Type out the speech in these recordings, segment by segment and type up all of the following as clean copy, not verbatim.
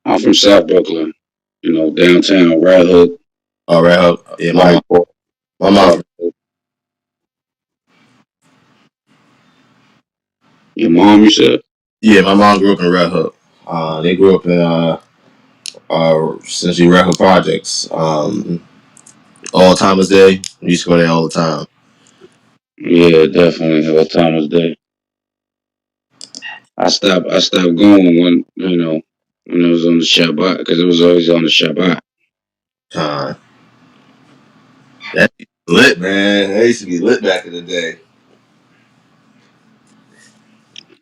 I'm from South Brooklyn. Downtown Red Hook. All right. Yeah, Long Park. my mom. Your mom, you said? Yeah, my mom grew up in Red Hook. They grew up in essentially Red Hook projects. All Timer's Day. We used to go there all the time. Yeah, definitely. What time was that? I stopped going when it was on the Shabbat because it was always on the Shabbat. Uh, that used to be lit, man. That used to be lit back in the day.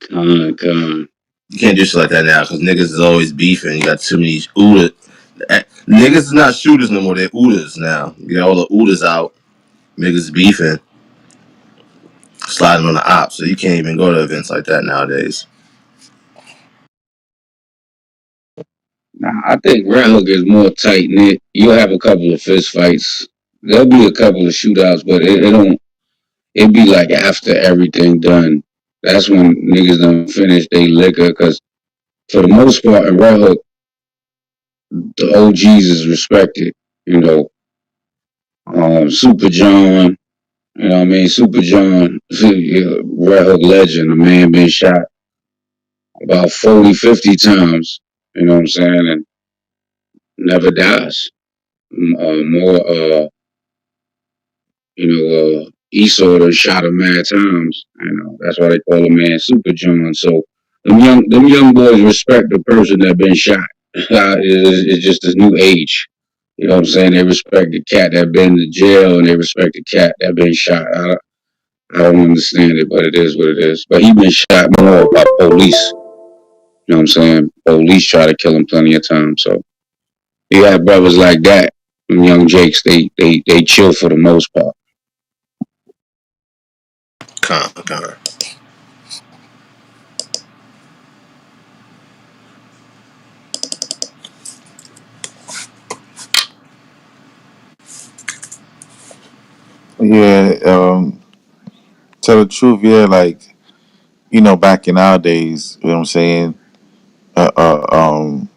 Con. You can't do shit like that now because niggas is always beefing. You got too many Uda. Niggas is not shooters no more. They're Udas now. You got all the Udas out. Niggas beefing, sliding on the ops. So you can't even go to events like that nowadays. Nah, I think Red Hook is more tight knit. You'll have a couple of fist fights. There'll be a couple of shootouts, but it don't. It be like after everything done. That's when niggas done finish they liquor. Cause for the most part in Red Hook, the OGs is respected. You know, Super John. You know what I mean? Super John, Red Hook legend. A man been shot about 40, 50 times. You know what I'm saying? And never dies. More, Esau done shot him mad times. That's why they call him man Super John. So them young boys respect the person that been shot. It's just this new age. You know what I'm saying? They respect the cat that been to jail and they respect the cat that been shot. I don't understand it, but it is what it is. But he been shot more by police. You know what I'm saying? Police try to kill him plenty of times. So you have brothers like that. Them young Jakes, they chill for the most part. Con. Yeah, tell the truth, yeah, like, back in our days, you know what I'm saying? Uh, uh, um,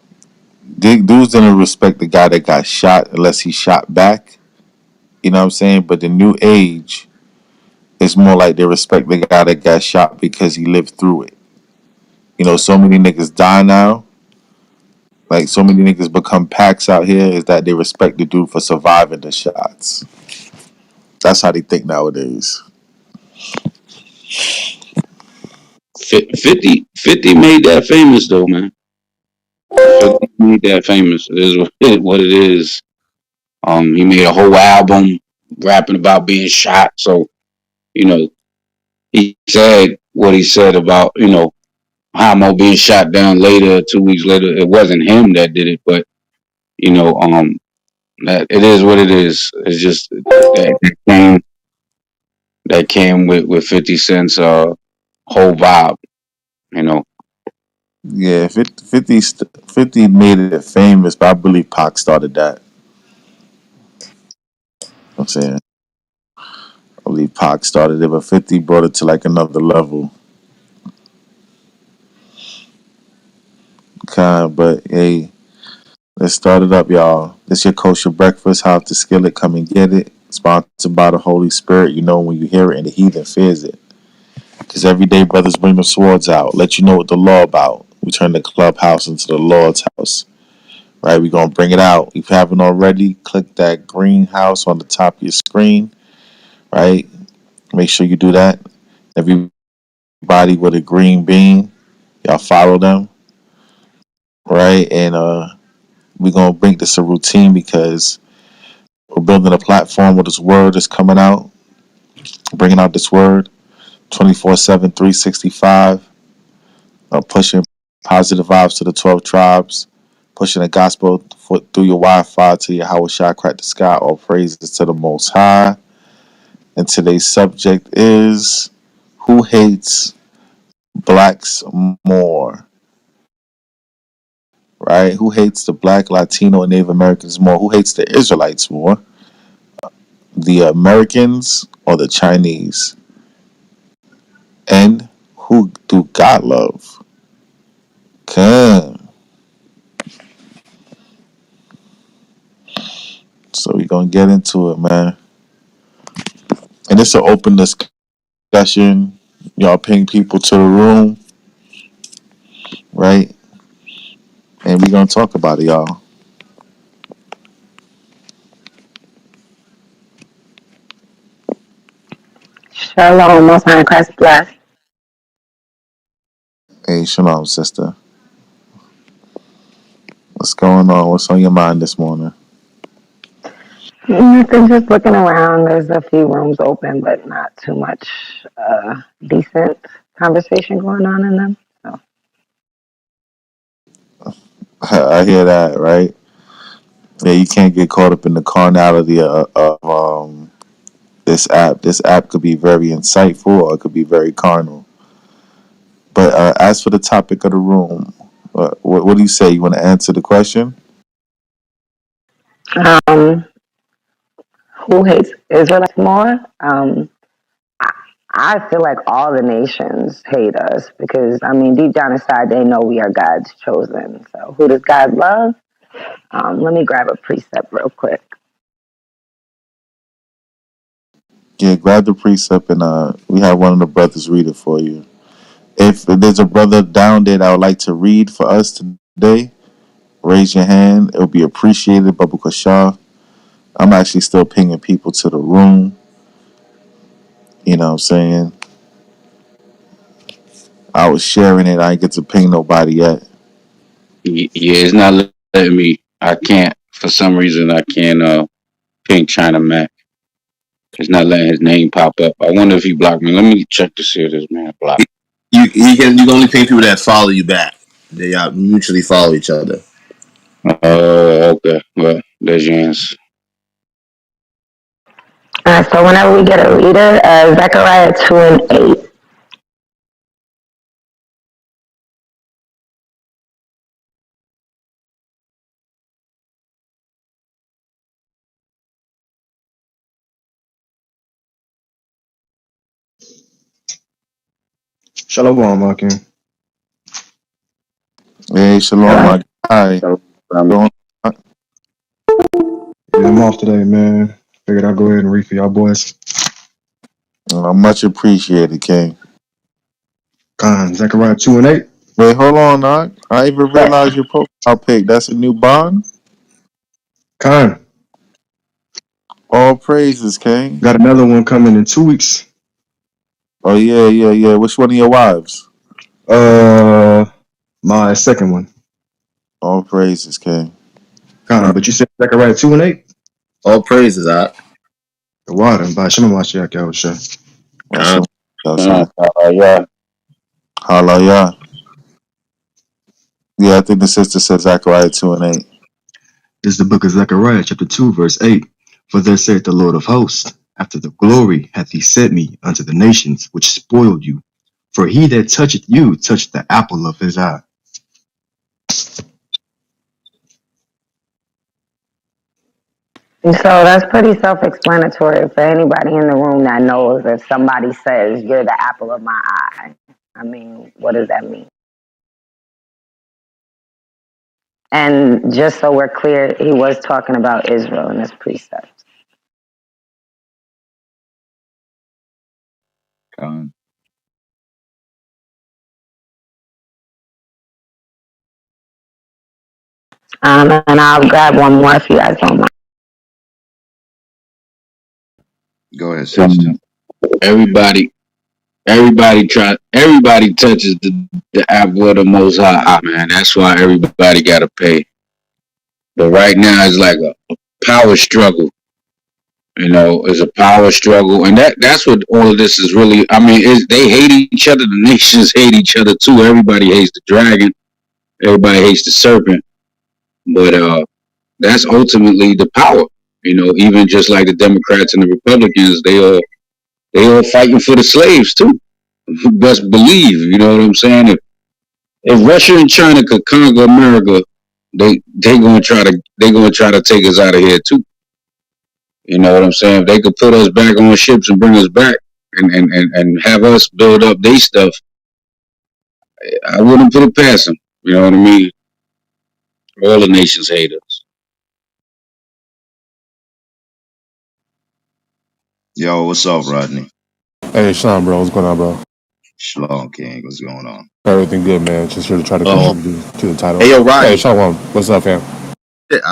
dudes didn't respect the guy that got shot unless he shot back, you know what I'm saying? But the new age, it's more like they respect the guy that got shot because he lived through it. So many niggas die now. Like, so many niggas become packs out here is that they respect the dude for surviving the shots. That's how they think nowadays. 50 made that famous though, man. 50 made that famous. It is what it is. He made a whole album rapping about being shot. So, you know, he said what he said about, Hamo being shot down later, 2 weeks later. It wasn't him that did it, but, you know, that it is what it is. It's just that came with 50 Cent's whole vibe, you know. Yeah, 50 made it famous, but I believe Pac started that. I'm saying, I believe Pac started it, but 50 brought it to like another level. But hey, let's start it up, y'all. This your kosher breakfast. House the skillet. Come and get it. Sponsored by the Holy Spirit. You know when you hear it and the heathen fears it. Because every day brothers bring the swords out. Let you know what the law about. We turn the clubhouse into the Lord's house. Right? We're going to bring it out. If you haven't already, click that green house on the top of your screen. Right? Make sure you do that. Everybody with a green bean, y'all follow them. Right? And we're going to make this a routine because we're building a platform where this word is coming out, bringing out this word 24/7, 365, pushing positive vibes to the 12 tribes, pushing the gospel through your Wi-Fi to your Howard Shah crack the sky. All praises to the Most High. And today's subject is who hates blacks more, right? Who hates the black, Latino, and Native Americans more? Who hates the Israelites more? The Americans or the Chinese? And who do God love? Come. gonna get into it, man. And it's an open discussion. Y'all ping people to the room, right? And we gonna talk about it, y'all. Shalom, most high in Christ bless. Hey, shalom, sister. What's going on? What's on your mind this morning? Nothing, just looking around. There's a few rooms open, but not too much decent conversation going on in them. So, I hear that, right? Yeah, you can't get caught up in the carnality of this app. This app could be very insightful or it could be very carnal. But as for the topic of the room, what do you say? You want to answer the question? um, who hates Israelites more? I, I feel like all the nations hate us because, I mean, deep down inside, they know we are God's chosen. So, who does God love? Let me grab a precept real quick. Yeah, grab the precept and we have one of the brothers read it for you. If there's a brother down there that would like to read for us today, raise your hand. It'll be appreciated, Babu Shah. I'm actually still pinging people to the room. You know what I'm saying? I was sharing it. I didn't get to ping nobody yet. Yeah, it's not letting me. I can't. For some reason, I can't ping China Mac. It's not letting his name pop up. I wonder if he blocked me. Let me check to see if this man blocked. You can only pay people that follow you back. They mutually follow each other. Oh, okay. Well, there's your answer. So, whenever we get a reader, Zechariah 2 and 8. Shalom, Akim. Hey, shalom, my guy. So, Going Yeah, I'm off today, man. Figured I'd go ahead and read for y'all boys. much appreciated, King. Zechariah 2 and 8. Wait, hold on, Doc. I even realized your profile pic. That's a new bond. Khan, All praises, King. got another one coming in 2 weeks. Oh yeah, yeah, yeah. Which one of your wives? My second one. All praises, King. Khan, but you said Zechariah 2 and 8? All praises, The water, by Shema Mashiach Yahushua. Con. yeah. Hallelujah. Yeah, I think the sister said Zechariah 2 and 8. This is the book of Zechariah, chapter 2, verse 8. For thus saith the Lord of hosts, after the glory hath he set me unto the nations which spoiled you. For he that toucheth you touched the apple of his eye. So that's pretty self-explanatory for anybody in the room that knows if somebody says you're the apple of my eye. I mean, what does that mean? And just so we're clear, he was talking about Israel in this precept. Con. And I'll grab one more if you guys don't mind. Go ahead, sis. Con. Everybody, everybody touches the apple of the Most High, man. That's why everybody got to pay. But right now, it's like a power struggle. You know, it's a power struggle, and that's what all of this is really. I mean, they hate each other. The nations hate each other too. Everybody hates the dragon. Everybody hates the serpent. But that's ultimately the power. You know, even just like the Democrats and the Republicans, they all fighting for the slaves too. Best believe. You know what I'm saying? If Russia and China could conquer America, they gonna try to take us out of here too. You know what I'm saying? If they could put us back on ships and bring us back and have us build up their stuff, I wouldn't put it past them. You know what I mean? All the nations hate us. Yo, what's up, Rodney? Hey, Sean, bro, what's going on, bro? Shalom, King. What's going on? Everything good, man. Just here to try to Oh, contribute to the title. hey yo, Hey, Rodney. Sean, what's up, fam? Shit,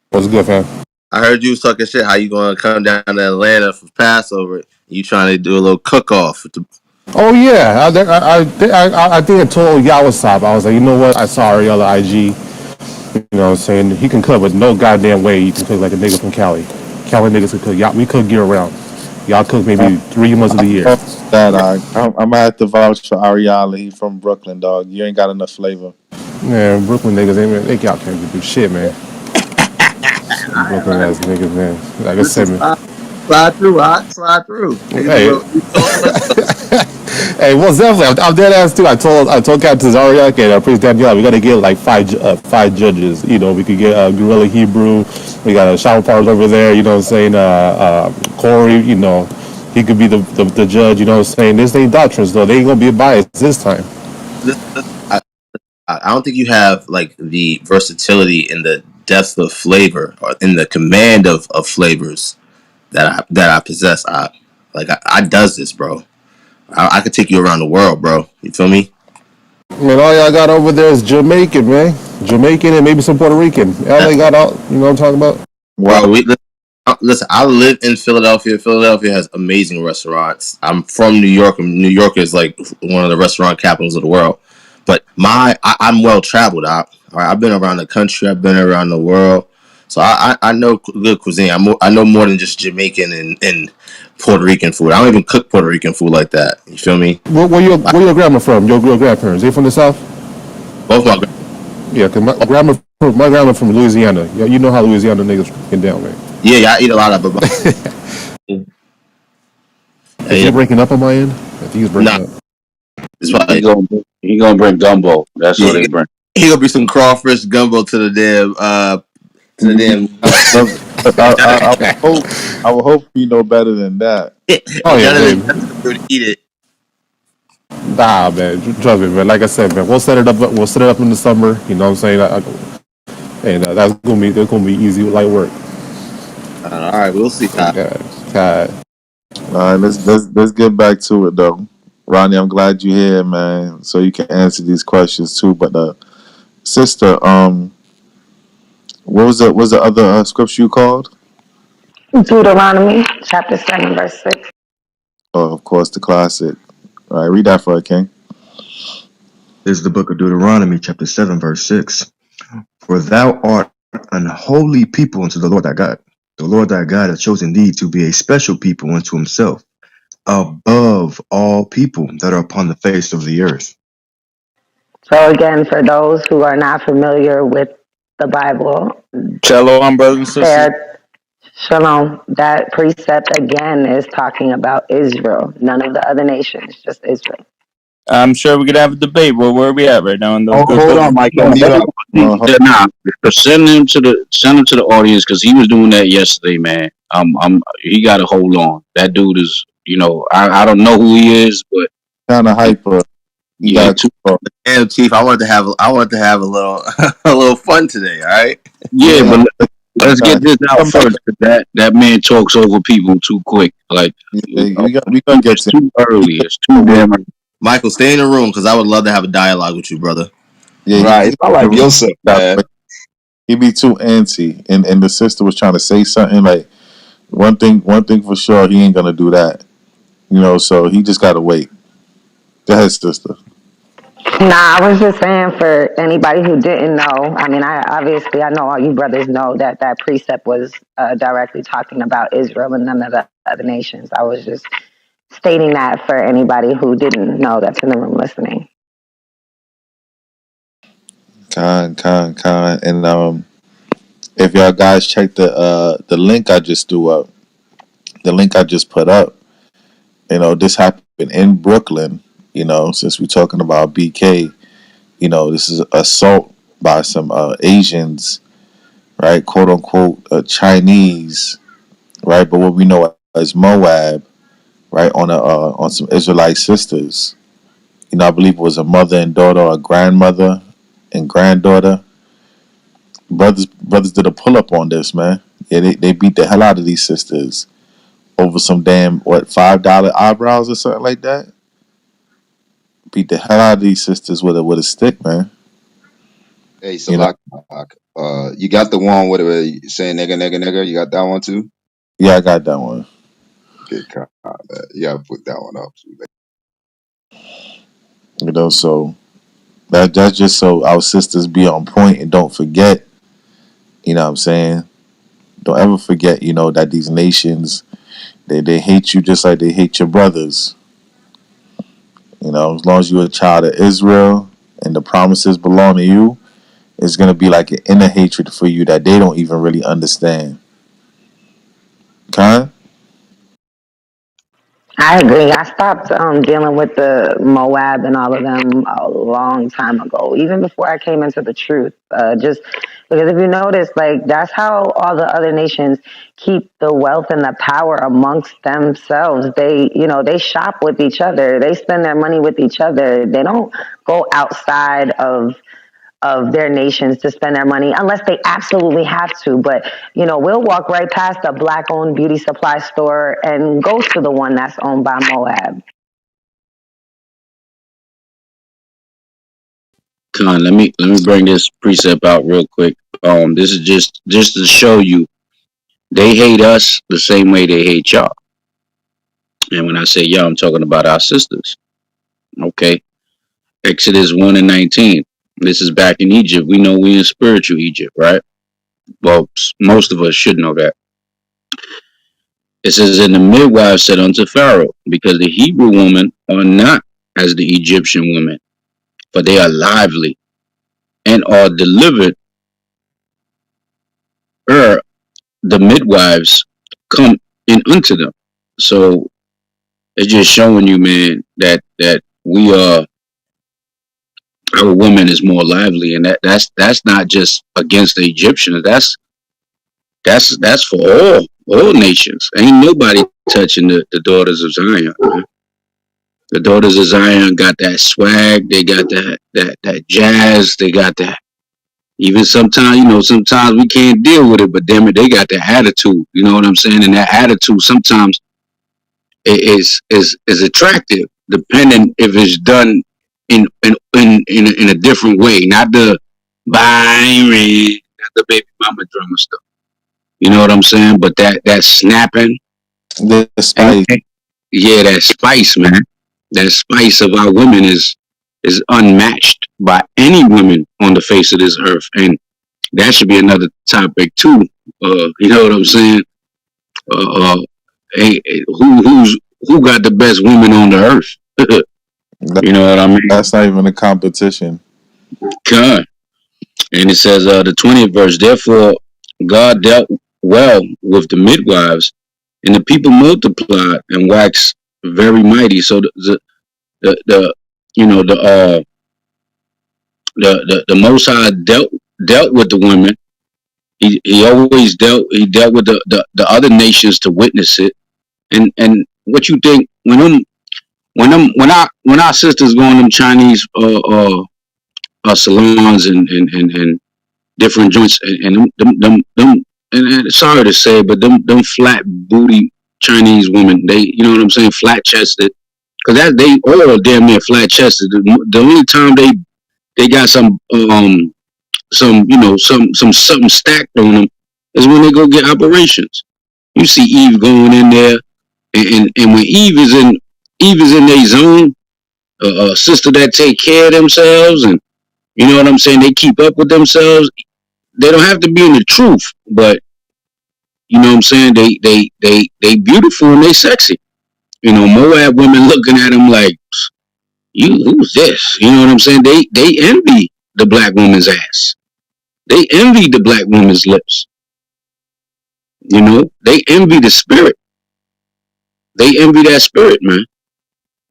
What's good, fam? I heard you was talking shit. How you gonna come down to Atlanta for Passover? You trying to do a little cook off? Oh yeah, I think I told Yawasop. I was like, you know what? I saw Ariel at IG. You know, what I'm saying he can cook, but no goddamn way you can cook like a nigga from Cali. Cali niggas can cook. Y'all, we cook year round. Y'all cook I, maybe 3 months of I the year. don't know that I'm gonna have to vouch for Ariala. He from Brooklyn, dog. You ain't got enough flavor. Man, Brooklyn niggas ain't they y'all can't do shit, man. All right, Brooklyn ass Rodney. niggas, man. Like I Listen, said, man. slide through, slide through. Niggas a Hey, little. You know what? hey, well, definitely. I'm dead ass too. I told Captain Zariak and Priest Danielle, we got to get like five judges. You know, we could get Gorilla Hebrew. We got Shower Powers over there. You know what I'm saying? Corey. You know, he could be the judge. You know what I'm saying? This ain't doctrines though. They ain't gonna be biased this time. Listen, I don't think you have like the versatility and the depth of flavor or in the command of flavors that I possess. I does this, bro. I could take you around the world, bro. You feel me? Man, all y'all got over there is Jamaican, man. Jamaican and maybe some Puerto Rican. LA got out. You know what I'm talking about? Wow. Bro, listen. I live in Philadelphia. Philadelphia has amazing restaurants. I'm from New York, and New York is like one of the restaurant capitals of the world. But I'm well traveled. All right, I've been around the country. I've been around the world. So I know good cuisine. I know more than just Jamaican and Puerto Rican food. I don't even cook Puerto Rican food like that. You feel me? Where your grandma from? Your grandparents? They from the South? Both my Yeah, cause my grandma from Louisiana. You know how Louisiana niggas get down, man. yeah, I eat a lot of it. Is he Yeah, breaking up on my end? I think he's nah, breaking up. it's He probably gonna bring gumbo. That's what yeah. they bring. He gonna be some crawfish gumbo to the damn to the damn. I would hope you know better than that. Oh If yeah, none of the man. guys are able to eat it, Nah, man. Trust me, man. Like I said, man, we'll set it up. We'll set it up in the summer. You know what I'm saying? And that's gonna be easy, light work. all right, we'll see. God, God. All right, let's get back to it though. Ronnie, I'm glad you're here, man, so you can answer these questions too. But sister, what was the other scripture you called? Deuteronomy chapter 7, verse 6. Oh, of course, the classic. All right, read that for a king. This is the book of Deuteronomy, chapter 7, verse 6. For thou art an holy people unto the Lord thy God. The Lord thy God hath chosen thee to be a special people unto himself, above all people that are upon the face of the earth. So again, for those who are not familiar with the Bible, Shalom, brothers and sisters. there, shalom, that precept again is talking about Israel, none of the other nations, just Israel. I'm sure we could have a debate. Well, where are we at right now in those Oh, good hold books? on, Michael. Mute up. Nah, send him to the audience because he was doing that yesterday, man. He got to hold on. That dude is, I don't know who he is, but Kind of hyper. You yeah, he got too. damn chief, I wanted to have a little a little fun today. All right, Yeah, yeah. but let's get this out Come back. first. 'Cause that man talks over people too quick. Like Yeah, we gonna get it's to. too early. It's too damn early. Michael, stay in the room because I would love to have a dialogue with you, brother. Yeah, Right. It's not like Yosef, man. he be too antsy, and the sister was trying to say something like one thing for sure, he ain't gonna do that. So he just gotta wait. Go ahead, sister. Nah, I was just saying for anybody who didn't know. I mean, I know all you brothers know that precept was directly talking about Israel and none of the other nations. I was just stating that for anybody who didn't know that's in the room listening. Con, and if y'all guys check the link I just threw up, the link I just put up, this happened in Brooklyn. Since we're talking about BK, this is assault by some Asians, right? Quote unquote Chinese, right? But what we know as Moab, right? On some Israelite sisters. I believe it was a mother and daughter, or a grandmother and granddaughter. Brothers did a pull up on this, man. Yeah, they beat the hell out of these sisters over some damn $5 eyebrows or something like that. Beat the hell out of these sisters with a stick, man. Hey, You know? Salak, you got the one with saying nigga, nigga, nigga. You got that one too. Yeah, I got that one. Okay, you gotta put that one up. You know, so that's just so our sisters be on point and don't forget. You know what I'm saying? Don't ever forget. You know that these nations they hate you just like they hate your brothers. You know, as long as you're a child of Israel and the promises belong to you, it's gonna be like an inner hatred for you that they don't even really understand. Con? I agree. I stopped dealing with the Moab and all of them a long time ago, even before I came into the truth. Just because if you notice, like that's how all the other nations keep the wealth and the power amongst themselves. They shop with each other. They spend their money with each other. They don't go outside of their nations to spend their money unless they absolutely have to. But, we'll walk right past a black owned beauty supply store and go to the one that's owned by Moab. Con, let me bring this precept out real quick. This is just to show you they hate us the same way they hate y'all. And when I say y'all, I'm talking about our sisters. Okay, Exodus 1:19. This is back in Egypt. We know we in spiritual Egypt, right? Well, most of us should know that. It says, "And the midwives said unto Pharaoh, because the Hebrew women are not as the Egyptian women, for they are lively and are delivered. The midwives come in unto them." So it's just showing you, man, that we are our woman is more lively, and that's not just against the Egyptians. That's for all nations. Ain't nobody touching the daughters of Zion. Man. The daughters of Zion got that swag. They got that jazz. They got that. Even sometimes, sometimes we can't deal with it, but damn it, they got that attitude. You know what I'm saying? And that attitude sometimes is attractive, depending if it's done in a different way, not the Byron, not the baby mama drama stuff. You know what I'm saying? But that snapping The and spice. yeah, that spice, man. That spice of our women is unmatched by any women on the face of this earth, and that should be another topic too. You know what I'm saying? Uh, uh, who got the best women on the earth? That, You know what I mean? that's not even a competition. God. And it says the 20th verse, therefore God dealt well with the midwives, and the people multiplied and waxed very mighty. So the you know the Most High dealt with the women. He always dealt with the other nations to witness it. And what you think when our sisters go in them Chinese salons and different joints and them and sorry to say, but them flat booty Chinese women, they, you know what I'm saying, flat chested, because that they all damn near flat chested. The only time they got some something stacked on them is when they go get operations. You see Eve going in there, and when Eve is in their zone, a sister that take care of themselves, and you know what I'm saying, they keep up with themselves. They don't have to be in the truth, but you know what I'm saying, they beautiful and they sexy. You know, Moab women looking at them like, you, who's this? You know what I'm saying? They envy the black woman's ass. They envy the black woman's lips. You know, they envy the spirit. They envy that spirit, man.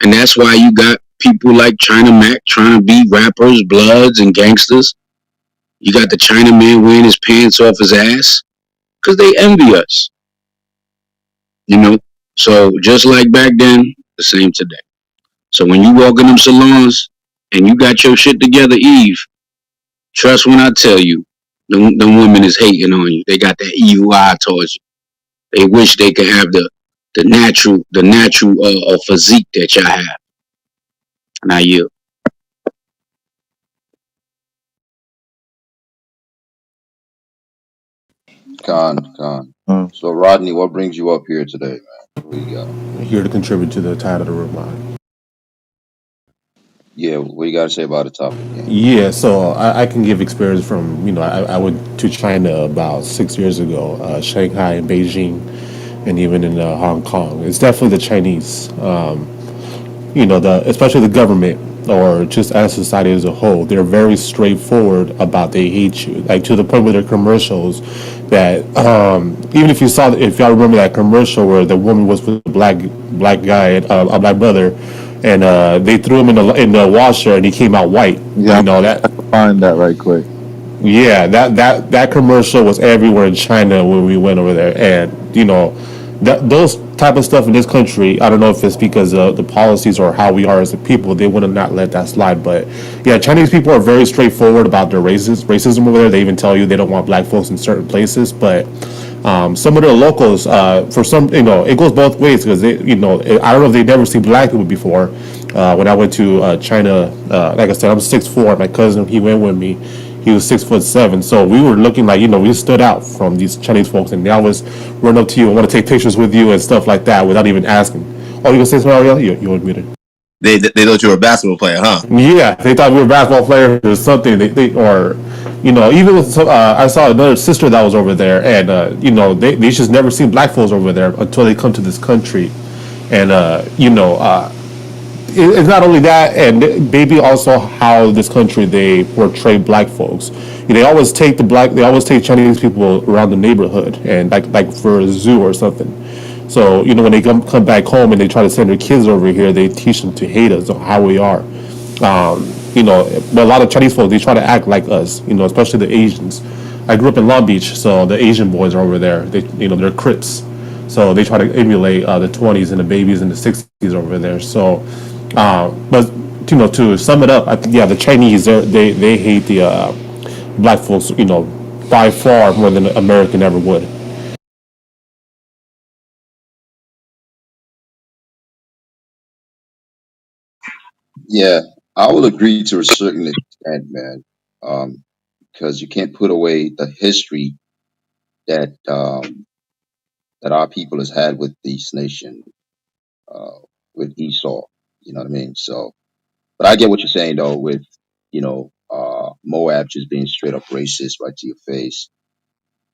And that's why you got people like China Mac trying to be rappers, bloods, and gangsters. You got the China man wearing his pants off his ass because they envy us. You know, so just like back then, the same today. So when you walk in them salons and you got your shit together, Eve, trust when I tell you, them women is hating on you. They got that evil eye towards you. They wish they could have the natural physique that y'all have. Now you. Con. Uh, So Rodney, what brings you up here today, man? What you got? Here to contribute to the title of the room. Yeah, what you got to say about the topic, King? Yeah, so I can give experience from, I went to China about 6 years ago, Shanghai and Beijing, and even in Hong Kong. It's definitely the Chinese, especially the government or just as society as a whole. They're very straightforward about they hate you, like to the point where their commercials that even if y'all remember that commercial where the woman was with a black guy, a black brother, and they threw him in the washer and he came out white. yeah, That I can find that right quick. yeah, that commercial was everywhere in China when we went over there, and that those type of stuff in this country. I don't know if it's because of the policies or how we are as a people. They would have not let that slide. But yeah, Chinese people are very straightforward about their racism over there. They even tell you they don't want black folks in certain places, but some of the locals, for some, it goes both ways because I don't know if they've never seen black people before. When I went to China, like I said, I'm 6'4". My cousin, he went with me. He was 6'7", so we were looking like we stood out from these Chinese folks, and they always run up to you and want to take pictures with you and stuff like that without even asking. Oh, you gonna say something, Ariel? You want me to? They thought you were a basketball player, huh? Yeah, they thought we were basketball players or something. Or even with I saw another sister that was over there, and they just never seen black folks over there until they come to this country, and it's not only that, and maybe also how this country they portray black folks. They always take Chinese people around the neighborhood, and like for a zoo or something. So when they come back home and they try to send their kids over here, they teach them to hate us or how we are. But a lot of Chinese folks they try to act like us. Especially the Asians. I grew up in Long Beach, so the Asian boys are over there. They're Crips, so they try to emulate the 20s and the babies in the 60s over there. So, but to sum it up, yeah, the Chinese they hate the black folks, by far more than an American ever would. Yeah, I will agree to a certain extent, man. Um, because you can't put away the history that that our people has had with this nation, uh, with Esau. You know what I mean? So, but I get what you're saying though, with Moab just being straight up racist right to your face.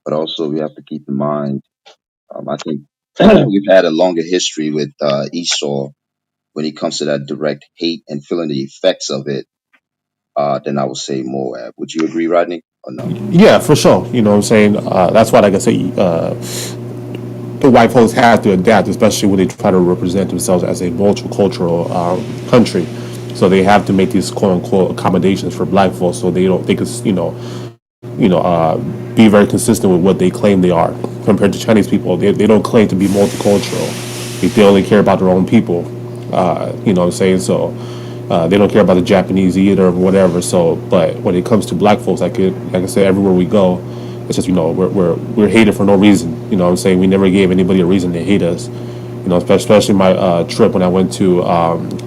But also, we have to keep in mind, I think we've had a longer history with Esau when it comes to that direct hate and feeling the effects of it. Then I would say Moab. Would you agree, Rodney, or no? Yeah, for sure. You know what I'm saying? That's why, like I say, the white folks have to adapt, especially when they try to represent themselves as a multicultural country. So they have to make these quote unquote accommodations for black folks, so they could be very consistent with what they claim they are. Compared to Chinese people, they don't claim to be multicultural. They only care about their own people. You know what I'm saying? So they don't care about the Japanese either or whatever. So, but when it comes to black folks, like I said, everywhere we go, it's just we're hated for no reason. You know what I'm saying? We never gave anybody a reason to hate us. Especially my trip when I went to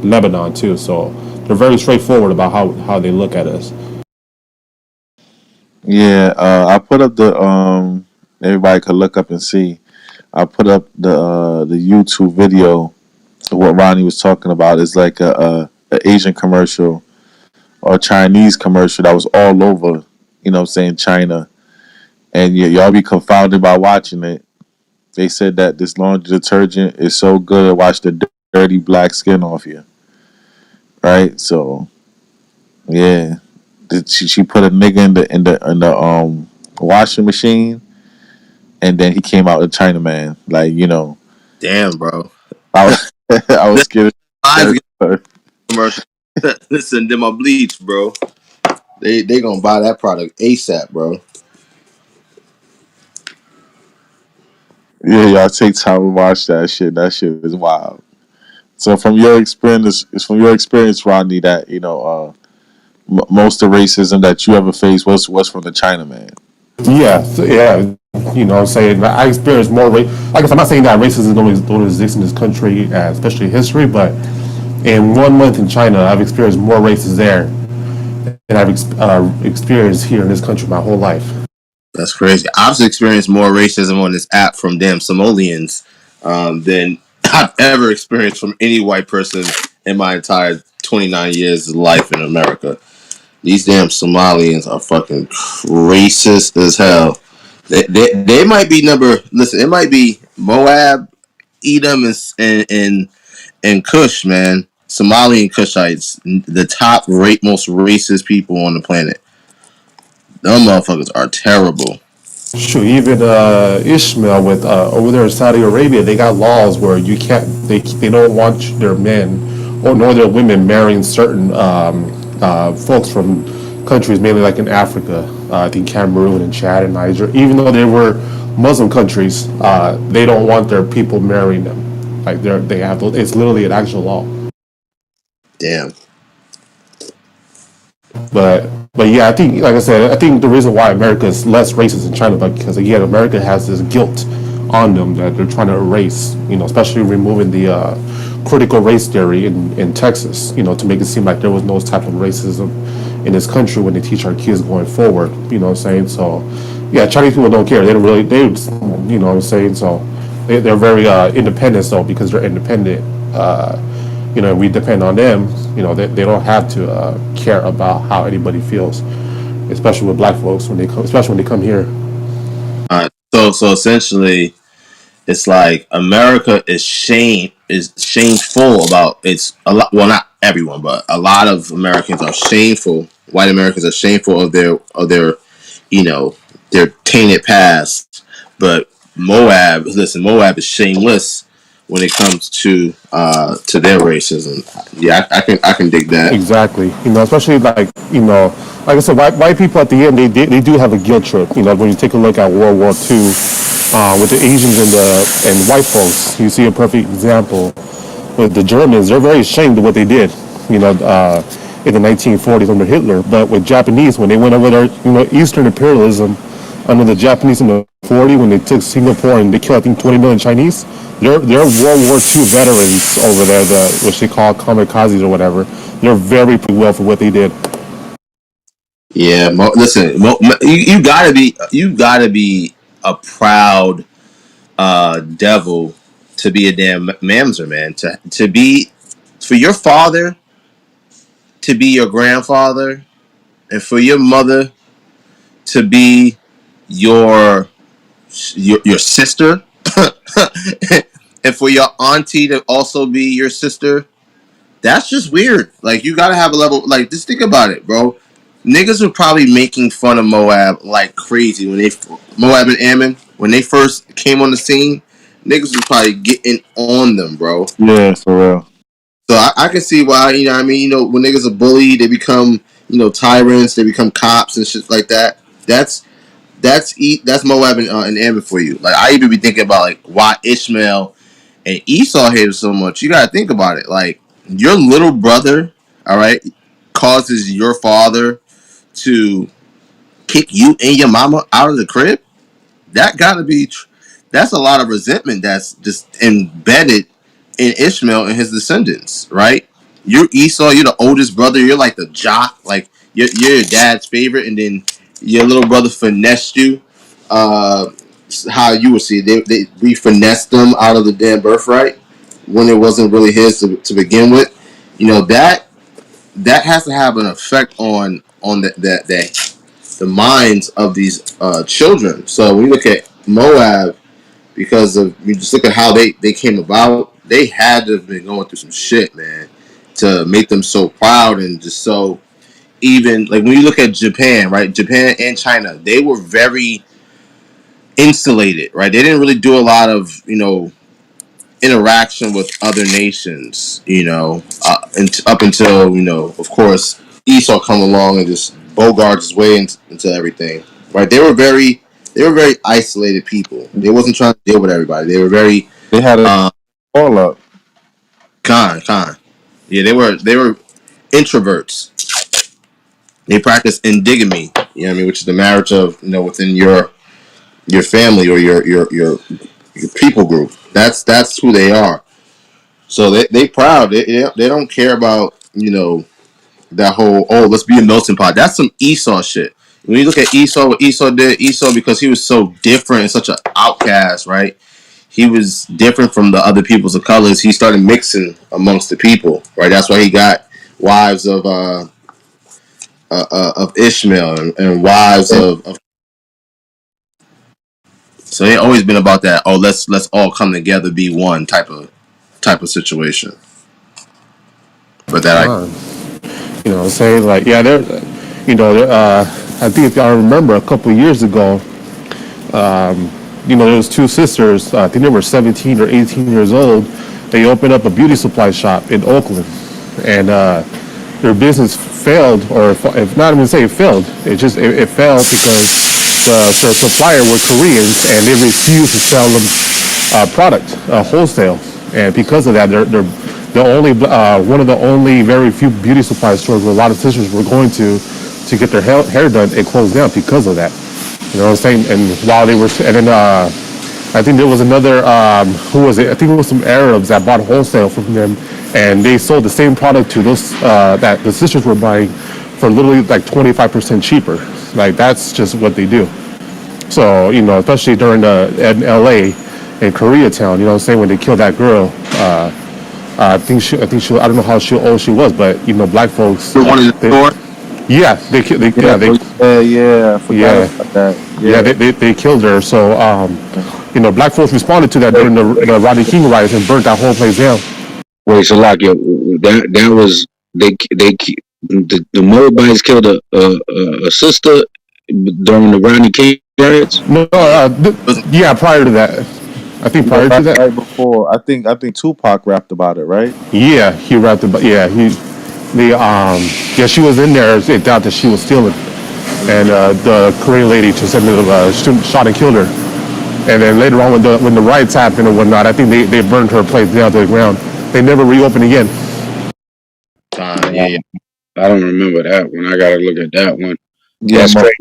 Lebanon too. So they're very straightforward about how they look at us. Yeah, I put up the everybody could look up and see. I put up the YouTube video of what Ronnie was talking about. It's like a Asian commercial or Chinese commercial that was all over. What I'm saying, China, and y'all be confounded by watching it. They said that this laundry detergent is so good to wash the dirty black skin off you, right? So yeah, she put a nigga in the washing machine, and then he came out a Chinaman. Like Damn, bro. I was I was This scared. eyes get commercial. Listen, them my bleach, bro. They gonna buy that product ASAP, bro. Yeah, y'all take time to watch that shit. That shit is wild. So from your experience, Rodney, that most of the racism that you ever faced was from the Chinaman. Yeah, so, yeah. You know what I'm saying? I experienced more I guess I'm not saying that racism don't exist in this country, especially history, but in 1 month in China, I've experienced more races there than I've experienced here in this country my whole life. That's crazy. I've experienced more racism on this app from damn Somalians than I've ever experienced from any white person in my entire 29 years of life in America. These damn Somalians are fucking racist as hell. They might be number. Listen, it might be Moab, Edom, and Kush, man. Somali and Kushites, the top most racist people on the planet. Them motherfuckers are terrible. Shoot, even Ishmael with over there in Saudi Arabia, they got laws where you can't, they don't want their men or nor their women marrying certain folks from countries, mainly like in Africa. I think Cameroon and Chad and Niger. Even though they were Muslim countries, they don't want their people marrying them. Like they have, it's literally an actual law. Damn. But yeah, I think like I said, I think the reason why America is less racist than China, but because again, America has this guilt on them that they're trying to erase. You know, especially removing the critical race theory in Texas. You know, to make it seem like there was no type of racism in this country when they teach our kids going forward. You know what I'm saying? So yeah, Chinese people don't care. They don't really. You know what I'm saying? So they're very independent. So because they're independent. You know, we depend on them. You know, they don't have to care about how anybody feels, especially with black folks when they come, especially when they come here. So essentially, it's like America is shameful about its a lot. Well, not everyone, but a lot of Americans are shameful. White Americans are shameful of their you know their tainted past. But Moab, listen, Moab is shameless when it comes to their racism. Yeah, I can dig that. Exactly. You know, especially like like I said, white people at the end they do have a guilt trip. You know, when you take a look at World War II, with the Asians and white folks, you see a perfect example with the Germans. They're very ashamed of what they did. You know, in the 1940s under Hitler. But with Japanese, when they went over there, you know, Eastern imperialism under the Japanese in the 40s when they took Singapore and they killed I think 20 million Chinese. They're World War II veterans over there, which they call kamikazes or whatever. They're very well for what they did. Yeah, listen, you gotta be a proud devil to be a damn mamzer, man. To be for your father to be your grandfather, and for your mother to be your your sister, and for your auntie to also be your sister. That's just weird. Like you gotta have a level. Like just think about it, bro. Niggas were probably making fun of Moab like crazy when they Moab and Ammon when they first came on the scene. Niggas was probably getting on them, bro. Yeah, for real. So I can see why, you know what I mean, when niggas are bullied, they become, tyrants, they become cops and shit like that. That's Moab and Ammon for you. Like I even be thinking about like why Ishmael and Esau hated so much. You gotta think about it. Like your little brother, all right, causes your father to kick you and your mama out of the crib. That gotta be. That's a lot of resentment that's just embedded in Ishmael and his descendants, right? You're Esau. You're the oldest brother. You're like the jock. Like you're your dad's favorite, and then your little brother finessed you. Uh, how you would see it. We finessed them out of the damn birthright when it wasn't really his to begin with. You know that has to have an effect on the minds of these children. So when you look at Moab, because of you just look at how they came about, they had to have been going through some shit, man, to make them so proud and just so even like when you look at Japan, right? Japan and China, they were very insulated, right? They didn't really do a lot of interaction with other nations, and up until of course, Esau come along and just bogart his way into everything. Right? They were very isolated people. They wasn't trying to deal with everybody. They were very They had a uh, all up. con. Yeah, they were introverts. They practiced endogamy. You know what I mean, which is the marriage of within your family or your people group. That's who they are. So they proud. They don't care about that whole let's be a melting pot. That's some Esau shit. When you look at Esau, what Esau did, Esau because he was so different and such an outcast, right? He was different from the other peoples of colors. He started mixing amongst the people, right? That's why he got wives of Ishmael and wives of. So it always been about that. Oh, let's all come together, be one type of situation. But that Con. You know what I'm saying? Like, yeah, there, I think if I remember a couple of years ago, there was two sisters. I think they were 17 or 18 years old. They opened up a beauty supply shop in Oakland, and their business failed, or if not even say it failed, it failed because the supplier were Koreans and they refused to sell them product wholesale, and because of that, they're the only one of the only very few beauty supply stores where a lot of sisters were going to get their hair done. It closed down because of that. You know what I'm saying? And while they were, and then I think there was another, who was it? I think it was some Arabs that bought wholesale from them, and they sold the same product to those that the sisters were buying for literally like 25% cheaper. Like that's just what they do. So especially during in L.A. in Koreatown, you know what I'm saying, when they killed that girl. I don't know how old she was, but black folks, the one in the they, store. yeah, Yeah, yeah. I forgot yeah, about that. yeah, Yeah. they killed her. So, black folks responded to that during the Rodney King riots and burnt that whole place down. Wait, so like that was the Moabites killed a sister during the Rodney King riots. No, yeah, prior to that, I think Yeah, prior to that, right before. I think Tupac rapped about it, right? yeah, he rapped about, yeah, yeah, she was in there. They thought that she was stealing, and the Korean lady just ended up shot and killed her. And then later on, when the riots happened and whatnot, I think they burned her place down to the ground. They never reopened again. Yeah, yeah. I don't remember that one. I gotta look at that one. Yeah, That's crazy.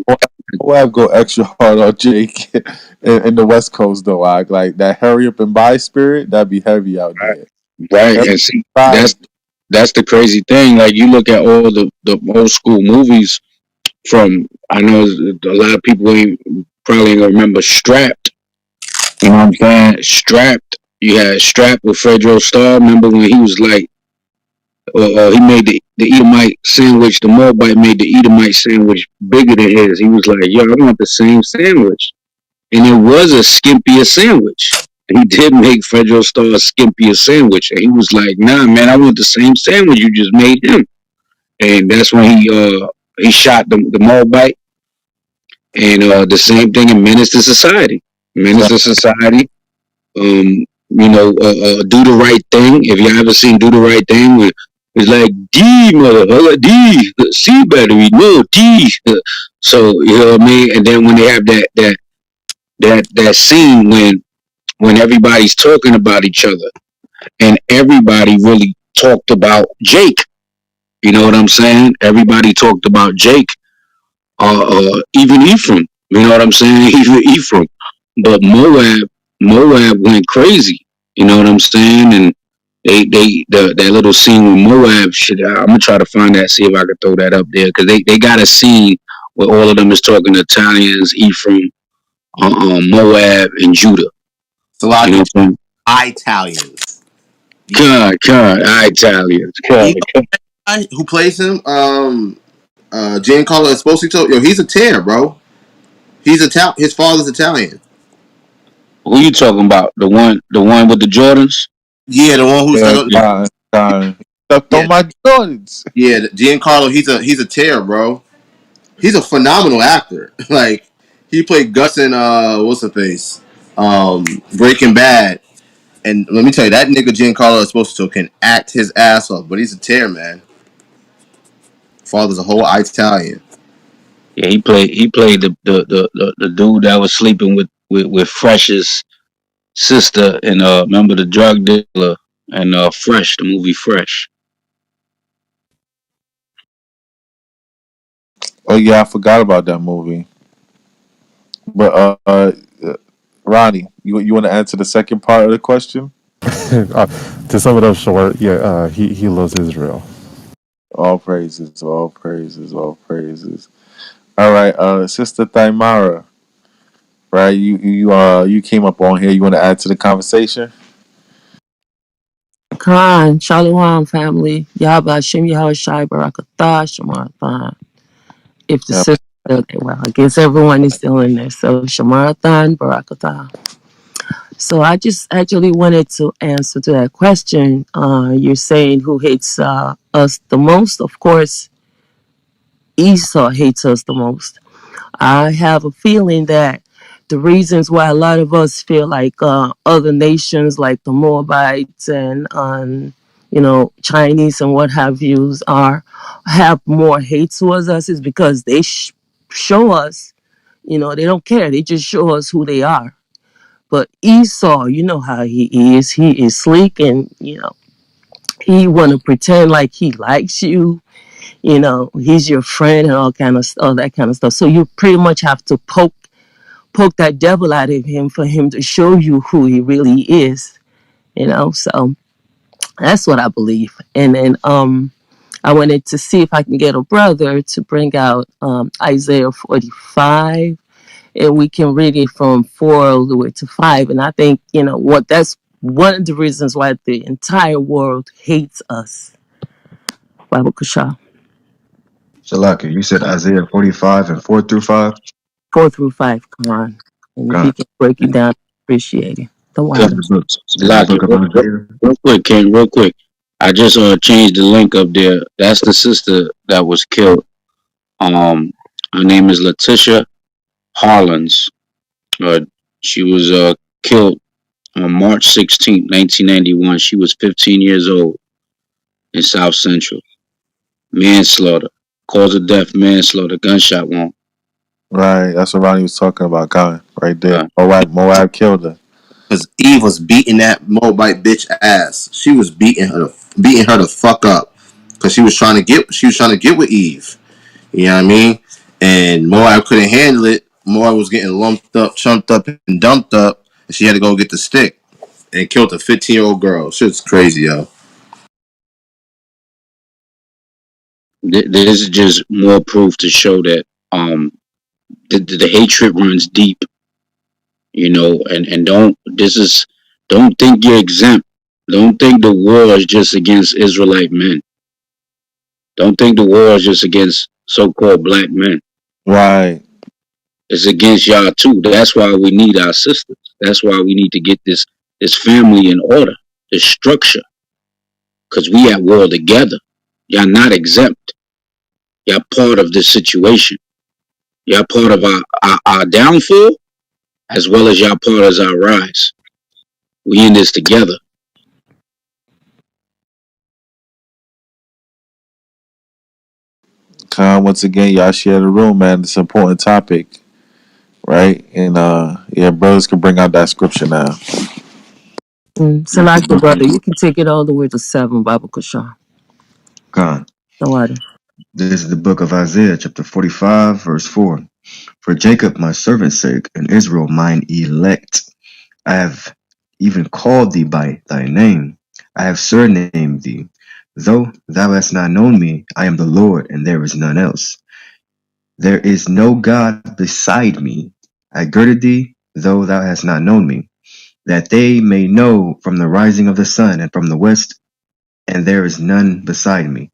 Moab go extra hard on Jake in the West Coast though. Like that hurry up and buy spirit, that'd be heavy out there. Right, Hurry and see, up and that's the crazy thing. Like you look at all the old school movies from. I know a lot of people probably ain't gonna remember Strapped. You know what I'm saying? Strapped. You had Strapped with Fredro Starr. Remember when he was like, he made the Edomite sandwich. The Moabite made the Edomite sandwich bigger than his. He was like, "Yo, I want the same sandwich," and it was a skimpier sandwich. He did make Fredro Starr a skimpier sandwich, and he was like, "Nah, man, I want the same sandwich you just made him." And that's when he shot the Moabite, and the same thing in Menace to Society. Menace to Society. Do the right thing. If you ever seen Do the Right Thing, it's like D motherfucker, D C battery, no D. So you know what I mean. And then when they have that scene when everybody's talking about each other, and everybody really talked about Jake. You know what I'm saying? Everybody talked about Jake, even Ephraim. You know what I'm saying? Even Ephraim. But Moab went crazy. You know what I'm saying? And that little scene with Moab. Shit, I'm gonna try to find that. See if I can throw that up there because they got a scene where all of them is talking Italians, Ephraim, Moab, and Judah. It's a lot You know of what I'm saying? Italians. God, Italians. You know the guy who plays him, Giancarlo Esposito. Yo, he's a tear, bro. He's Italian. His father's Italian. Who you talking about? The one with the Jordans? Yeah, the one who's yeah, Yeah. stepped yeah, on my Jordans. yeah. Giancarlo, he's a tear, bro. He's a phenomenal actor. Like he played Gus in what's the face, Breaking Bad. And let me tell you, that nigga Giancarlo Esposito can act his ass off, but he's a tear, man. Father's a whole Italian. Yeah, he played the dude that was sleeping with Fresh's sister and remember the drug dealer and Fresh, the movie Fresh. Oh yeah, I forgot about that movie. But Ronnie, you want to answer the second part of the question? To sum it up short, yeah, he loves Israel. All praises, all praises, all praises. All right, Sister Thaimara, right? You came up on here. You want to add to the conversation? Khan, Shalom family, Yahba Hashem Yahushai Barakatah, Shemarathan. If the Yeah, sister, okay, well, I guess everyone is still in there. So Shemarathan, Barakatah. So I just actually wanted to answer to that question. You're saying who hates us the most? Of course, Esau hates us the most. I have a feeling that the reasons why a lot of us feel like other nations, like the Moabites and Chinese and what have yous, have more hate towards us is because they show us, they don't care. They just show us who they are. But Esau, you know how he is. He is sleek, and he want to pretend like he likes you. He's your friend and all that kind of stuff. So you pretty much have to poke that devil out of him for him to show you who he really is. So that's what I believe. And then I wanted to see if I can get a brother to bring out Isaiah 45, and we can read it from 4 all the way to 5. And I think, that's one of the reasons why the entire world hates us. Bible Kasha, Shalaka, you said Isaiah 45 and 4 through 5. 4 through 5, come on. And if he God. can break it down, appreciate it. The This is water. the book. This is the Lucky, book of Isaiah. real quick, King, real quick. I just changed the link up there. That's the sister that was killed. Her name is Letitia Harlins. Uh, she was killed on March 16th, 1991. She was 15 years old in South Central. Manslaughter. Cause of death, manslaughter, gunshot wound. right. That's what Ronnie was talking about. Kind right there. Uh, Moab killed her. Because Eve was beating that Moabite bitch ass. She was beating her the fuck up. Because she was trying to get with Eve. You know what I mean? And Moab couldn't handle it. Moab was getting lumped up, chumped up, and dumped up. And she had to go get the stick and killed a 15-year-old girl. Shit's crazy, yo. this is just more proof to show that the hatred runs deep, and don't think you're exempt. Don't think the war is just against Israelite men. Don't think the war is just against so-called black men. Right. It's against y'all too. That's why we need our sisters. That's why we need to get this family in order, this structure, because we at war together. Y'all not exempt. Y'all part of this situation. Y'all part of our downfall as well as y'all part of our rise. We in this together. Once again, y'all share the room, man. It's an important topic, right? And yeah, brothers can bring out that scripture now. This is the Select the book of brother. You can take it all the way to 7, Bible Kasha. God. The water. This is the book of Isaiah, chapter 45, verse 4. For Jacob my servant's sake, and Israel mine elect, I have even called thee by thy name. I have surnamed thee. Though thou hast not known me, I am the Lord, and there is none else. There is no God beside me. I girded thee, though thou hast not known me, that they may know from the rising of the sun and from the west, and there is none beside me.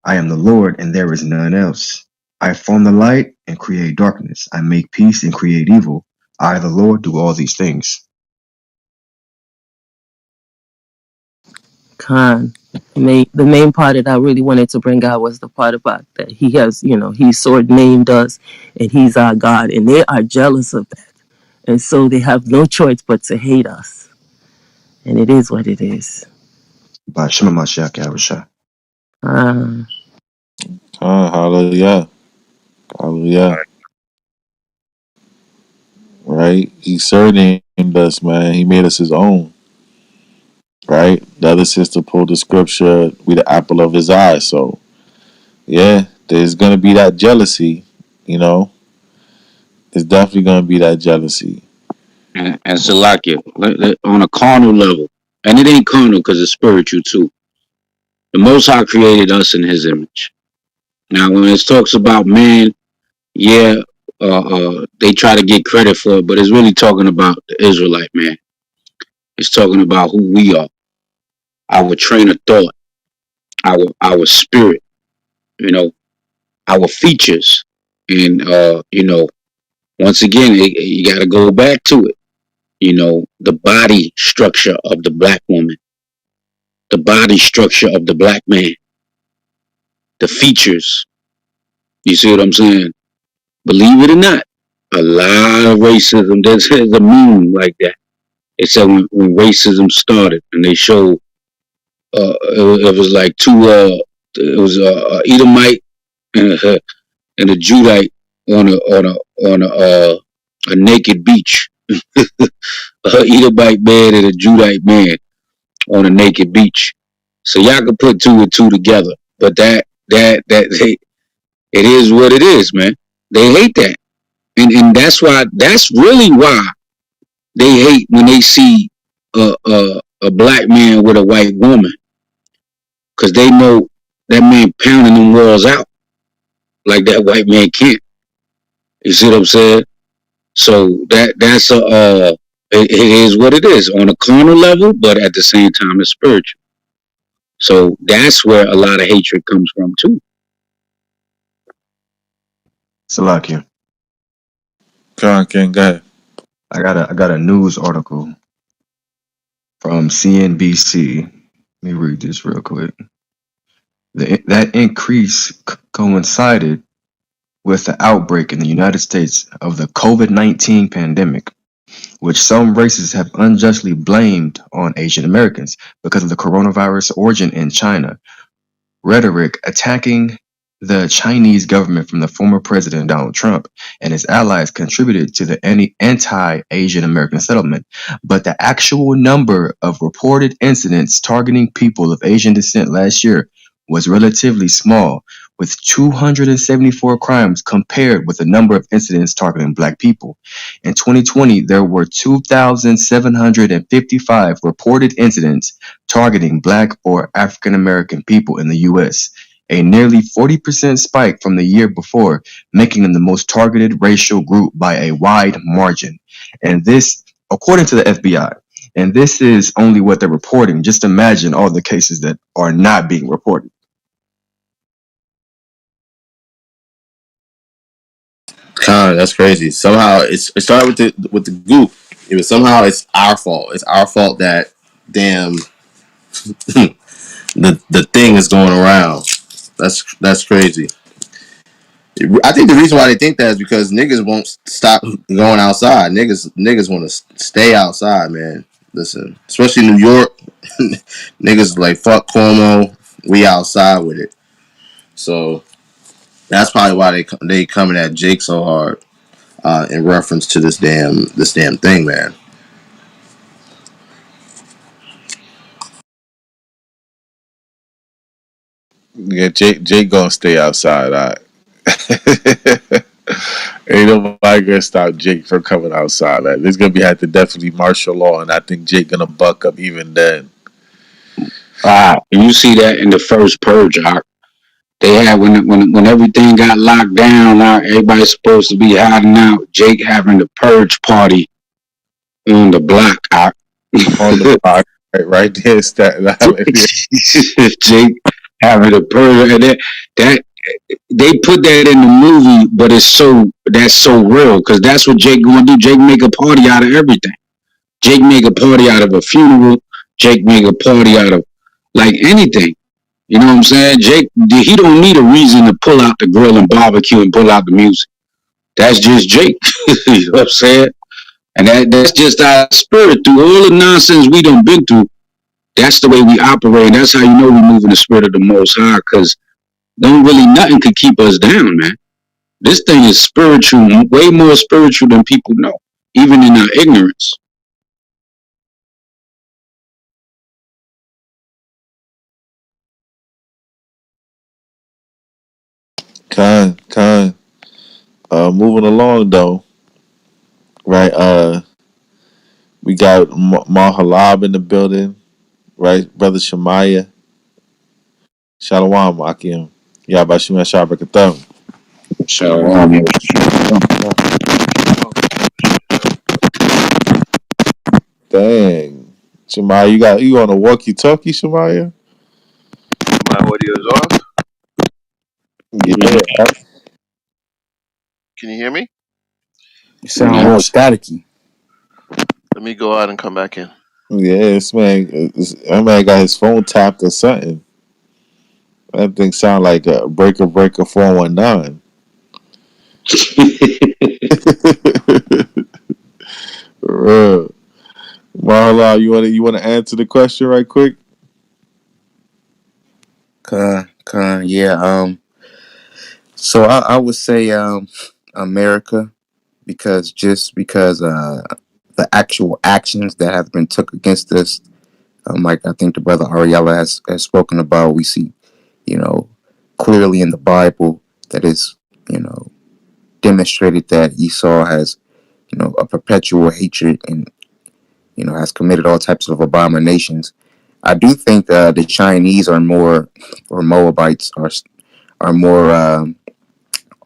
I am the Lord, and there is none else. I form the light and create darkness. I make peace and create evil. I, the Lord, do all these things. Khan. The main part that I really wanted to bring out was the part about that he has, he sort of named us and he's our God, and they are jealous of that. And so they have no choice but to hate us. And it is what it is. By Shema Mashiach Yahushua. Uh, Hallelujah. Hallelujah. Right? He surnamed us, man. He made us his own. Right? The other sister pulled the scripture, we the apple of his eye. So yeah, there's gonna be that jealousy, you know. There's definitely gonna be that jealousy. and Salakia on a carnal level, and it ain't carnal because it's spiritual too. The Most High created us in His image. Now, when it talks about man, yeah, they try to get credit for it, but it's really talking about the Israelite man. It's talking about who we are, our train of thought, our spirit, you know, our features, and once again, you got to go back to it. The body structure of the black woman, the body structure of the black man, the features. You see what I'm saying? Believe it or not, a lot of racism. There's a meme like that. It said when racism started, and they showed it was like two. It was a Edomite and a Judite on a naked beach. A Edomite man and a Judite man on a naked beach. So y'all can put two and two together. But it is what it is, man. They hate that, and that's really why they hate when they see a black man with a white woman, because they know that man pounding them walls out like that white man can't. You see what I'm saying? So that's it is what it is on a carnal level, but at the same time it's spiritual. So that's where a lot of hatred comes from too. Salakia. Con King, go ahead. I got a news article from CNBC. Let me read this real quick. That increase coincided with the outbreak in the United States of the COVID-19 pandemic, which some races have unjustly blamed on Asian Americans because of the coronavirus origin in China. Rhetoric attacking the Chinese government from the former President Donald Trump and his allies contributed to the anti-Asian American settlement, but the actual number of reported incidents targeting people of Asian descent last year was relatively small, with 274 crimes compared with the number of incidents targeting Black people. In 2020, there were 2,755 reported incidents targeting Black or African American people in the U.S., a nearly 40% spike from the year before, making them the most targeted racial group by a wide margin. And this, according to the FBI, and this is only what they're reporting. Just imagine all the cases that are not being reported. Con, that's crazy. Somehow it started with the goop. It was somehow it's our fault. It's our fault that damn the thing is going around. That's crazy. I think the reason why they think that is because niggas won't stop going outside. Niggas want to stay outside, man. Listen, especially New York, niggas like fuck Cuomo. We outside with it. So that's probably why they coming at Jake so hard in reference to this damn thing, man. Yeah, Jake gonna stay outside. All right. Ain't nobody gonna stop Jake from coming outside. Like, there's gonna be had to definitely martial law, and I think Jake gonna buck up even then. You see that in the first purge. They had when everything got locked down. Everybody's supposed to be hiding out. Jake having the purge party on the block. On the block, right there, Staten Island. Jake having a purge, and that they put that in the movie, but that's so real because that's what Jake gonna do. Jake make a party out of everything. Jake make a party out of a funeral. Jake make a party out of like anything. You know what I'm saying? Jake, he don't need a reason to pull out the grill and barbecue and pull out the music. That's just Jake. You know what I'm saying? And that's just our spirit through all the nonsense we done been through. That's the way we operate. That's how you know we move in the spirit of the Most High, because don't really nothing could keep us down, man. This thing is spiritual, way more spiritual than people know, even in our ignorance. Con. Moving along though, right? We got Mahalab in the building, right? Brother Shemaiah. Shalom, Akim. Yabashim Shabakatam. Shalom. Dang. Shemaiah, you on a walkie talkie, Shemaiah? My audio is off. Yeah. Can you hear me? You sound a No. little staticky. Let me go out and come back in. Yeah, that man got his phone tapped or something. That thing sound like a breaker 419. For real. Marla, you wanna answer the question right quick? Yeah. So I would say America because the actual actions that have been took against us, like I think the brother Ariella has spoken about, we see, you know, clearly in the Bible that is, you know, demonstrated that Esau has, you know, a perpetual hatred and, you know, has committed all types of abominations. I do think the Chinese are more, or Moabites are more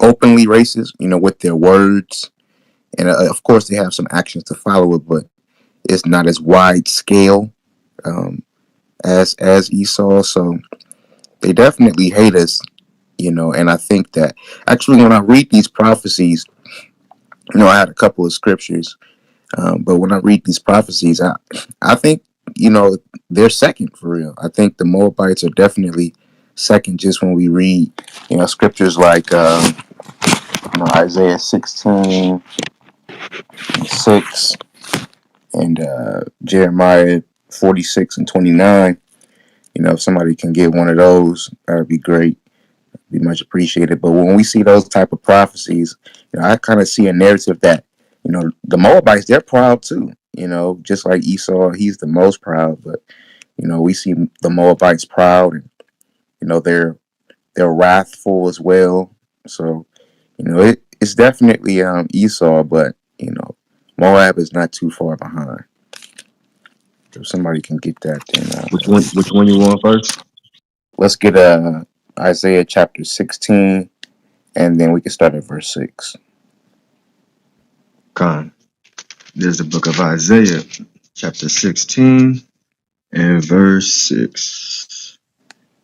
openly racist, you know, with their words, and of course they have some actions to follow it, but it's not as wide scale um, as Esau. So they definitely hate us, you know. And I think that actually, when I read these prophecies, you know, I had a couple of scriptures, but when I read these prophecies, I think, you know, they're second for real. I think the Moabites are definitely second. Just when we read, you know, scriptures like you know, Isaiah 16:6 and Jeremiah 46:29. You know, if somebody can get one of those, that would be great. Be much appreciated. But when we see those type of prophecies, you know, I kind of see a narrative that, you know, the Moabites, they're proud too. You know, just like Esau, he's the most proud. But you know, we see the Moabites proud, and you know, they're wrathful as well. So you know, it's definitely Esau, but you know, Moab is not too far behind. If somebody can get that, then Which one you want first? let's get Isaiah chapter 16, and then we can start at verse 6. Con. There's the book of Isaiah, chapter 16 and verse 6.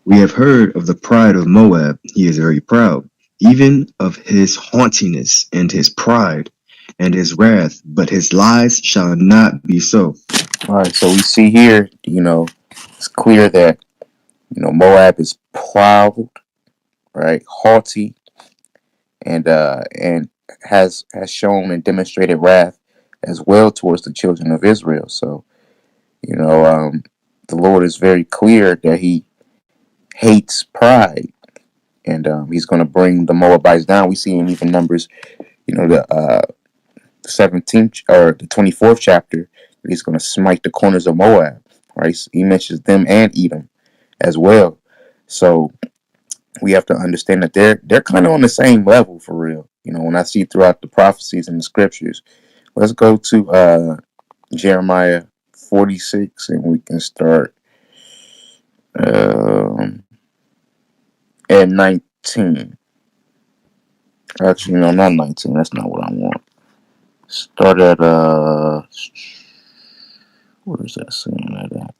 We have heard of the pride of Moab. He is very proud, even of his haughtiness and his pride and his wrath, but his lies shall not be so. All right, so we see here, you know, it's clear that, you know, Moab is proud, right, haughty, and has shown and demonstrated wrath as well towards the children of Israel. So, you know, the Lord is very clear that He hates pride, and He's going to bring the Moabites down. We see in even Numbers, you know, the 17th or the 24th chapter, that He's going to smite the corners of Moab. Right, He mentions them and Edom as well. So we have to understand that they're kind of on the same level for real. You know, when I see throughout the prophecies and the scriptures, let's go to Jeremiah 46, and we can start um, at 19. Actually, no, not 19. That's not what I want. Start at what is that saying at that?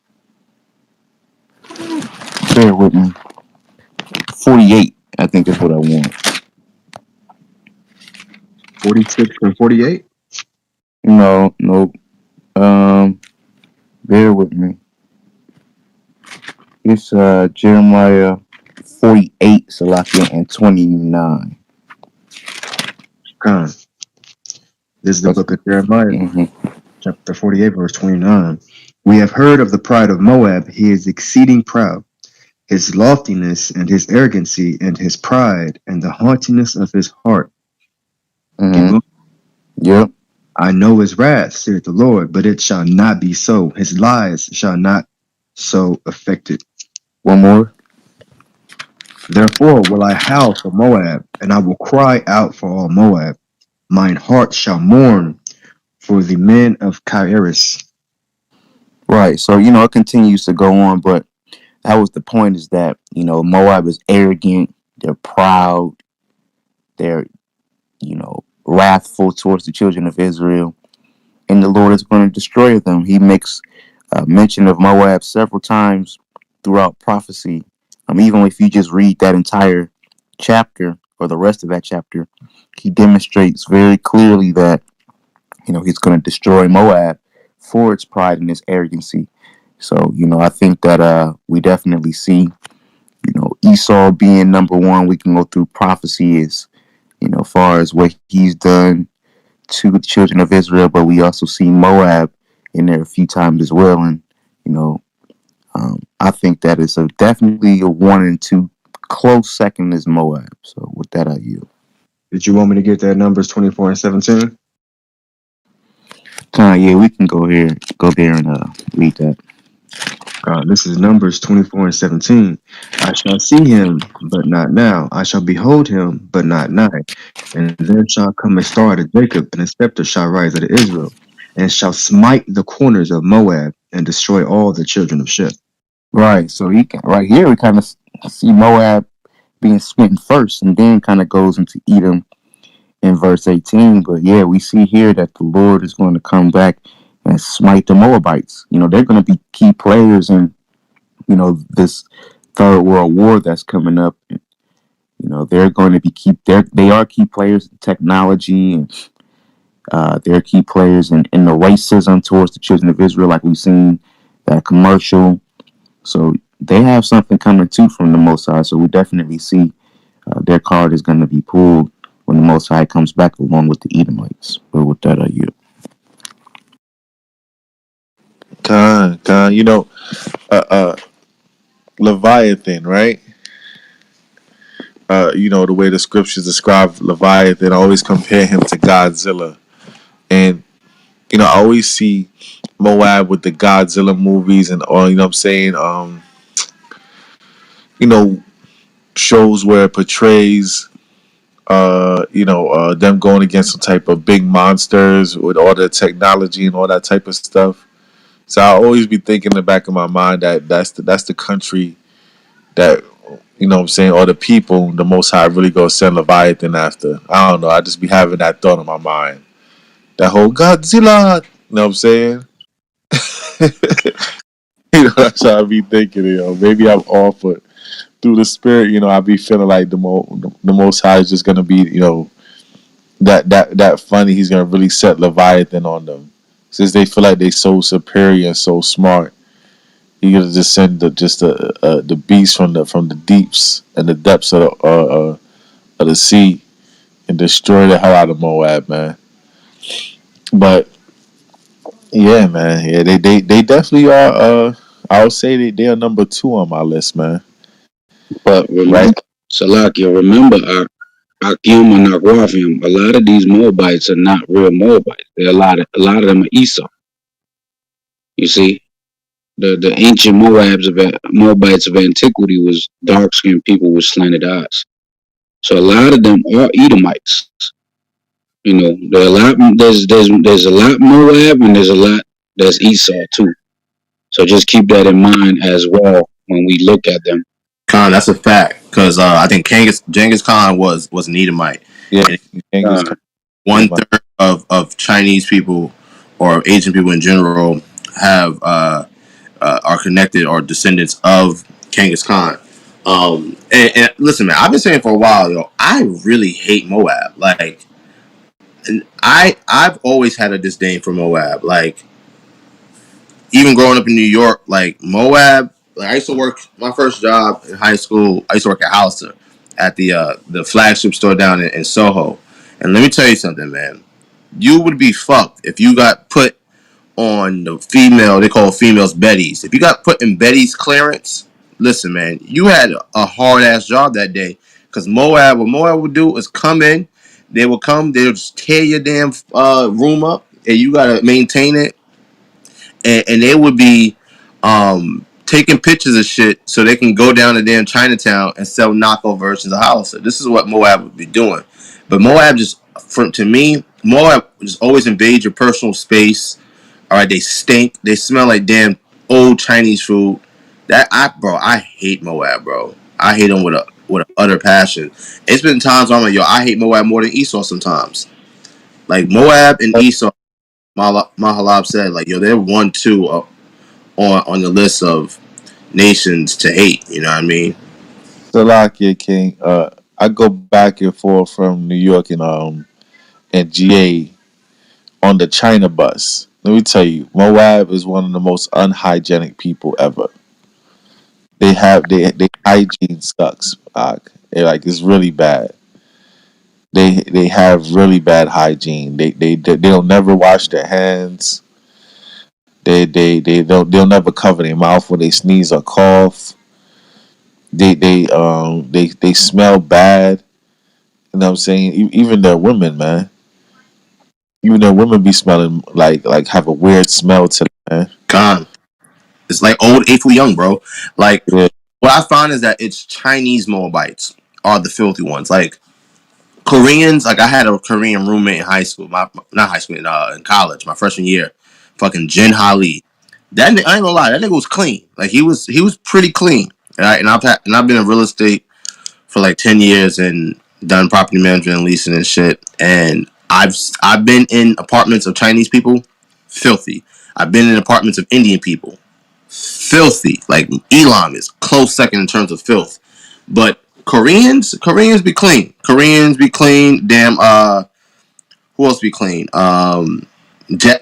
Bear with me. 48, I think is what I want. 46 and 48. No, no. Bear with me. It's Jeremiah 48, Salakia, and 29. Con. This is the That's, book of Jeremiah, mm-hmm, chapter 48, verse 29. We have heard of the pride of Moab. He is exceeding proud. His loftiness and his arrogancy and his pride and the haughtiness of his heart. Keep mm-hmm, going. yep. I know his wrath, saith the Lord, but it shall not be so. His lies shall not so affect it. One more. Therefore will I howl for Moab, and I will cry out for all Moab. Mine heart shall mourn for the men of Kairos. Right. So, it continues to go on, but that was the point is that, Moab is arrogant, they're proud, they're, wrathful towards the children of Israel, and the Lord is going to destroy them. He makes mention of Moab several times throughout prophecy. Even if you just read that entire chapter or the rest of that chapter, he demonstrates very clearly that he's going to destroy Moab for its pride and its arrogancy. So I think that we definitely see Esau being number one. We can go through prophecy as far as what he's done to the children of Israel, but we also see Moab in there a few times as well. And you know, I think that is definitely a one and two. Close second is Moab. So with that, I yield. Did you want me to get that Numbers 24 and 17? Yeah, we can go there and read that. This is Numbers 24 and 17. I shall see him, but not now. I shall behold him, but not nigh. And there shall come a star out of Jacob, and a scepter shall rise out of Israel, and shall smite the corners of Moab, and destroy all the children of Sheth. Right. So right here we kind of see Moab being smitten first, and then kind of goes into Edom in verse 18. But yeah, we see here that the Lord is going to come back and smite the Moabites. They're going to be key players in this third world war that's coming up. They're going to be they are key players in technology, and they're key players in the racism towards the children of Israel, like we've seen that commercial. So they have something coming too from the Most High. So we definitely see their card is going to be pulled when the Most High comes back along with the Edomites. But with that, I yield. Con, uh, uh, Leviathan, right? The way the scriptures describe Leviathan, I always compare him to Godzilla. And, I always see Moab with the Godzilla movies and all, what I'm saying? You know, shows where it portrays, them going against some type of big monsters with all the technology and all that type of stuff. So I always be thinking in the back of my mind that that's the country that what I'm saying, or the people the Most High really go send Leviathan after. I don't know. I just be having that thought in my mind. That whole Godzilla. You know what I'm saying? That's how I be thinking. Maybe I'm off, but through the spirit, I be feeling like the Most High is just gonna be, that funny. He's gonna really set Leviathan on them, since they feel like they so superior and so smart. He gonna just send the beast from the deeps and the depths of the sea and destroy the hell out of Moab, man. But yeah, man, yeah, they definitely are. I would say they are number two on my list, man. But Right? Salakia, remember, Akim and Akwafim, a lot of these Moabites are not real Moabites. A lot of them are Esau. You see, the ancient Moabites of antiquity was dark skinned people with slanted eyes. So a lot of them are Edomites. There are a lot. There's a lot Moab and there's a lot that's Esau too. So just keep that in mind as well when we look at them. Khan, that's a fact. Because I think Genghis Khan was an Edomite. Yeah, And Genghis Uh, Khan. one third of Chinese people or Asian people in general have are connected or descendants of Genghis Khan. And listen, man, I've been saying for a while, I really hate Moab. Like, and I've always had a disdain for Moab. Like, even growing up in New York, like Moab, like I used to work my first job in high school. I used to work at Hollister at the flagship store down in Soho. And let me tell you something, man. You would be fucked if you got put on the female. They call females Betty's. If you got put in Betty's clearance, listen, man, you had a hard ass job that day. Because what Moab would do is come in. They will come. They'll just tear your damn room up, and you gotta maintain it, and they would be taking pictures of shit so they can go down to damn Chinatown and sell knockoff versions of Hollister. This is what Moab would be doing. But Moab just, to me, Moab just always invade your personal space. All right, they stink. They smell like damn old Chinese food. I hate Moab, bro. I hate them with an utter passion. It's been times where I'm like, yo, I hate Moab more than Esau sometimes. Like Moab and Esau, Mahalab said, like, yo, they're 1, 2 on the list of nations to hate. You know what I mean? Salakia King. I go back and forth from New York and GA on the China bus. Let me tell you, Moab is one of the most unhygienic people ever. They hygiene sucks. Like it's really bad. They have really bad hygiene. They'll never wash their hands. They'll never cover their mouth when they sneeze or cough. They smell bad. You know what I'm saying? Even their women, man. Even their women be smelling like have a weird smell to them, man. Con. It's like old April Young, bro. Like Yeah, what I find is that it's Chinese Moabites are the filthy ones. Like Koreans, like I had a Korean roommate in high school, not high school, in college, my freshman year, fucking Jin Hali. I ain't gonna lie, that nigga was clean. Like he was pretty clean. Right? And I've been in real estate for like 10 years and done property management and leasing and shit. And I've been in apartments of Chinese people, filthy. I've been in apartments of Indian people, filthy. Like Elam is close second in terms of filth. But Koreans be clean. Koreans be clean. Damn. Who else be clean?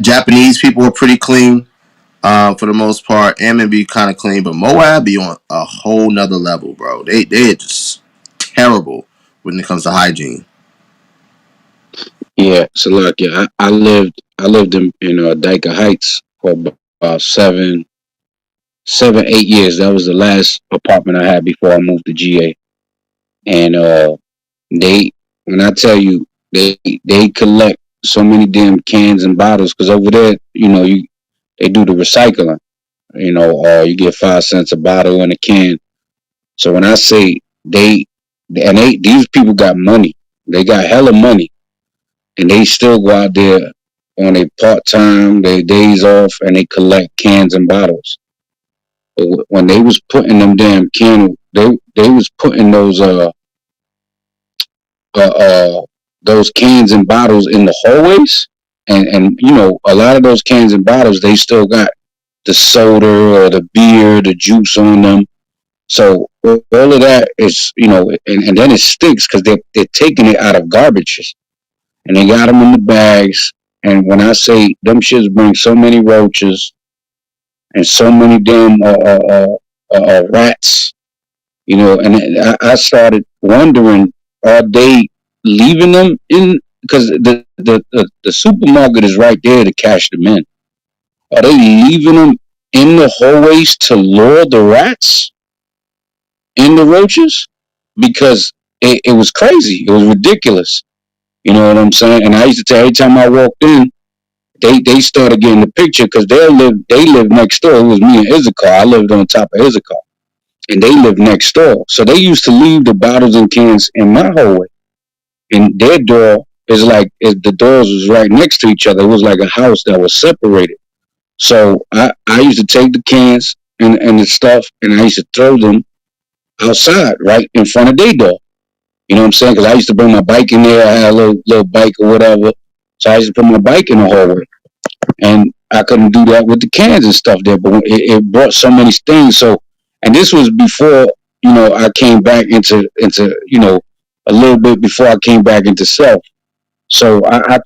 Japanese people are pretty clean. For the most part, Ammon be kind of clean, but Moab be on a whole nother level, bro. They are just terrible when it comes to hygiene. Yeah, Salakia. I lived in Dyker Heights for about 8 years. That was the last apartment I had before I moved to GA. And they, when I tell you, they collect so many damn cans and bottles because over there, they do the recycling. Or you get 5 cents a bottle and a can. So when I say these people got money, they got hella money, and they still go out there on a part time, their days off, and they collect cans and bottles. But when they was putting them damn they was putting uh, uh those cans and bottles in the hallways, and a lot of those cans and bottles they still got the soda or the beer, the juice on them. So all of that is, and then it stinks because they're taking it out of garbages and they got them in the bags. And when I say them shits bring so many roaches and so many damn rats, and I started wondering, are they leaving them in? Because the supermarket is right there to cash them in. Are they leaving them in the hallways to lure the rats and the roaches? Because it was crazy. It was ridiculous. You know what I'm saying? And I used to tell every time I walked in, they started getting the picture because they lived next door. It was me and Issachar. I lived on top of Issachar, and they lived next door. So they used to leave the bottles and cans in my hallway, and their door the doors was right next to each other. It was like a house that was separated. So I used to take the cans and the stuff, and I used to throw them outside, right in front of their door. You know what I'm saying? Because I used to bring my bike in there. I had a little bike or whatever. So I used to put my bike in the hallway. And I couldn't do that with the cans and stuff there. But it brought so many things. So, and this was before, I came back into a little bit before I came back into self. So I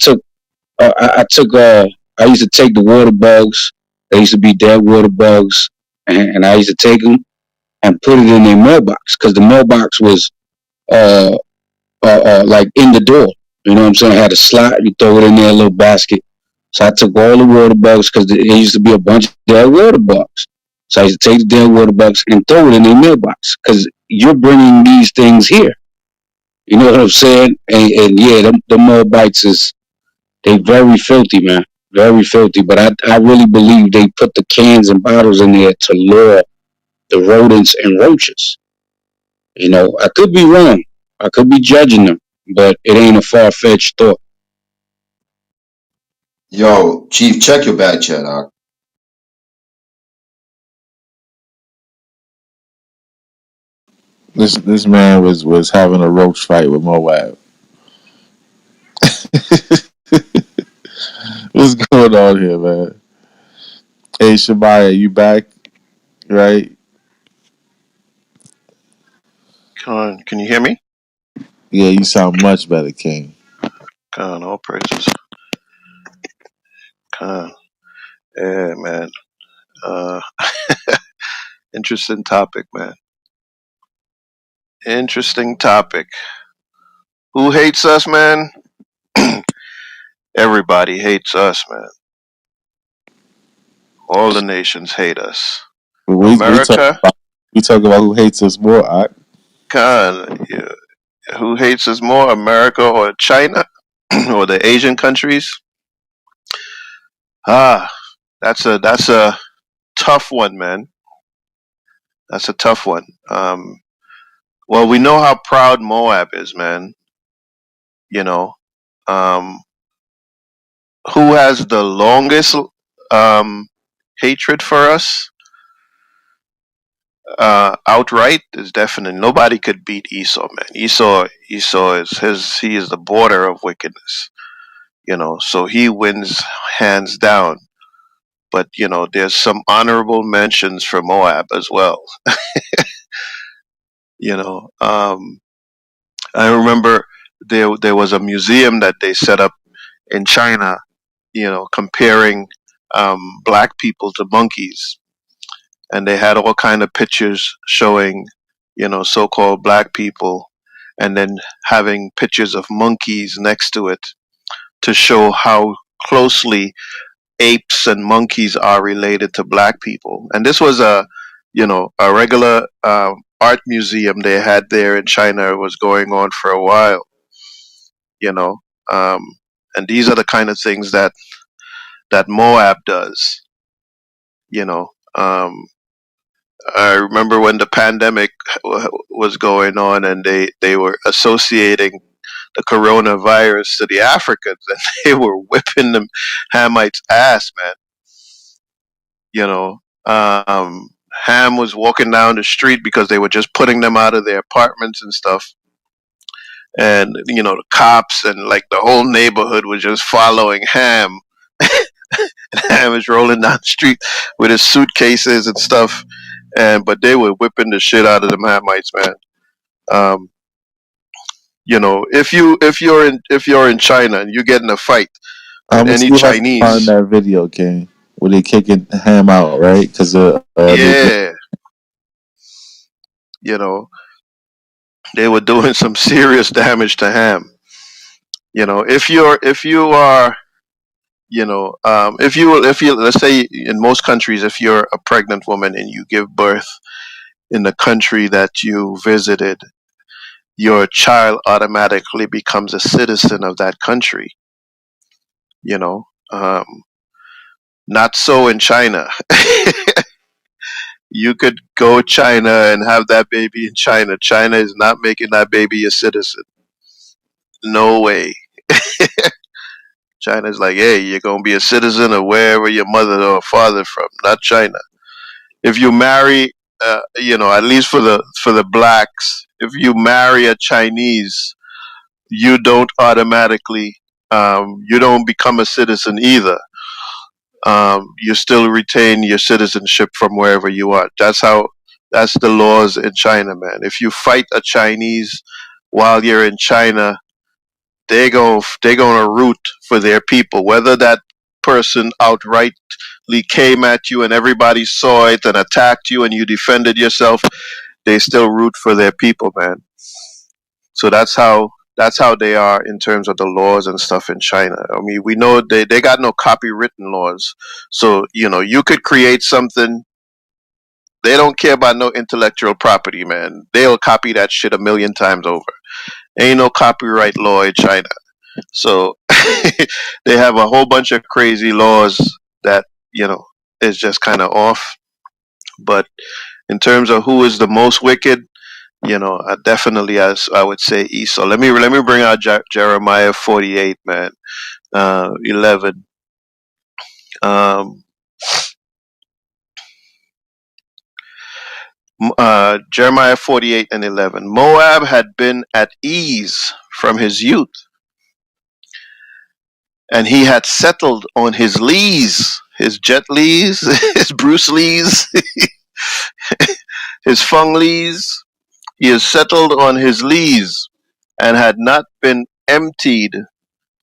used to take the water bugs. They used to be dead water bugs. And I used to take them and put it in their mailbox because the mailbox was, uh, like in the door. You know what I'm saying? I had a slot, you throw it in there, a little basket. So I took all the water bugs because there used to be a bunch of dead water bugs. So I used to take the dead water bugs and throw it in their mailbox because you're bringing these things here. You know what I'm saying? And yeah, the Moabites they very filthy, man. Very filthy. But I really believe they put the cans and bottles in there to lure the rodents and roaches. I could be wrong. I could be judging them, but it ain't a far fetched thought. Yo, Chief, check your back chat out. This man was having a roach fight with Moab. What's going on here, man? Hey, Shabaya, you back? Right? Can you hear me? Yeah, you sound much better, King. All praises. Con. Yeah, man. Uh, interesting topic, man. Interesting topic. Who hates us, man? Everybody hates us, man. All the nations hate us. We America, talk about who hates us more. con. Yeah. Who hates us more, America or China or the Asian countries? Ah, that's a tough one, man. That's a tough one. Well, we know how proud Moab is, man. You know, um, who has the longest um, hatred for us outright is definitely nobody could beat Esau, man. Esau is his. He is the border of wickedness. So he wins hands down. But there's some honorable mentions for Moab as well. You know, I remember there was a museum that they set up in China. Comparing black people to monkeys, and they had all kind of pictures showing so-called black people, and then having pictures of monkeys next to it to show how closely apes and monkeys are related to black people. And this was a regular art museum they had there in China. It was going on for a while, you know. Um, and these are the kind of things that Moab does, you know. I remember when the pandemic was going on, and they were associating the coronavirus to the Africans, and they were whipping them Hamites' ass, man. You know, Ham was walking down the street because they were just putting them out of their apartments and stuff. And the cops and like the whole neighborhood was just following Ham. Ham was rolling down the street with his suitcases and stuff, but they were whipping the shit out of the Hamites, man. Um, if you're in China and you get in a fight I'm with gonna any see if I can find Chinese, that video, King, where they kicking Ham out, right? Because yeah, you know, they were doing some serious damage to Ham. If you are, if you let's say in most countries, if you're a pregnant woman and you give birth in the country that you visited, your child automatically becomes a citizen of that country. You know, not so in China. You could go China and have that baby in China. China is not making that baby a citizen. No way. China's like, hey, you're gonna be a citizen of wherever your mother or father from, not China. If you marry, at least for the blacks, if you marry a Chinese, you don't automatically, you don't become a citizen either. You still retain your citizenship from wherever you are. That's the laws in China, man. If you fight a Chinese while you're in China, they're gonna root for their people, whether that person outrightly came at you and everybody saw it and attacked you and you defended yourself. They still root for their people, man. So that's how they are in terms of the laws and stuff in China. I mean, we know they got no copywritten laws. So, you could create something. They don't care about no intellectual property, man. They'll copy that shit a million times over. Ain't no copyright law in China. So they have a whole bunch of crazy laws that, is just kind of off. But in terms of who is the most wicked, definitely, as I would say, Esau. Let me bring out Jeremiah 48, man, 11. Um, Jeremiah 48:11. Moab had been at ease from his youth, and he had settled on his Lees, his Jet Lees, his Bruce Lees, his Fung Lees. He has settled on his Lees, and had not been emptied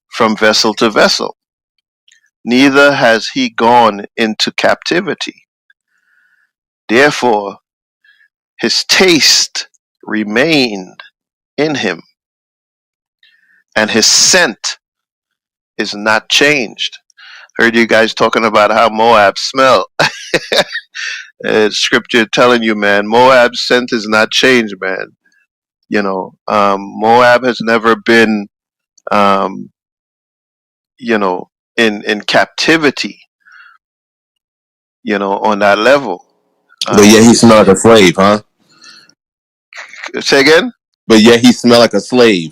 from vessel to vessel. Neither has he gone into captivity. Therefore, his taste remained in him, and his scent is not changed. Heard you guys talking about how Moab smell. Scripture telling you, man, Moab's scent is not changed, man. Moab has never been, um, in captivity, on that level. But yeah, he smelled like a It's slave, huh? say again. But yeah, he smelled like a slave.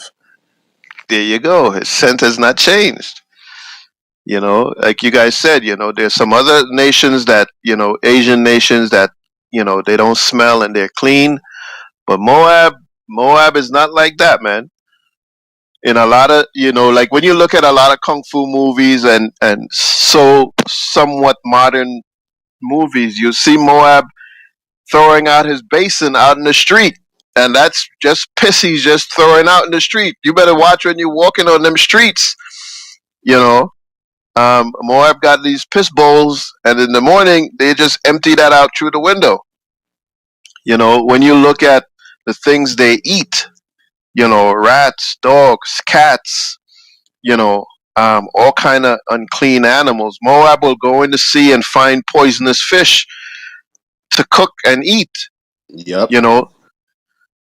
There you go. His scent has not changed. Like you guys said, there's some other nations that, Asian nations that, they don't smell and they're clean. But Moab is not like that, man. In a lot of, like when you look at a lot of kung fu movies and so somewhat modern movies, you see Moab throwing out his basin out in the street. And that's just piss he's just throwing out in the street. You better watch when you're walking on them streets, you know. Moab got these piss bowls, and in the morning they just empty that out through the window. When you look at the things they eat, rats, dogs, cats, all kind of unclean animals. Moab will go in the sea and find poisonous fish to cook and eat. Yep. You know,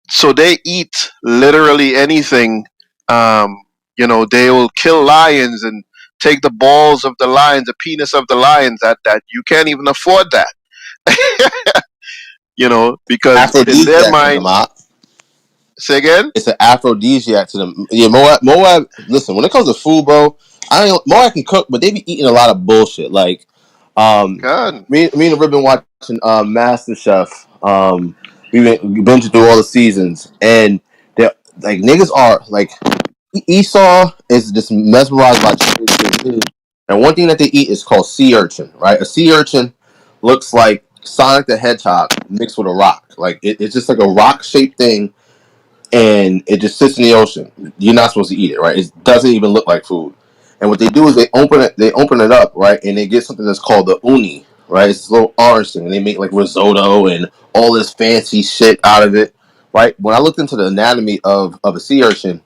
so they eat literally anything. They will kill lions and take the balls of the lions, the penis of the lions. That you can't even afford that. Because in their Aphrodisiac to them, mind, huh? say again, It's an aphrodisiac to them. Yeah, Moab. Listen, when it comes to food, bro, Moab can cook, but they be eating a lot of bullshit. Like, um, God, me and Rib been watching Master Chef. We've been through all the seasons, and they're like niggas are like Esau is just mesmerized by Chinese food. And one thing that they eat is called sea urchin, right? A sea urchin looks like Sonic the Hedgehog mixed with a rock. Like it's just like a rock shaped thing, and it just sits in the ocean. You're not supposed to eat it, right? It doesn't even look like food. And what they do is they open it up, right? And they get something that's called the uni, right? It's a little orange thing, and they make like risotto and all this fancy shit out of it, right? When I looked into the anatomy of a sea urchin,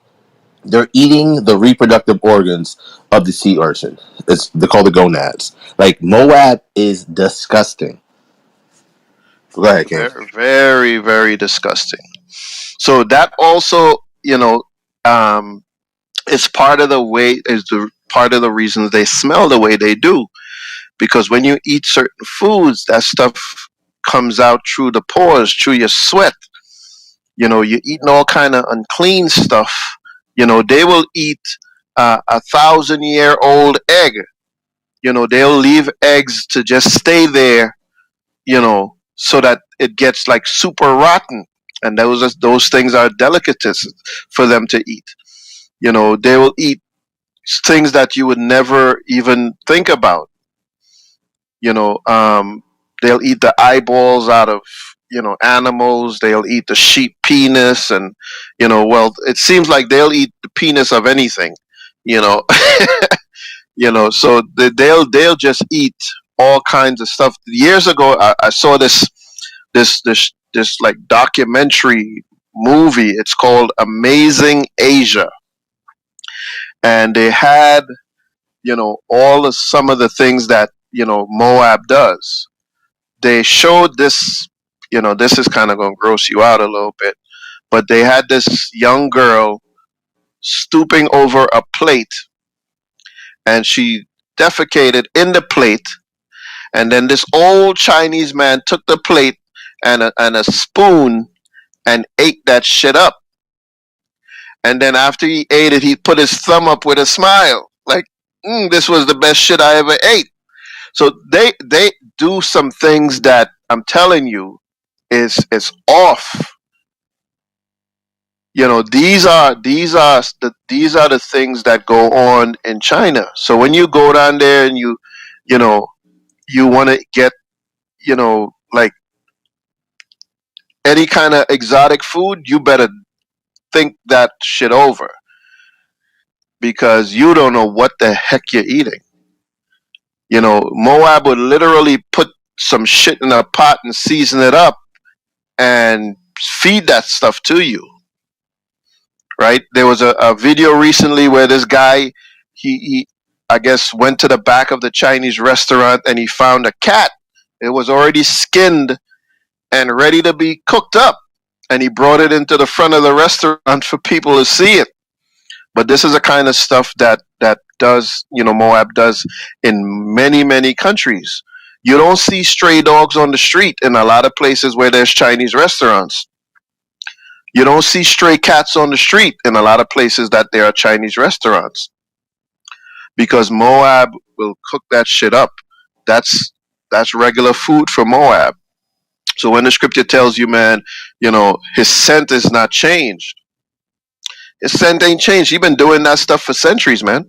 they're eating the reproductive organs of the sea urchin. They're called the gonads. Like Moab is disgusting. Go ahead, King. very, very, very disgusting. So that also, um, is part of the way is the part of the reasons they smell the way they do. Because when you eat certain foods, that stuff comes out through the pores, through your sweat. You're eating all kind of unclean stuff. They will eat 1,000-year-old egg. They'll leave eggs to just stay there, so that it gets like super rotten. And those things are delicacies for them to eat. They will eat things that you would never even think about. you know um they'll eat the eyeballs out of animals. They'll eat the sheep penis, and well, it seems like they'll eat the penis of anything. you know so they'll just eat all kinds of stuff. Years ago, I saw this like documentary movie. It's called Amazing Asia, and they had all of some of the things that Moab does. They showed this. This is kind of going to gross you out a little bit, but they had this young girl stooping over a plate, and she defecated in the plate. And then this old Chinese man took the plate and a spoon and ate that shit up. And then after he ate it, he put his thumb up with a smile, like, this was the best shit I ever ate. So they do some things that I'm telling you is off. You know, these are the things that go on in China. So when you go down there and you know you want to get, like any kind of exotic food, you better think that shit over, because you don't know what the heck you're eating. Moab would literally put some shit in a pot and season it up and feed that stuff to you, right? There was a video recently where this guy, he I guess went to the back of the Chinese restaurant and he found a cat. It was already skinned and ready to be cooked up, and he brought it into the front of the restaurant for people to see it. But this is the kind of stuff that does, Moab does in many countries. You don't see stray dogs on the street in a lot of places where there's Chinese restaurants. You don't see stray cats on the street in a lot of places that there are Chinese restaurants, because Moab will cook that shit up. That's regular food for Moab. So when the scripture tells you, man, his scent is not changed. His scent ain't changed. He been doing that stuff for centuries, man.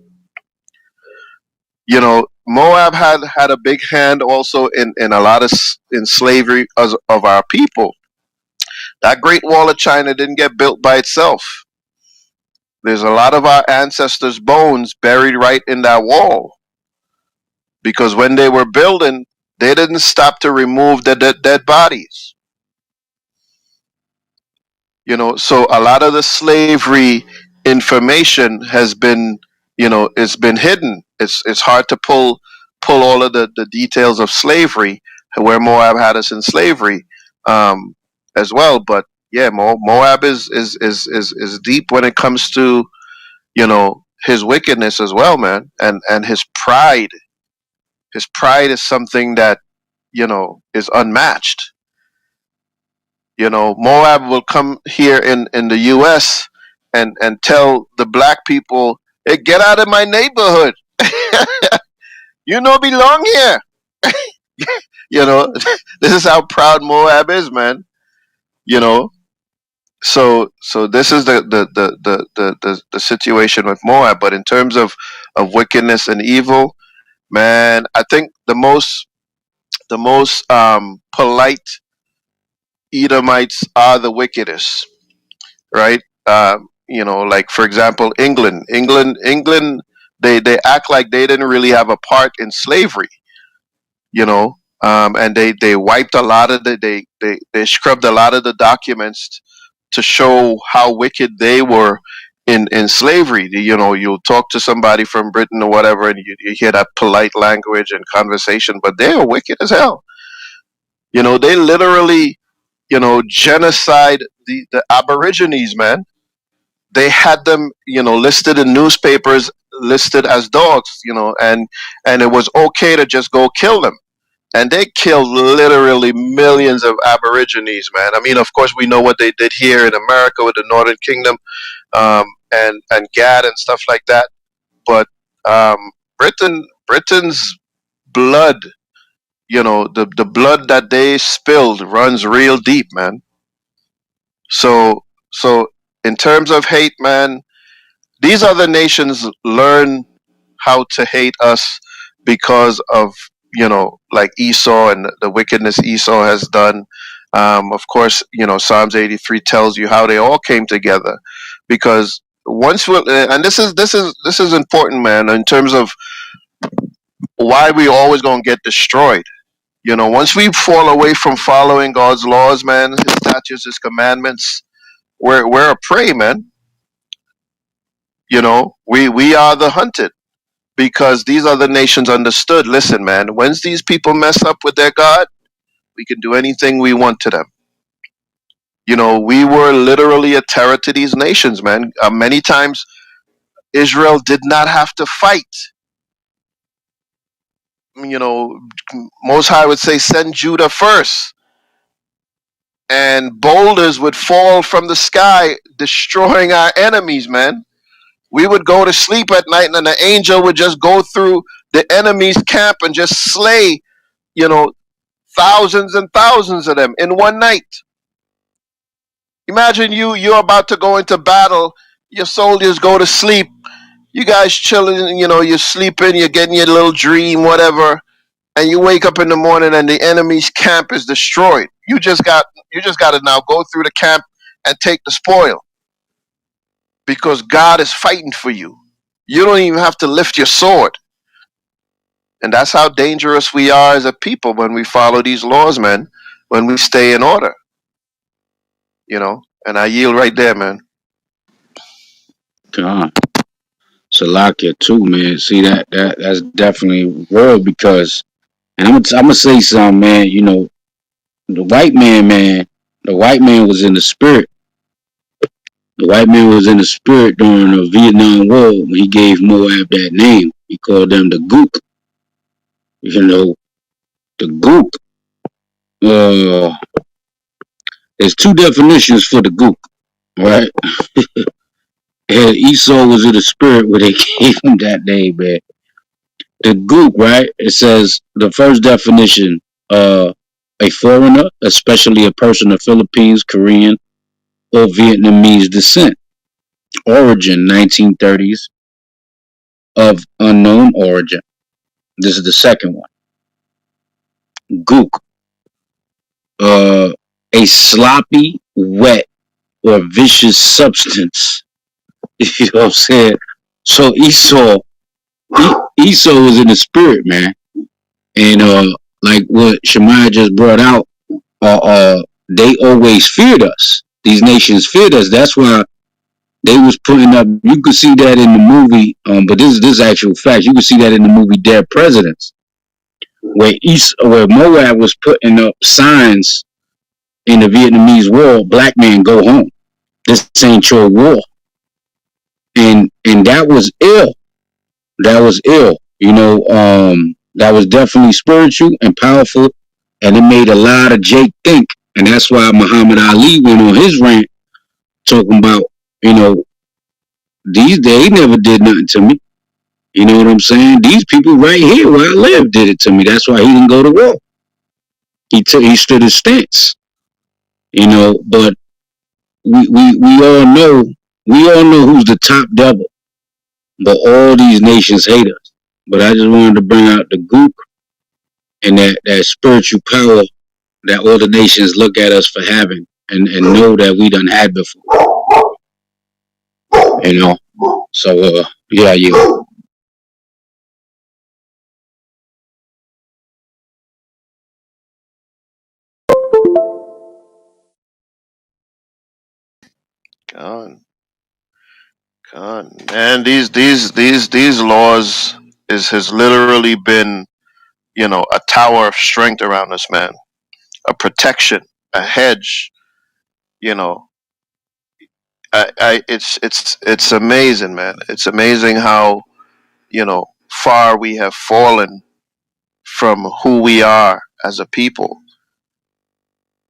Moab had a big hand also in a lot of in slavery of our people. That Great Wall of China didn't get built by itself. There's a lot of our ancestors' bones buried right in that wall, because when they were building, they didn't stop to remove the dead bodies. So a lot of the slavery information has been, it's been hidden. It's hard to pull all of the details of slavery, where Moab had us in slavery, as well. But yeah, Moab is deep when it comes to, his wickedness as well, man, and his pride. His pride is something that, is unmatched. Moab will come here in the U.S. and tell the black people, "Hey, get out of my neighborhood. You no belong here." you know, this is how proud Moab is, man. You know, so this is the situation with Moab. But in terms of wickedness and evil, man, I think the most polite Edomites are the wickedest, right? Like for example, England, they act like they didn't really have a part in slavery, and they wiped a lot of they scrubbed a lot of the documents to show how wicked they were in slavery. You'll talk to somebody from Britain or whatever, and you hear that polite language and conversation, but they are wicked as hell. They literally, genocide the Aborigines, man. They had them, listed in newspapers, listed as dogs, and it was okay to just go kill them. And they killed literally millions of Aborigines, man. I mean, of course, we know what they did here in America with the Northern Kingdom, and Gad and stuff like that. But Britain's blood, the blood that they spilled runs real deep, man. So in terms of hate, man, these other nations learn how to hate us because of, like Esau and the wickedness Esau has done. Of course, Psalms 83 tells you how they all came together, because once we, and this is important, man, in terms of why we always gonna get destroyed. Once we fall away from following God's laws, man, His statutes, His commandments, we're a prey, man. We are the hunted, because these other nations understood. Listen, man, once these people mess up with their God, we can do anything we want to them. We were literally a terror to these nations, man. Many times Israel did not have to fight. You know, Most High would say, send Judah first. And boulders would fall from the sky, destroying our enemies, man. We would go to sleep at night, and then the angel would just go through the enemy's camp and just slay, you know, thousands and thousands of them in one night. Imagine you're about to go into battle, your soldiers go to sleep, you guys chilling, you're sleeping, you're getting your little dream, whatever, and you wake up in the morning and the enemy's camp is destroyed. You just got to now go through the camp and take the spoil because God is fighting for you. You don't even have to lift your sword. And that's how dangerous we are as a people when we follow these laws, man, when we stay in order, And I yield right there, man. God. Salakia too, man. See that's definitely real because, and I'm gonna say something, man. The white man, the white man was in the spirit. The white man was in the spirit during the Vietnam War when he gave Moab that name. He called them the Gook. The Gook. Uh, there's two definitions for the Gook, right? And Esau was in the spirit where they gave him that name, man. The Gook, right? It says the first definition, a foreigner, especially a person of Philippines, Korean, or Vietnamese descent. Origin 1930s of unknown origin. This is the second one. Gook, uh, a sloppy, wet, or vicious substance. You know what I'm saying? So Esau was in the spirit, man, and like what Shemaiah just brought out, they always feared us. These nations feared us. That's why they was putting up. You could see that in the movie, but this is actual fact. You could see that in the movie Dead Presidents, where Moab was putting up signs in the Vietnamese war. Black man, go home. This ain't your war, and that was ill. That was ill. That was definitely spiritual and powerful, and it made a lot of Jake think, and that's why Muhammad Ali went on his rant talking about, you know, they never did nothing to me. You know what I'm saying? These people right here where I live did it to me. That's why he didn't go to war. He stood his stance. But we all know who's the top devil. But all these nations hate us. But I just wanted to bring out the gook and that spiritual power that all the nations look at us for having and know that we done had before. You know. So yeah. Con, man, these laws has literally been, a tower of strength around us, man, a protection, a hedge. You know, it's amazing, man. It's amazing how far we have fallen from who we are as a people.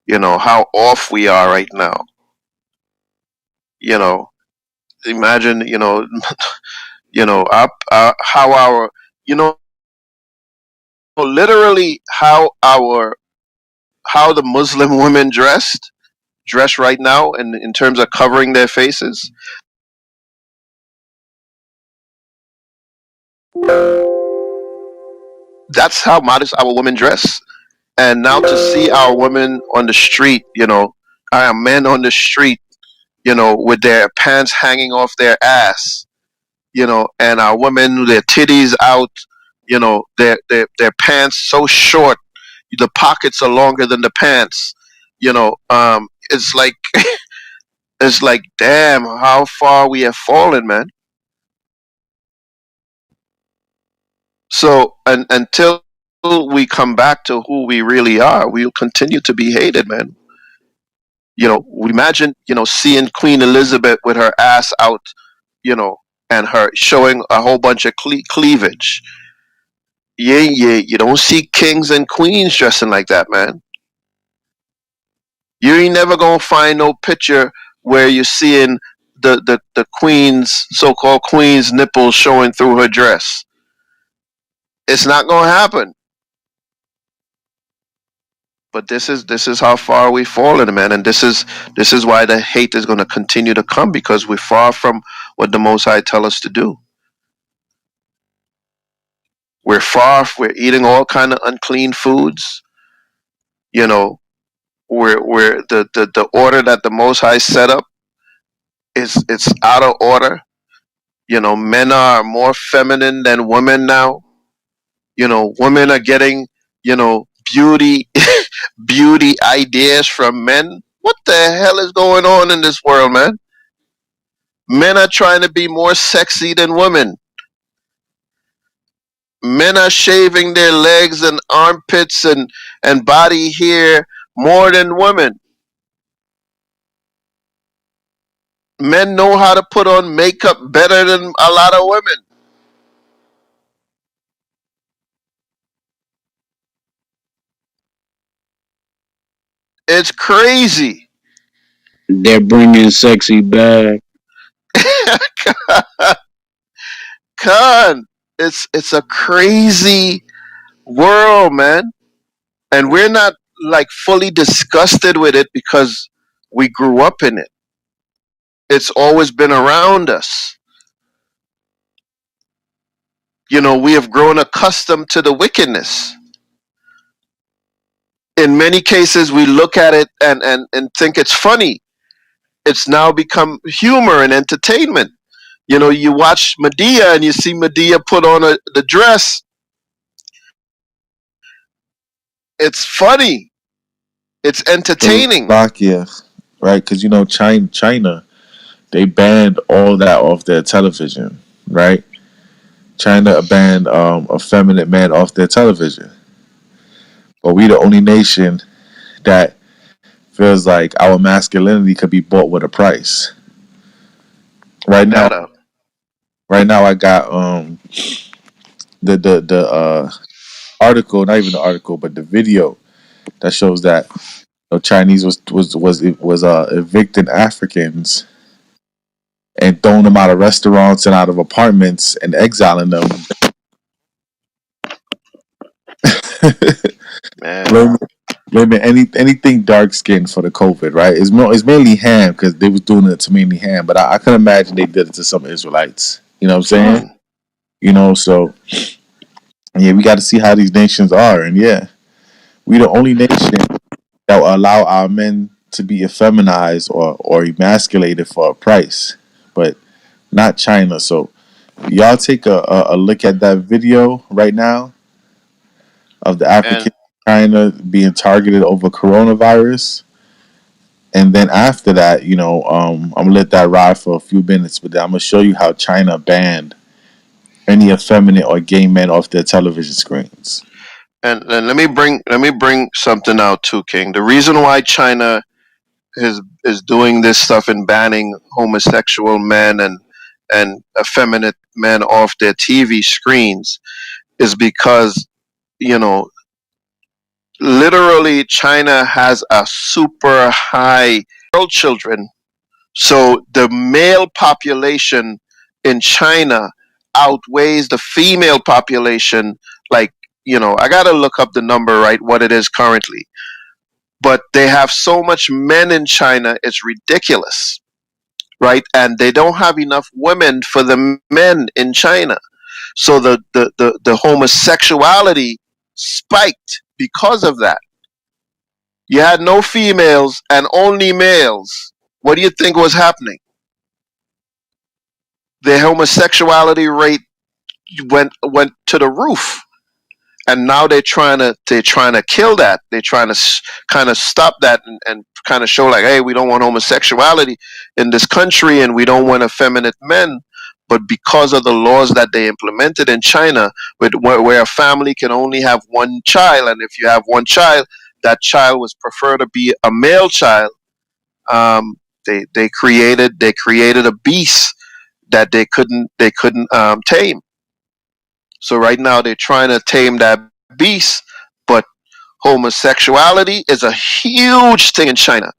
How off we are right now. You know, imagine how our literally how the Muslim women dress right now in terms of covering their faces. That's how modest our women dress. And now to see our women on the street, our men on the street, with their pants hanging off their ass, and our women, their titties out, their pants so short, the pockets are longer than the pants. It's like it's like, damn, how far we have fallen, man. So, and until we come back to who we really are, we'll continue to be hated, man. We imagine, seeing Queen Elizabeth with her ass out, you know, and her showing a whole bunch of cleavage. Yeah, you don't see kings and queens dressing like that, man. You ain't never gonna find no picture where you're seeing the queen's so-called queen's nipples showing through her dress. It's not gonna happen. But this is how far we've fallen, man, and this is why the hate is gonna continue to come, because we're far from what the Most High tell us to do. We're eating all kind of unclean foods. You know, we're the order that the Most High set up is it's out of order. Men are more feminine than women now. Women are getting, beauty beauty ideas from men. What the hell is going on in this world, man? Men are trying to be more sexy than women. Men are shaving their legs and armpits and body hair more than women. Men know how to put on makeup better than a lot of women. It's crazy. They're bringing sexy back. Con, it's a crazy world, man. And we're not like fully disgusted with it because we grew up in it. It's always been around us. We have grown accustomed to the wickedness. In many cases, we look at it and think it's funny. It's now become humor and entertainment. You watch Medea and you see Medea put on the dress. It's funny. It's entertaining. Slovakia, right? Because China, they banned all that off their television, right? China banned effeminate men off their television, but we the only nation that feels like our masculinity could be bought with a price. Right Bring now, that up. right now, I got the article, not even the article, but the video that shows that Chinese was evicting Africans and throwing them out of restaurants and out of apartments and exiling them. Man. Blaming anything dark skinned for the COVID, right? It's mainly ham because they was doing it to mainly ham, but I can imagine they did it to some Israelites. You know what I'm saying? Con. So yeah, we got to see how these nations are, and yeah, we the only nation that will allow our men to be effeminized or emasculated for a price, but not China. So y'all take a look at that video right now of the And African China being targeted over coronavirus. And then after that, I'm gonna let that ride for a few minutes, but then I'm gonna show you how China banned any effeminate or gay men off their television screens. and let me bring something out too, King. The reason why China is doing this stuff and banning homosexual men and effeminate men off their TV screens is because you know literally China has a super high girl children. So the male population in China outweighs the female population. Like, I got to look up the number, right, what it is currently. But they have so much men in China, it's ridiculous, right? And they don't have enough women for the men in China. So the homosexuality spiked because of that. You had no females and only males. What do you think was happening? The homosexuality rate went to the roof, and now they're trying to kill that. They're trying to kind of stop that and kind of show like, hey, we don't want homosexuality in this country, and we don't want effeminate men. But because of the laws that they implemented in China, where a family can only have one child, and if you have one child, that child was preferred to be a male child. They created a beast that they couldn't tame. So right now they're trying to tame that beast, but homosexuality is a huge thing in China,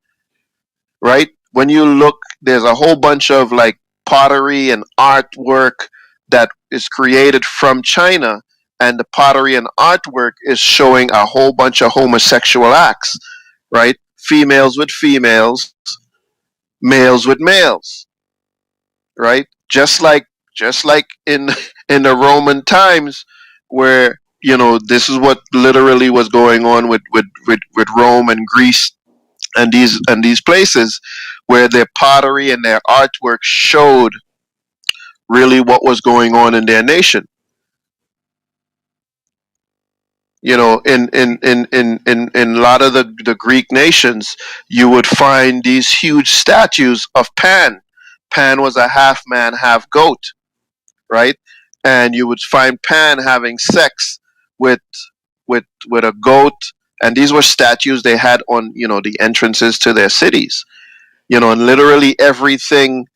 right? when you look, there's a whole bunch of like pottery and artwork that is created from China, and the pottery and artwork is showing a whole bunch of homosexual acts, right? Females with females, males with males, right? Just like in in the Roman times, where this is what literally was going on with Rome and Greece and these places, where their pottery and their artwork showed really what was going on in their nation. In a lot of the Greek nations, you would find these huge statues of Pan. Pan was a half man, half goat, right? And you would find Pan having sex with with a goat, and these were statues they had on the entrances to their cities. And literally everything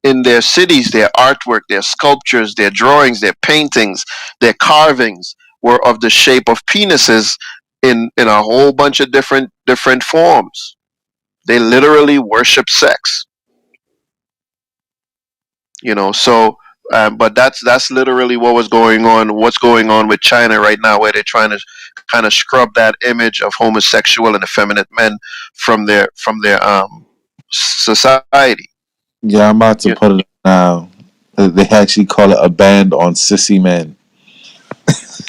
in their cities, their artwork, their sculptures, their drawings, their paintings, their carvings were of the shape of penises in a whole bunch of different forms. They literally worship sex. So but that's literally what's going on with China right now, where they're trying to kind of scrub that image of homosexual and effeminate men from their society. Yeah, I'm about to You, put it now. They actually call it a ban on sissy men.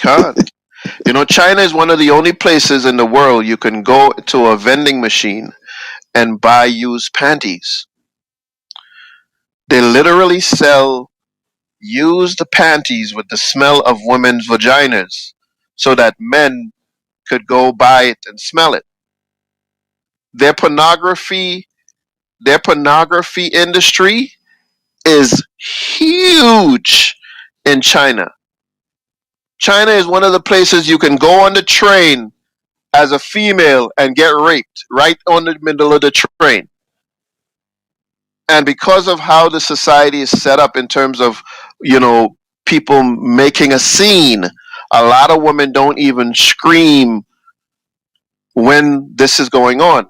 God. China is one of the only places in the world you can go to a vending machine and buy used panties. They literally sell used panties with the smell of women's vaginas so that men could go buy it and smell it. Their pornography, their pornography industry is huge in China. China is one of the places you can go on the train as a female and get raped right on the middle of the train. And because of how the society is set up in terms of, people making a scene, a lot of women don't even scream when this is going on,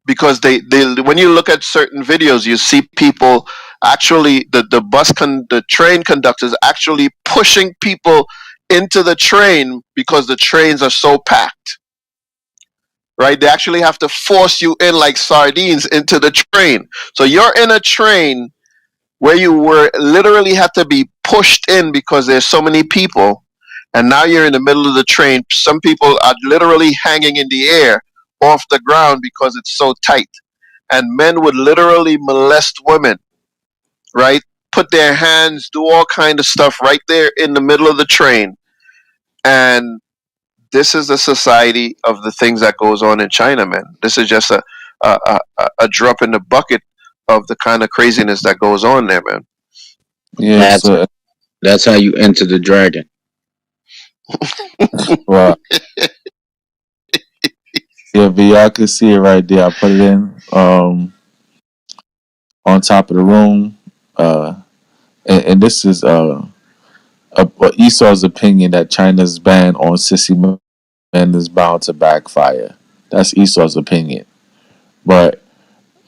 because they when you look at certain videos, you see people actually, the train conductors actually pushing people into the train because the trains are so packed, right? They actually have to force you in like sardines into the train. So you're in a train where you were literally had to be pushed in because there's so many people, and now you're in the middle of the train. Some people are literally hanging in the air off the ground because it's so tight. And men would literally molest women, right? Put their hands, do all kind of stuff right there in the middle of the train. And this is the society of the things that goes on in China, man. This is just a drop in the bucket of the kind of craziness that goes on there, man. Yeah, That's so that's how you enter the dragon. well, yeah, but y'all can see it right there. I put it in on top of the room. Uh, and this is Esau's opinion that China's ban on sissy men is bound to backfire. That's Esau's opinion. But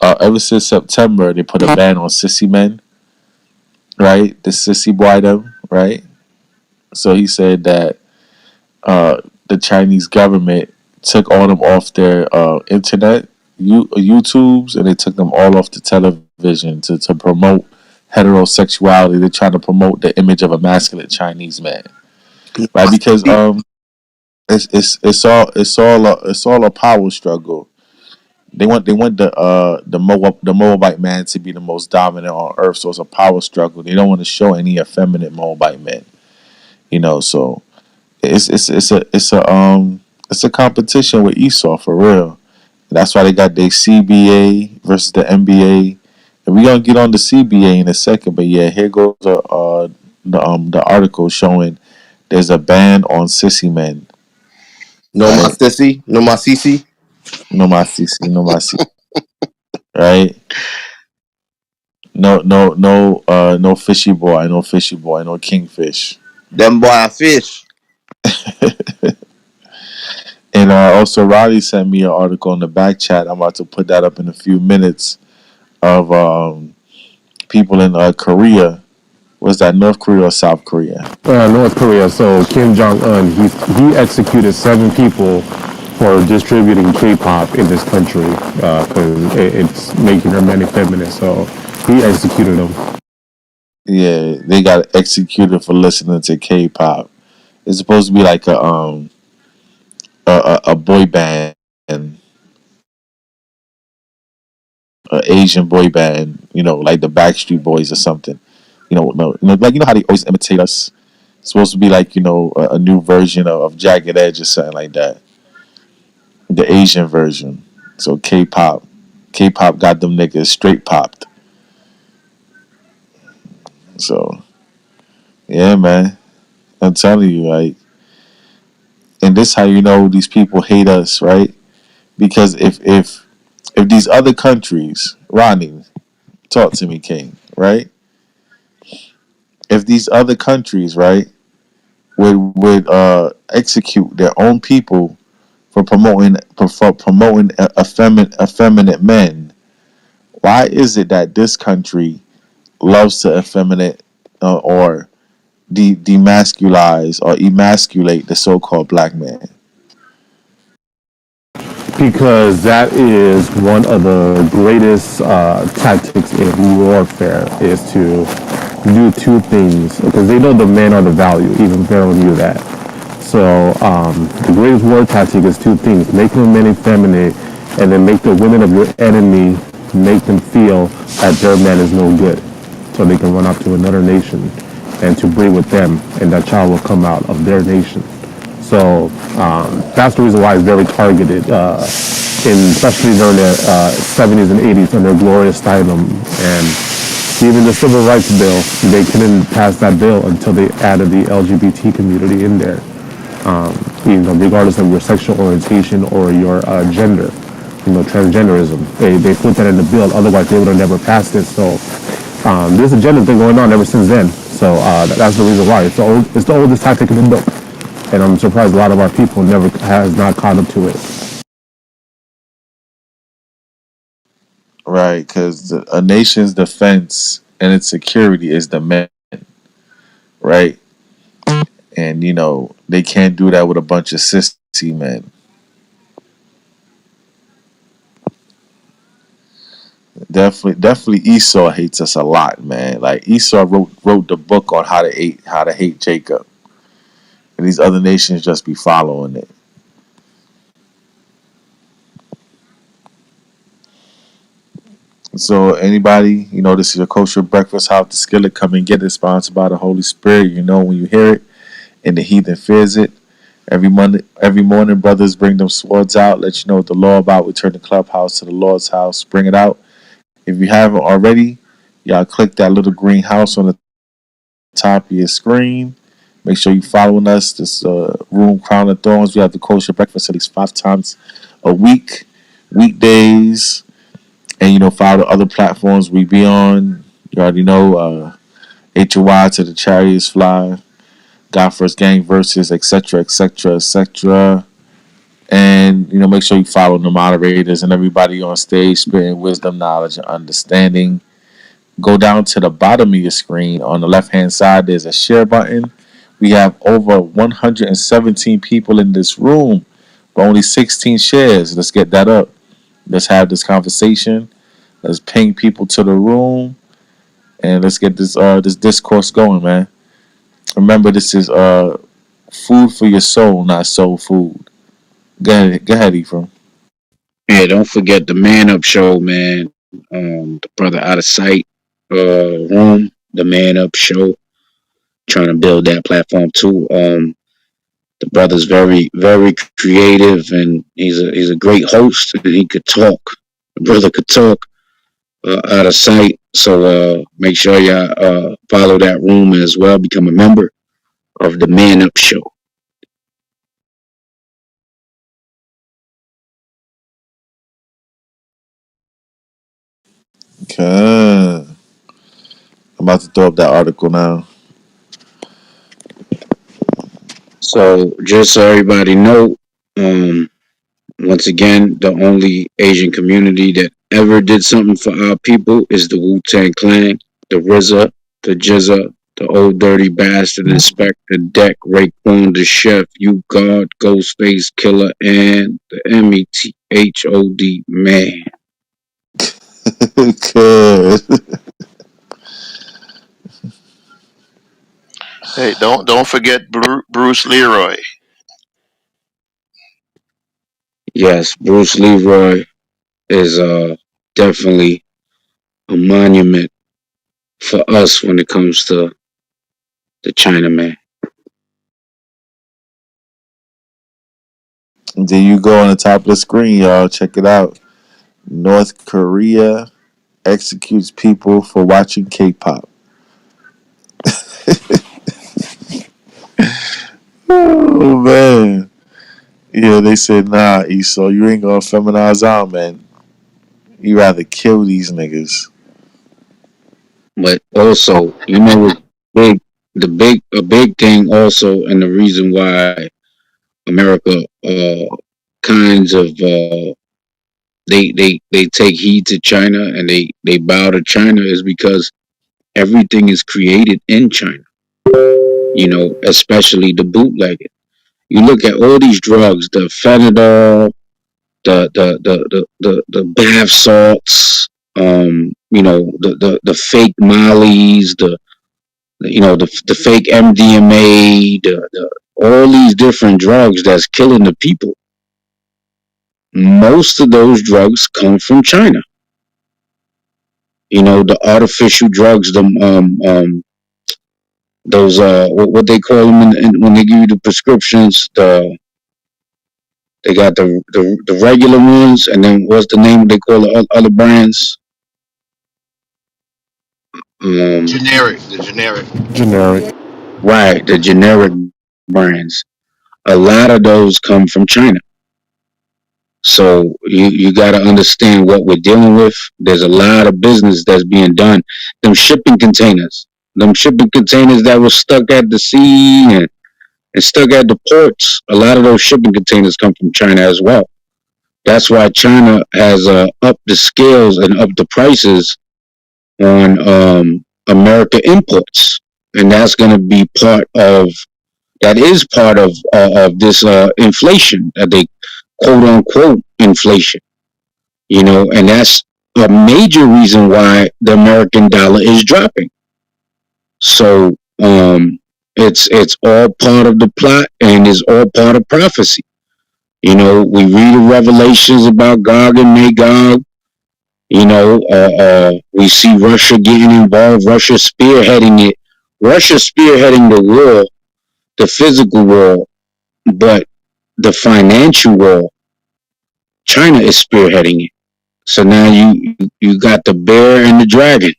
ever since September, they put a ban on sissy men, right? The sissy boy them, right? So he said that the Chinese government took all them off their internet, YouTubes, and they took them all off the television to promote heterosexuality. They're trying to promote the image of a masculine Chinese man, right? Because it's all a power struggle. They want the Moabite man to be the most dominant on earth, so it's a power struggle. They don't want to show any effeminate Moabite men, so it's a competition with Esau for real. That's why they got their CBA versus the NBA, and we're gonna get on the CBA in a second. But yeah, here goes the article showing there's a ban on sissy men, No my right? sissy, no my CC. No my sissy, no my sissy, right? No fishy boy, no kingfish. Them boy a fish. And also, Riley sent me an article in the back chat. I'm about to put that up in a few minutes. of people in Korea. Was that North Korea or South Korea? North Korea. So Kim Jong Un, he executed 7 people for distributing K-pop in this country because it's making her men effeminate. So he executed them. Yeah, they got executed for listening to K-pop. It's supposed to be like a boy band, a Asian boy band. Like the Backstreet Boys or something. No, like how they always imitate us. It's supposed to be like a new version of Jagged Edge or something like that. The Asian version. So K-pop got them niggas straight popped. So yeah, man, I'm telling you, like, and this how you know these people hate us, right? Because if these other countries, Ronnie, talk to me, King, right? If these other countries, right, would execute their own people for promoting effeminate men, why is it that this country loves to effeminate or demasculize or emasculate the so-called black man? Because that is one of the greatest tactics in warfare is to do 2 things because they know the men are the value even if they don't view that. So the greatest war tactic is 2 things: make the men effeminate and then make the women of your enemy make them feel that their man is no good so they can run off to another nation and to breed with them and that child will come out of their nation. So that's the reason why it's very targeted, especially during the 70s and 80s under glorious stardom. And even the Civil Rights Bill, they couldn't pass that bill until they added the LGBT community in there. Regardless of your sexual orientation or your gender, transgenderism. They put that in the bill, otherwise they would have never passed it. So there's a gender thing going on ever since then. So that's the reason why. It's the oldest tactic in the book. And I'm surprised a lot of our people never has not caught up to it. Right, because a nation's defense and its security is the men, right? And they can't do that with a bunch of sissy men. Definitely, Esau hates us a lot, man. Like Esau wrote the book on how to hate Jacob, and these other nations just be following it. So anybody, this is your kosher breakfast house. The skillet, come and get it. Sponsored by the Holy Spirit. When you hear it, and the heathen fears it. Every morning, brothers bring them swords out. Let you know what the law about. We turn the clubhouse to the Lord's house. Bring it out. If you haven't already, y'all click that little green house on the top of your screen. Make sure you're following us. This room, Crown of Thorns. We have the kosher breakfast at least 5 times a week, weekdays, and follow the other platforms we be on. You already know HOY to the Chariots Fly, God First Gang versus etc. etc. etc. And make sure you follow the moderators and everybody on stage spitting wisdom, knowledge, and understanding. Go down to the bottom of your screen. On the left hand side, there's a share button. We have over 117 people in this room, but only 16 shares. Let's get that up. Let's have this conversation. Let's ping people to the room, and let's get this discourse going, man. Remember, this is food for your soul, not soul food. Go ahead, Ephraim. Yeah, don't forget the Man Up Show, man. The brother out of sight room, the Man Up Show, trying to build that platform too. The brother's very, very creative, and he's a great host. And he could talk. The brother could talk out of sight. So make sure y'all follow that room as well. Become a member of the Man Up Show. Okay. I'm about to throw up that article now. So just so everybody know, once again, the only Asian community that ever did something for our people is the Wu Tang Clan, the RZA, the Jizza, the Old Dirty Bastard, Inspector Deck, Raekwon the Chef, You God, Ghostface Killer, and the METHOD man. Cuz. Hey, don't forget Bruce Leroy. Yes, Bruce Leroy is definitely a monument for us when it comes to the Chinaman. Then you go on the top of the screen, y'all. Check it out. North Korea executes people for watching K-pop. Oh man. Yeah, they said, nah, Esau, you ain't gonna feminize our man. You rather kill these niggas. But also, you know what's big? A big thing also, and the reason why America kinds of they take heed to China and they bow to China is because everything is created in China. You know, especially the bootlegging. You look at all these drugs, the fentanyl, the bath salts, you know, the fake mollies, the fake MDMA, all these different drugs that's killing the people. Most of those drugs come from China. You know, the artificial drugs, those what they call them when they give you the prescriptions. They got the regular ones, and then what's the name they call the other brands? Um, Generic, the generic. Generic. right, the generic brands. A lot of those come from China. So you got to understand what we're dealing with. There's a lot of business that's being done. Them shipping containers that were stuck at the sea and stuck at the ports. A lot of those shipping containers come from China as well. That's why China has upped the scales and upped the prices on America imports, and that's going to be part of that is part of this inflation that they quote unquote inflation. You know, and that's a major reason why the American dollar is dropping. So it's all part of the plot and it's all part of prophecy. You know, we read the revelations about Gog and Magog. You know, we see Russia getting involved, Russia spearheading it, Russia spearheading the war, the physical war, but the financial war, China is spearheading it. So now you got the bear and the dragon.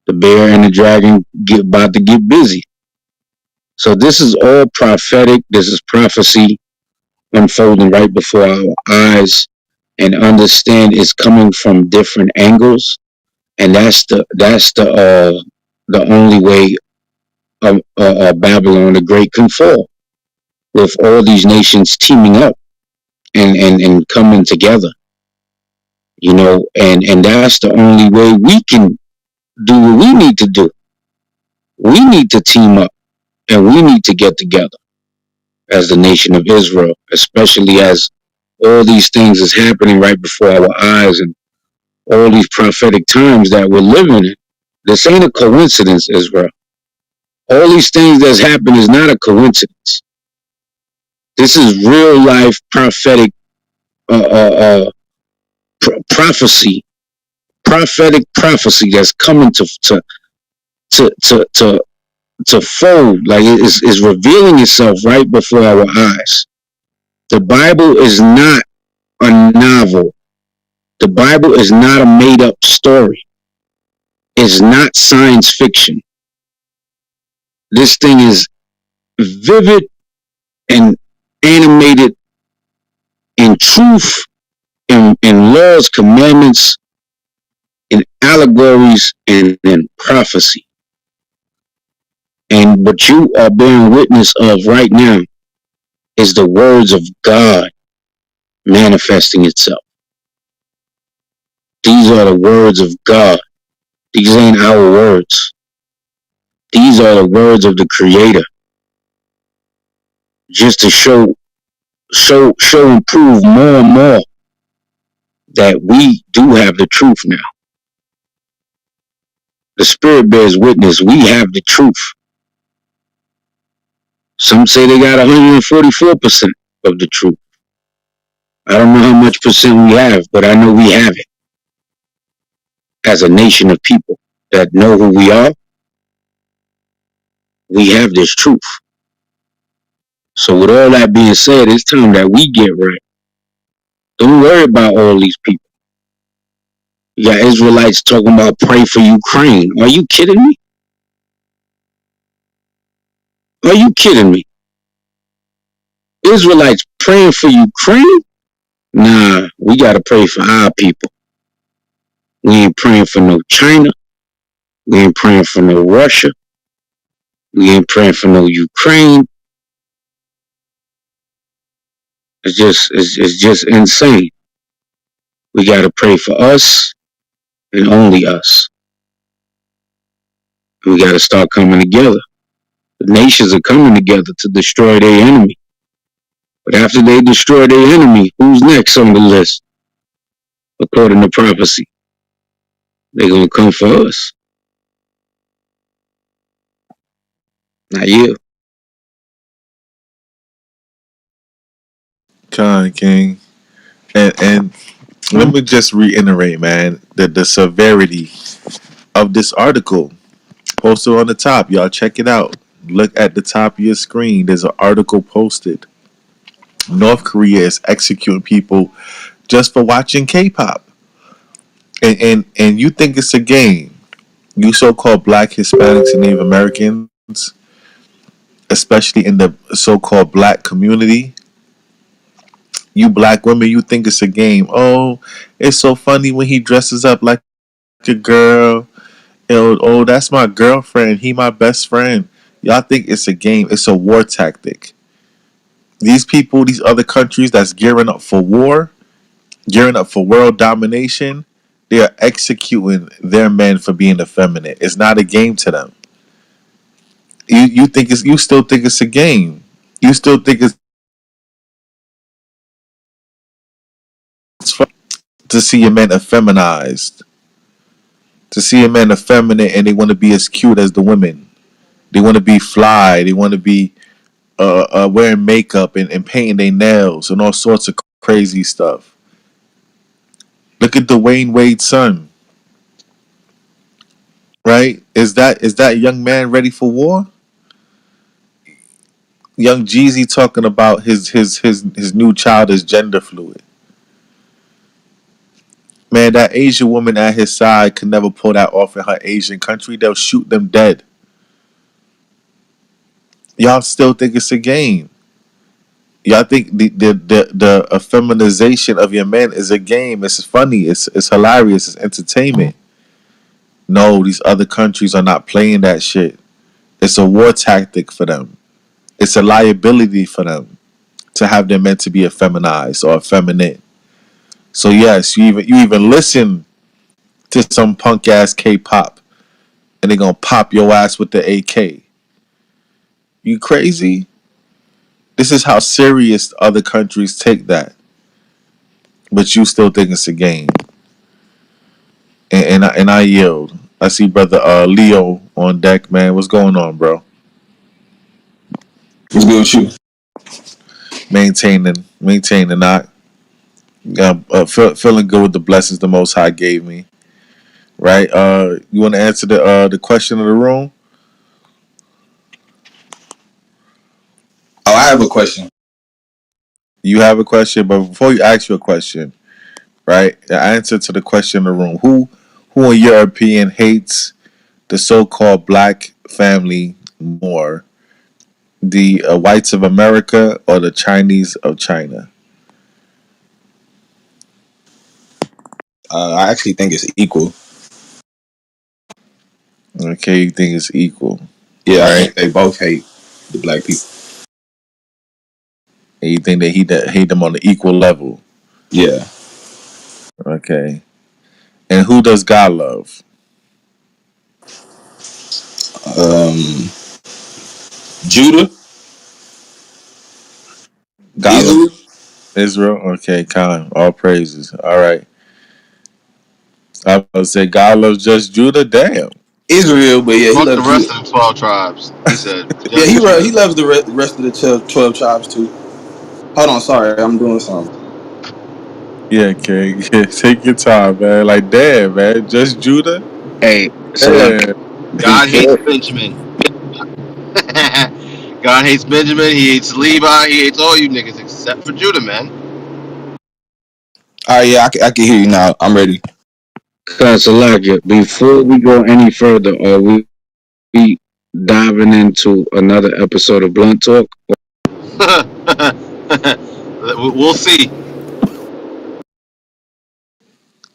The bear and the dragon about to get busy. So this is all prophetic. This is prophecy unfolding right before our eyes, and understand it's coming from different angles, and that's the only way Babylon the Great can fall, with all these nations teaming up and coming together. You know, and that's the only way we can do what we need to do. We need to team up and we need to get together as the nation of Israel, especially as all these things is happening right before our eyes and all these prophetic times that we're living in. This ain't a coincidence, Israel. All these things that's happened is not a coincidence. This is real life prophetic prophecy, prophetic prophecy that's coming to to to to fold, like it's revealing itself right before our eyes. The Bible is not a novel. The Bible is not a made up story. It's not science fiction. This thing is vivid and animated in truth, in laws, commandments, in allegories, and in prophecy. And what you are bearing witness of right now is the words of God manifesting itself. These are the words of God. These ain't our words. These are the words of the Creator, just to show and prove more and more that we do have the truth now. The Spirit bears witness. We have the truth. Some say they got 144% of the truth. I don't know how much percent we have, but I know we have it as a nation of people that know who we are. We have this truth. So with all that being said, it's time that we get right. Don't worry about all these people. You got Israelites talking about pray for Ukraine. Are you kidding me? Are you kidding me? Israelites praying for Ukraine? Nah, we gotta pray for our people. We ain't praying for no China. We ain't praying for no Russia. We ain't praying for no Ukraine. It's just insane. We gotta pray for us and only us. And we gotta start coming together. The nations are coming together to destroy their enemy. But after they destroy their enemy, who's next on the list? According to prophecy, they're gonna come for us. Not you. Con King. And let me just reiterate, man, that the severity of this article posted on the top. Y'all check it out. Look at the top of your screen. There's an article posted. North Korea is executing people just for watching K-pop. And you think it's a game. You so-called black Hispanics and Native Americans, especially in the so-called black community, you black women, you think it's a game. Oh, it's so funny when he dresses up like a girl. Oh, that's my girlfriend. He my best friend. Y'all think it's a game. It's a war tactic. These people, these other countries that's gearing up for war, gearing up for world domination, they are executing their men for being effeminate. It's not a game to them. You still think it's a game. You still think it's fun to see your men effeminized, to see a man effeminate, and they want to be as cute as the women. They want to be fly. They want to be wearing makeup and painting their nails and all sorts of crazy stuff. Look at Dwayne Wade's son, right? Is that young man ready for war? Young Jeezy talking about his new child is gender fluid. Man, that Asian woman at his side could never pull that off in her Asian country. They'll shoot them dead. Y'all still think it's a game. Y'all think the feminization of your men is a game. It's funny. It's hilarious. It's entertainment. No, these other countries are not playing that shit. It's a war tactic for them. It's a liability for them to have their men to be effeminized or effeminate. So yes, you even listen to some punk ass K-pop, and they gonna pop your ass with the AK. You crazy? This is how serious other countries take that, but you still think it's a game. And I yield. I see brother Leo on deck, man. What's going on, bro? What's good with you? Maintaining, not feeling good with the blessings the Most High gave me. Right? You want to answer the question of the room? Oh, I have a question. You have a question, but before you ask your question, right? The answer to the question of the room: who in your opinion hates the so-called black family more, the whites of America or the Chinese of China? I actually think it's equal. Okay, you think it's equal, Yeah, I right? think they both hate the black people. And you think they hate them on the equal level. Yeah. Okay. And who does God love? Um, Judah, God loves Israel, Israel. Okay, Khan. All praises. All right. I was gonna say God loves just Judah. Damn. Israel, but yeah, he Fuck the loves rest Judah. of the 12 tribes. He said, Yeah, just Judah. he loves the rest of the 12 tribes too. Hold on, sorry, I'm doing something. Yeah, King. Yeah, take your time, man. Like, damn, man. Just Judah. Hey, so like Yeah. God hates before Benjamin. God hates Benjamin. He hates Levi. He hates all you niggas except for Judah, man. All right, yeah, I can hear you now. I'm ready. Salakia, before we go any further, are we diving into another episode of Blunt Talk? We'll see.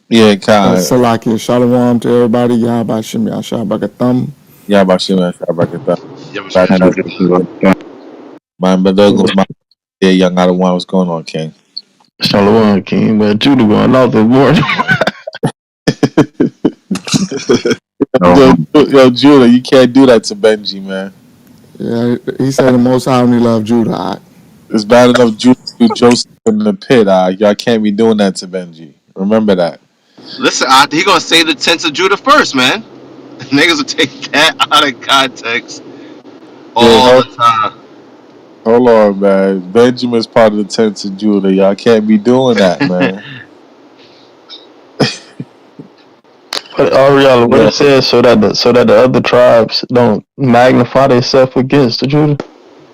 Yeah, Khan. Salakia, shalom to everybody. Yahba Shem Yahshua Yeah, about Shimon. Shabbat. Yeah, but Back shit, at my Douglas, my yeah, young out of one. What's going on, King? Shalom King, man. Judah going off this morning. Yo, Judah, you can't do that to Benji, man. Yeah, he said the most high only love Judah. It's bad enough Judah threw Joseph in the pit. Y'all can't be doing that to Benji. Remember that. listen, he gonna say the tents of Judah first, man. Niggas will take that out of context Yeah, all the time. hold on, man. Benjamin's part of the tents of Judah. Y'all can't be doing that, man. But Ariella, what Yo, it says so that the other tribes don't magnify themselves against the Judah.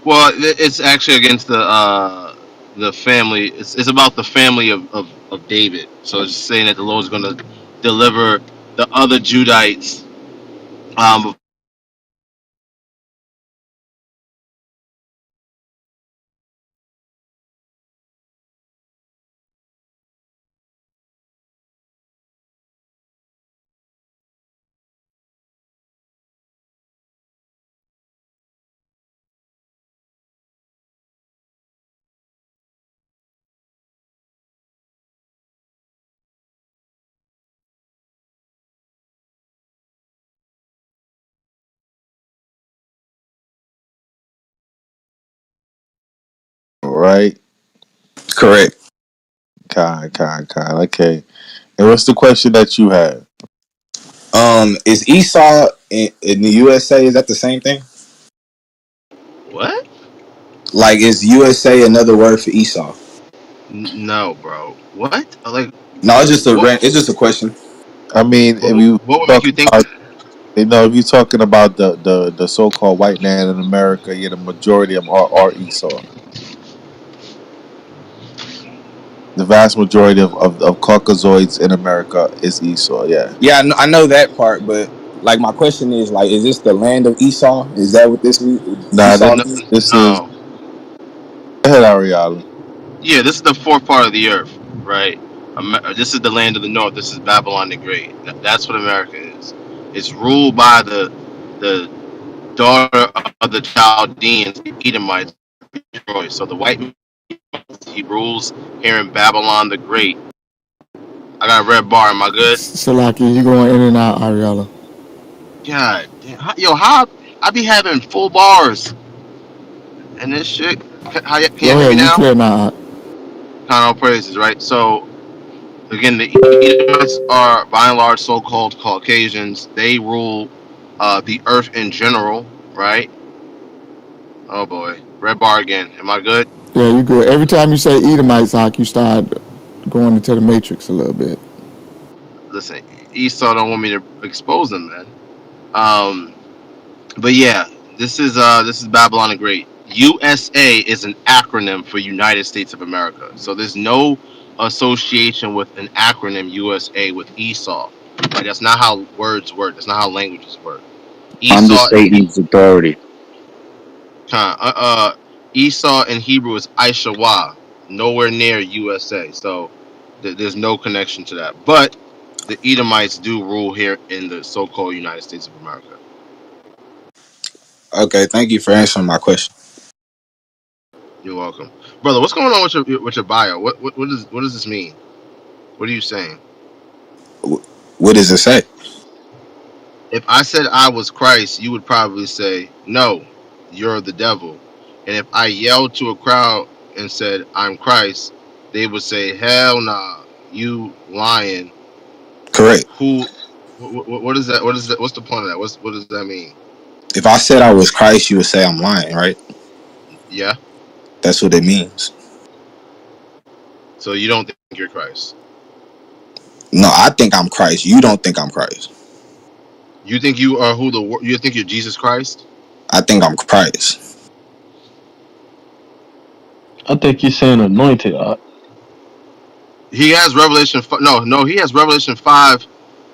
Well, it's actually against the family. It's about the family of David. So it's saying that the Lord's going to deliver the other Judites. Um, right? Correct. Kind. Okay. And what's the question that you had? Is Esau in the USA? Is that the same thing? what? Like, is USA another word for Esau? No, bro. What? Like, No, what? it's just a question. I mean, if you What would make talk you think about, that? if you're talking about the so-called white man in America, yeah, the majority of them are Esau. The vast majority of Caucasoids in America is Esau. Yeah. Yeah, I know that part, but like my question is like, is this the land of Esau? Is that what this Nah, Esau No, means? this is no. go ahead, Ariala. Yeah, this is the fourth part of the earth, right? This is the land of the north. This is Babylon the Great. That's what America is. It's ruled by the daughter of the Chaldeans, the Edomites, Troy. So the white man, he rules here in Babylon the Great. I got a red bar. Am I good? Salakia, you going in and out, Ariella. God, damn. Yo, how I be having full bars and this shit? Can you Go hear me ahead, you now? clear now. Kind of praises, right? So again, the Edomites are by and large so-called Caucasians. They rule the earth in general, right? Oh boy, red bar again. Am I good? Yeah, you good. Every time you say Edomites, you start going into the matrix a little bit. Listen, Esau don't want me to expose them, man. Um, but yeah, this is Babylon the Great. USA is an acronym for United States of America. So there's no association with an acronym USA with Esau. Like that's not how words work. That's not how languages work. Esau in Understatement its authority. Esau in Hebrew is Aishawa, nowhere near USA. So there's no connection to that. But the Edomites do rule here in the so-called United States of America. Okay, thank you for answering my question. You're welcome, brother. What's going on with your bio? What does this mean? What are you saying? What does it say? If I said I was Christ, you would probably say, "No, you're the devil." And if I yelled to a crowd and said, "I'm Christ," they would say, "Hell nah, you lying." Correct. Who? What is that? What is that? What's the point of that? What does that mean? If I said I was Christ, you would say I'm lying, right? Yeah. That's what it means. So you don't think you're Christ? No, I think I'm Christ. You don't think I'm Christ. You think you are who the? You think you're Jesus Christ? I think I'm Christ. I think you're saying anointed. He has Revelation. No, he has Revelation 5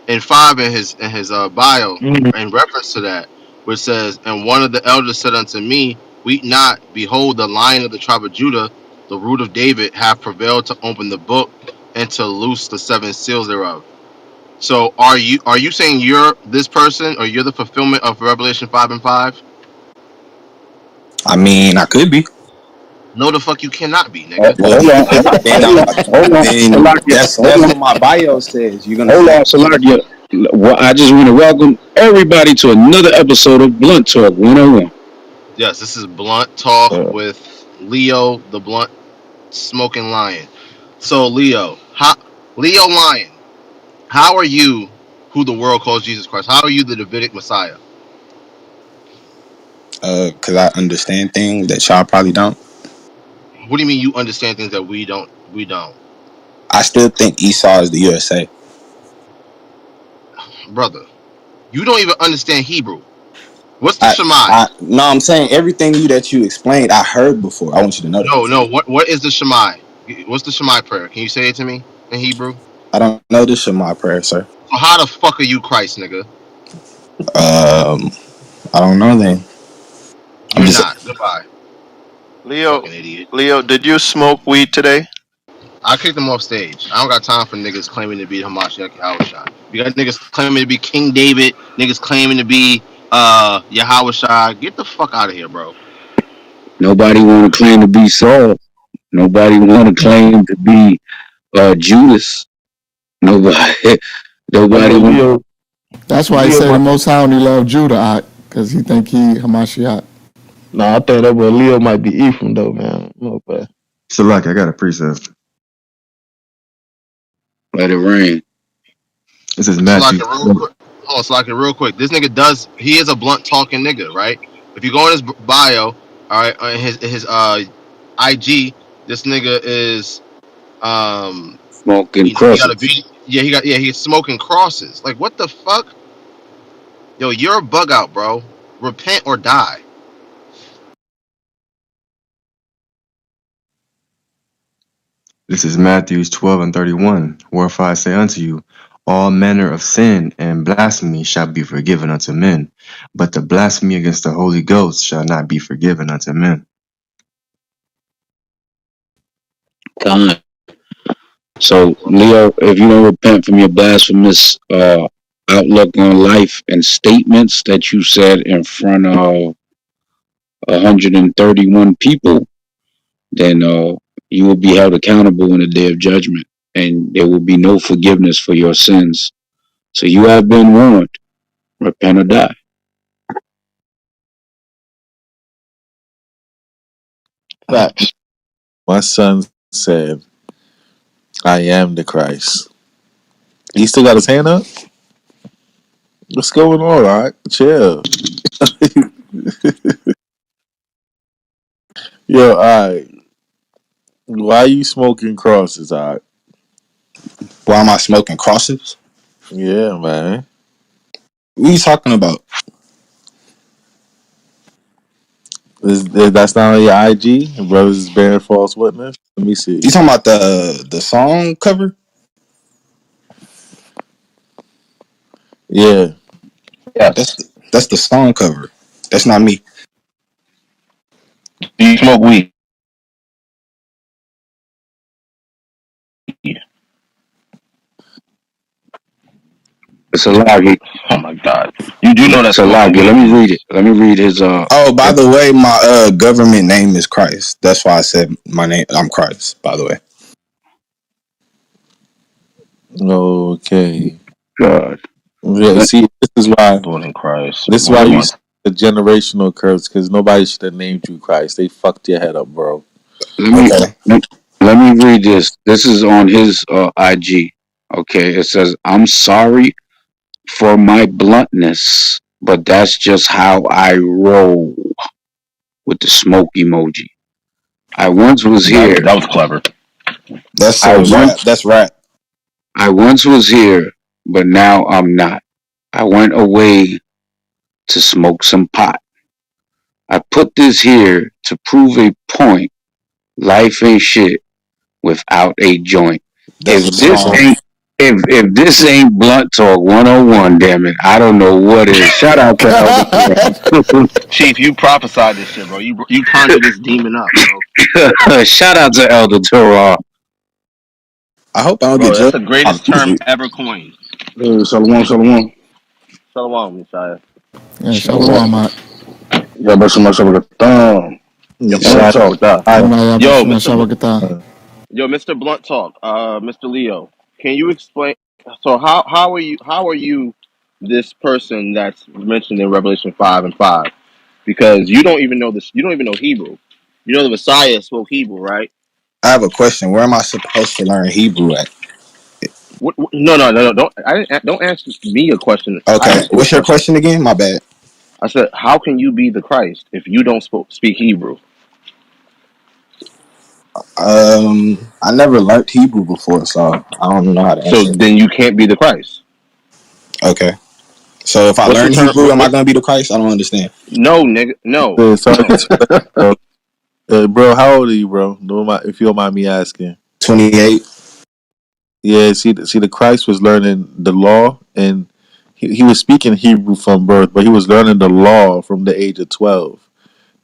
in his bio Mm. in reference to that, which says, "And one of the elders said unto me, Weep not, behold, the Lion of the tribe of Judah, the Root of David, hath prevailed to open the book and to loose the seven seals thereof." So are you saying you're this person, or you're the fulfillment of Revelation 5 and 5? I mean, I could be. No, the fuck you cannot be, Hold nigga. Well, on, then hold I'm. on, hold on, Then Salakia, that's what my bio says. You're gonna hold say on, Salakia. Well, I just want to welcome everybody to another episode of Blunt Talk 101. Yes, this is Blunt Talk Uh, with Leo, the Blunt Smoking Lion. So Leo Lion, how are you who the world calls Jesus Christ? How are you the Davidic Messiah? because I understand things that y'all probably don't. What do you mean you understand things that we don't? We don't, I still think Esau is the USA. brother. You don't even understand Hebrew. What's the I, Shemai? no, I'm saying everything that you explained, I heard before. I want you to know that. No. What is the Shemai? What's the Shemai prayer? Can you say it to me in Hebrew? I don't know this is my prayer, sir. So how the fuck are you Christ, nigga? Um, I don't know. Then I'm You're just. not. Goodbye, Leo, fucking idiot. Leo, did you smoke weed today? I kicked him off stage. I don't got time for niggas claiming to be Hamashiach Yahushua. You got niggas claiming to be King David, niggas claiming to be Yahushua. Get the fuck out of here, bro. Nobody want to claim to be Saul. Nobody want to claim to be Judas. Nobody, hey, nobody but want. That's why he Leo, say the might, Most High only love Judah, because he think he Hamashiach. nah, I think that boy Leo might be Ephraim though, man. Okay. Salaki, I got a precept. Let it rain. This is So like Matthew. a real quick. Hold on, so like a real quick. This nigga he is a blunt talking nigga, right? If you go in his bio, all right, his IG, this nigga is Smoking he got a crosses. beat. He's smoking crosses. Like what the fuck? Yo, you're a bug out, bro. Repent or die. This is Matthews 12 and 31. Wherefore I say unto you, all manner of sin and blasphemy shall be forgiven unto men, but the blasphemy against the Holy Ghost shall not be forgiven unto men. God. So, Leo, if you don't repent from your blasphemous outlook on life and statements that you said in front of 131 people, then you will be held accountable in the day of judgment, and there will be no forgiveness for your sins. So you have been warned. Repent or die. Facts. My son said, I am the Christ. He still got his hand up? What's going on? All right, chill. Yo, all right. Why you smoking crosses, all right? Why am I smoking crosses? Yeah, man. What are you talking about? That's not on your IG? Brothers is bearing false witness? Let me see. You talking about the song cover? Yeah. That's Yes. that's the song cover. That's not me. Do you smoke weed? It's a lie. Oh my God. You do know that smoking Salakia. Let weed me is read it. Let me read his Oh, by the way, my government name is Christ. That's why I said my name. I'm Christ. By the way, Okay. God. Yeah, Let, see, Born in Christ. this is why let you me see the generational curse, because nobody should have named you Christ. They fucked your head up, bro. let me Okay. let, let me read this. This is on his IG. Okay, it says, "I'm sorry for my bluntness, but that's just how I roll," with the smoke emoji. I once was here. That was clever. That's I rap. once That's rap. I once was here, but now I'm not. I went away to smoke some pot. I put this here to prove a point. Life ain't shit without a joint. That's If a this song. ain't if this ain't blunt talk 101, damn it, I don't know what is. Shout out to Elder God. Chief, you prophesied this shit, bro. You conjured this demon up, bro. Terrell. Shout out to Elder Terrell. I hope I don't get Bro, that's judged the off greatest term music. ever coined. Shalom, shalom. Shalom, Messiah. Yeah, Shalom. shalom, Mark. Yeah, but so much of a thumb. Yo, Yes, Blunt sir. Shy, talk that. shy, yo, Yabashua Mr. Shabakata. Yo, Mr. Blunt Talk, Mr. Leo, can you explain? So how are you this person that's mentioned in Revelation 5:5? Because you don't even know this. You don't even know Hebrew. You know the Messiah spoke Hebrew, right? I have a question. Where am I supposed to learn Hebrew at? No. Don't ask me a question. I Okay. asked you a What's your question. question again? My bad. I said, how can you be the Christ if you don't speak Hebrew? I never learned Hebrew before, so I don't know how to So answer. then you can't be the Christ. Okay. So if I What's the learn term? Hebrew, am I gonna be the Christ? I don't understand. No, nigga. No, it's already no. too late, bro. Bro, how old are you, bro? If you don't mind me asking. 28. Yeah, see, the Christ was learning the law, and he was speaking Hebrew from birth, but he was learning the law from the age of 12.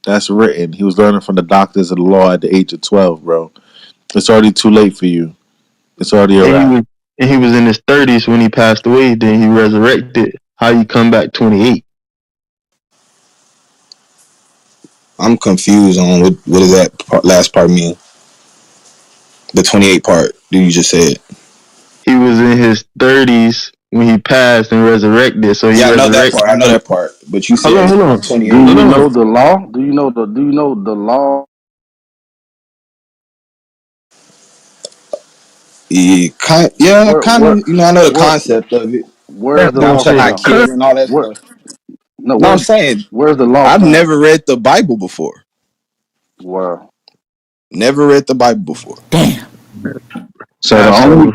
That's written. He was learning from the doctors of the law at the age of 12, bro. It's already too late for you. It's already a And he wrap. was in his 30s when he passed away. Then he resurrected. How you come back 28? I'm confused on what does that last part mean? The 28 part that you just said. He was in his 30s when he passed and resurrected. So he Yeah, I know that resurrected. part. I know that part. But you Hold on, said hold on, 28. Do hold you on. know the law? Do you know the law? Yeah, Where kind where of. I know the where concept of it. where's That's the what I'm Thou law shalt for saying. not him? kill and all that Where stuff. no No, I'm saying where's the law I've for him? never read the Bible before. Where Never read the Bible before. Damn. So Passover.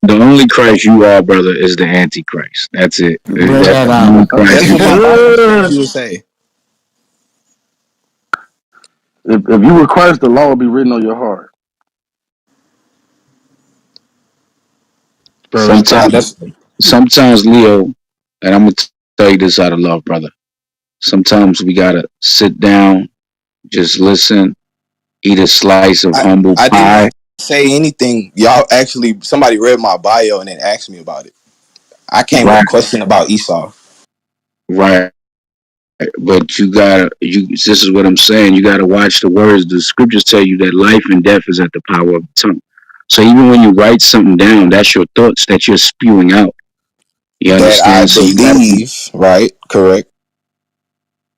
The only Christ you are, brother, is the Antichrist. That's it. Bring That's that the out. only Christ That's you what my are. Bible actually would say. if you were Christ, the law would be written on your heart. Bro, Nah, stop. Sometimes, that's sometimes, Leo, and I'm gonna tell you this out of love, brother. Sometimes we gotta sit down, just listen, eat a slice of I. humble I didn't pie. say anything. Y'all actually somebody read my bio and then asked me about it. I came with a Right, question about Esau. right. But you gotta, this is what I'm saying. You gotta watch the words. The scriptures tell you that life and death is at the power of the tongue. So even when you write something down, that's your thoughts that you're spewing out. You That I understand? So you gotta be, believe, right? Correct.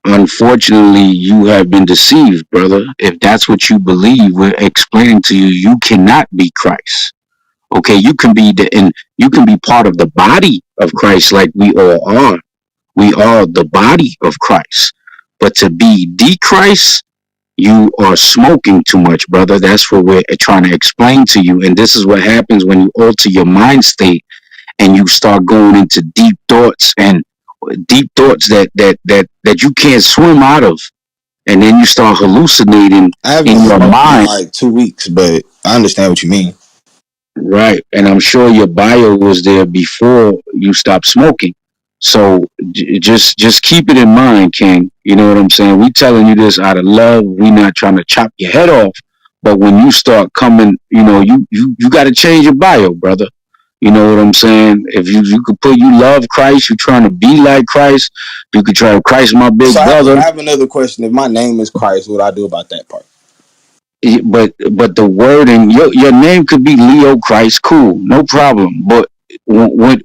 unfortunately, you have been deceived, brother. If that's what you believe, we're explaining to you, you cannot be Christ. Okay, you can be and you can be part of the body of Christ like we all are. We are the body of Christ. But to be the Christ, you are smoking too much, brother. That's what we're trying to explain to you. And this is what happens when you alter your mind state and you start going into deep thoughts that you can't swim out of. And then you start hallucinating I haven't in your smoked in mind. like 2 weeks, but I understand what you mean. Right. And I'm sure your bio was there before you stopped smoking. So just keep it in mind, King. You know what I'm saying? We telling you this out of love. We not trying to chop your head off. But when you start coming, you got to change your bio, brother. You know what I'm saying? If you could put you love Christ, you trying to be like Christ. You could try Christ, my So big I brother. have another question. If my name is Christ, what do I do about that part? But the wording, your name could be Leo Christ, cool, no problem. But when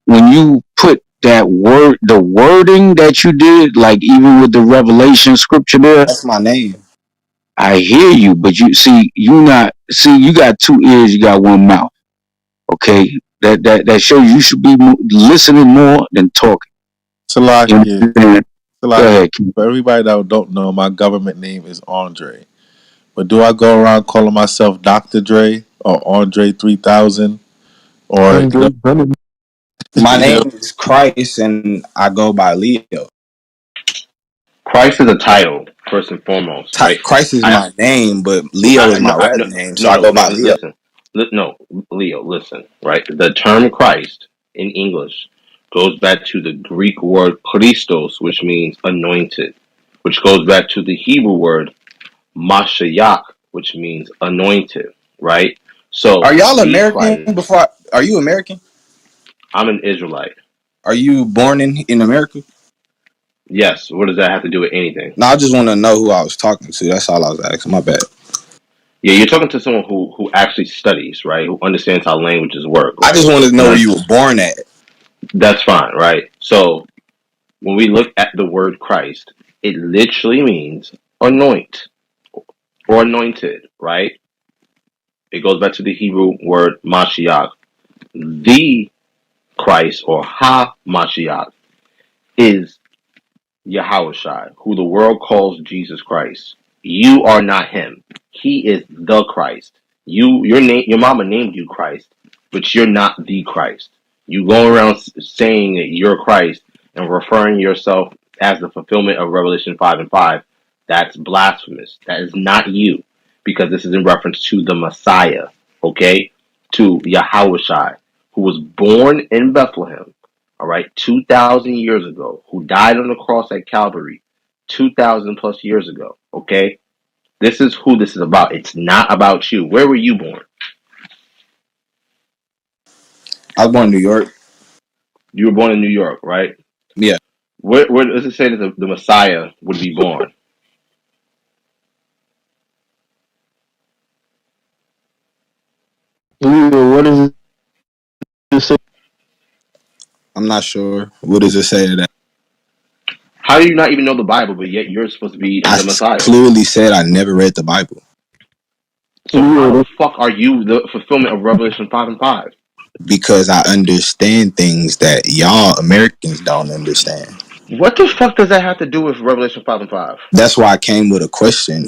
when you put that word, the wording that you did, like even with the Revelation scripture there, That's my name. I hear you, but you see, you got two ears, you got one mouth. Okay, that shows you should be listening more than talking. You know Salakia. what I'm saying? Go Salakia. ahead, Keith. For everybody that don't know, my government name is Andre. But do I go around calling myself Dr. Dre or Andre 3000 or Andre Bennett. My you know name is Christ, and I go by Leo. Christ is a title first and foremost, right? Christ is I, my name, but Leo is no, my rap no, name, so no, I no, go no. by Leo. Listen, no, Leo. Listen, right? The term Christ in English goes back to the Greek word Christos, which means anointed, which goes back to the Hebrew word Mashiach, which means anointed, right? Are So y'all the American? Christ. Are you American? I'm an Israelite. Are you born in America? Yes. What does that have to do with anything? No, I just want to know who I was talking to. That's all I was asking. My bad. Yeah, you're talking to someone who actually studies, right? Who understands how languages work, I just right? wanted to know And where you were born at. that's fine, right? So when we look at the word Christ, it literally means anoint or anointed, right? It goes back to the Hebrew word Mashiach. The Christ or Ha Mashiach is Yahushua, who the world calls Jesus Christ. You are not him. He is the Christ. Your mama named you Christ, but you're not the Christ. You go around saying that you're Christ and referring yourself as the fulfillment of Revelation 5 and 5. That's blasphemous. That is not you, because this is in reference to the Messiah, okay? To Yahushua, who was born in Bethlehem, all right, 2,000 years ago, who died on the cross at Calvary 2,000 plus years ago, okay? This is who this is about. It's not about you. Where were you born? I was born in New York. You were born in New York, right? Yeah. Where does it say that the Messiah would be born? Leo, what does it say? I'm not sure. What does it say to that? How do you not even know the Bible, but yet you're supposed to be I the Messiah? clearly said I never read the Bible So how the Leo, fuck are you the fulfillment of Revelation 5 and 5? because I understand things that y'all Americans don't understand. What the fuck does that have to do with Revelation 5 and 5? That's why I came with a question.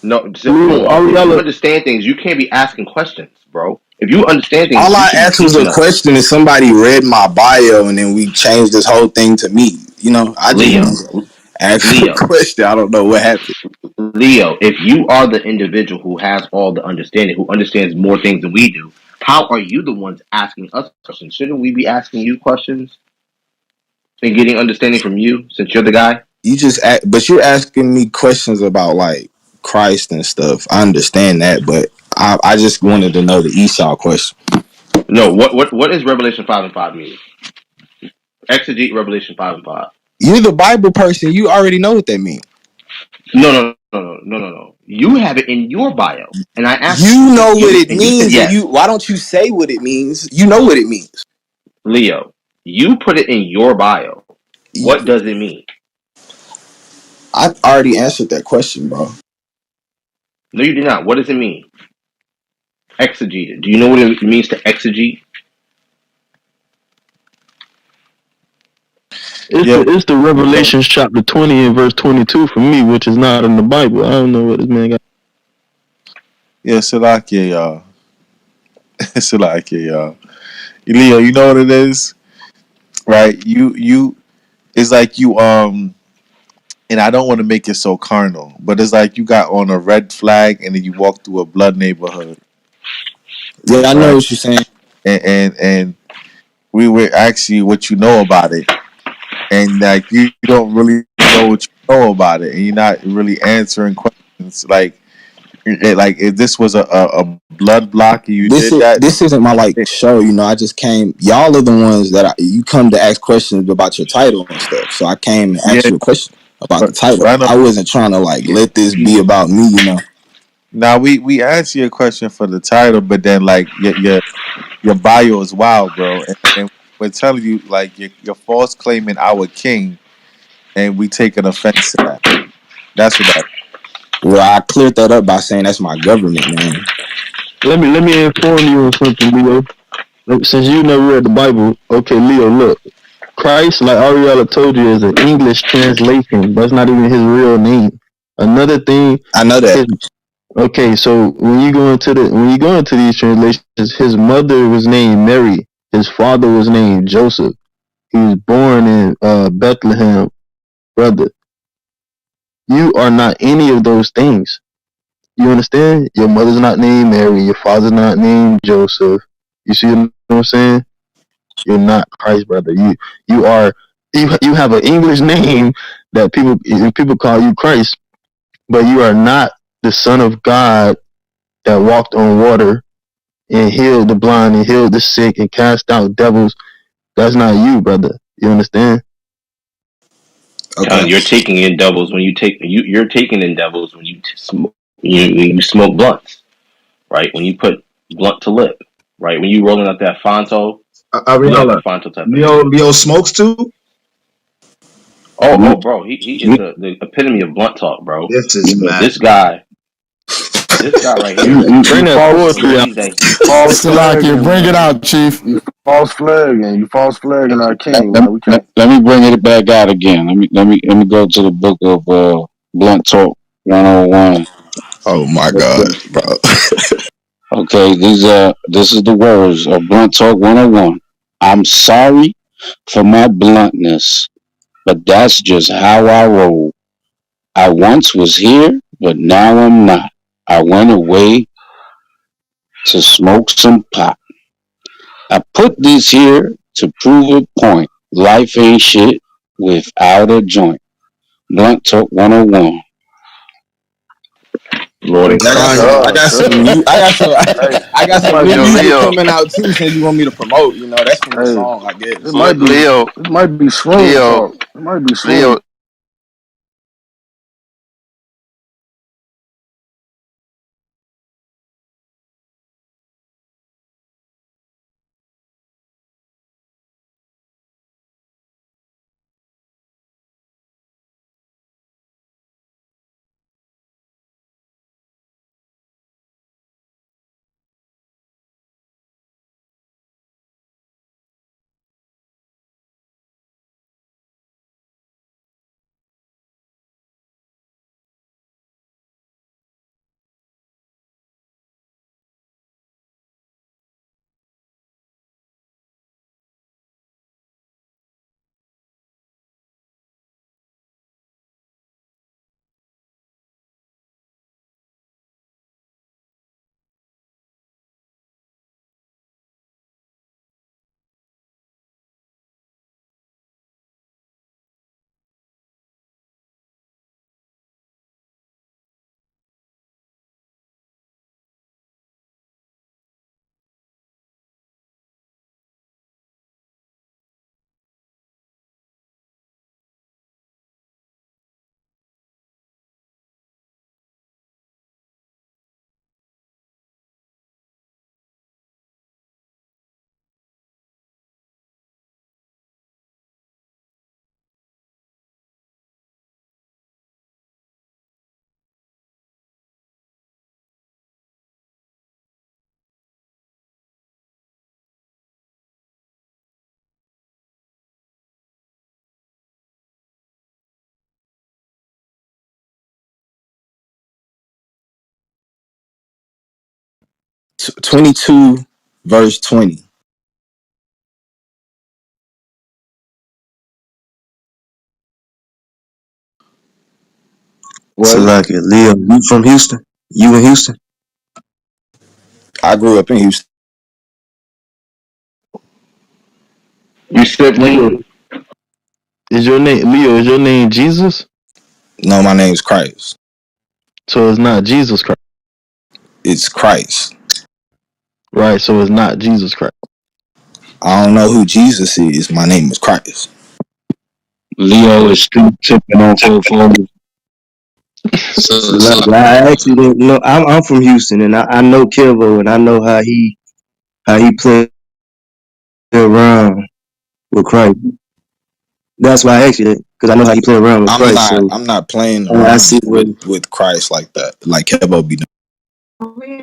No, Leo, hold on. If you Ariella, understand things, you can't be asking questions, bro. If you understand things, All you I should be asked was teaching a us. question, and somebody read my bio, and then we changed this whole thing to me. You know, I just Leo, wanted to ask a Leo, question. I don't know what happened. Leo, if you are the individual who has all the understanding, who understands more things than we do, how are you the ones asking us questions? Shouldn't we be asking you questions and getting understanding from you since you're the guy? But you're asking me questions about like Christ and stuff. I understand that, but I just wanted to know the Esau question. No, what is Revelation 5 and 5 mean? Exegete Revelation 5 and 5. You're the Bible person. You already know what that means. No, no, no, no, no, no, no. You have it in your bio. And I asked you, You did know what you it and you said means, and yes. you. Why don't you say what it means? You know what it means. Leo, you put it in your bio. What does it mean? I already answered that question, bro. No, you did not. What does it mean? Exegete. Do you know what it means to exegete? yeah, it's the Revelations chapter 20 and verse 22 for me, which is not in the Bible. I don't know what this man got. yeah, Salakia, y'all. Salakia, y'all. Leo, you know what it is, right? You it's like you and I don't want to make it so carnal, but it's like you got on a red flag and then you walk through a blood neighborhood, Yeah, I know right? what you're saying. And we were asking you what you know about it, and like you don't really know what you know about it, and you're not really answering questions. Like if this was a blood block and you did that, This isn't my like show. You know, I just came. Y'all are the ones that you come to ask questions about your title and stuff. So I came and asked yeah. you a question about the But title. I know. I wasn't trying to like Yeah. let this be about me. You know. Now we asked you a question for the title, but then like your bio is wild, bro. We're telling you, like, you're false claiming our king, and we taking offense to that. That's what that. Well, I cleared that up by saying that's my government name. Let me inform you of something, Leo. Since you never read the Bible, okay, Leo, look. Christ, like Ariella told you, is an English translation. That's not even his real name. Another thing, I know that. his okay. So when you go into these translations, his mother was named Mary. His father was named Joseph. He was born in Bethlehem, brother. You are not any of those things. You understand? Your mother's not named Mary. Your father's not named Joseph. You see what I'm saying? You're not Christ, brother. You are you have an English name that people call you Christ, but you are not the Son of God that walked on water and healed the blind and healed the sick and cast out devils. That's not you, brother. You understand? Con, Okay. you're taking in doubles when you take you're taking in devils when you smoke blunts, right? When you put blunt to lip, right? When you rolling up that Fonto, you like a Ariella, Fonto type of nigga. Leo smokes too. Oh, bro, he is the epitome of blunt talk, bro. This is This madness. guy, this guy right You here you, Bring you that false poetry out. believes that you false Salakia, flagging, bring it man. out, Chief. You false flagging. You false flagging our Let, king, let, man. We let, can't. let me bring it back out again. Let me go to the book of Blunt Talk 101. Oh my God, bro. Okay, this is the words of Blunt Talk 101. I'm sorry for my bluntness, but that's just how I roll. I once was here, but now I'm not. I went away to smoke some pot. I put this here to prove a point. Life ain't shit without a joint. Blunt Talk 101. Lord in I got Christ. some. I God, got some God. new. I got some. Hey, I got it some might new be Yo, music Leo, coming out too. Since you want me to promote, that's from the hey, song, I it guess. might be Leo, it might be swing Leo, talk. It might be swing. Leo. 22 verse 20. What? Salakia, Leo, you from Houston? You in Houston? I grew up in Houston. You sip Leo, lean? is your name Leo? Is your name Jesus? No, my name's Christ. So it's not Jesus Christ, It's Christ. right? So it's not Jesus Christ. I don't know who Jesus is. My name is Christ. Leo is still tipping on 440. Salakia, I actually didn't know. I'm from Houston, and I know Kevo, and I know how he play around. with Christ. That's why I asked you that because I know how you play around with Christ. So I'm not playing I around see where. with Christ like that. Like Kebo be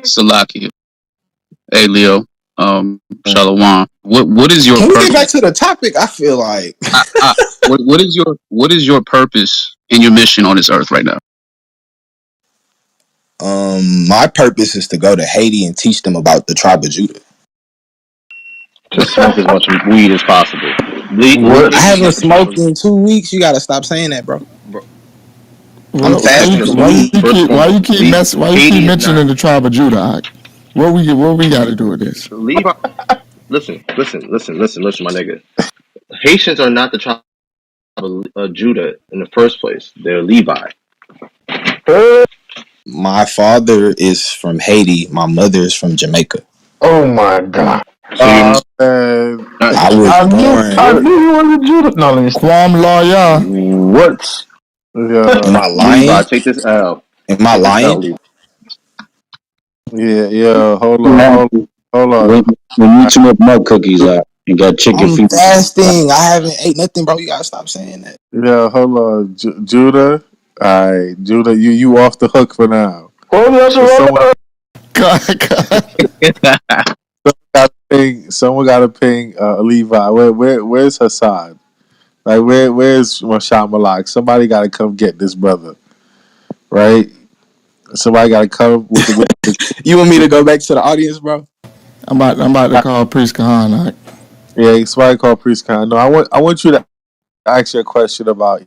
Salakia. Hey Leo. Shalom. What is doing. your Can we get back purpose? to the topic? I feel like What is your purpose and your mission on this earth right now? my purpose is to go to Haiti and teach them about the tribe of Judah. To smoke as much weed as possible. Leave I Haiti What? and haven't get the tribe of smoked in 2 weeks. You gotta stop saying that, bro. bro. I'm Bro, Why listen, fasting you from why listen. weed. you First and keep why you foremost, keep mess why you keep Haiti is not. mentioning the tribe of Judah? What we got to do with this? Leave. Listen, my nigga. Haitians are not the tribe of Judah in the first place. They're Levi. My father is from Haiti. My mother is from Jamaica. Oh my god! So you're Man, not. I was I born. what? knew you wanted Judah. No, let me stop. Quam lawyer. What? Am Yeah, I Levi, lying? take this L. Am I Take this L, lying? Levi. yeah, yeah. When Hold on. you too much mud cookies out and got chicken I'm feet. fasting. I haven't ate nothing, bro. You gotta stop saying that. Yeah, hold on, Judah. All right, Judah, you off the hook for now. Hold on, But Shalom. God, God. someone got to ping Levi. Where's Hassan? Like where's Rashad Malak? Somebody got to come get this brother, right? Somebody got to come with You want me to go back to the audience, bro? I'm about to call Priest Kahan. yeah. Somebody called Priest Khan. No, I want you to ask you a question about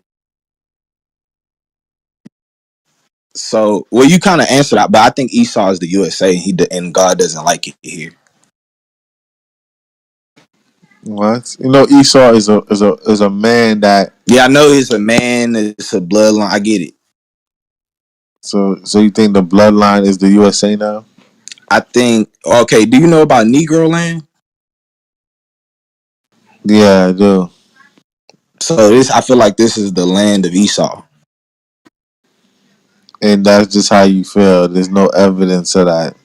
So, well, you kind of answered that, but I think Esau is the USA, and God doesn't like it here. what you know. Esau is a man that Yeah, I know it's a man, it's a bloodline. I get it. so you think the bloodline is the USA now? I think. Okay, do you know about Negro land? Yeah, I do. So I feel like this is the land of Esau. And that's just how you feel. There's no evidence of that.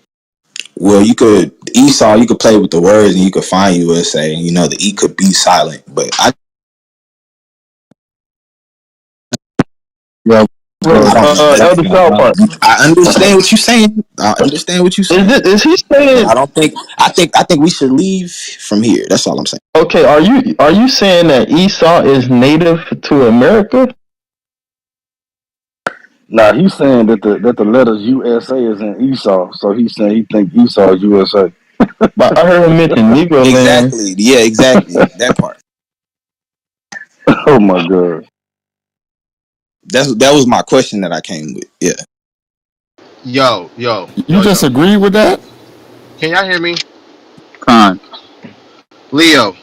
Well, you could play with the words, and you could find USA, and the E could be silent. But Yeah, I Look, don't know Elder nothing South about Park. it. I understand what you're saying. I understand what you're saying. Is he But saying? I don't think. I think we should leave from here. That's all I'm saying. Okay, are you saying that Esau is native to America? nah, he's saying that the letters USA is in Esau, so he's saying he think Esau is USA. But I heard him mention Negro land. Exactly. Yeah. Exactly. That part. Oh my god. That was my question that I came with. Yeah. Yo, yo, You yo, just yo. agree with that? Can y'all hear me? Con. Leo,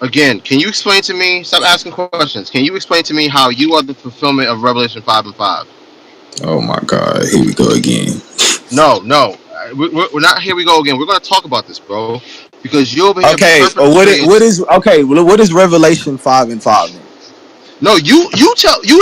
again, can you explain to me? Stop asking questions. Can you explain to me how you are the fulfillment of Revelation 5 and 5? Oh my God. Here we go again. No, no. We're not here we go again. We're going to talk about this, bro. Because you over here Okay. perpetrating. What is Revelation 5 and 5 then? No, you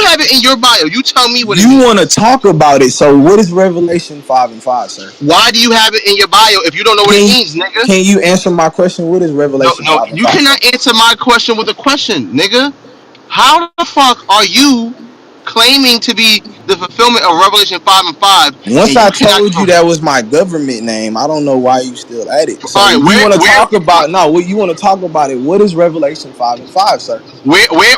have it in your bio. You tell me what it You want to means. talk about it? So what is Revelation 5 and 5, sir? Why do you have it in your bio if you don't know what it Can means, nigga? Can you answer my question? What is No, Revelation no, five and you five, sir? cannot answer my question with a question, nigga. How the fuck are you claiming to be the fulfillment of Revelation 5 and 5 Once and you I cannot told you that was my government name, I don't know why you still at it. all So right, you want to talk about no? What you want to talk about it? What is Revelation 5 and 5, sir?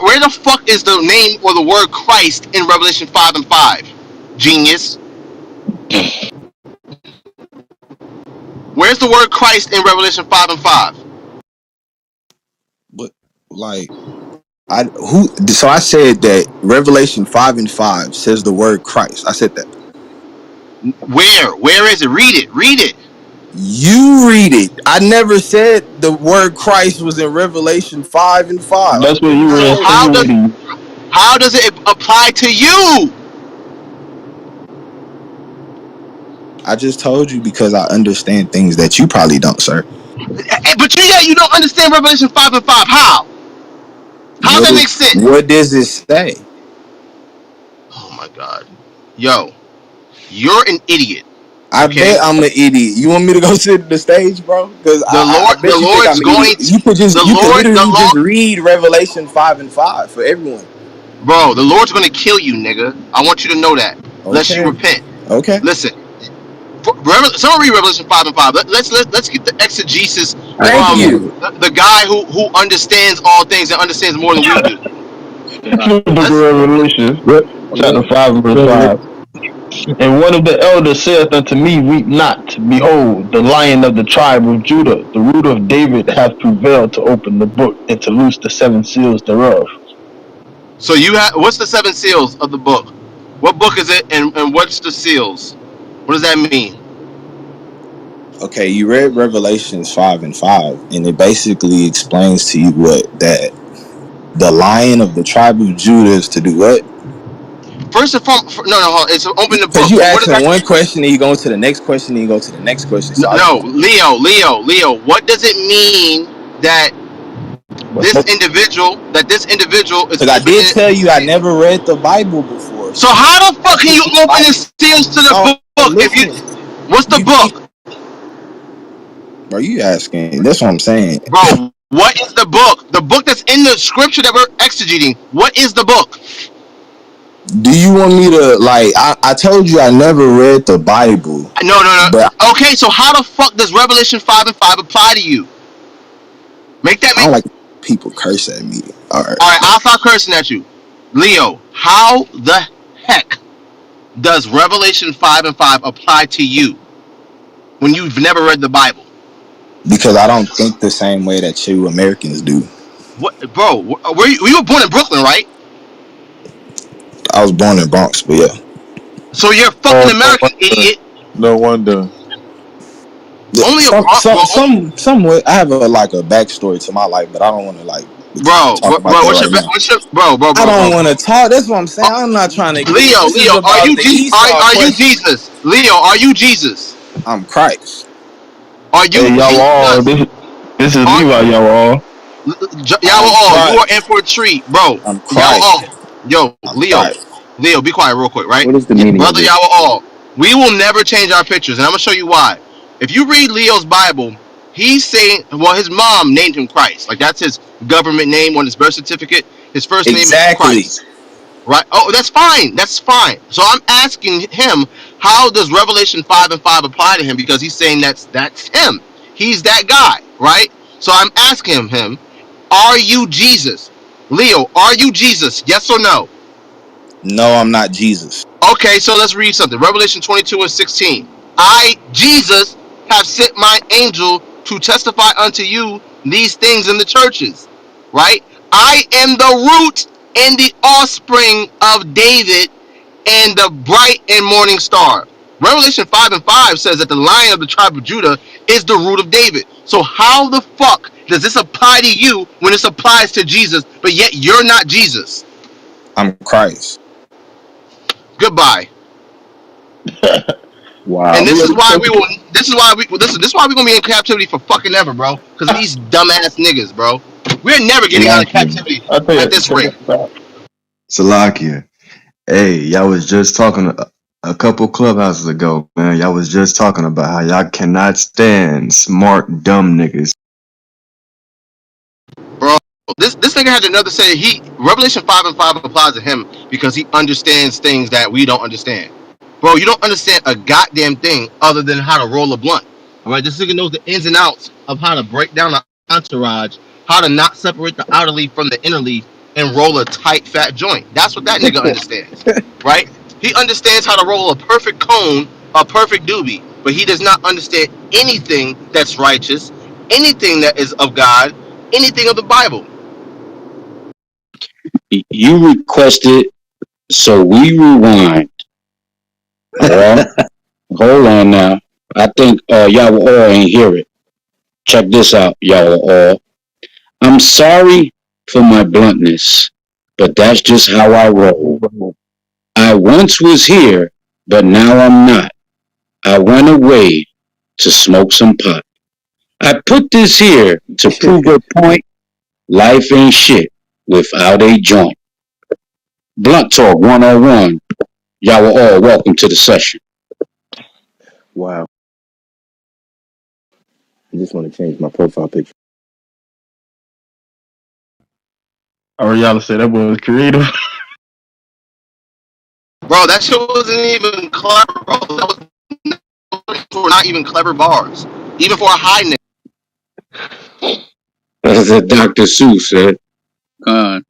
where the fuck is the name or the word Christ in Revelation 5 and 5? Genius. Where's the word Christ in Revelation 5 and 5? But like I who? So I said that Revelation 5 and 5 says the word Christ. I said that. Where? Where is it? Read it. Read it. You read it. I never said the word Christ was in Revelation 5 and 5. I That's what you literally read. told So you. How you does reading? it apply to you? I just told you because I understand things that you probably don't, sir. But you don't understand Revelation 5 and 5. How? How What that is makes sense? what does it say? Oh my god. Yo, you're an idiot. I bet Okay, I'm an idiot. You want me to go sit at the stage, bro? Because I the bet you think I'm Lord's an going idiot. to, You could the literally just Lord, read Revelation 5 and 5 for everyone. bro, the Lord's going to kill you, nigga. I want you to know that. Lest you Okay. repent. Okay. Listen, someone read Revelation 5 and 5. Let's get the exegesis Thank from you. the guy who understands all things and understands more than we do. The book of Let's Revelation, chapter 5 and verse 5. And one of the elders saith unto me, Weep not. Behold, the Lion of the tribe of Judah, the root of David, hath prevailed to open the book and to loose the seven seals thereof. So you have what's the seven seals of the book? What book is it, and what's the seals? What does that mean? Okay, you read Revelations 5 and 5, and it basically explains to you what that the Lion of the tribe of Judah is to do what? First and foremost, no, it's open the Because book. you But what does asking that? one question and you go to the next question and you go to the next question. So I No, Leo. What does it mean that this individual is because I did opening tell the you I seal? never read the Bible before, So so how the I fuck can picked you this open the Bible. seals to the No, book if you? listen, What's the you keep, book, bro. You asking? That's what I'm saying. bro? What is the book? The book that's in the scripture that we're exegeting. What is the book? Do you want me to like? I told you I never read the Bible, No. but Okay, so how the fuck does Revelation 5 and 5 apply to you? Make that I make. don't like people curse at me. All right. All right, I'll stop cursing at you, Leo. How the heck does Revelation 5 and 5 apply to you when you've never read the Bible? Because I don't think the same way that you Americans do. What, bro? You were born in Brooklyn, right? I was born in Bronx, but yeah. So you're fucking Oh, no American, wonder. idiot. No wonder. Only a Bronx, bro. Somewhat. I have a backstory to my life, but I don't want to talk about that What's right now. what's your bro, bro, I bro, don't bro, want bro? to talk. That's what I'm saying. I'm not trying to get. This is Leo, about the Esau are you question. Jesus? Leo, are you Jesus? I'm Christ. Are you Hey, y'all all, Jesus? this is Are Levi, y'all all. Y'all I'm all, you are in Christ. for a treat, bro. I'm Y'all Christ. all, yo, I'm Leo, Christ. Leo, be quiet real quick, right? What is the Yeah, meaning of brother, this? y'all all. We will never change our pictures, and I'm gonna show you why. If you read Leo's Bible, he's saying, well, his mom named him Christ, like that's his government name on his birth certificate. His first name is Exactly. Christ, right? Oh, that's fine. That's fine. So I'm asking him, how does Revelation 5 and 5 apply to him? Because he's saying that's him. He's that guy, right? So I'm asking him, are you Jesus? Leo, are you Jesus? Yes or no? No, I'm not Jesus. Okay, so let's read something. Revelation 22:16. I, Jesus, have sent my angel to testify unto you these things in the churches. Right? I am the root and the offspring of David and the bright and morning star. Revelation 5 and 5 says that the Lion of the tribe of Judah is the root of David. So how the fuck does this apply to you when this applies to Jesus, but yet you're not Jesus? I'm Christ. Goodbye. And Wow. this is Leo, why we will. This is why we're gonna be in captivity for fucking ever, bro. Because of these dumbass niggas, bro. We're never getting out of Salakia. captivity I tell at you, this check rate, this out. Salakia. Hey, y'all was just talking a couple clubhouses ago, man. Y'all was just talking about how y'all cannot stand smart, dumb niggas. bro. This nigga had another say. He Revelation 5 and 5 applies to him because he understands things that we don't understand. Bro, you don't understand a goddamn thing other than how to roll a blunt. All right, this nigga knows the ins and outs of how to break down the entourage, how to not separate the outer leaf from the inner leaf, and roll a tight, fat joint. That's what that nigga understands, right? He understands how to roll a perfect cone, a perfect doobie, but he does not understand anything that's righteous, anything that is of God, anything of the Bible. You requested, so we rewind. All right, hold on now. I think y'all all ain't hear it. Check this out, y'all all. I'm sorry for my bluntness, but that's just how I roll. I once was here, but now I'm not. I went away to smoke some pot. I put this here to prove a point. Life ain't shit without a joint. Blunt Talk 101. Y'all are all welcome to the session. Wow. I just want to change my profile picture. Ariella said that was creative. Bro, that shit wasn't even clever, bro. That were not even clever bars, even for a high nigga. That's what Dr. Seuss said.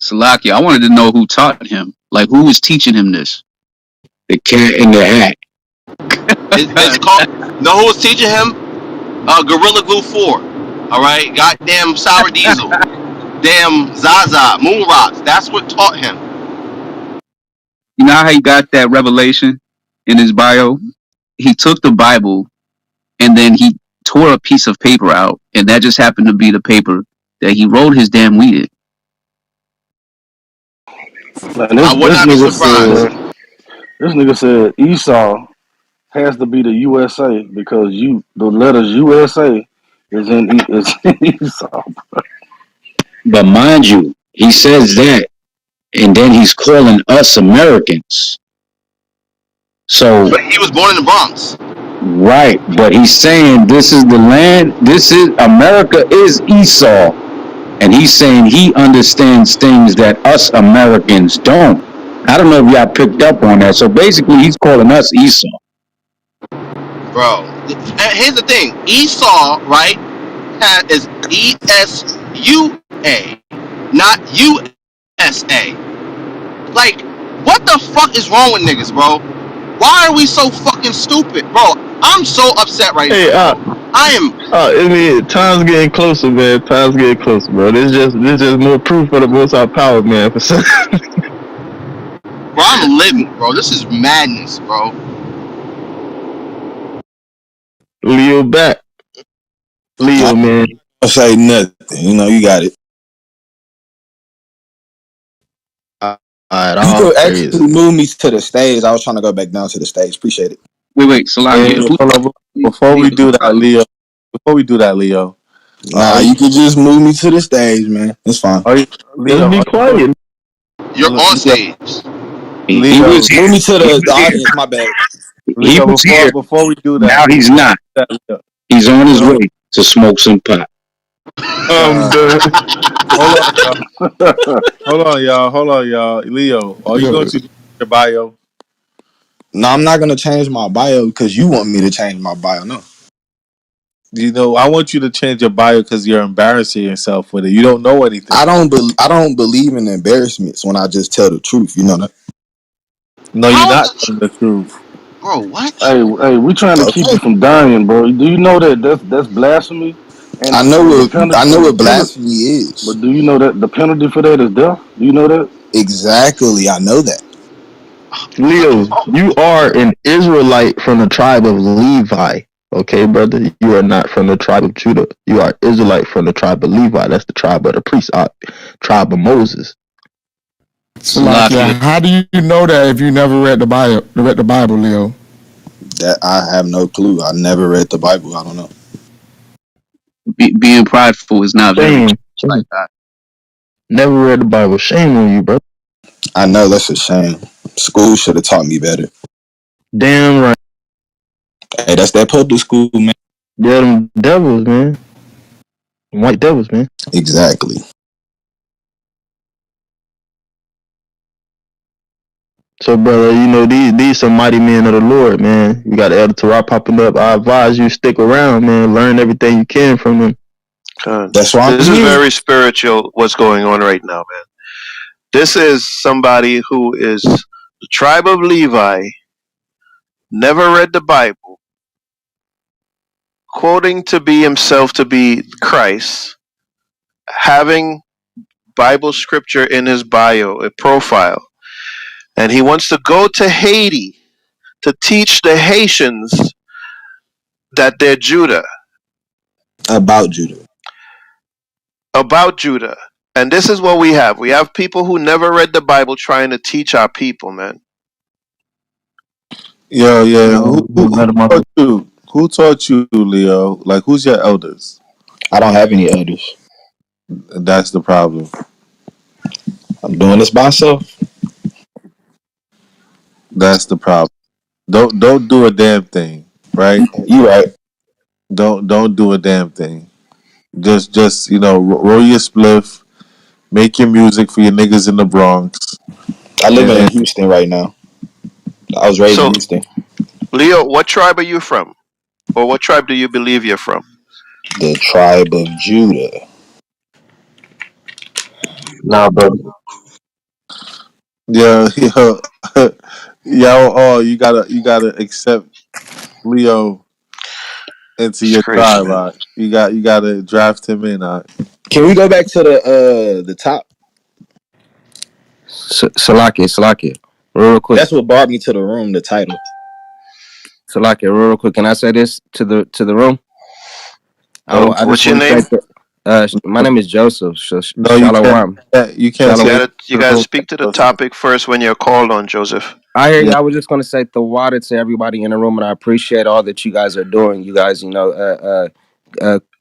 Salaki, I wanted to know who taught him. Like, who was teaching him this? The cat in the hat. It's called. Know who was teaching him? Gorilla Glue 4. All right, goddamn Sour Diesel, damn Zaza, Moon Rocks. That's what taught him. You know how he got that revelation in his bio? He took the Bible and then he tore a piece of paper out, and that just happened to be the paper that he wrote his damn weed in. Man, I would not be surprised. this nigga said Esau has to be the USA because the letters USA is in Esau. But mind you, he says that, and then he's calling us Americans. So, But he was born in the Bronx. right, but he's saying this is the land, this is America is Esau. And he's saying he understands things that us Americans don't. I don't know if y'all picked up on that. So basically, he's calling us Esau. Bro. And here's the thing: Esau, right, is ESUA, not USA. Like, what the fuck is wrong with niggas, bro? Why are we so fucking stupid, bro? I'm so upset right Hey, now, bro. I am, I mean, time's getting closer, man. Time's getting closer, bro. This just more proof for the Most High power, man. For some, bro. I'm living, bro. This is madness, bro. Leo back, I Leo, man. don't say nothing. You know, you got it. All right, You all could praise. actually move me to the stage. I was trying to go back down to the stage. Appreciate it. Wait, Hey, Salaki, who hold on. Before Leo? we do that, Leo. Before we do that, Leo. Nah, Are you, you could just move me to the stage, man. It's fine. are you Just Leo? be Are you going? quiet. You're on Leo, stage. He was Leo, here. Move me to He the was here. audience. My bad. He Leo. was here. Before we do Now that, he's not. Leo, He's on his Leo, way to smoke some pot. I'm uh, done. hold on, y'all. Hold on, y'all. Leo, are you going to change your bio? No, I'm not gonna change my bio because you want me to change my bio. No, You know, I want you to change your bio because you're embarrassing yourself with it. You don't know anything. I don't believe in embarrassments when I just tell the truth. You know that. No, you're How not the, telling the truth. bro? What? Hey, we trying to keep you Okay. from dying, bro. Do you know that that's blasphemy, and I know the what penalty I know and the what penalty. blasphemy is. But do you know that the penalty for that is death? Do you know that? Exactly. I know that. Leo, you are an Israelite from the tribe of Levi. Okay, brother? You are not from the tribe of Judah. You are Israelite from the tribe of Levi. That's the tribe of the priest, tribe of Moses. Salakia, Salakia, how do you know that if you never read the Bible, Leo? That I have no clue. I never read the Bible. I don't know. being prideful is not very Shame. Jewish like that. Never read the Bible. Shame on you, bro. I know that's a shame. School should have taught me better. Damn right. Hey, that's that public school, man. They're them devils, man. White devils, man. Exactly. So, brother, you know, these some mighty men of the Lord, man. You got Elder Torah popping up. I advise you stick around, man. Learn everything you can from them. That's why I'm This is here. very spiritual. What's going on right now, man? This is somebody who is the tribe of Levi, never read the Bible, quoting to be himself to be Christ, having Bible scripture in his bio, a profile, and he wants to go to Haiti to teach the Haitians that they're Judah, About Judah. about Judah. And this is what we have. We have people who never read the Bible trying to teach our people, man. Yo, yeah. Man, let them Taught up. you? Who taught you, Leo? Like, who's your elders? I don't have any elders. That's the problem. I'm doing this by myself. That's the problem. Don't do a damn thing. right? You right. Don't do a damn thing. Just roll your spliff, make your music for your niggas in the Bronx, I live in and Houston right now. I was raised in So, Houston. Leo, what tribe are you from? Or what tribe do you believe you're from? The tribe of Judah. Nah, but yeah, yo, you gotta accept Leo into It's your crazy, tribe. man. You gotta draft him in. Can we go back to the top? Salakia, real quick. That's what brought me to the room. The title. Salakia, real quick. Can I say this to the room? I just What's your want to say name? that my name is Joseph. No, you can't. Shalom. You can't You say Shalom. gotta you the gotta room, speak to the Joseph. topic first when you're called on, Joseph. I hear you. Yeah, I was just going to say the water to everybody in the room, and I appreciate all that you guys are doing. You guys, Kwame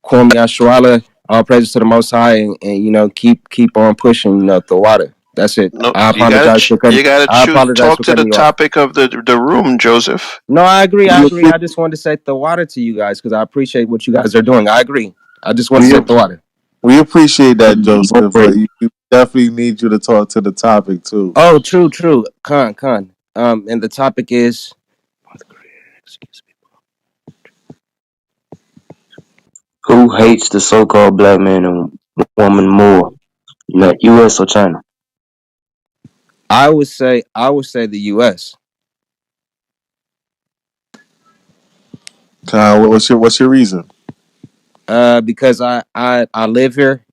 Yasharala, all praises to the Most High, and keep on pushing. The water. That's it. No, I apologize for cutting. you gotta I choose. apologize Talk for to the cutting you off. topic of the room, Joseph. No, I agree. I we agree. I just wanted to say the water to you guys because I appreciate what you guys are doing. I agree. I just want to we say the water. we appreciate that, no Joseph. But praise. we definitely need you to talk to the topic too. Oh, true, true. Con. And the topic is. Who hates the so-called black man and woman more, U.S. or China? I would say the U.S. What's your reason? Because I live here,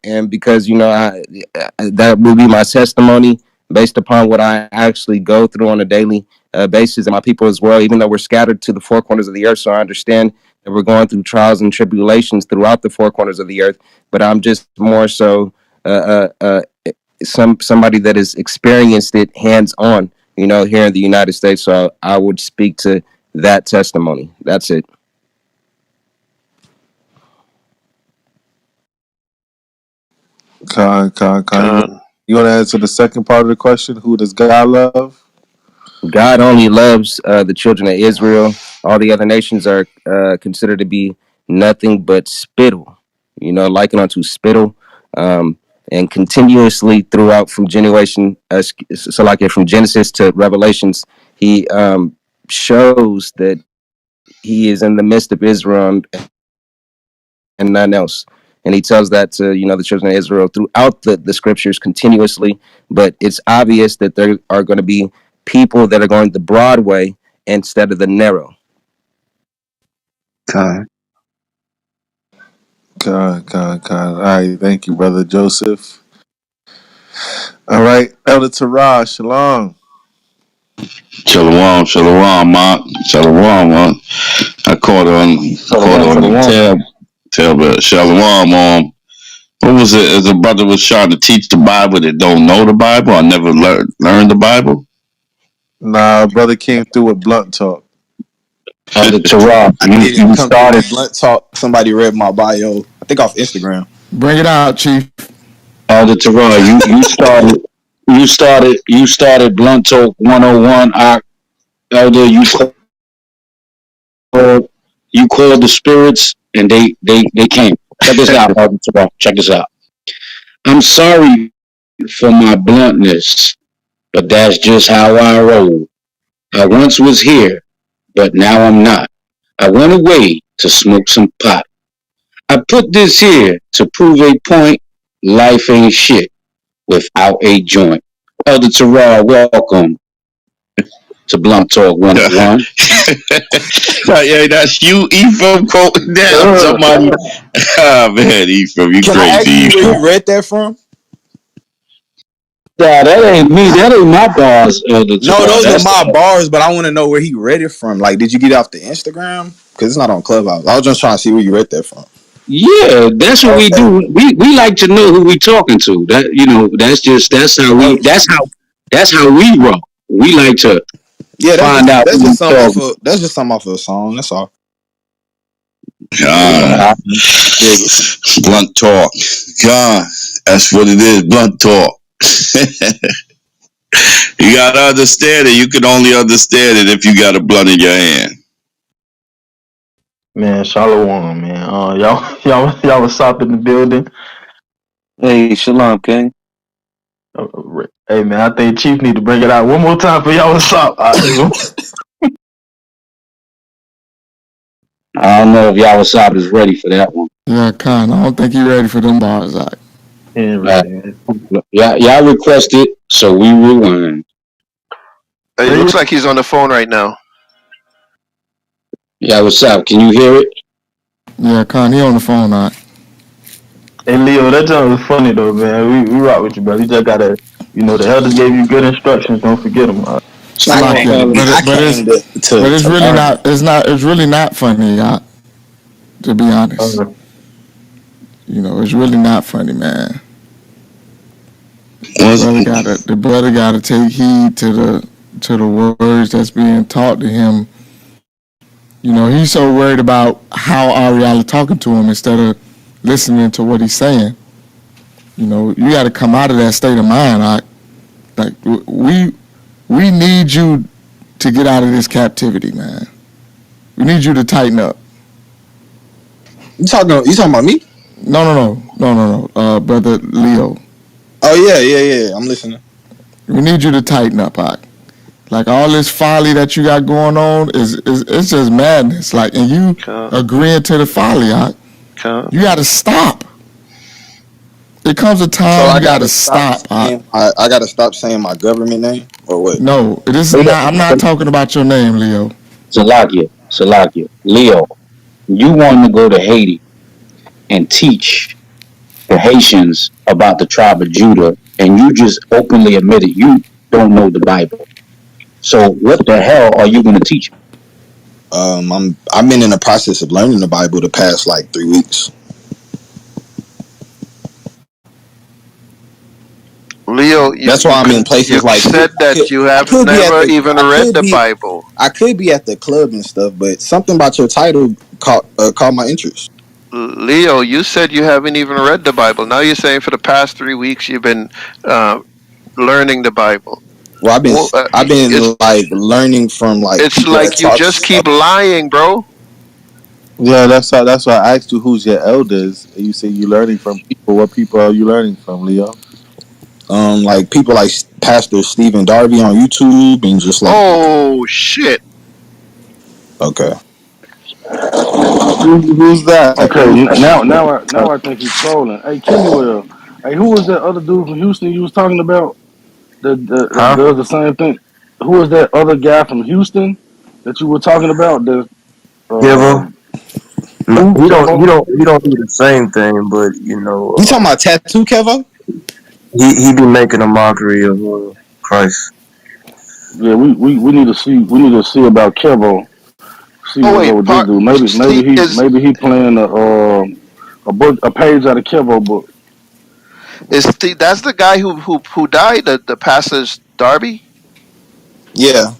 and because that will be my testimony based upon what I actually go through on a daily basis, and my people as well. Even though we're scattered to the four corners of the earth, so I understand that we're going through trials and tribulations throughout the four corners of the earth. But I'm just more so somebody that has experienced it hands on, here in the United States. So I would speak to that testimony. That's it. Con. Con. You want to answer the second part of the question? Who does God love? God only loves the children of Israel. All the other nations are considered to be nothing but spittle, likened unto spittle. And continuously throughout from from Genesis to Revelations, he shows that he is in the midst of Israel and none else. And he tells that to the children of Israel throughout the scriptures continuously. But it's obvious that there are going to be people that are going the broad way instead of the narrow. Con. Con. All right, thank you, brother Joseph. All right, Elder Tarah, shalom. Shalom, Mark. Shalom, Mark. I caught Shalom, on the shalom. tab, but Shalom. What was it? As a brother was trying to teach the Bible that don't know the Bible or never learned the Bible. Nah, brother came through with blunt talk. The Torah, I didn't you come through started. with blunt talk. Somebody read my bio. I think off Instagram. Bring it out, Chief. Elder Terrell, you started Blunt Talk 101. Elder, called you called the spirits and they came. Check this out, Elder Terrell. Check this out. I'm sorry for my bluntness, but that's just how I roll. I once was here, but now I'm not. I went away to smoke some pot. I put this here to prove a point. Life ain't shit without a joint. Elder Terrell, welcome to Blunt Talk 101. Yeah, that's you, Ephraim, quoting down somebody. Oh, man, Ephraim, you Can I crazy, ask you where Ephraim. you read that from? Nah, that ain't me. That ain't my bars, Elder No, Terrell. those are That's my bars, but I want to know where he read it from. Like, did you get it off the Instagram? Because it's not on Clubhouse. I was just trying to see where you read that from. yeah, that's what we Okay. do. We like to know who we talking to. Oh, that's how we roll. We like to yeah, find out that's who we just something off talking of that's just something off of a song. That's all. to. Blunt talk. God, that's what it is. Blunt talk. You gotta understand it. You can only understand it if you got a blunt in your hand. Man, Shalom, man. Y'all was up in the building. Hey, Shalom, King. Hey, man, I think Chief need to bring it out one more time for y'all. What's up? I don't know if Yawasop is ready for that one. Yeah, Con. I don't think you ready for them bars, Zach. ain't Uh, ready, man. y'all requested, so we rewind. It looks like he's on the phone right now. Yawasop, can you hear it? Yeah, Con. He on the phone, all right. Hey, Leo, that joke was funny though, man. We rock with you, bro. You just gotta, the elders gave you good instructions. Don't forget them. I Salakia, came. I came but it's to really learn. not. It's really not funny, y'all. To be honest, Uh, it's really not funny, man. The Once, brother gotta take heed to the words that's being taught to him. He's so worried about how Ariala talking to him instead of listening to what he's saying. You got to come out of that state of mind. Like we need you to get out of this captivity, man. We need you to tighten up. you talking about me? No, brother Leo. Oh yeah. I'm listening. We need you to tighten up, Hot. Like all this folly that you got going on is it's just madness. Like, and you Con, agreeing to the folly, Hot. con. You got to stop. It comes a So time I you got gotta to stop stop, Hot. saying I gotta stop saying my government name or what? No, this is not. I'm not talking about your name, Leo. Salakia, Leo, you want to go to Haiti and teach the Haitians about the tribe of Judah, and you just openly admitted you don't know the Bible. So what the hell are you going to teach them? I've been in the process of learning the Bible the past like 3 weeks. Leo, That's why I'm in places you like said that you I have could be at never the even I read could the be Bible. I could be at the club and stuff, but something about your title caught my interest. Leo, you said you haven't even read the Bible. Now you're saying for the past 3 weeks you've been uh, learning the Bible. Well, Well, I've been like learning from like it's people that like you just talks. keep lying, bro. Yeah, that's why I asked you who's your elders. You say you're learning from people. What people are you learning from, Leo? Like people like Pastor Stephen Darby on YouTube and just like Oh shit! okay. Who's that? Okay, Who's now I think he's trolling. Hey, Kimuel. Hey, who was that other dude from Houston you was talking about that Huh? does the same thing? Who was that other guy from Houston that you were talking about? That Kivo? No, who Kevo? he don't do the same thing, but You talking about tattoo, Kevo? he be making a mockery of Christ. Yeah, we need to see about Kevo. See Oh what's up wait, with this dude. Maybe Steve is maybe he playing a book, a page out of Kevo book. Steve, that's the guy who died, the pastor's Darby. Yeah,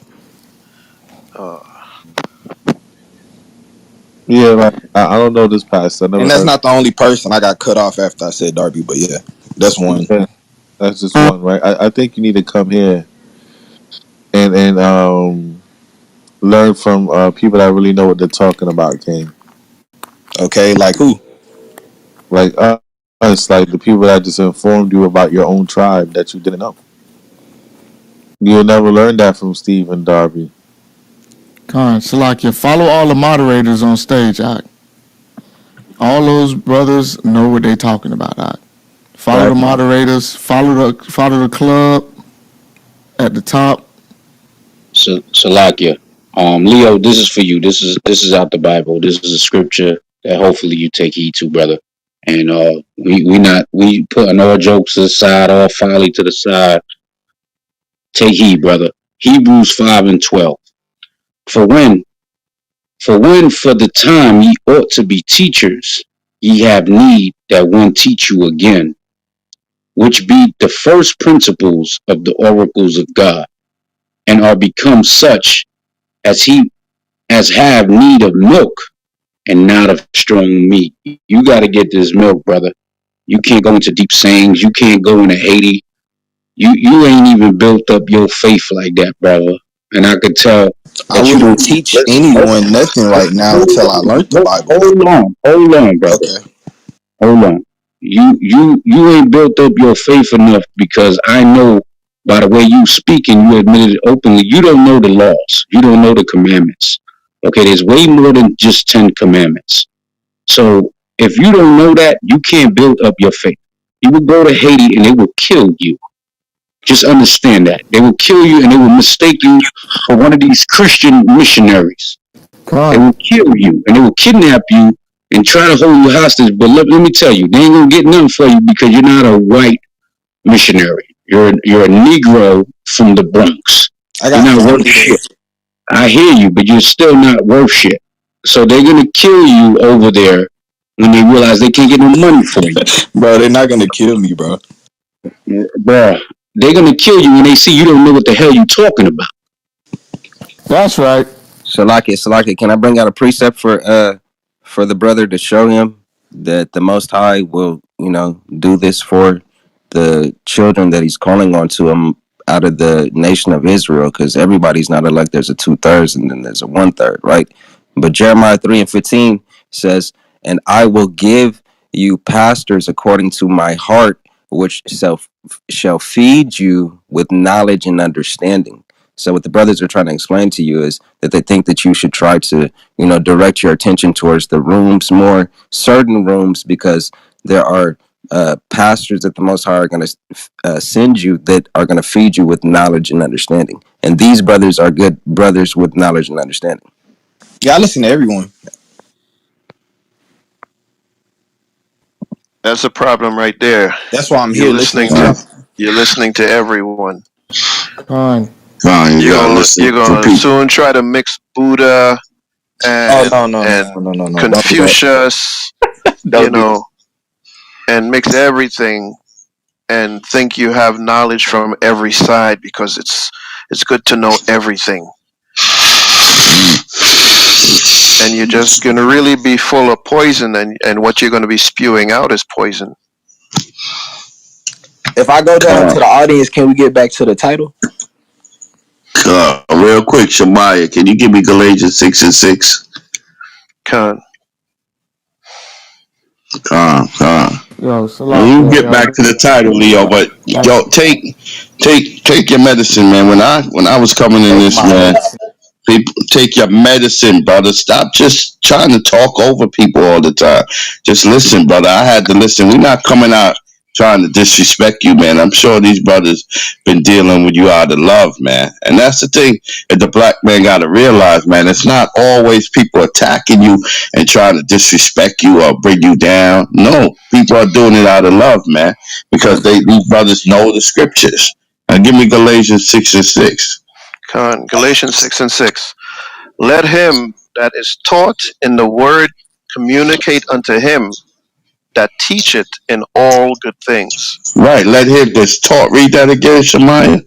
Uh, yeah? Like I don't know this pastor. I and never that's heard. not the only person I got cut off after I said Darby, but yeah, that's one. Yeah, that's just one, right? I think you need to come here and learn from people that really know what they're talking about, King. Okay, like who? Like us, like the people that just informed you about your own tribe that you didn't know. You'll never learn that from Steve and Darby. Con, Salakia, follow all the moderators on stage, Hot. All those brothers know what they talking about, Hot. Follow Right? the moderators. Follow the club at the top. Salakia, Leo, this is for you. This is out the Bible. This is a scripture that hopefully you take heed to, brother. And we putting all jokes aside, all folly to the side. Take heed, brother. Hebrews 5:12. For when for the time ye ought to be teachers, ye have need that one teach you again, which be the first principles of the oracles of God, and are become such as he as have need of milk and not of strong meat. You got to get this milk, brother. You can't go into deep sayings. You can't go into Haiti. You ain't even built up your faith like that, brother. and I could tell I that you wouldn't don't. teach Listen, anyone nothing right now until I learned the Bible. hold on, brother. Okay. Hold on. You ain't built up your faith enough because I know by the way you speak and you admitted it openly, you don't know the laws. You don't know the commandments. Okay, there's way more than just 10 commandments. So if you don't know that, you can't build up your faith. You will go to Haiti and they will kill you. Just understand that. They will kill you and they will mistake you for one of these Christian missionaries. They Con. will kill you and they will kidnap you and try to hold you hostage. But let me tell you, they ain't gonna get nothing for you because you're not a white missionary. You're a Negro from the Bronx. I You're got not worth family there. shit. I hear you, but you're still not worth shit. So they're gonna kill you over there when they realize they can't get no money for you. Bro, they're not gonna kill me, bro. Bruh, they're gonna kill you when they see you don't know what the hell you talking about. That's right. Salaki, can I bring out a precept for the brother to show him that the Most High will, do this for the children that he's calling onto him out of the nation of Israel? Because everybody's not elect. There's a 2/3 and then there's a 1/3, right? But Jeremiah 3:15 says, "And I will give you pastors according to my heart, which shall feed you with knowledge and understanding." So what the brothers are trying to explain to you is that they think that you should try to, direct your attention towards the rooms more, certain rooms, because there are pastors that the Most High are going to send you that are going to feed you with knowledge and understanding. And these brothers are good brothers with knowledge and understanding. Yeah, I listen to everyone. That's a problem right there. That's why I'm You're here listening listening to to y'all. you're listening to everyone. Con. Fine, you You're gotta gonna listen you're for gonna people. soon try to mix Buddha Oh and no, no, no, and no, no, no. Don't do that. Confucius, you Don't do that. know, and mix everything and think you have knowledge from every side because it's good to know everything. And you're just gonna really be full of poison, and what you're gonna be spewing out is poison. If I go down to the audience, can we get back to the title? Real quick, Shemaiah, can you give me Galatians 6:6? Con. Yo, And you Salakia, get back yo. to the title, Leo. But That's yo, take your medicine, man. When I was coming in Take this, my man, medicine. people take your medicine, brother. Stop just trying to talk over people all the time. Just listen, brother. I had to listen. We're not coming out trying to disrespect you, man. I'm sure these brothers been dealing with you out of love, man. And that's the thing that the black man got to realize, man. It's not always people attacking you and trying to disrespect you or bring you down. No, people are doing it out of love, man, because these brothers know the scriptures. Now, give me Galatians 6:6. Con. Galatians 6:6. Let him that is taught in the word communicate unto him that teacheth in all good things. Right. Let him that's taught. Read that again, Shemaiah.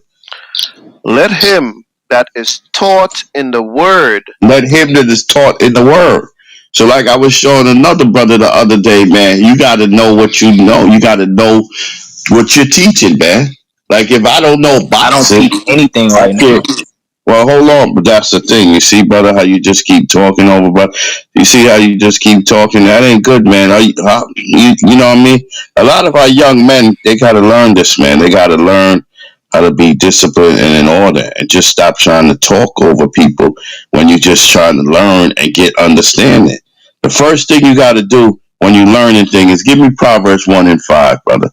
Let him that is taught in the word. Let him that is taught in the word. So, like I was showing another brother the other day, man, you got to know what you know. You got to know what you're teaching, man. Like if I don't know I don't boxing, teach anything I right now. can't. Well, hold on, but that's the thing. You see, brother, how you just keep talking over, but you see how you just keep talking. That ain't good, man. You know what I mean? A lot of our young men, they got to learn this, man. They got to learn how to be disciplined and in order, and just stop trying to talk over people when you're just trying to learn and get understanding. The first thing you got to do when you learn anything is give me Proverbs 1 and 5, brother,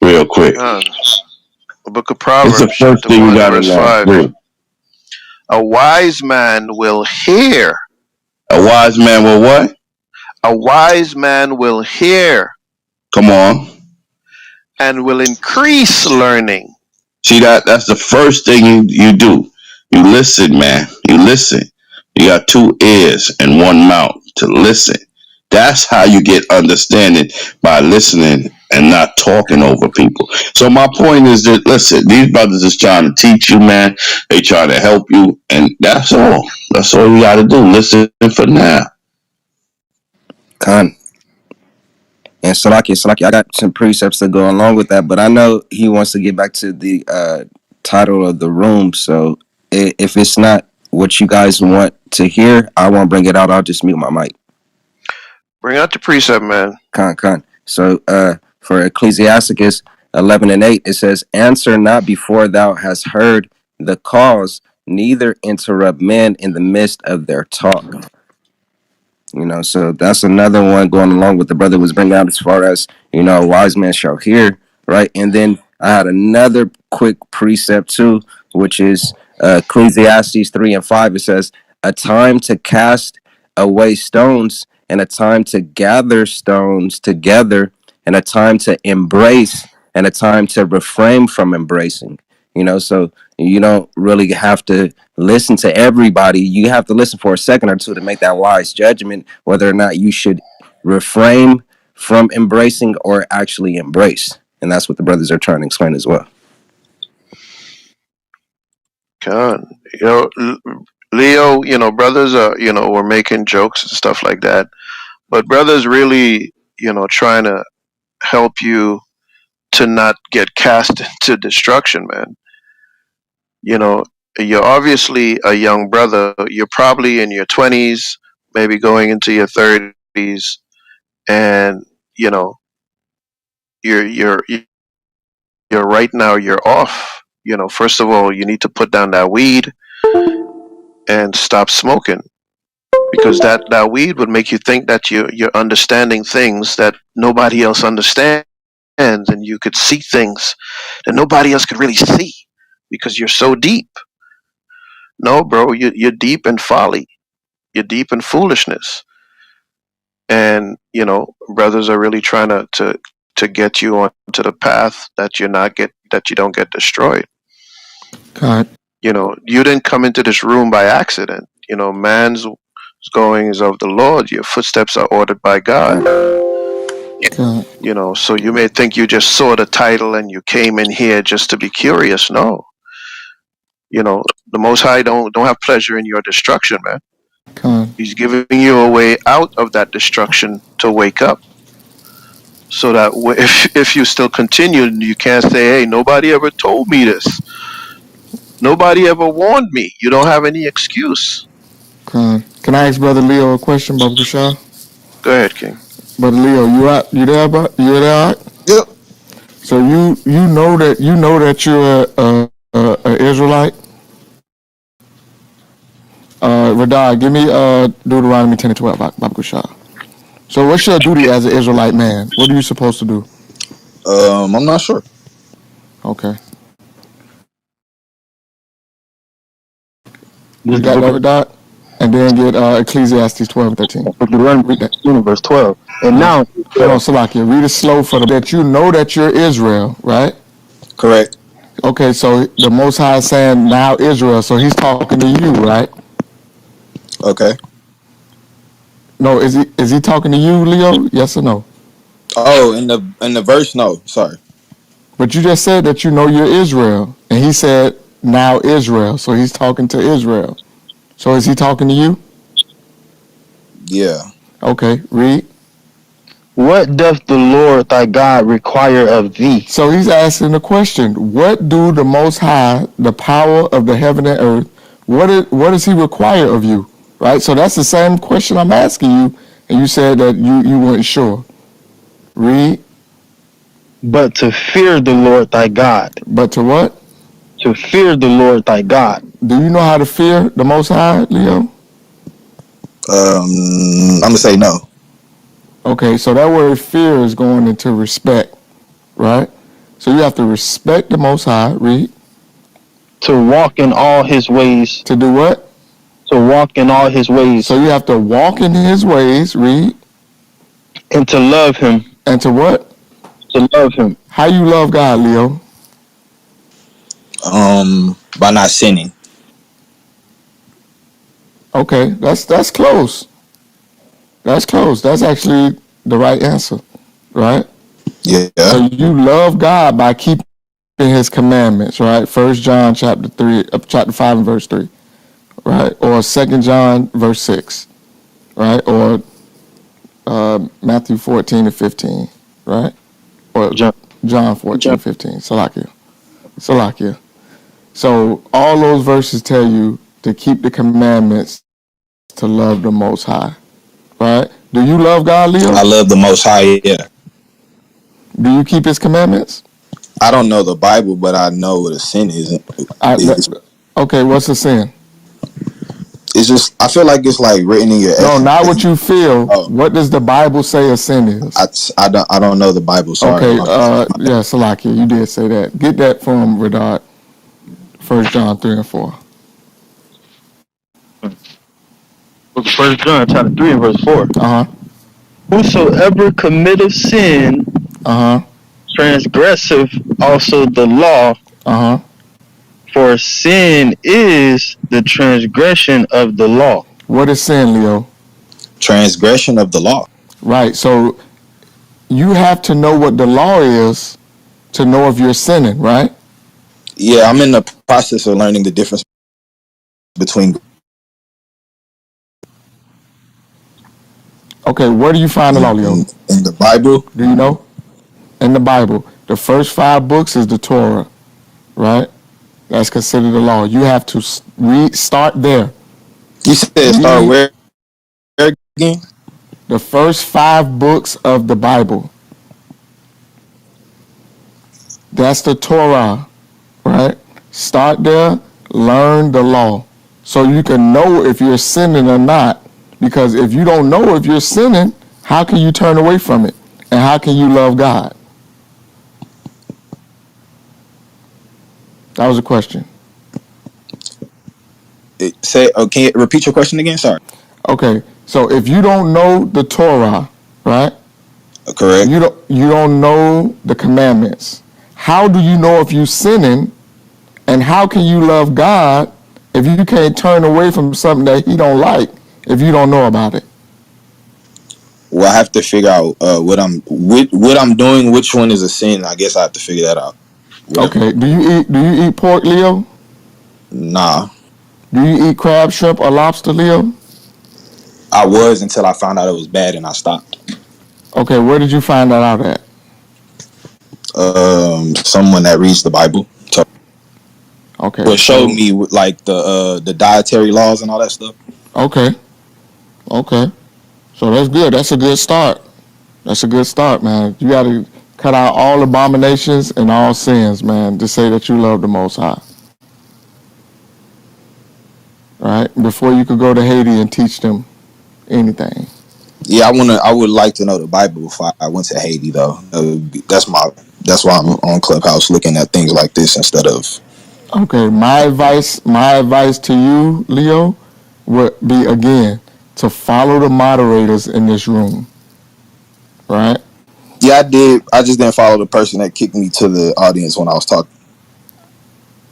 real quick. Con. The book of It's the Proverbs, first chapter thing you 1, got to verse learn. 5. Real. A wise man will hear. A wise man will what? A wise man will hear Come on. and will increase learning. See that? That's the first thing you do. You listen, man. You listen. You got two ears and one mouth to listen. That's how you get understanding, by listening and not talking over people. So my point is that listen, these brothers is trying to teach you, man. They trying to help you, and that's all. That's all you got to do. Listen for now. Khan. And Salaki, I got some precepts that go along with that, but I know he wants to get back to the title of the room. So If it's not what you guys want to hear, I won't bring it out. I'll just mute my mic. Bring out the precept, man. Con. So for Ecclesiasticus 11:8, it says, "Answer not before thou hast heard the cause, neither interrupt men in the midst of their talk." So that's another one going along with the brother was bringing out as far as, a wise man shall hear, right? And then I had another quick precept too, which is Ecclesiastes 3:5. It says, "A time to cast away stones, and a time to gather stones together, and a time to embrace, and a time to refrain from embracing." So you don't really have to listen to everybody. You have to listen for a second or two to make that wise judgment whether or not you should refrain from embracing or actually embrace. And that's what the brothers are trying to explain as well. Con. Leo, brothers are, were making jokes and stuff like that. But brothers really, trying to help you to not get cast into destruction, man. You know, you're obviously a young brother. You're probably in your 20s, maybe going into your 30s, and you know, you're right now. You're off. First of all, you need to put down that weed and stop smoking because that weed would make you think that you're understanding things that nobody else understands, and you could see things that nobody else could really see because you're so deep. No, bro, you're deep in folly. You're deep in foolishness, and brothers are really trying to get you onto the path that you don't get destroyed. God, You didn't come into this room by accident. Man's going is of the Lord. Your footsteps are ordered by God. God, So you may think you just saw the title and you came in here just to be curious. No, the Most High don't have pleasure in your destruction, man. God, He's giving you a way out of that destruction to wake up, so that if you still continue, you can't say, "Hey, nobody ever told me this. Nobody ever warned me." You don't have any excuse. God. Can I ask Brother Leo a question, Baba Kushal? Go ahead, King. Brother Leo, you out? You there, bro? You there? Yep. So you know that you're a Israelite. Radar, give me Deuteronomy 10 and 12, Baba Kushal. So what's your duty as an Israelite man? What are you supposed to do? I'm not sure. Okay, This you is the got book that, of Radar, and then get Ecclesiastes 12 and 13. Deuteronomy, Read that. verse 12. And No, now, hold on, Salakia. Read it slow for the that you know that you're Israel, right? Correct. Okay, so the Most High is saying now Israel, so He's talking to you, right? Okay. No, is he talking to you, Leo? Yes or no? Oh, in the verse, no. Sorry. But you just said that you know you're Israel, and He said now Israel, so He's talking to Israel. So is He talking to you? Yeah. Okay, read. what doth the Lord thy God require of thee? So He's asking the question: what do the Most High, the power of the heaven and earth, what does He require of you? Right. So that's the same question I'm asking you, and you said that you weren't sure. Read. But to fear the Lord thy God. But to what? To fear the Lord thy God. Do you know how to fear the Most High, Leo? I'm gonna say no. Okay, so that word fear is going into respect, right? So you have to respect the Most High. Read. To walk in all his ways. To do what? To walk in all his ways. So you have to walk in His ways. Read. And to love him. And to what? To love him. How you love God, Leo? By not sinning. Okay, that's close. That's close. That's actually the right answer, right? Yeah. So you love God by keeping His commandments, right? 1 John chapter 5 and verse 3, right? Or 2 John verse 6, right? Or Matthew 14 and 15, right? Or John. John 14 and 15. Salakia. So all those verses tell you to keep the commandments to love the Most High, right? Do you love God, I Leo? love the Most High. Yeah, Do you keep His commandments? I don't know the Bible, but I know what a sin is. I, It's, okay, what's the sin? it's just I feel like it's like written in your No, essence. not Like, what you feel. oh, What does the Bible say a sin is? I don't know the Bible. Sorry, Okay, my bad. yeah, Salakia, you did say that. Get that from Radad, 1 John 3 and 4. Book of First John, chapter 3 and verse 4. Uh huh. Whosoever committeth sin Uh huh. transgressive also the law, Uh huh. for sin is the transgression of the law. What is sin, Leo? Transgression of the law. Right. So you have to know what the law is to know if you're sinning, right? Yeah, I'm in the process of learning the difference between Okay, where do you find the law, Leo? in the Bible. Do you know? In the Bible. The first 5 books is the Torah, right? That's considered the law. You have to start there. You said start Read where again? the first 5 books of the Bible. That's the Torah, right? Start there, learn the law, so you can know if you're sinning or not. Because if you don't know if you're sinning, how can you turn away from it? And how can you love God? That was a question. Say, oh, can you repeat your question again? Sorry. Okay, so if you don't know the Torah, right? Correct. You don't know the commandments. How do you know if you're sinning? And how can you love God if you can't turn away from something that He don't like if you don't know about it? Well, I have to figure out what I'm doing. Which one is a sin? I guess I have to figure that out. Whatever. Okay. Do you eat pork, Leo? Nah, Do you eat crab, shrimp, or lobster, Leo? I was until I found out it was bad and I stopped. Okay. Where did you find that out at? Someone that reads the Bible Okay. but showed So me like the dietary laws and all that stuff. okay. Okay. So that's good. That's a good start. That's a good start, man. You got to cut out all abominations and all sins, man, to say that you love the Most High. Right? Before you could go to Haiti and teach them anything. Yeah, I would like to know the Bible before I went to Haiti though. That's why I'm on Clubhouse looking at things like this instead of. Okay, my advice to you, Leo, would be again to follow the moderators in this room, right? Yeah, I did. I just didn't follow the person that kicked me to the audience when I was talking.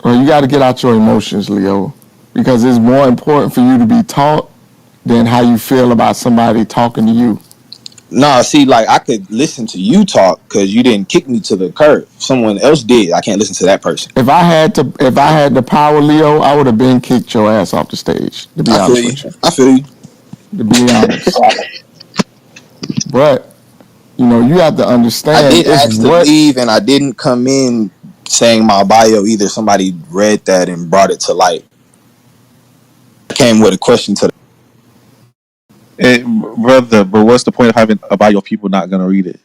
Well, you got to get out your emotions, Leo, because it's more important for you to be taught than how you feel about somebody talking to you. Nah, see, like I could listen to you talk because you didn't kick me to the curb. Someone else did. I can't listen to that person. If I had the power, Leo, I would have been kicked your ass off the stage. To be I feel honest you. with you, I feel you. to be honest, but you have to I understand did it's ask to what. leave, and I didn't come in saying my bio either. Somebody read that and brought it to light. I came with a question to. Hey, brother, but what's the point of having a bio if people not gonna read it?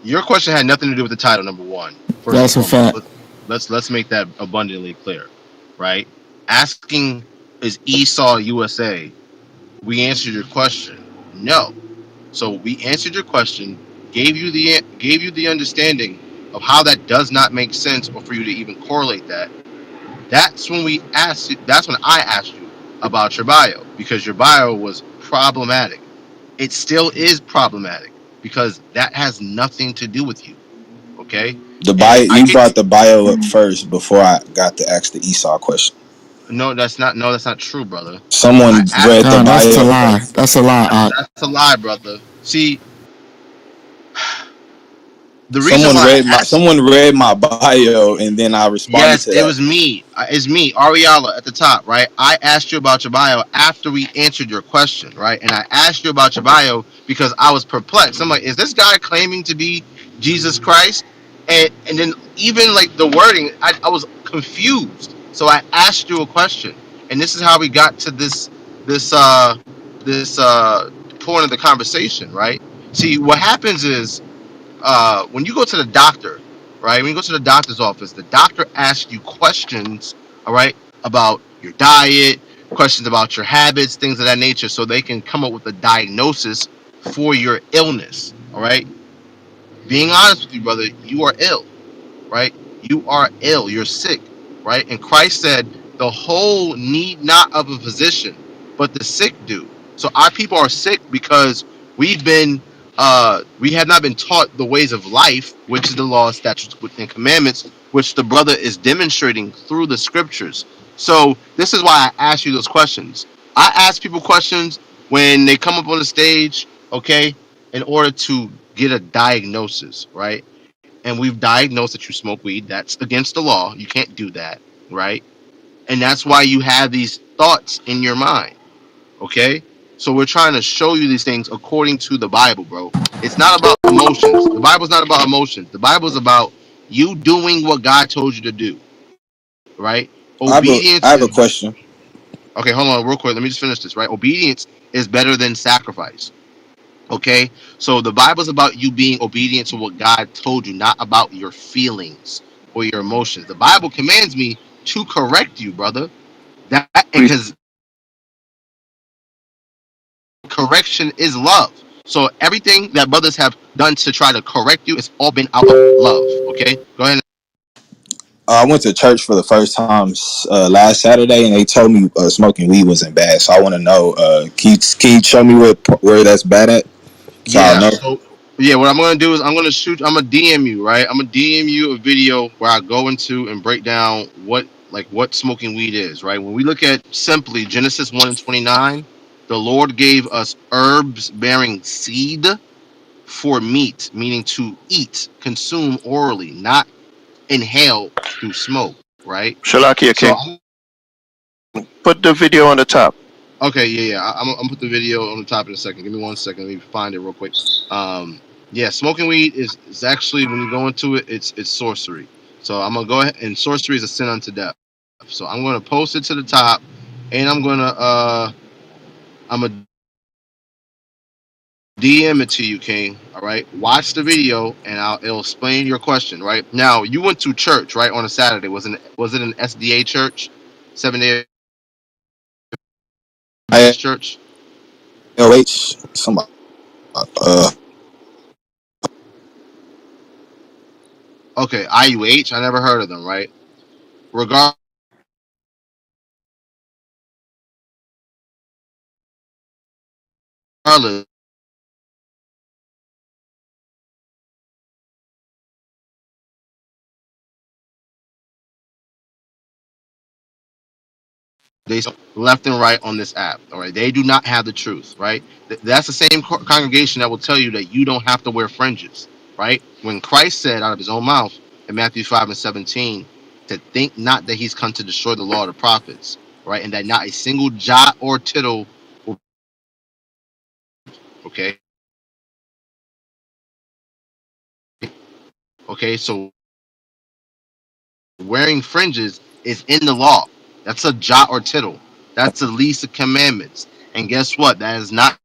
Your question had nothing to do with the title. Number one, first and That's a foremost, fact. let's make that abundantly clear, right? Asking is Esau USA. We answered your question. No. So we answered your question, gave you the understanding of how that does not make sense, or for you to even correlate that. That's when we asked you. That's when I asked you about your bio, because your bio was problematic. It still is problematic because that has nothing to do with you. Okay, The bio, and I you get brought the bio up first before I got to ask the Esau question. no, that's not true, brother. I Someone asked read the Con, that's a bio lie. first. That's a lie. that's a lie, brother. See, the reason Someone why read I my asked. someone read my bio, and then I responded Yes, to it that. was me. It's me, Ariala, at the top, right? I asked you about your bio after we answered your question, right? And I asked you about your bio because I was perplexed. I'm like, is this guy claiming to be Jesus Christ? And then even like the wording, I was confused. So I asked you a question, and this is how we got to this this point of the conversation, right? See, what happens is when you go to the doctor, right? When you go to the doctor's office, the doctor asks you questions, all right, about your diet, questions about your habits, things of that nature, so they can come up with a diagnosis for your illness. All right. Being honest with you, brother, you are ill, right? You are ill, you're sick, right? And Christ said, the whole need not of a physician, but the sick do. So our people are sick because we have not been taught the ways of life, which is the law, statutes, and commandments, which the brother is demonstrating through the scriptures. So this is why I ask you those questions. I ask people questions when they come up on the stage, okay, in order to get a diagnosis, right? And we've diagnosed that you smoke weed. That's against the law. You can't do that, right? And that's why you have these thoughts in your mind, okay? So we're trying to show you these things according to the Bible, bro. It's not about emotions. The Bible's not about emotions. The Bible's about you doing what God told you to do, right? I Obedience have a is question. okay. Hold on, real quick. Let me just finish this, right? Obedience is better than sacrifice. Okay, so the Bible's about you being obedient to what God told you, not about your feelings or your emotions. The Bible commands me to correct you, brother. That because correction is love. So everything that brothers have done to try to correct you, it's all been out of love. Okay, go ahead. I went to church for the first time last Saturday, and they told me smoking weed wasn't bad. So I want to know, can you show me where that's bad at? So I'll Yeah. know. So yeah, what I'm gonna do is I'm gonna shoot. I'm gonna DM you, right? I'm gonna DM you a video where I go into and break down what smoking weed is, right? When we look at simply Genesis 1:29, the Lord gave us herbs bearing seed for meat, meaning to eat, consume orally, not inhale through smoke, right? Shalakia So King. Put the video on the top. okay, yeah. I'm gonna put the video on the top in a second. Give me 1 second. Let me find it real quick. Yeah, smoking weed is actually when you go into it, it's sorcery. So I'm gonna go ahead and sorcery is a sin unto death. So I'm gonna post it to the top, and I'm gonna DM it to you, King. All right, watch the video, and it'll explain your question. Right now, you went to church right on a Saturday. Was it an SDA church, 7 Day I Adventist church? LH somebody. Uh, Okay, IUH. I never heard of them. Right. Regardless, they left and right on this app. All right, they do not have the truth. Right, that's the same congregation that will tell you that you don't have to wear fringes. Right, when Christ said out of his own mouth in Matthew 5:17, to think not that he's come to destroy the law of the prophets. Right, and that not a single jot or tittle. Okay, okay, so wearing fringes is in the law. That's a jot or tittle. That's the least of commandments. And guess what? That has not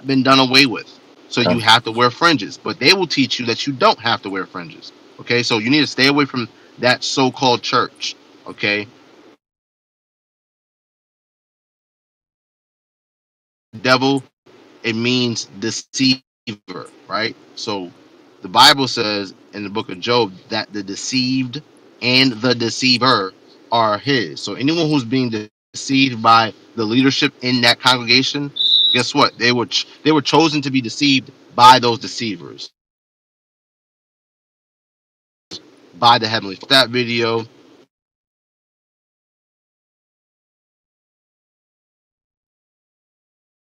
been done away with. So you have to wear fringes, but they will teach you that you don't have to wear fringes. Okay, so you need to stay away from that so-called church. Okay, devil, it means deceiver, right? So the Bible says in the book of Job that the deceived and the deceiver are his. So anyone who's being deceived by the leadership in that congregation, guess what? They were chosen to be deceived by those deceivers, by the heavenly. That video,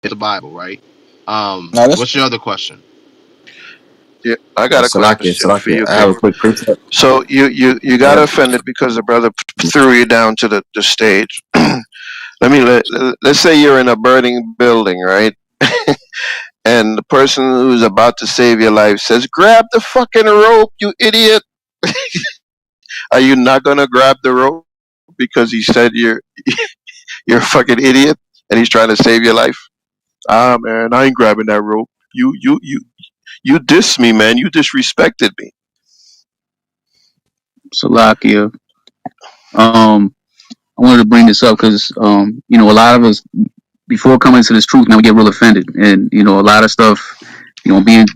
the Bible, right? no, that's What's your other question? Yeah, I got a Salakia, question for Salakia. you, I have a King. quick precept. So you got Yeah. offended because the brother threw you down to the stage. Let's say you're in a burning building, right? and the person who's about to save your life says, "Grab the fucking rope, you idiot." Are you not gonna grab the rope because he said you're a fucking idiot and he's trying to save your life? Ah, man, I ain't grabbing that rope. You dissed me, man. You disrespected me. Salakia. I wanted to bring this up because a lot of us before coming to this truth, man, we get real offended, and a lot of stuff,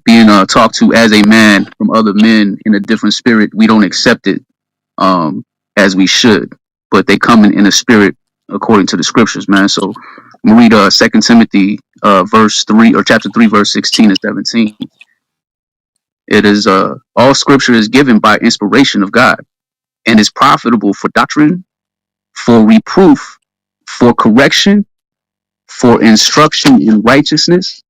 being talked to as a man from other men in a different spirit, we don't accept it um as we should, but they come in a spirit according to the scriptures, man. So I'm gonna read 2 Timothy verse 3 or chapter 3 verse 16 and 17. It is all scripture is given by inspiration of God and is profitable for doctrine, for reproof, for correction, for instruction in righteousness,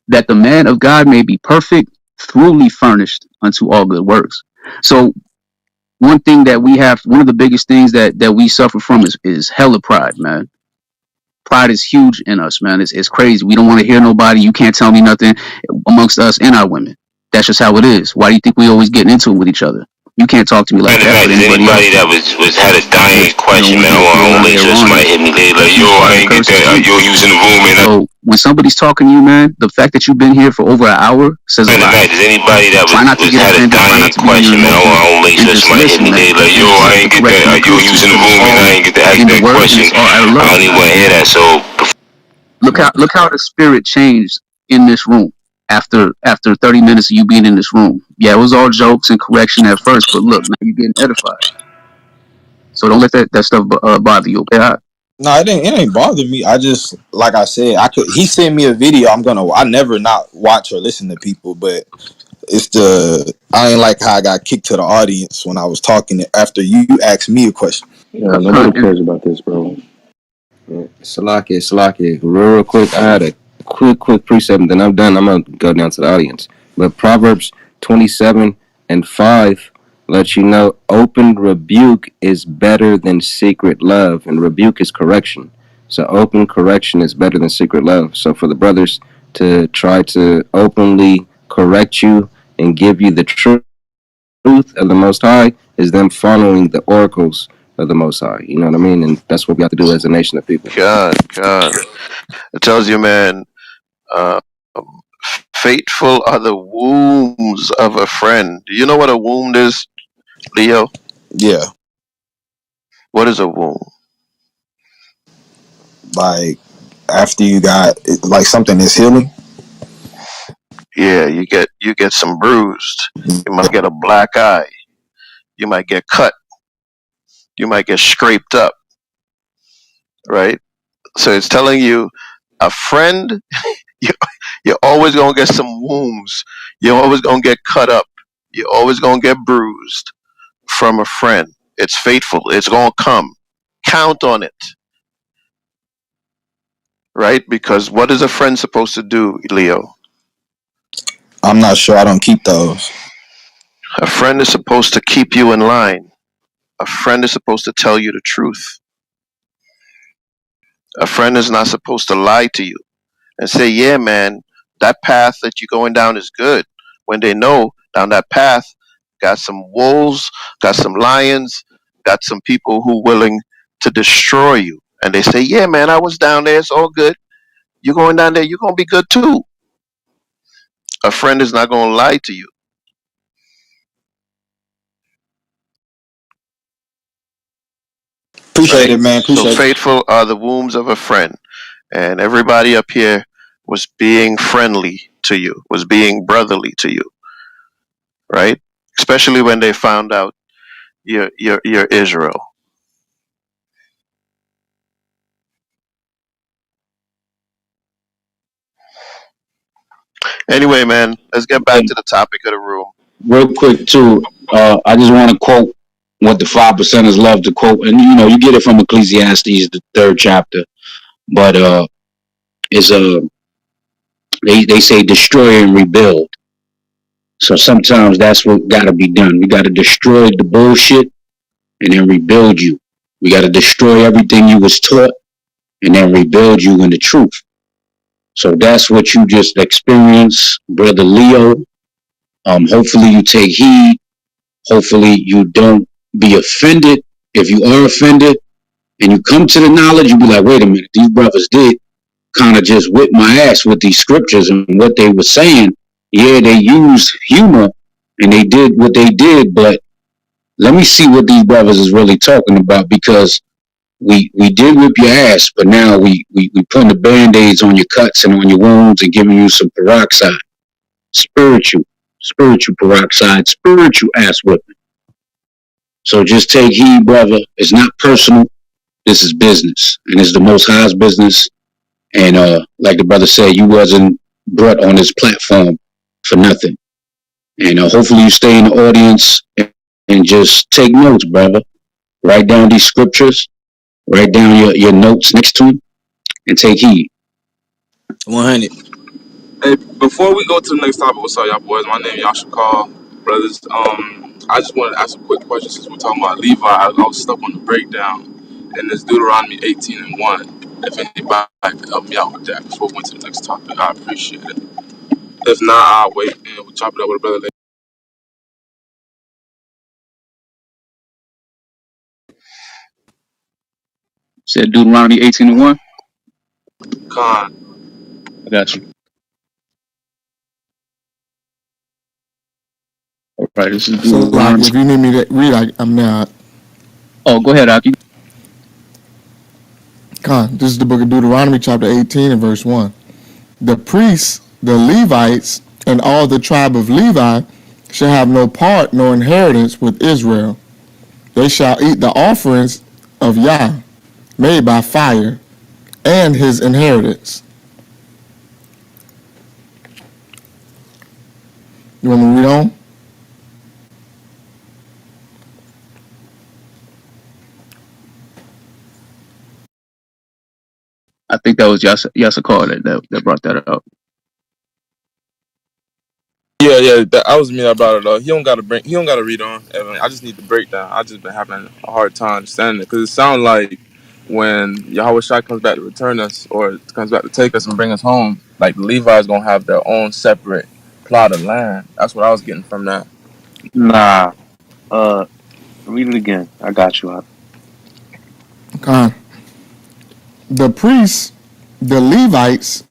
that the man of God may be perfect, truly furnished unto all good works. So one of the biggest things that we suffer from is hella pride, man. Pride is huge in us, man. It's crazy. We don't want to hear nobody. You can't tell me nothing amongst us and our women. That's just how it is. Why do you think we always getting into it with each other? You can't talk to me like that. But anybody That else was had a dying question, man. we I want to around make here sure on somebody it. hit me later. Like, yo, I ain't get that. Yo, you was in the room and So when somebody's talking to you, man, the fact that you've been here for over an hour says a lot. Does anybody that Try not to get had a offended. Try not dying to be in your question, man? I emotions, want to make and sure just somebody hit listen, me man. later. Like, yo, And just I listen ain't for get that. correction and Yo, truth, you was in the room and I ain't get to ask in the that word and question. it's all out of I love, don't even man. want to hear that. So Look how the spirit changed in this room after 30 minutes of you being in this room. Yeah, it was all jokes and correction at first, but look, now you're getting edified. So don't let that stuff bother you. Okay? No, it ain't bother me. I just, like I said, I could. He sent me a video. I never not watch or listen to people, but I ain't like how I got kicked to the audience when I was talking after you asked me a question. Yeah, nobody cares about this, bro. Salakia, real quick. I had a quick precept, and then I'm done. I'm gonna go down to the audience. But Proverbs 27:5 lets you know open rebuke is better than secret love, and rebuke is correction. So open correction is better than secret love. So for the brothers to try to openly correct you and give you the truth of the Most High is them following the oracles of the Most High. You know what I mean? And that's what we have to do as a nation of people. God. It tells you, man, uh, faithful are the wombs of a friend. Do you know what a wound is, Leo? Yeah, What is a womb? like after you got like something is healing. Yeah, you get some bruised. You might get a black eye. You might get cut. You might get scraped up, right? So it's telling you, a friend, you, you're always gonna get some wounds. You're always gonna get cut up. You're always gonna get bruised from a friend. It's faithful. It's gonna come. Count on it, right? Because what is a friend supposed to do, Leo? I'm not sure. I don't keep those. A friend is supposed to keep you in line. A friend is supposed to tell you the truth. A friend is not supposed to lie to you and say, yeah, man, that path that you're going down is good. When they know down that path got some wolves, got some lions, got some people who willing to destroy you. And they say, yeah, man, I was down there. It's all good. You're going down there. You're going to be good too. A friend is not going to lie to you, Appreciate right? it, man. So Appreciate it. faithful are the wombs of a friend. And everybody up here was being friendly to you, was being brotherly to you, right? Especially when they found out you're Israel. Anyway, man, let's get back to the topic of the room. Real quick too, I just want to quote what the 5%ers love to quote, and you get it from Ecclesiastes, the third chapter. But it's they say destroy and rebuild. So sometimes that's what got to be done. We got to destroy the bullshit and then rebuild you. We got to destroy everything you was taught and then rebuild you in the truth. So that's what you just experienced, brother Leo. Hopefully you take heed. Hopefully you don't be offended. If you are offended and you come to the knowledge, you be like, wait a minute, these brothers did kind of just whip my ass with these scriptures and what they were saying. Yeah, they used humor and they did what they did, but let me see what these brothers is really talking about, because we did whip your ass, but now we putting the band-aids on your cuts and on your wounds and giving you some peroxide, spiritual, spiritual peroxide, spiritual ass whipping. So just take heed, brother. It's not personal. This is business, and it's the Most High's business. And like the brother said, you wasn't brought on this platform for nothing. And hopefully you stay in the audience and just take notes, brother. Write down these scriptures. Write down your notes next to them and take heed. 100. Hey, before we go to the next topic, what's up, y'all boys? My name Yasha Call, brothers. I just wanted to ask a quick question since we're talking about Levi. I was stuck on the breakdown, and it's Deuteronomy 18:1. If anybody could help me out with that before we went to the next topic, I appreciate it. If not, I'll wait and we'll chop it up with a brother later. Said Deuteronomy 18:1. Con. I got you. All right, this is So, like, Deuteronomy. if you need me to read, I'm not. Oh, go ahead, Aki. This is the book of Deuteronomy, chapter 18, and verse 1. The priests, the Levites, and all the tribe of Levi shall have no part nor inheritance with Israel. They shall eat the offerings of Yah, made by fire, and his inheritance. You want me to read on? I think that was Yasakar that brought that up. Yeah, yeah, I was me that brought it up. He don't gotta read on. Evan. I just need the breakdown. I just been having a hard time understanding it because it sounds like when Yahweh Shai comes back to return us or comes back to take us and bring us home, like the Levi's gonna have their own separate plot of land. That's what I was getting from that. Nah. Read it again. I got you. Uh, the priests, the Levites,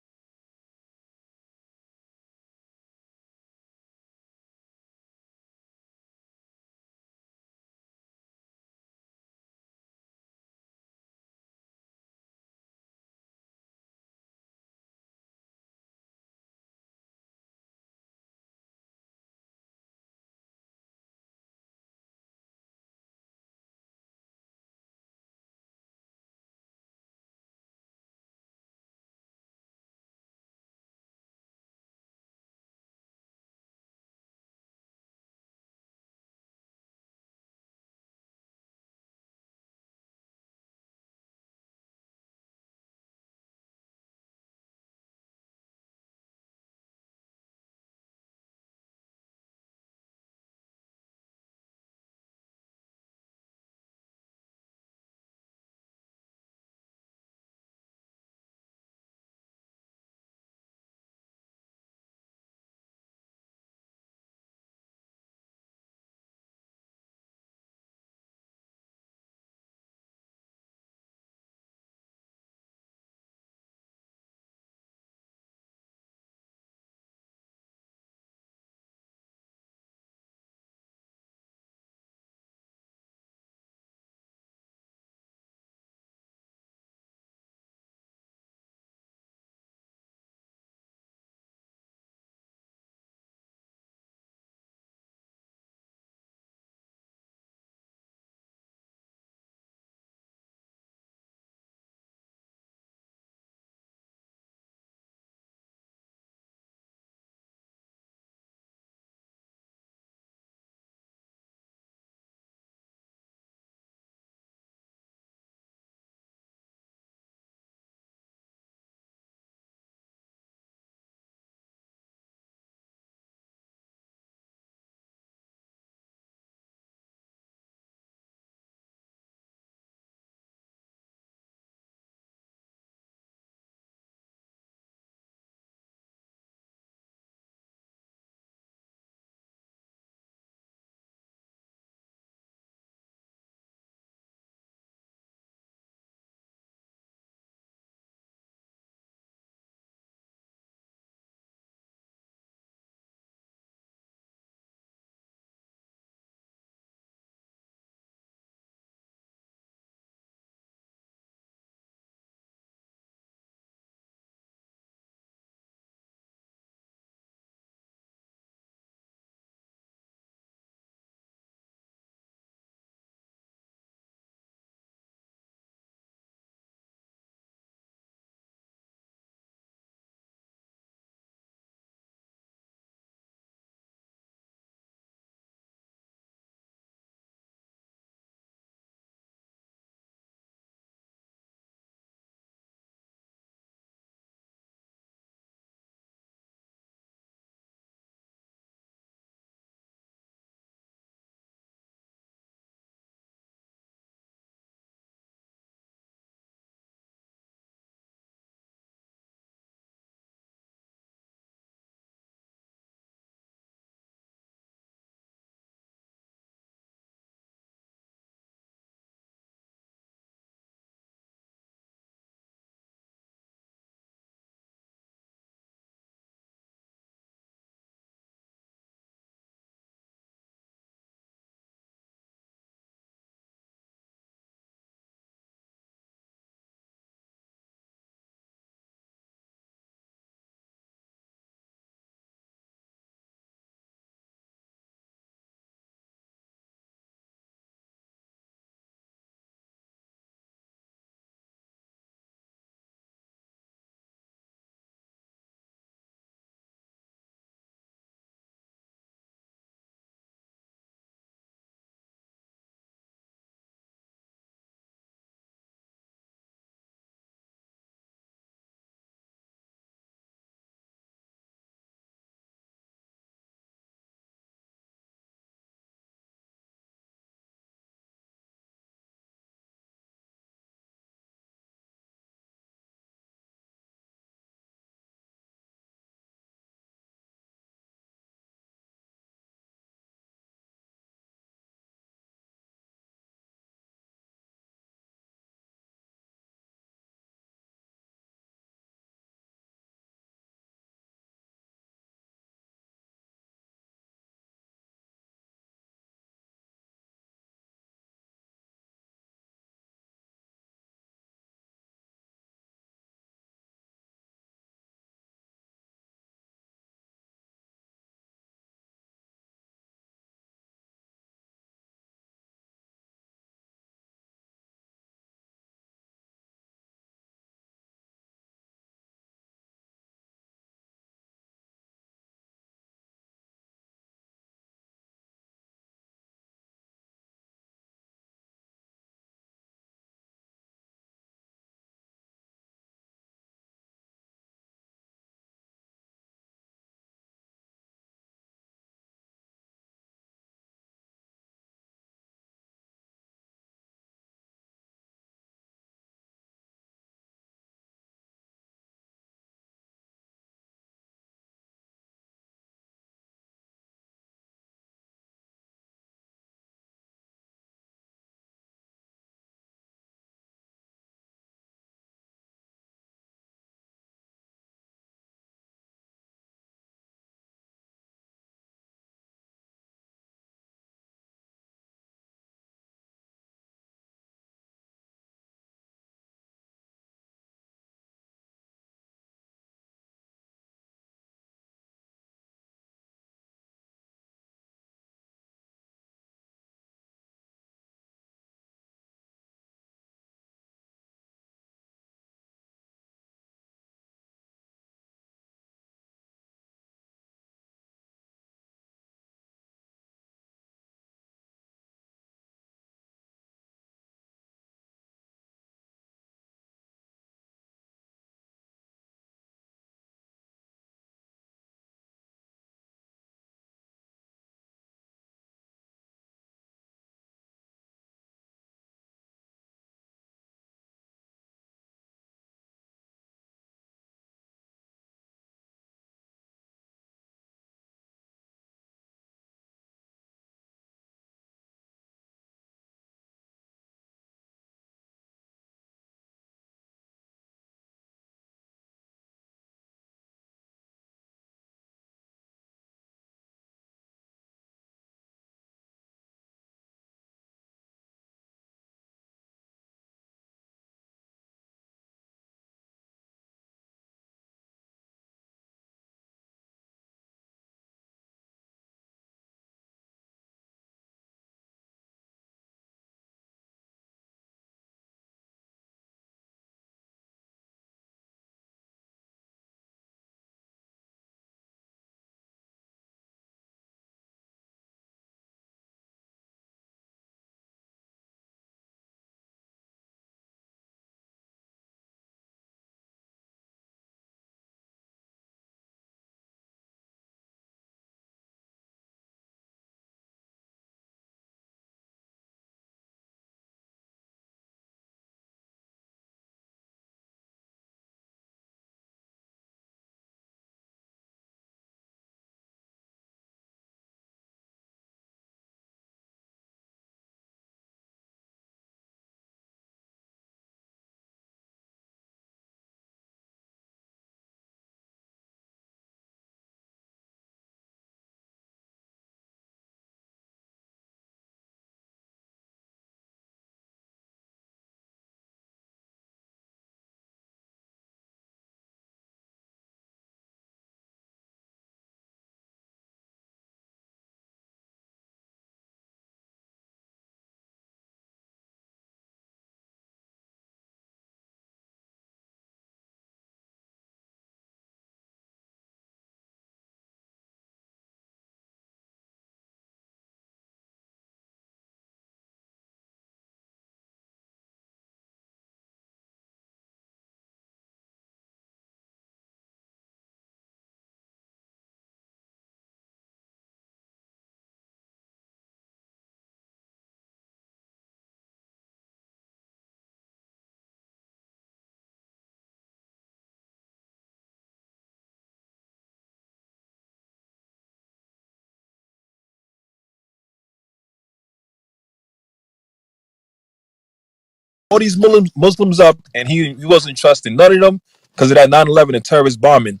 all these Muslims up, and he wasn't trusting none of them because of that 9/11 and terrorist bombing.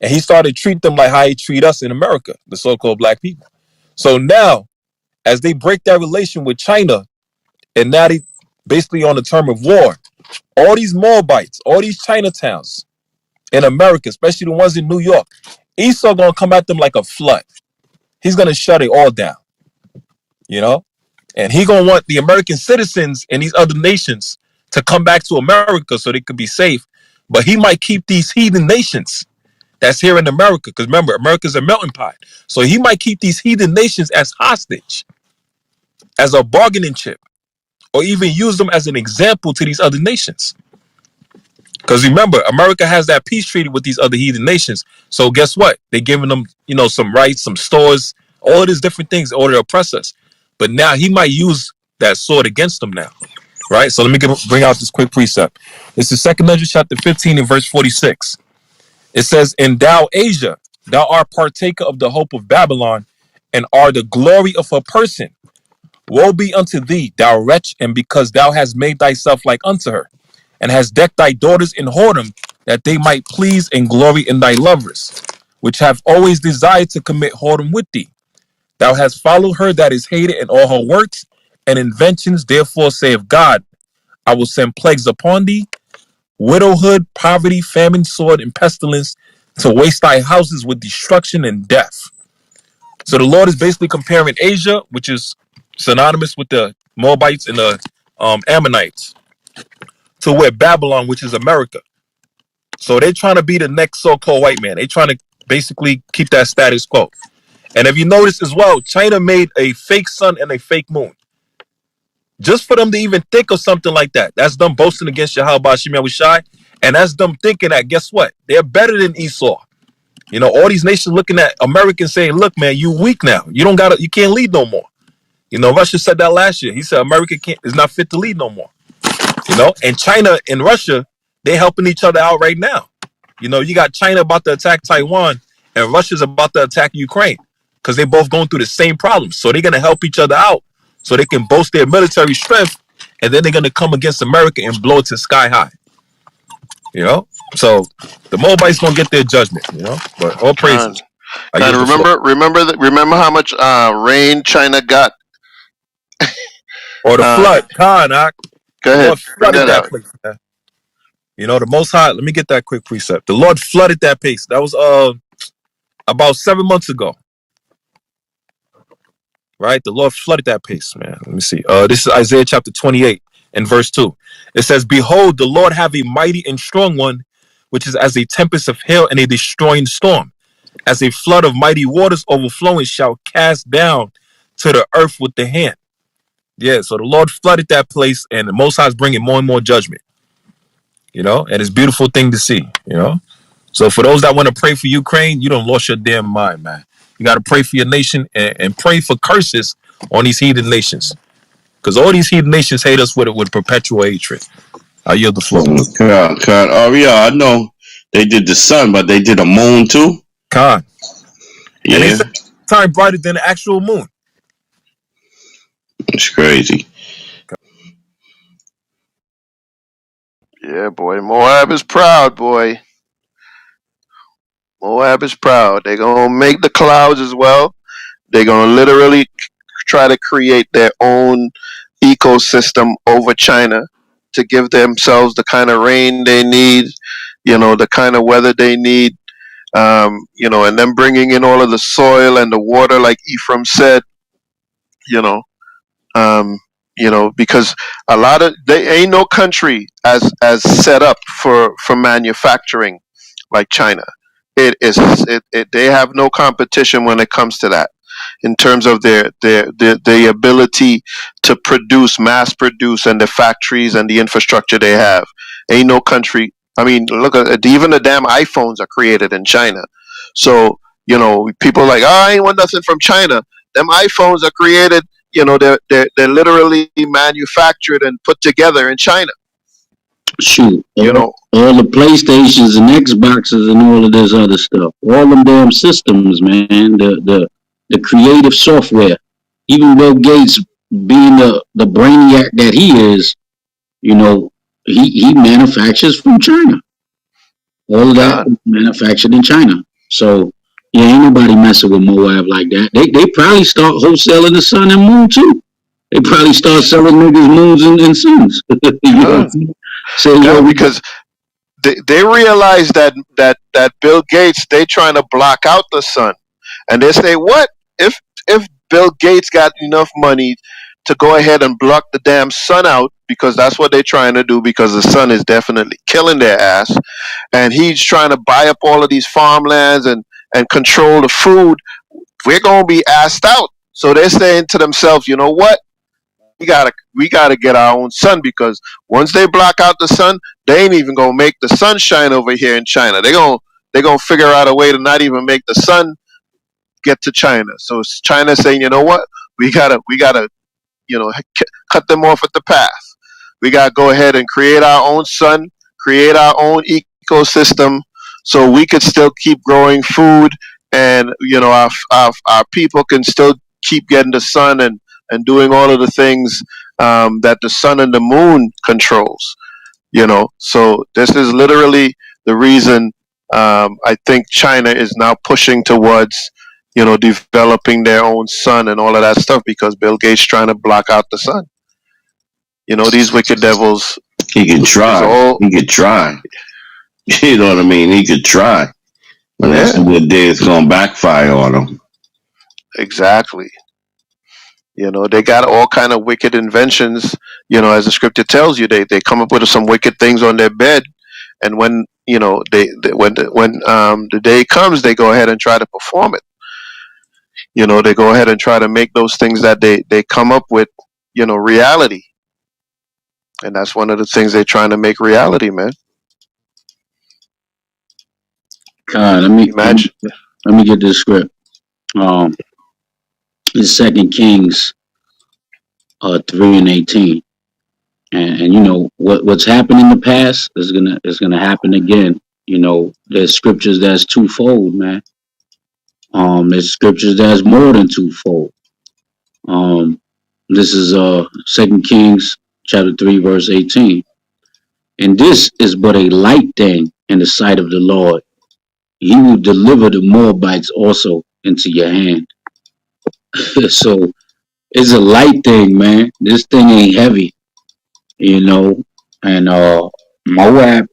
And he started treating them like how he treat us in America, the so-called black people. So now, as they break that relation with China, and now they basically on the term of war, all these Moabites, all these Chinatowns in America, especially the ones in New York, Esau gonna come at them like a flood. He's gonna shut it all down, you know? And he gonna want the American citizens in these other nations to come back to America so they could be safe. But he might keep these heathen nations that's here in America, because remember, America's a melting pot. So he might keep these heathen nations as hostage, as a bargaining chip, or even use them as an example to these other nations. Because remember, America has that peace treaty with these other heathen nations. So guess what? They're giving them, some rights, some stores, all of these different things in order to oppress us. But now he might use that sword against them now. Right? So let me bring out this quick precept. This is 2nd Ezra chapter 15 and verse 46. It says, "And thou, Asia, thou art partaker of the hope of Babylon, and are the glory of her person. Woe be unto thee, thou wretch, and because thou hast made thyself like unto her, and hast decked thy daughters in whoredom, that they might please and glory in thy lovers, which have always desired to commit whoredom with thee. Thou hast followed her that is hated in all her works and inventions. Therefore saith God, I will send plagues upon thee, widowhood, poverty, famine, sword, and pestilence, to waste thy houses with destruction and death." So the Lord is basically comparing Asia, which is synonymous with the Moabites and the Ammonites, to where Babylon, which is America. So they're trying to be the next so-called white man. They're trying to basically keep that status quo. And if you notice as well, China made a fake sun and a fake moon. Just for them to even think of something like that. That's them boasting against Yahweh Shem Yahushai. And that's them thinking that, guess what? They're better than Esau. All these nations looking at Americans saying, look, man, you weak now. You can't lead no more. Russia said that last year. He said America is not fit to lead no more. And China and Russia, they helping each other out right now. You got China about to attack Taiwan, and Russia's about to attack Ukraine, because they're both going through the same problems. So they're going to help each other out so they can boast their military strength, and then they're going to come against America and blow it to sky high. So the Moabites going to get their judgment, but all Con, praises. I yield the floor. remember how much rain China got. Or the Uh, flood, Khan, Go the ahead, Lord bring flooded that that out. place, man. The Most High, let me get that quick precept. The Lord flooded that place. That was about 7 months ago, right? The Lord flooded that place, man. Let me see. This is Isaiah chapter 28 and verse 2. It says, "Behold, the Lord have a mighty and strong one, which is as a tempest of hail and a destroying storm, as a flood of mighty waters overflowing shall cast down to the earth with the hand." Yeah, so the Lord flooded that place, and the Most High is bringing more and more judgment. And it's a beautiful thing to see. So for those that want to pray for Ukraine, you don't lost your damn mind, man. You got to pray for your nation, and pray for curses on these heathen nations, because all these heathen nations hate us with perpetual hatred. I yield the floor. God. Oh yeah, I know they did the sun, but they did a moon too. Khan. And they Yeah, said time brighter than the actual moon. it's crazy. Yeah, boy. Moab is proud, boy. Moab is proud. They're gonna make the clouds as well. They're gonna literally try to create their own ecosystem over China to give themselves the kind of rain they need, the kind of weather they need, and then bringing in all of the soil and the water, like Ephraim said, you know, um, because a lot of they ain't no country as set up for manufacturing like China. They have no competition when it comes to that, in terms of their ability to mass produce, and the factories and the infrastructure they have. Ain't no country. I mean, look at even the damn iPhones are created in China. So people are like, oh, I ain't want nothing from China. Them iPhones are created. They're literally manufactured and put together in China. Shoot, all the PlayStations and Xboxes and all of this other stuff, all them damn systems, man. The creative software. Even Bill Gates, being the brainiac that he is, You know, he manufactures from China. All of that Con. is manufactured in China. So yeah, ain't nobody messing with Moab like that. They probably start wholesaling the sun and moon too. They probably start selling niggas moons and suns. You know what I'm Con. saying? Say, yo, Con, we got because they realize that Bill Gates, they trying to block out the sun, and they say, what if Bill Gates got enough money to go ahead and block the damn sun out, because that's what they're trying to do, because the sun is definitely killing their ass, and he's trying to buy up all of these farmlands and control the food. We're gonna be assed out. So they're saying to themselves, you know what? We gotta get our own sun, because once they block out the sun, they ain't even gonna make the sun shine over here in China. They're gonna figure out a way to not even make the sun get to China. So China saying, you know what? We gotta cut them off at the path. We gotta go ahead and create our own sun, create our own ecosystem, so we could still keep growing food, and our people can still keep getting the sun and doing all of the things that the sun and the moon controls. So this is literally the reason I think China is now pushing towards developing their own sun and all of that stuff, because Bill Gates trying to block out the sun. These wicked devils He could is try. all. He could try. You know what I mean? He could try. But that's Yeah, the day it's gonna backfire on him. exactly. They got all kind of wicked inventions. As the scripture tells you, they come up with some wicked things on their bed, and when when the day comes, they go ahead and try to perform it. They go ahead and try to make those things that they come up with, reality, and that's one of the things they're trying to make reality, man. God, Imagine. let me get this script. Um, it's Second Kings 3:18, and you know what's happened in the past is gonna happen again. There's scriptures that's twofold, man. There's scriptures that's more than twofold. Um, this is Second Kings chapter 3 verse 18, and this is but a light thing in the sight of the Lord. He will deliver the Moabites also into your hand. So it's a light thing, man. This thing ain't heavy, you know. And Moab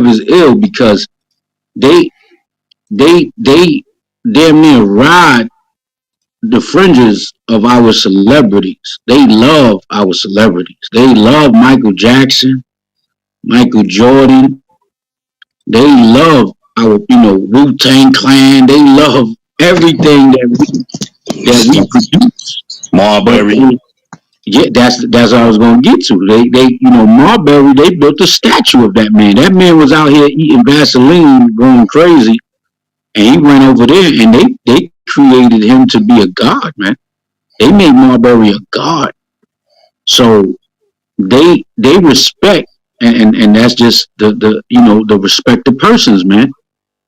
is ill because they they damn near ride the fringes of our celebrities. They love our celebrities. They love Michael Jackson, Michael Jordan. They love our, Wu-Tang Clan. They love everything that we produce. But Marbury. yeah, that's what I was gonna get to. Marbury, they built a statue of that man. That man was out here eating Vaseline, going crazy, and he went over there and they created him to be a god, man. They made Marbury a god. So they respect, and that's just the respect of persons, man.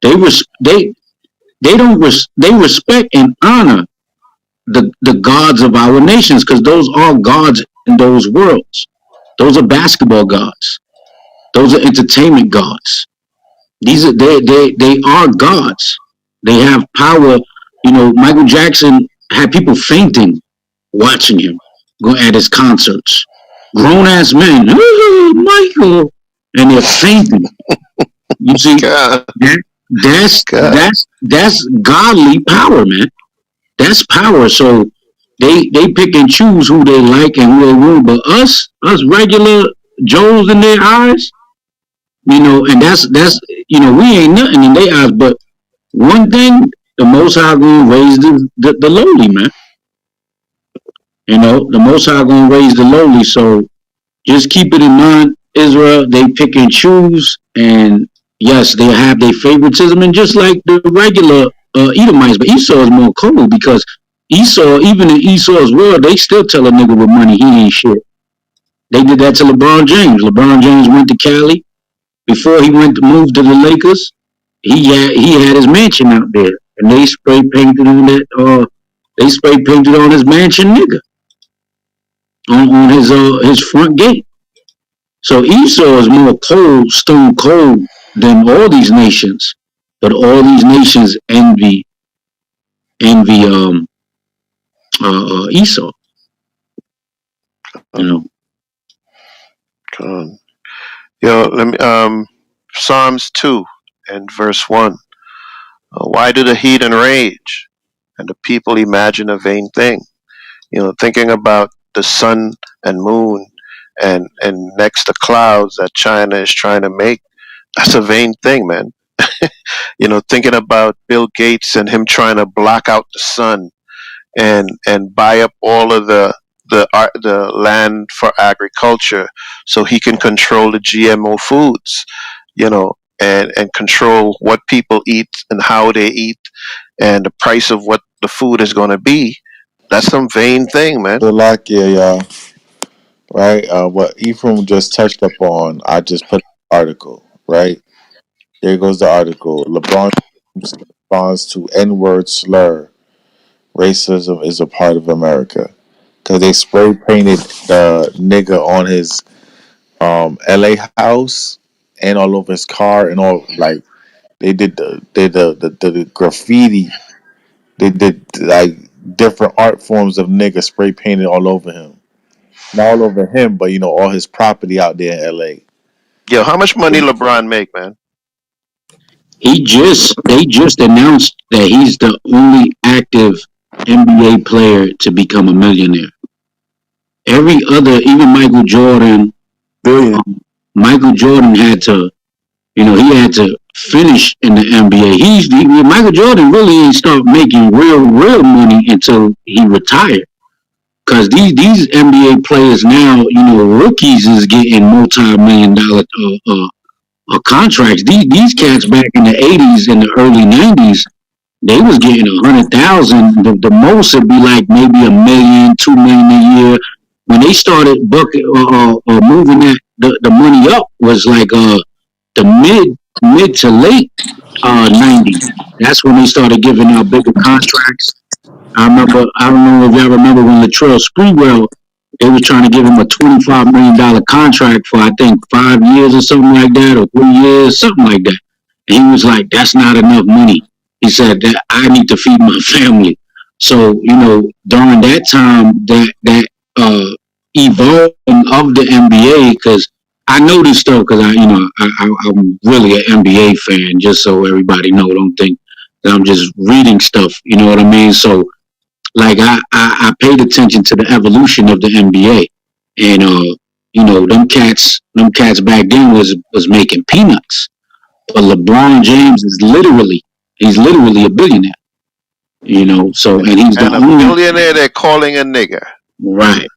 They they don't they respect and honor the gods of our nations, because those are gods in those worlds. Those are basketball gods. Those are entertainment gods. These are they are gods. They have power. Michael Jackson had people fainting watching him go at his concerts. Grown ass men, oh, Michael, and they're fainting. You see, God, that's God, that's that's godly power, man. That's power. So they pick and choose who they like and who they won't. But us regular Joes in their eyes, and that's we ain't nothing in their eyes. But one thing, the Most High gonna raise the lowly, man. The Most High gonna raise the lowly. So just keep it in mind, Israel. They pick and choose, and yes, they have their favoritism, and just like the regular Edomites, but Esau is more cold because Esau, even in Esau's world, they still tell a nigga with money he ain't shit. They did that to LeBron James. LeBron James went to Cali before he went to move to the Lakers. He had his mansion out there, and they spray painted on that. They spray painted on his mansion, nigga, on his front gate. So Esau is more cold, stone cold than all these nations. But all these nations envy Esau. You know, Con. Yo, let me Psalms 2 and verse 1. Why do the heathen rage and the people imagine a vain thing? Thinking about the sun and moon and next to clouds that China is trying to make. That's a vain thing, man. Thinking about Bill Gates and him trying to block out the sun and buy up all of the land for agriculture so he can control the GMO foods, and control what people eat and how they eat and the price of what the food is going to be. That's some vain thing, man. So like, yeah, y'all, right? What Ephraim just touched upon, I just put an article, right? There goes the article. LeBron James responds to N-word slur. Racism is a part of America. Because they spray painted the nigga on his LA house and all over his car and all, like, they did the graffiti. They did like different art forms of nigga spray painted all over him. Not all over him, but all his property out there in LA. Yo, how much money LeBron make, man? they just announced that he's the only active NBA player to become a millionaire. Every other, even Billion. Michael Jordan had to, he had to finish in the NBA. Michael Jordan really didn't start making real money until he retired. Because these NBA players now, rookies is getting multi-million-dollar contracts. These cats back in the '80s and the early '90s, they was getting 100,000. The most would be like maybe 1 million, 2 million a year. When they started moving the money up was like the mid to late '90s. That's when they started giving out bigger contracts. I don't know if y'all remember when Latrell Sprewell, they was trying to give him a $25 million contract for I think 5 years or something like that, or 3 years, something like that. And he was like, "That's not enough money." He said that I need to feed my family. So during that time, that evolving of the NBA, because I know this stuff because I'm really an NBA fan. Just so everybody know, don't think that I'm just reading stuff. You know what I mean? So like I paid attention to the evolution of the NBA, and them cats back then was making peanuts. But LeBron James he's literally a billionaire. So and he's the And a only billionaire they're calling a nigger. right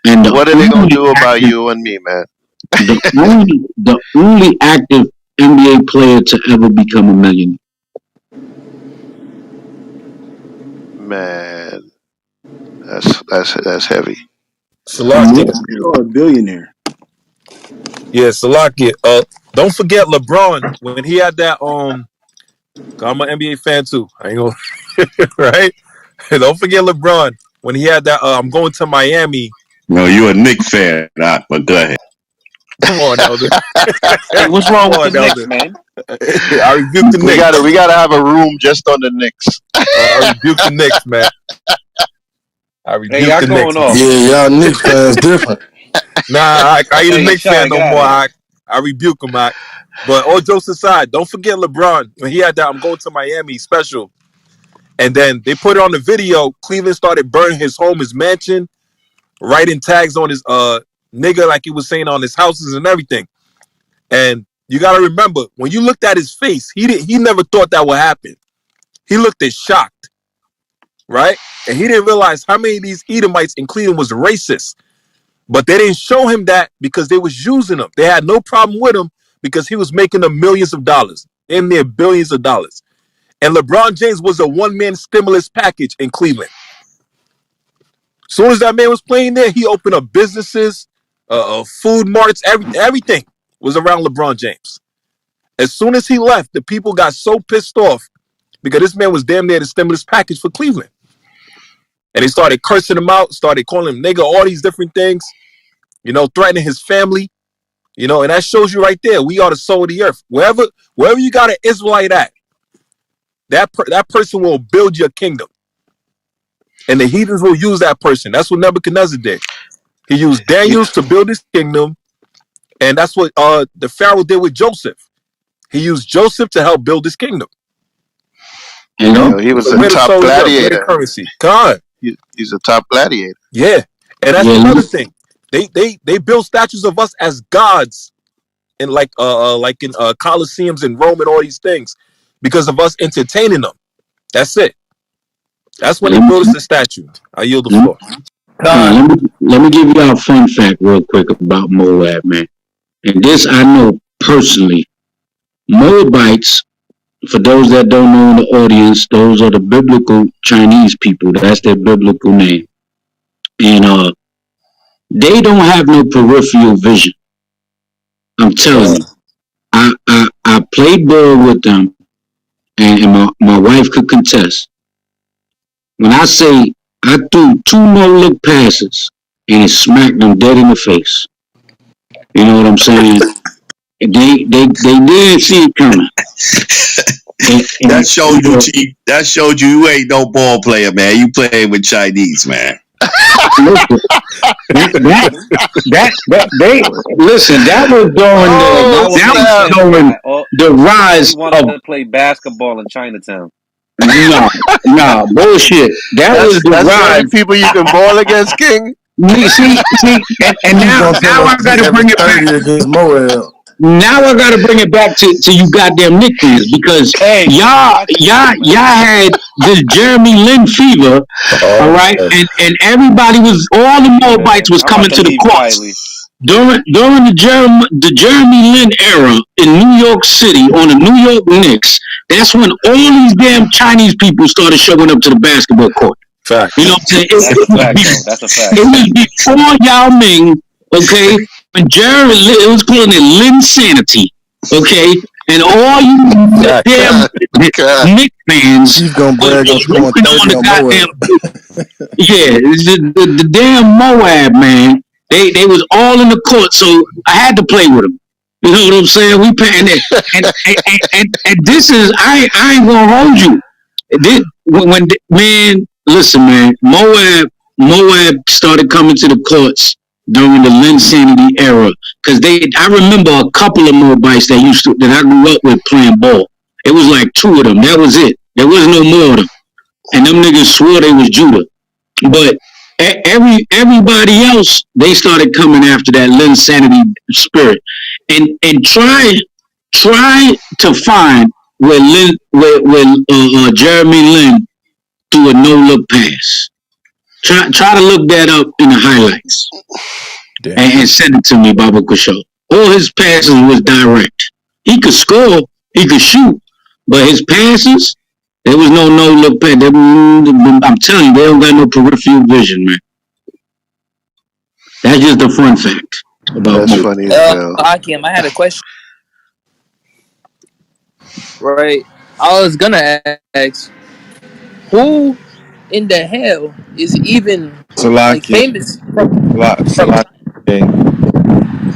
and the What are they gonna only do about active you and me, man? the only active NBA player to ever become a millionaire. Man, that's heavy. A That's Salakia. what you call a billionaire. Yeah, Salakia. Don't forget LeBron when he had that. 'Cause I'm an NBA fan too. I ain't gonna right. Don't forget LeBron when he had that. I'm going to Miami. No, you're a Nick fan, but go ahead. Come on, Elder. Hey, what's Come wrong with the on, Knicks, Elder. man? I rebuke the We gotta Knicks. we gotta have a room just on the Knicks. I rebuke the Knicks, man. I Hey, rebuke y'all the going Knicks, man. off. Yeah, y'all Knicks fans different. Nah, I ain't a Hey, Knicks Sean, fan get no out of more. here. I rebuke him, I. But all jokes aside, don't forget LeBron when he had that. I'm going to Miami special, and then they put it on the video. Cleveland started burning his home, his mansion, writing tags on his nigga, like he was saying, on his houses and everything. And you got to remember when you looked at his face, he never thought that would happen. He looked as shocked, right? And he didn't realize how many of these Edomites in Cleveland was racist. But they didn't show him that because they was using him. They had no problem with him because he was making them millions of dollars, in their billions of dollars. And LeBron James was a one-man stimulus package in Cleveland. As soon as that man was playing there, he opened up businesses, food marts, everything was around LeBron James. As soon as he left, the people got so pissed off because this man was damn near the stimulus package for Cleveland. And they started cursing him out, started calling him nigga, all these different things, threatening his family. And that shows you right there. We are the soul of the earth. Wherever you got an Israelite at, that person will build your kingdom, and the heathens will use that person. That's what Nebuchadnezzar did. He used You, Daniel to build his kingdom, and that's what the Pharaoh did with Joseph. He used Joseph to help build his kingdom. You And know, he was a we're the top soul of the earth. We're the gladiator. currency. God, He's a top gladiator. yeah, and that's yeah, another thing. They build statues of us as gods in like in coliseums in Rome and all these things because of us entertaining them. That's it. That's when they let me, build us the statue. I yield the let me, floor. God, let me give y'all a fun fact real quick about Moab, man. And this I know personally. Moabites, for those that don't know in the audience, those are the biblical Chinese people. That's their biblical name. And they don't have no peripheral vision. I'm telling God, you. I played ball with them, and my wife could contest. When I say I threw two no look passes and it smacked them dead in the face. You know what I'm saying? They didn't see it coming. That And showed you, Chief. That showed you ain't no ball player, man. You playing with Chinese, man. listen, that they listen. That was during So Oh y'all were playing snap! the so rise you wanted of to play basketball in Chinatown. no bullshit. That was the That's the only rise. people you can ball against, King. See, and He's now gonna tell us I got to every bring it back. 30 against Moab. Now I got to bring it back to you goddamn Nick fans because Hey, watch yourself, y'all man. had this Jeremy Lin fever, all oh right, man, and everybody was all the Yeah, Moabites was I'm about coming to to the leave courts quietly. during the Jeremy Lin era in New York City on the New York Knicks. That's when all these damn Chinese people started showing up to the basketball court. You know facts. what I'm saying? That's a fact, though. That's a fact. It was before Yao Ming, okay? When Jeremy, it was calling it Lin Sanity, okay? And all you Facts. damn God, God. Knick fans Chief gonna was brag on scoring jumping 30 on the on goddamn, Moab. yeah, the damn Moab, man. They was all in the court, so I had to play with them. You know what I'm saying? We paying it, and this is I ain't gonna hold you. This, man, listen, man, Moab started coming to the courts during the Lynn Sanity era because I remember a couple of Moabites that I grew up with playing ball. It was like two of them. That was it. There was no more of them, and them niggas swore they was Judah. But everybody else, they started coming after that Lynn Sanity spirit, and try to find where Jeremy Lin threw a no look pass. Try to look that up in the highlights Damn. and send it to me, Baba Kusho. All his passes was direct. He could score, he could shoot, but his passes, there was no look pass. I'm telling you, they don't got no peripheral vision, man. That's just a fun fact about That's Mo. funny as hell. Hakim, I had a question, right? I was gonna ask, who in the hell is even like Salakia, famous from Salakia China? King.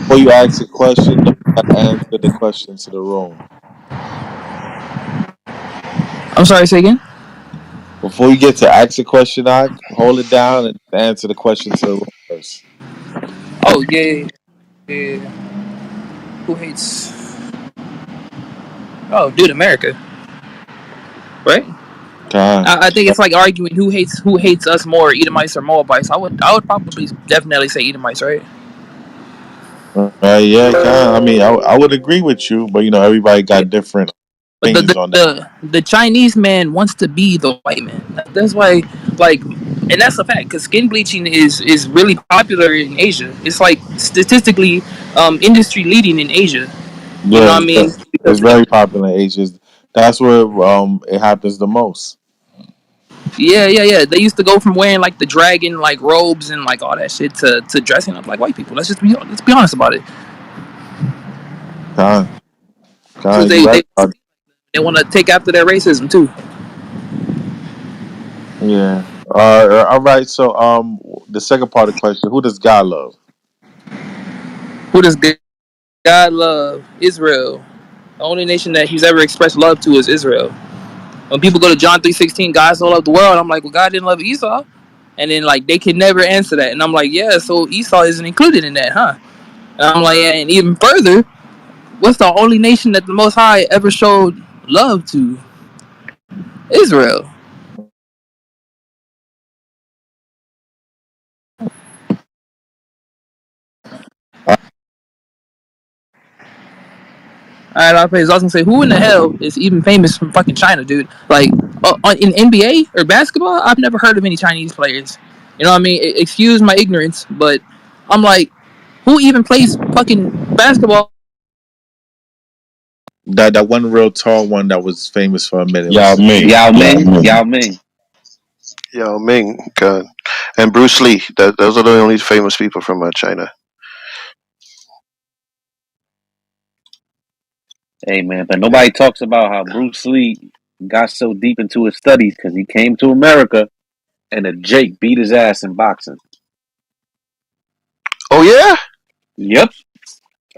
Before you ask a question, though, you gotta answer the question to the room. I'm sorry, say again. Before you get to ask a question, I hold it down and answer the question to the room first. Oh yeah, yeah, yeah. Who hates? Oh, dude, America, right? Con. I think it's like arguing who hates us more, Edomites or Moabites. I would probably definitely say Edomites, right? Yeah, Con. I mean, I would agree with you, but everybody Yeah. got different But opinions on that. the Chinese man wants to be the white man. That's why, like, and that's a fact because skin bleaching is really popular in Asia. It's like statistically, industry leading in Asia. You know Yeah, what I yeah. mean? It's Because very popular in Asia. That's where it happens the most. yeah, yeah, yeah. They used to go from wearing like the dragon like robes and like all that shit to dressing up like white people. Let's be honest about it. Con. Because You right about it. they want to take after their racism too. Yeah. All right. So, the second part of the question: who does God love? Who does good? God love Israel. The only nation that he's ever expressed love to is Israel. When people go to John 3:16, God so loved the world, I'm like, well, God didn't love Esau. And then like they can never answer that. And I'm like, yeah, so Esau isn't included in that, huh? And I'm like, yeah, and even further, what's the only nation that the Most High ever showed love to? Israel. All right, I praise. I was gonna say, who in the hell is even famous from fucking China, dude? Like, in NBA or basketball, I've never heard of any Chinese players. You know what I mean? Excuse my ignorance, but I'm like, who even plays fucking basketball? That one real tall one that was famous for a minute Yao was Ming. Yao Yao Ming. Ming. Yao Ming. Yao Ming, God. And Bruce Lee. Those are the only famous people from China. Hey man, but nobody talks about how Bruce Lee got so deep into his studies because he came to America and a Jake beat his ass in boxing. Oh yeah. Yep.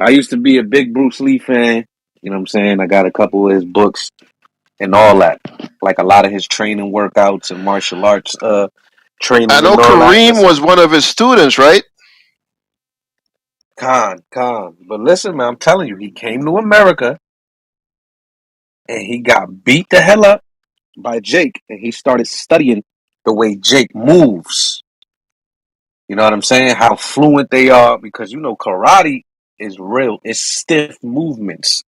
I used to be a big Bruce Lee fan. You know what I'm saying? I got a couple of his books and all that. Like a lot of his training workouts and martial arts I training know and all that. Kareem Listen, was one of his students, right? Khan. But listen, man, I'm telling you, he came to America and he got beat the hell up by Jake and he started studying the way Jake moves. You know what I'm saying? How fluent they are because you know karate is real. It's stiff movements.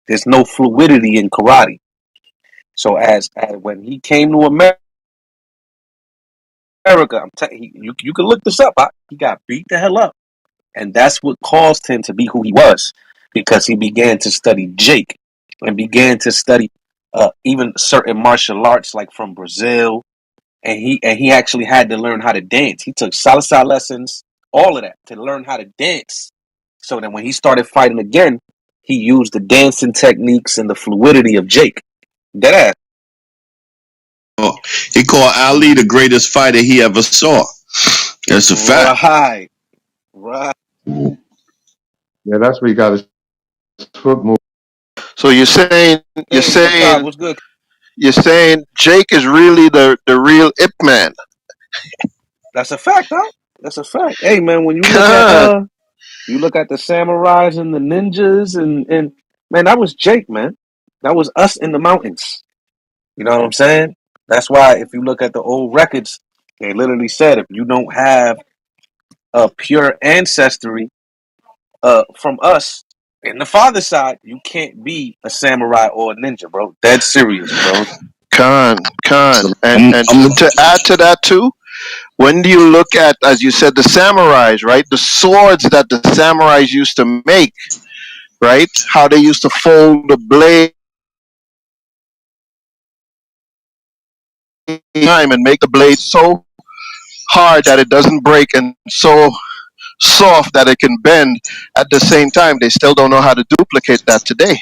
There's no fluidity in karate. So as when he came to America, I'm telling you can look this up. He got beat the hell up, and that's what caused him to be who he was because he began to study Jake and began to study even certain martial arts like from Brazil, and he actually had to learn how to dance. He took salsa lessons, all of that to learn how to dance. So that when he started fighting again, he used the dancing techniques and the fluidity of Jake. Deadass. He called Ali the greatest fighter he ever saw. That's a fact. Right, right. Yeah, that's where he got his foot moved. So you're saying you're Hey, Macabre, saying what's good? you're saying Jake is really the real Ip Man. That's a fact, huh? That's a fact. Hey, man, when God. you look at the samurais and the ninjas, and man, that was Jake, man. That was us in the mountains. You know what I'm saying? That's why if you look at the old records, they literally said if you don't have a pure ancestry from us in the father side, you can't be a samurai or a ninja, bro. Dead serious, bro. Khan. And I'm to add to that too, when do you look at, as you said, the samurais, right? The swords that the samurais used to make, right? How they used to fold the blade time and make the blade so hard that it doesn't break and so soft that it can bend at the same time. They still don't know how to duplicate that today.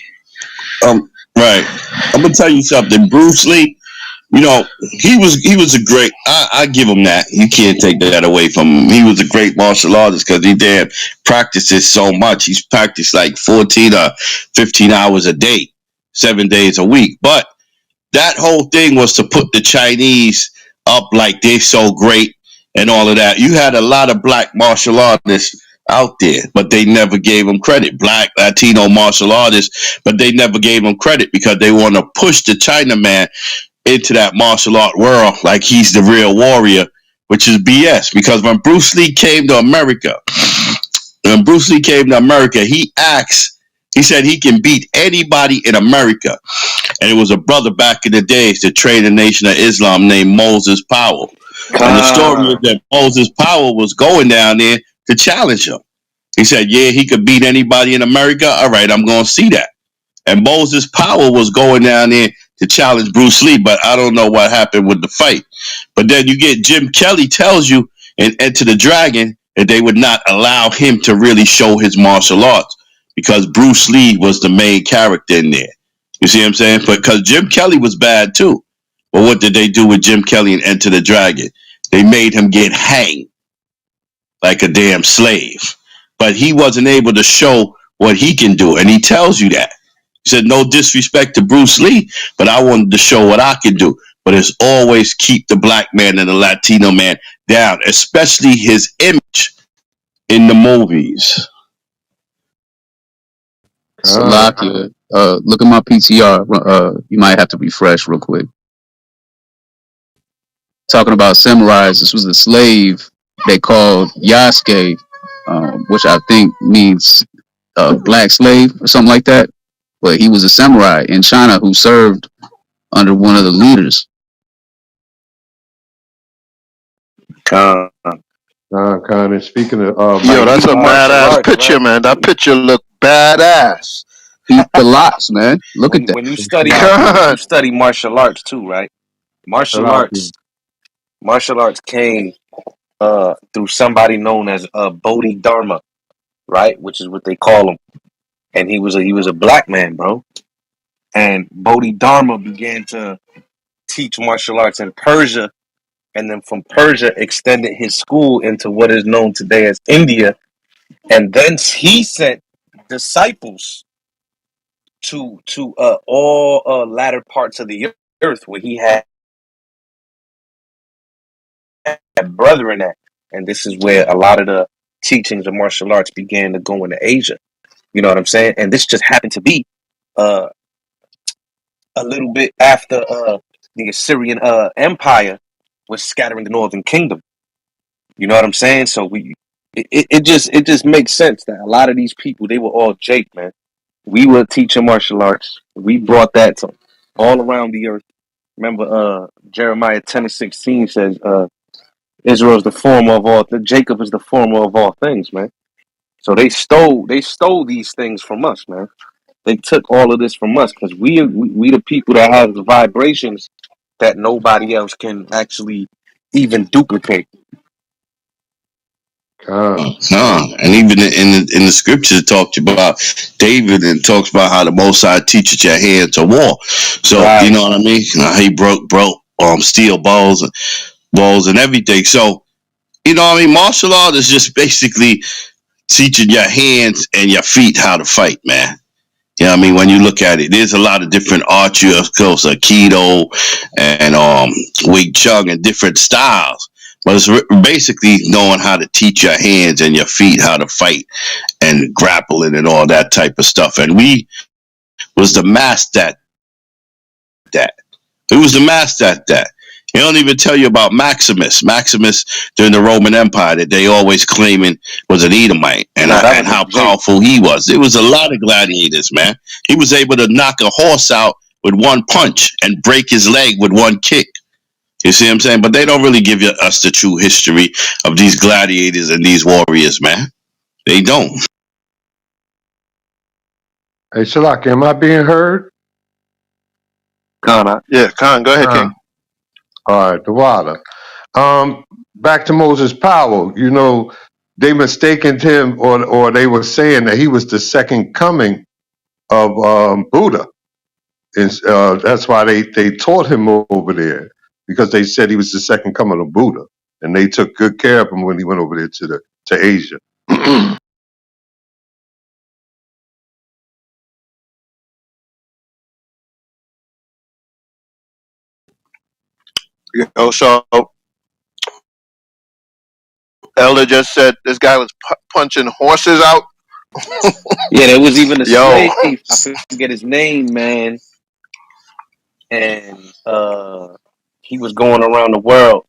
right. I'm gonna tell you something. Bruce Lee, you know, he was a great. I give him that. You can't take that away from him. He was a great martial artist because he damn practices so much. He's practiced like 14 or 15 hours a day, 7 days a week. But that whole thing was to put the Chinese up like they're so great and all of that. You had a lot of black martial artists out there, but they never gave them credit. Black Latino martial artists, but they never gave them credit because they want to push the Chinaman into that martial art world like he's the real warrior, which is BS. Because when Bruce Lee came to America, he said he can beat anybody in America. And it was a brother back in the days that trained the Nation of Islam named Moses Powell. And the story is Khan. that Moses Powell was going down there to challenge him. He said, yeah, he could beat anybody in America. All right, I'm going to see that. And Moses Powell was going down there to challenge Bruce Lee, but I don't know what happened with the fight. But then you get Jim Kelly tells you in Enter the Dragon that they would not allow him to really show his martial arts because Bruce Lee was the main character in there. You see what I'm saying? Because Jim Kelly was bad too. But what did they do with Jim Kelly in Enter the Dragon? They made him get hanged like a damn slave. But he wasn't able to show what he can do, and he tells you that. He said, no disrespect to Bruce Lee, but I wanted to show what I can do. But it's always keep the black man and the Latino man down, especially his image in the movies. Con, Salakia. Look at my PTR. You might have to refresh real quick. Talking about samurais. This was a slave they called Yasuke, which I think means black slave or something like that. But he was a samurai in China who served under one of the leaders. con. And speaking of Yo, Mike that's a Martial badass arts, picture, right? man. That picture look badass. Eat the lots, man. Look at that. When you study God, martial arts too, right? Martial Salakia. arts came through somebody known as Bodhidharma, right? Which is what they call him. And he was a black man, bro. And Bodhidharma began to teach martial arts in Persia, and then from Persia extended his school into what is known today as India, and then he sent disciples to all latter parts of the earth where he had brethren at, and this is where a lot of the teachings of martial arts began to go into Asia. You know what I'm saying? And this just happened to be uh, a little bit after the Assyrian Empire was scattering the Northern Kingdom. You know what I'm saying? So it just makes sense that a lot of these people, they were all Jake, man. We were teaching martial arts. We brought that to all around the earth. Remember, Jeremiah 10:16 says, Israel is the former of all. Jacob is the former of all things, man. So they stole these things from us, man. They took all of this from us because we the people that have the vibrations that nobody else can actually even duplicate. Con. And even in the scriptures, it talks about David and talks about how the Most High teaches your hand to war. So you Right. know what I mean. He broke steel balls and everything. So you know what I mean. Martial art is just basically teaching your hands and your feet how to fight, man. You know what I mean? When you look at it, there's a lot of different arts, of course, Aikido and Wing Chun and different styles. But it's basically knowing how to teach your hands and your feet how to fight and grappling and all that type of stuff. And we was the master at that. Who was the master at that? He don't even tell you about Maximus. Maximus during the Roman Empire that they always claiming was an Edomite Nah, that and was a how Jake. powerful he was. There was a lot of gladiators, man. He was able to knock a horse out with one punch and break his leg with one kick. You see what I'm saying? But they don't really give us the true history of these gladiators and these warriors, man. They don't. Hey, Shalaki, am I being heard? Ghana. yeah, Khan, go ahead, King. All right, the water. Back to Moses' power. You know, they mistaken him, or they were saying that he was the second coming of Buddha, and that's why they taught him over there, because they said he was the second coming of Buddha, and they took good care of him when he went over there to Asia. Yo, so Elder just said this guy was punching horses out. Yeah, there was even a Yo, slave. I forget his name, man. And he was going around the world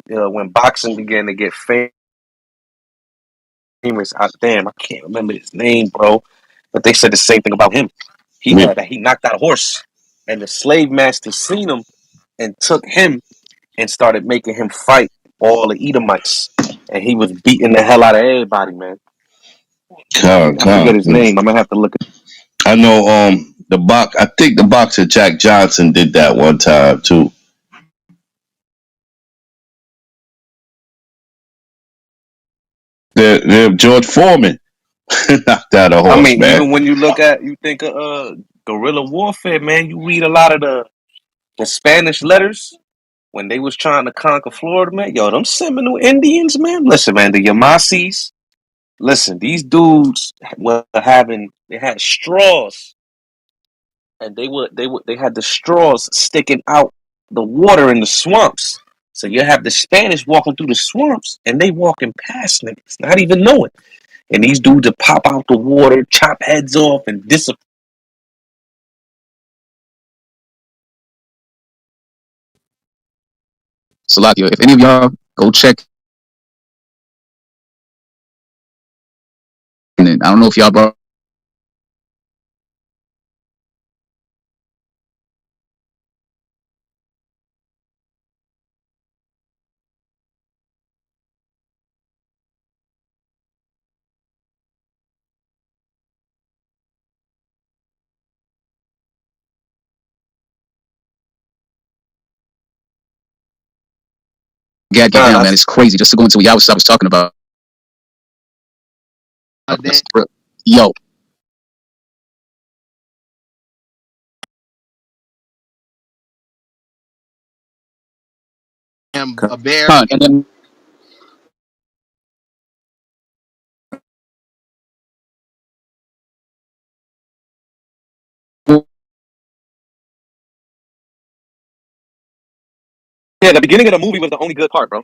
when boxing began to get famous. Damn, I can't remember his name, bro. But they said the same thing about him. He knocked out a horse, and the slave master seen him and took him and started making him fight all the Edomites, and he was beating the hell out of everybody, man. I forget his name. I'm gonna have to look. I know I think the boxer Jack Johnson did that one time too. The George Foreman knocked out a I horse, mean, man. even when you think of guerrilla warfare, man. You read a lot of the Spanish letters when they was trying to conquer Florida, man. Yo, them Seminole Indians, man. Listen, man, the Yamasees. Listen, these dudes were having they had straws, and they had the straws sticking out the water in the swamps. So you have the Spanish walking through the swamps, and they walking past niggas, not even knowing. And these dudes would pop out the water, chop heads off, and disappear. Salakia, if any of y'all go check it, I don't know if y'all brought Gad get Con, down, man. It's crazy. Just to go into what y'all was talking about. Damn, Yo, a bear. and then yeah, the beginning of the movie was the only good part, bro.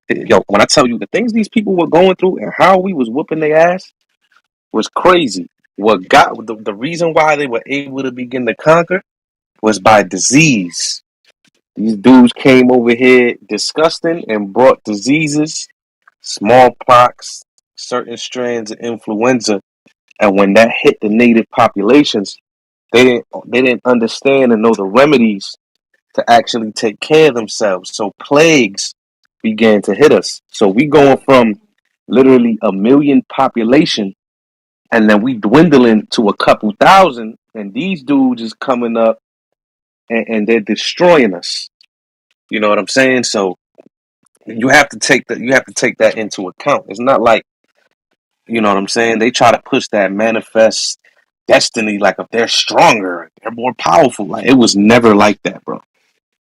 Yo, when I tell you the things these people were going through and how we was whooping their ass was crazy. What got the reason why they were able to begin to conquer was by disease. These dudes came over here disgusting and brought diseases, smallpox, certain strands of influenza, and when that hit the native populations, they didn't understand and know the remedies to actually take care of themselves. So plagues began to hit us. So we going from literally a million population, and then we dwindling to a couple thousand, and these dudes is coming up and they're destroying us. You know what I'm saying? So you have to take that into account. It's not like, you know what I'm saying, they try to push that manifest destiny like if they're stronger, they're more powerful. Like it was never like that, bro.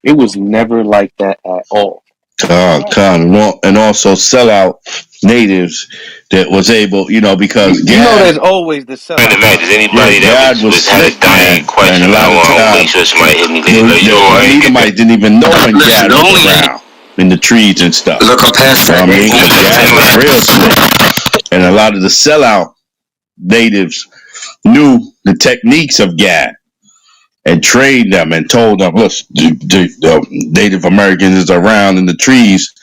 It was never like that at all. And also sell out natives that was able, because You know Gad, there's always the sellout, There's Con. anybody that was had a slick, dying question. And a lot of times, make sure somebody hit me later. Like, yo, the Edomites didn't even know when Gad was around in the trees and stuff. Look up past that. I mean, Gad was real slick, and a lot of the sellout natives knew the techniques of Gad and trained them and told them, look, the Native Americans is around in the trees,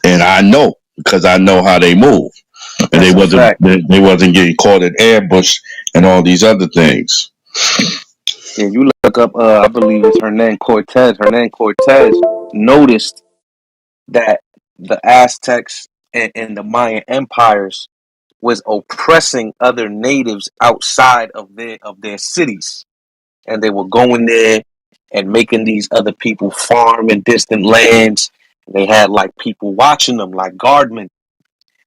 and I know because I know how they move, and That's a fact. they wasn't getting caught in ambush and all these other things. Yeah, you look up I believe it's Hernan Cortez. Hernan Cortez noticed that the Aztecs and the Mayan empires was oppressing other natives outside of their cities, and they were going there and making these other people farm in distant lands. They had like people watching them, like guardmen.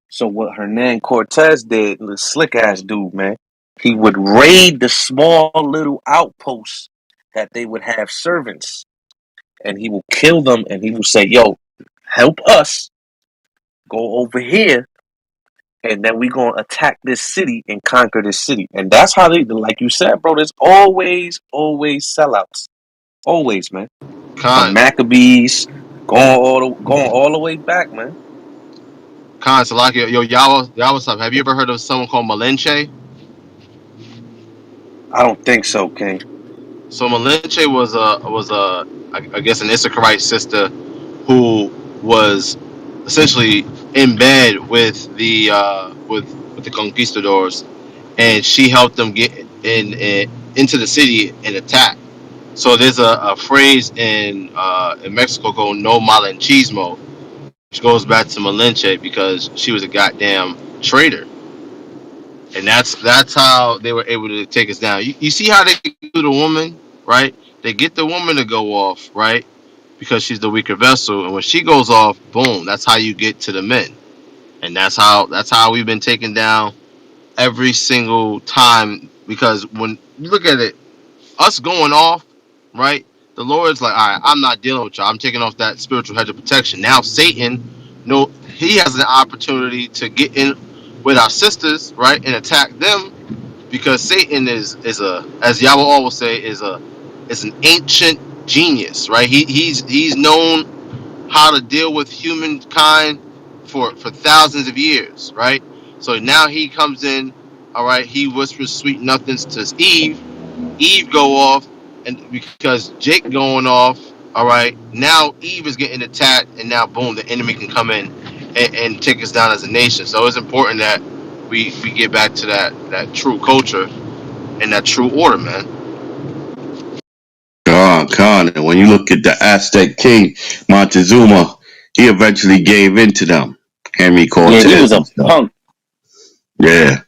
So what Hernan Cortez did, the slick ass dude, man, he would raid the small little outposts that they would have servants, and he will kill them, and he will say, "Yo, help us go over here, and then we gonna attack this city and conquer this city." And that's how they, like you said, bro. There's always sellouts, always, man. The Con, Maccabees going all the way back, man. Salakia, yo, y'all, what's up? Have you ever heard of someone called Malinche? I don't think so, King. So Malinche was I guess an Issacharite sister who was essentially in bed with with the conquistadors, and she helped them get in into the city and attack. So there's a phrase in Mexico called "No Malinchismo," which goes back to Malinche because she was a goddamn traitor, and that's how they were able to take us down. You see how they do the woman, right? They get the woman to go off, right? Because she's the weaker vessel, and when she goes off, boom, that's how you get to the men, and that's how we've been taking down every single time, because when you look at it, us going off, right? The Lord's like, all right, I'm not dealing with y'all. I'm taking off that spiritual hedge of protection. Now Satan, no, he has an opportunity to get in with our sisters, right, and attack them, because Satan is a, as Yahweh always say, is an ancient genius, right? He's known how to deal with humankind for thousands of years, right? So now he comes in, all right. He whispers sweet nothings to Eve. Eve go off, and because Jake going off, all right. Now Eve is getting attacked, and now boom, the enemy can come in and take us down as a nation. So it's important that we get back to that true culture and that true order, man. Khan. And when you look at the Aztec king Montezuma, he eventually gave in to them. Henry Yeah, he Cortez was a and stuff. punk. Yeah,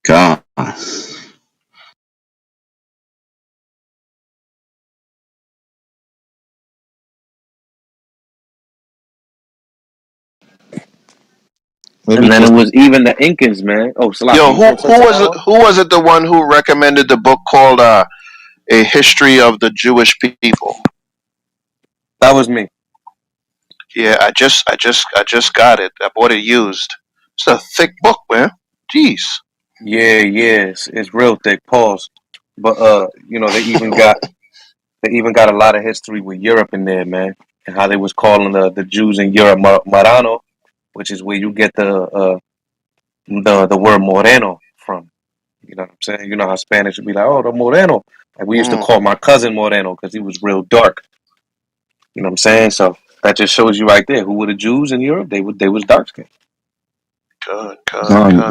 Khan. Let me And then it just was even the Incans, man. Oh, Salaki, Yo, you finna say something, Aaron? who was it? The one who recommended the book called "A History of the Jewish People"? That was me. Yeah, I just got it. I bought it used. It's a thick book, man. Jeez. Yeah, it's real thick. Pause. But they even got a lot of history with Europe in there, man, and how they was calling the Jews in Europe Marano, which is where you get the word Moreno from. You know what I'm saying? You know how Spanish would be like, oh, the Moreno. Like we used to Mm, call my cousin Moreno because he was real dark. You know what I'm saying? So that just shows you right there who were the Jews in Europe. They was dark skinned.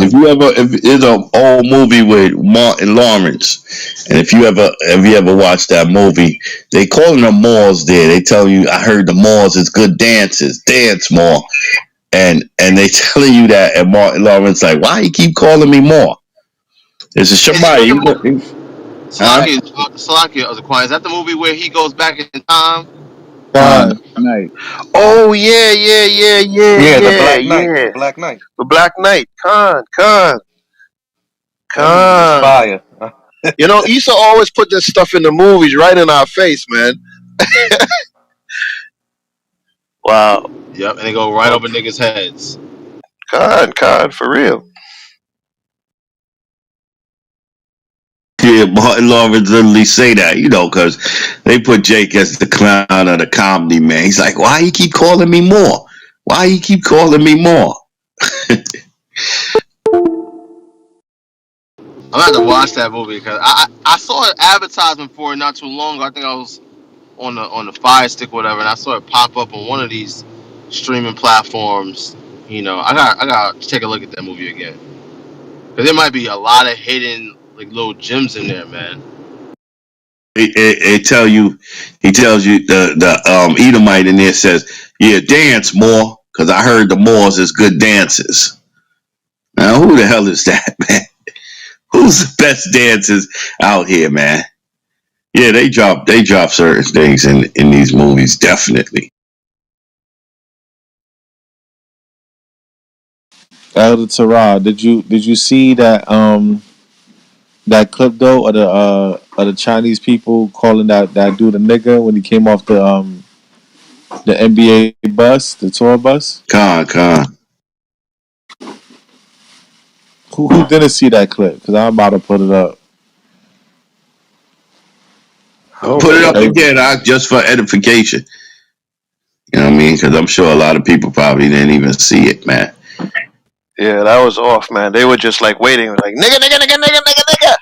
If you ever, if there's an old movie with Martin Lawrence, and if you ever watched that movie, they calling them Moors there. They tell you, I heard the Moors is good dancers, dance more, and they telling you that, and Martin Lawrence like, why you keep calling me Moor? It's a Is that Shabbat. the Huh? Salakia of the Is that the movie where he goes back in time? God. Night. oh Yeah, yeah. the Black Knight. The Black Knight. That movie was Khan. fire. You know, Issa always put this stuff in the movies right in our face, man. Wow. Yep, and they go right Oh, over niggas' heads. Khan, for real. Yeah, Martin Lawrence literally say that, because they put Jake as the clown of the comedy, man. He's like, why you keep calling me more? Why you keep calling me more? I'm gonna have to watch that movie because I saw an advertisement for it not too long ago. I think I was on the Fire Stick or whatever, and I saw it pop up on one of these streaming platforms. I got to take a look at that movie again because there might be a lot of hidden like little gems in there, man. It tell you, he tells you the Edomite in there says, yeah, dance more, because I heard the Moors is good dancers. Now, who the hell is that, man? Who's the best dancers out here, man? Yeah, they drop certain things in these movies, definitely. Elder Terah, did you see that clip though of the Chinese people calling that dude a nigger when he came off the NBA bus, the tour bus? Con. Who didn't see that clip? Because I'm about to put it up. oh Put it up man. again, just for edification. You know what I mean? Because I'm sure a lot of people probably didn't even see it, man. Yeah, that was off, man. They were just like waiting, like nigga.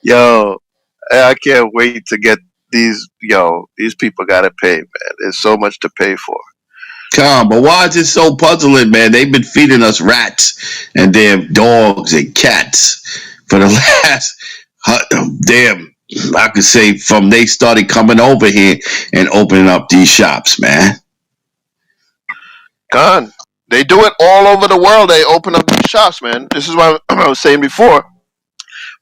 Yo, I can't wait to get these people gotta pay, man. There's so much to pay for. Come, but why is it so puzzling, man? They've been feeding us rats and damn dogs and cats for the last damn. I could say from they started coming over here and opening up these shops, man. Gone. They do it all over the world. They open up these shops, man. This is what I was saying before.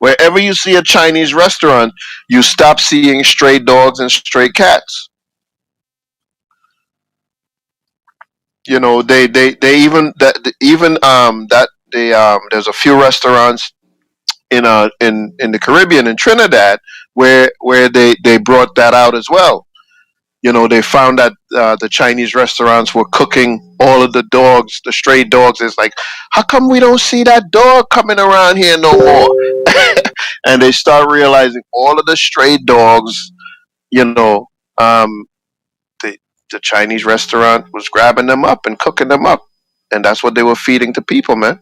Wherever you see a Chinese restaurant, you stop seeing stray dogs and stray cats. They even that there's a few restaurants in the Caribbean in Trinidad where they brought that out as well. You know, they found that the Chinese restaurants were cooking all of the dogs, the stray dogs. It's like, how come we don't see that dog coming around here no more? And they start realizing all of the stray dogs, you know, the the Chinese restaurant was grabbing them up and cooking them up, and that's what they were feeding to people, man.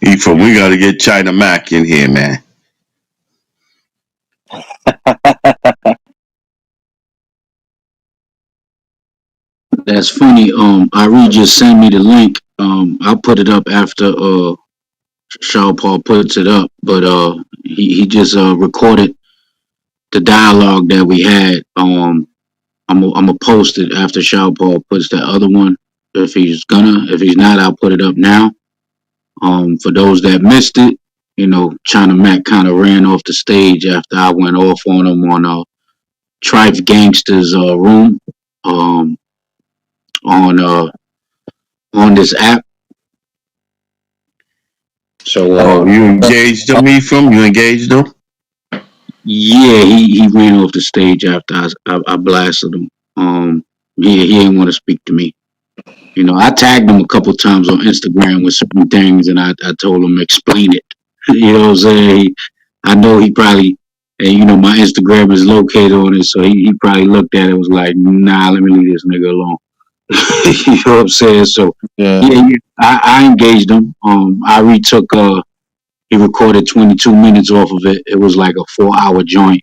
Ephraim, we got to get China Mac in here, man. That's funny. Ari just sent me the link. I'll put it up after Shaw Paul puts it up. But he just recorded the dialogue that we had. I'm gonna post it after Shaw Paul puts that other one. If he's gonna, if he's not, I'll put it up now. For those that missed it, you know, China Mac kind of ran off the stage after I went off on him on Trife Gangsters room um on on this app. So Oh, you engaged them, Ephraim? You engaged them? yeah, he ran off the stage after I blasted him. He didn't want to speak to me. You know, I tagged him a couple times on Instagram with certain things, and I told him explain it. You know what I'm saying? I know he probably, and you know, my Instagram is located on it, so he probably looked at it and was like, nah, let me leave this nigga alone. You know what I'm saying? So Yeah. yeah, I engaged him. I retook he recorded 22 minutes off of it. It was like a 4 hour joint,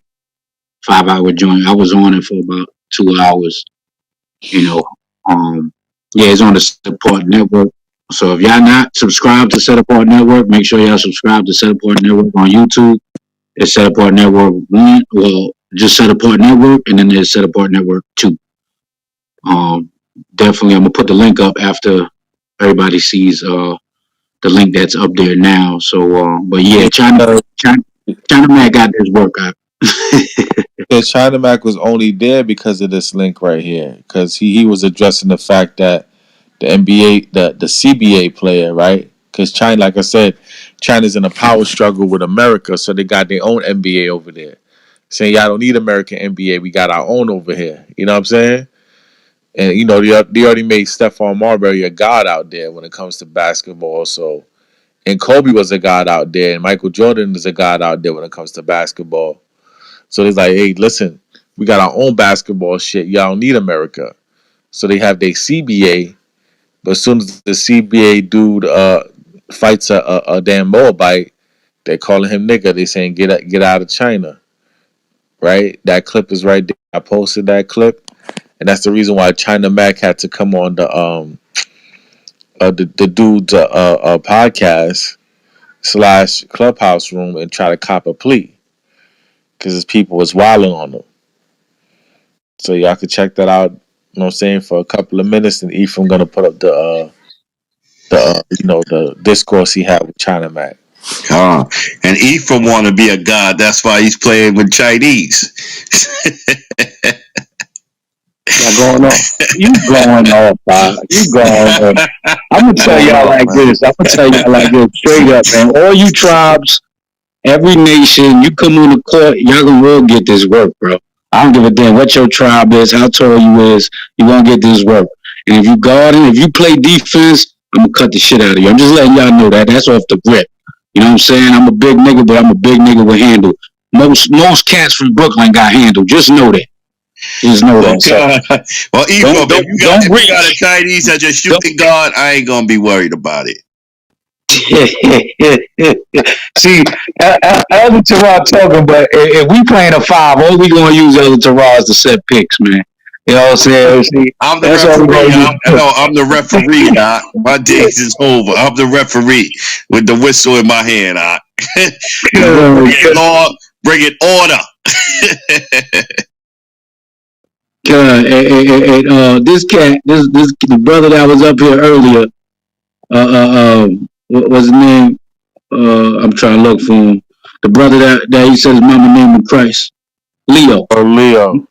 5 hour joint. I was on it for about 2 hours, you know. Um, yeah, it's on the Set Apart Network. So if y'all not subscribed to Set Apart Network, make sure y'all subscribe to Set Apart Network on YouTube. It's Set Apart Network 1, well, just Set Apart Network, and then there's Set Apart Network 2. Um, Definitely, I'm gonna put the link up after everybody sees the link that's up there now. So, but yeah, China Man got this work out. Because China Mac was only there because of this link right here. Because he was addressing the fact that the NBA, the CBA player, right? Because China, like I said, China's in a power struggle with America, so they got their own NBA over there. Saying y'all don't need American NBA, we got our own over here. You know what I'm saying? And you know they already made Stephon Marbury a god out there when it comes to basketball. So and Kobe was a god out there, and Michael Jordan is a god out there when it comes to basketball. So it's like, hey, listen, we got our own basketball shit. Y'all don't need America. So they have their CBA, but as soon as the CBA dude fights a damn Moabite, they're calling him nigga. They saying get out of China, right? That clip is right there. I posted that clip, and that's the reason why China Mac had to come on the dude's podcast / Clubhouse room and try to cop a plea because his people was wilding on him. So y'all could check that out. You know what I'm saying, for a couple of minutes, and Ephraim gonna put up the discourse he had with China Mac. And Ephraim want to be a god. That's why he's playing with Chinese. Y'all going off. You going off, You going off. I'm gonna tell Going y'all off, like man. this. I'm gonna tell y'all like this straight up, man. All you tribes, every nation, you come on the court, y'all gonna all get this work, bro. I don't give a damn what your tribe is, how tall you is, you gonna get this work. And if you guard it, if you play defense, I'm gonna cut the shit out of you. I'm just letting y'all know that. That's off the grip. You know what I'm saying? I'm a big nigga, but I'm a big nigga with handle. Most cats from Brooklyn got handle. Just know that. Just know that. So Well, Ephraim, if you got a reach. Chinese that just shooting guard, I ain't gonna be worried about it. See, Elder Terrell talking, but if we playing a 5, all we gonna use Elder Terrell is to set picks, man. You know what I'm saying? See, I'm the that's all we referee. gonna use. I'm the referee. My days is over. I'm the referee with the whistle in my hand. Bring it order. This cat, this the brother that was up here earlier. What was his name? I'm trying to look for him. The brother that he said his mama name in Christ, Leo. Oh, Leo.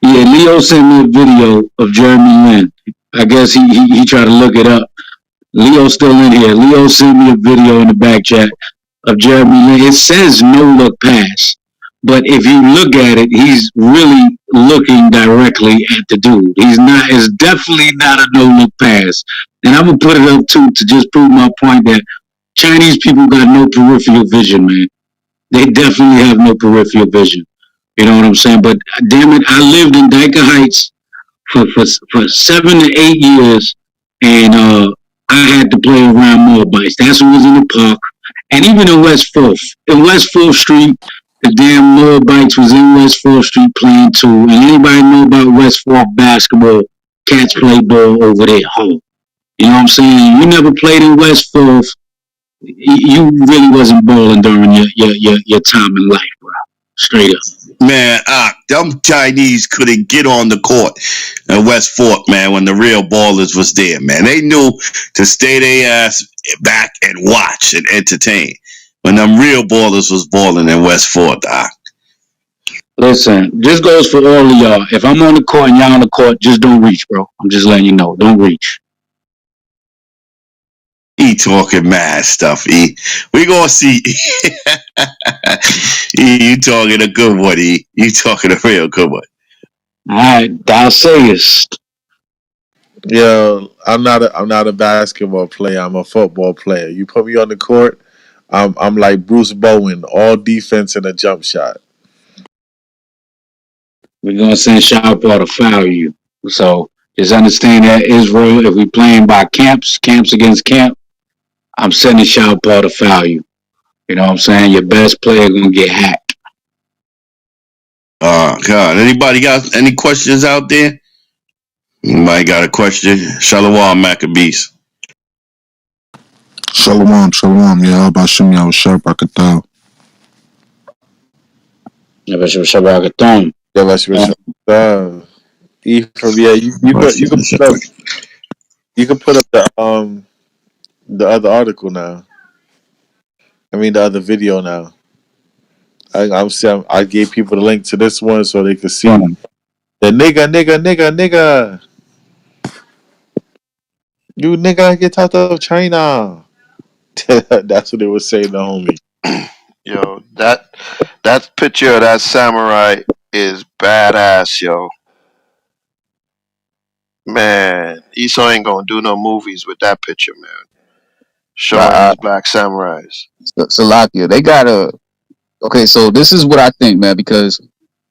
Yeah, Leo sent me a video of Jeremy Lin. I guess he tried to look it up. Leo's still in here. Leo sent me a video in the back chat of Jeremy Lin. It says no look pass, but if you look at it, he's really looking directly at the dude. He's not. It's definitely not a no look pass. And I'm gonna put it up too to just prove my point that Chinese people got no peripheral vision, man. They definitely have no peripheral vision. You know what I'm saying? But damn it, I lived in Dyker Heights for 7 to 8 years, and I had to play around more bikes. That's what was in the park, and even in West Fourth, Street, the damn more bikes was in West Fourth Street playing too. And anybody know about West Fourth basketball? Cats play ball over there, home. You know what I'm saying? You never played in West Fourth. You really wasn't balling during your time in life, bro. Straight up. Man, them Chinese couldn't get on the court at West Fort, man, when the real ballers was there, man. They knew to stay their ass back and watch and entertain. When them real ballers was balling in West Fort, Listen, this goes for all of y'all. If I'm on the court and y'all on the court, just don't reach, bro. I'm just letting you know. Don't reach. he talking mad stuff, We gonna see. You talking a good one, You talking a real good one. All right, thou sayest. Yo, I'm not a basketball player. I'm a football player. You put me on the court, I'm like Bruce Bowen, all defense and a jump shot. We're gonna send Sharpar to foul you. So just understand that Israel, if we playing by camps against camp, I'm sending Sharpar to foul you. You know what I'm saying? Your best player gonna get hacked. God. Anybody got any questions out there? Anybody got a question? Shalom Maccabees. Shalom, shalom. Yeah, how about Shimmy? I was sharp. I could tell. Yeah, but Shabakathon. Yeah, let's Ephraim, yeah, you can put up the other article now. I mean the other video now. I'm saying I gave people the link to this one so they could see the nigga. You nigga get out of China. That's what they were saying to homie. Yo, that picture of that samurai is badass, yo. Man, Esau ain't gonna do no movies with that picture, man. Showing Uh, these black samurais. Salakia, they got a. Okay, so this is what I think, man, because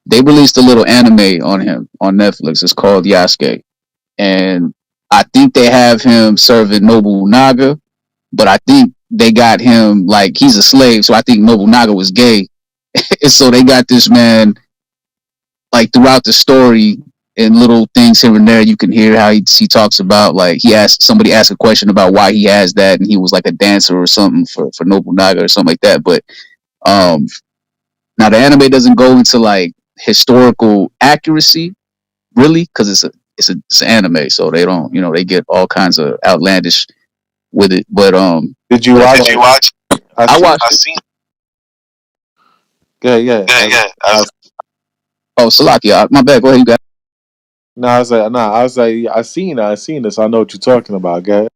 they released a little anime on him on Netflix. It's called Yasuke, and I think they have him serving Nobunaga, but I think they got him like he's a slave, so I think Nobunaga was gay, and so they got this man like throughout the story and little things here and there. You can hear how he talks about like somebody asked a question about why he has that, and he was like a dancer or something for Nobunaga or something like that. But um, now the anime doesn't go into like historical accuracy really because it's an anime, so they don't they get all kinds of outlandish with it. But Did you watch? Did you watch? I watched I it. seen. Yeah. Oh, Salakia, my bad. Go ahead, you got. No, I was like, I seen this. I know what you're talking about, guy.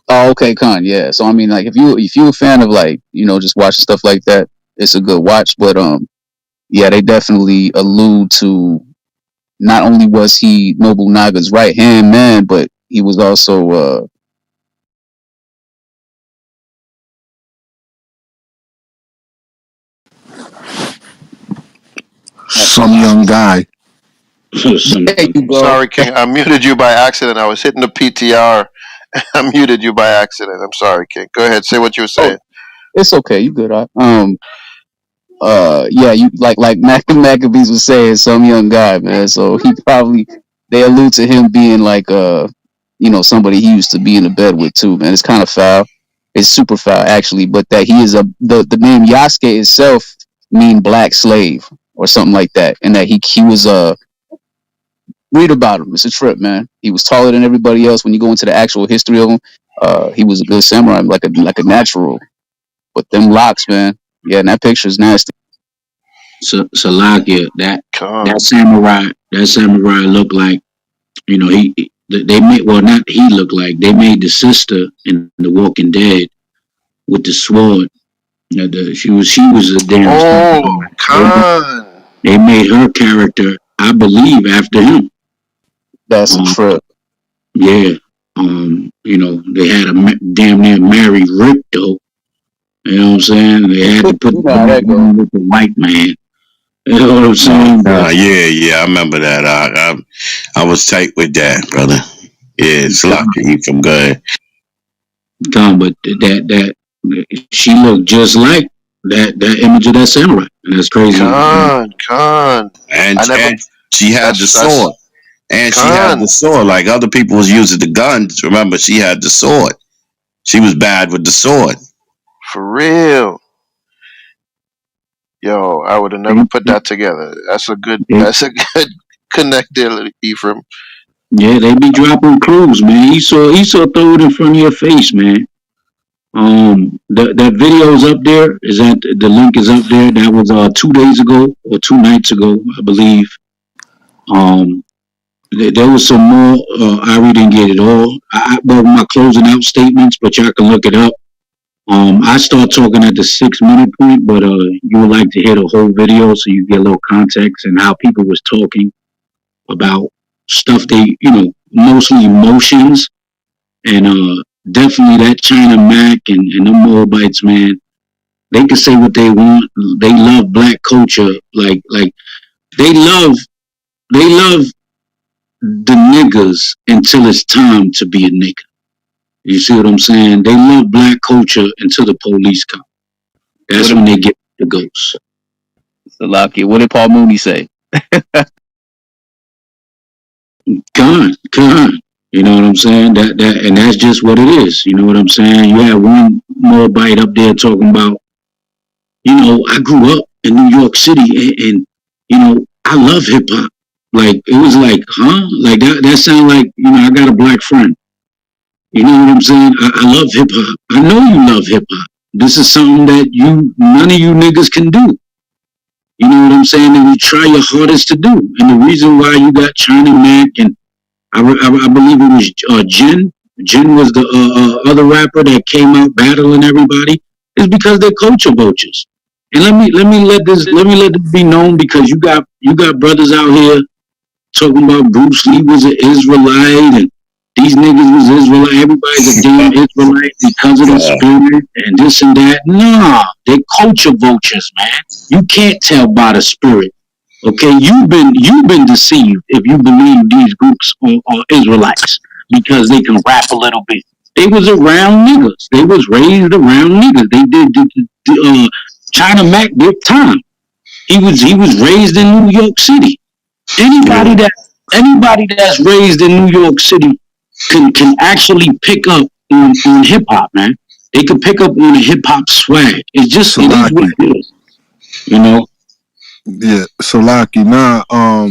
Oh, okay, Con. Yeah. So I mean, like, if you a fan of like just watching stuff like that, it's a good watch. But yeah, they definitely allude to not only was he Nobunaga's right hand man, but he was also Some young guy. there you go. Sorry, King. I muted you by accident. I was hitting the PTR. I muted you by accident. I'm sorry, King. Go ahead. Say what you were Oh, saying. it's okay. You good? Yeah, you like Maccabees was saying, some young guy, man. So he probably they allude to him being like somebody he used to be in the bed with too, man. It's kind of foul. It's super foul actually, but that he is the name Yasuke itself mean black slave or something like that, and that he was read about him. It's a trip, man. He was taller than everybody else. When you go into the actual history of him, he was a good samurai, like a natural. But them locks, man. Yeah, and that picture is nasty. Salakia, that Come. samurai looked like he. they made, well, not he looked like, they made the sister in The Walking Dead with the sword. She was a damn sniper. Oh, They Khan. they made her character, I believe, after him. That's a Um, trip. yeah. They had a damn near married Rick though. You know what I'm saying? They had to put You the know how black that go. man with the white man. You know what I'm saying? But Yeah, I remember that. I was tight with that, brother. Yeah, it's lucky he from good. but that she looked just like that image of that samurai, and that's crazy. Khan. And I never. and she had the That's sword. And she had the Khan sword. Like other people was using the guns. Remember, she had the sword. She was bad with the sword. for real. Yo, I would have never put that together. That's a good. They, That's a good connect there, Ephraim. yeah, they be dropping clues, man. Esau throw it in front of your face, man. That video is up there. Is that the link is up there? That was 2 days ago or 2 nights ago, I believe. Um, there was some more. Ari didn't get it all. Well, my closing out statements, but y'all can look it up. I start talking at the 6 minute point, but you would like to hear the whole video so you get a little context and how people was talking about stuff mostly emotions and definitely that China Mac and the Moabites, man. They can say what they want. They love black culture, like they love they love the niggas until it's time to be a nigga. You see what I'm saying? They love black culture until the police come. That's when they get the ghosts. Salaki, what did Paul Mooney say? Con. You know what I'm saying? And that's just what it is. You know what I'm saying? You have one more bite up there talking about, I grew up in New York City and I love hip hop. Like it was like, huh? Like that sound like, I got a black friend. You know what I'm saying? I love hip hop. I know you love hip hop. This is something that none of you niggas can do. You know what I'm saying? And you try your hardest to do. And the reason why you got China Mac and I believe it was Jin. Jin was the other rapper that came out battling everybody. Is because they're culture vultures. And let me let this be known because you got brothers out here talking about Bruce Lee was an Israelite and these niggas was Israelite. Everybody's a damn Israelite because of the spirit and this and that. Nah, they culture vultures, man. You can't tell by the spirit. Okay, you've been deceived if you believe these groups are Israelites because they can rap a little bit. They was around niggas. They was raised around niggas. They did China Mac did time. He was raised in New York City. Anybody Yeah. that anybody that's raised in New York City can actually pick up on hip hop, man. They could pick up on the hip hop swag. It is what Salaki. it is. You know, Yeah, Salaki. Nah,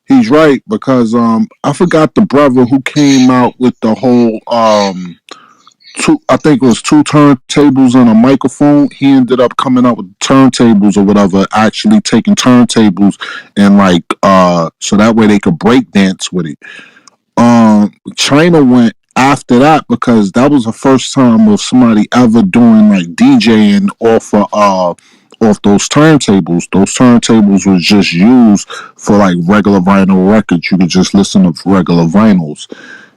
he's right because I forgot the brother who came out with the whole two. I think it was two turntables and a microphone. He ended up coming up with turntables or whatever. Actually taking turntables and like so that way they could break dance with it. China went after that because that was the first time of somebody ever doing like DJing off those turntables. Those turntables was just used for like regular vinyl records. You could just listen to regular vinyls.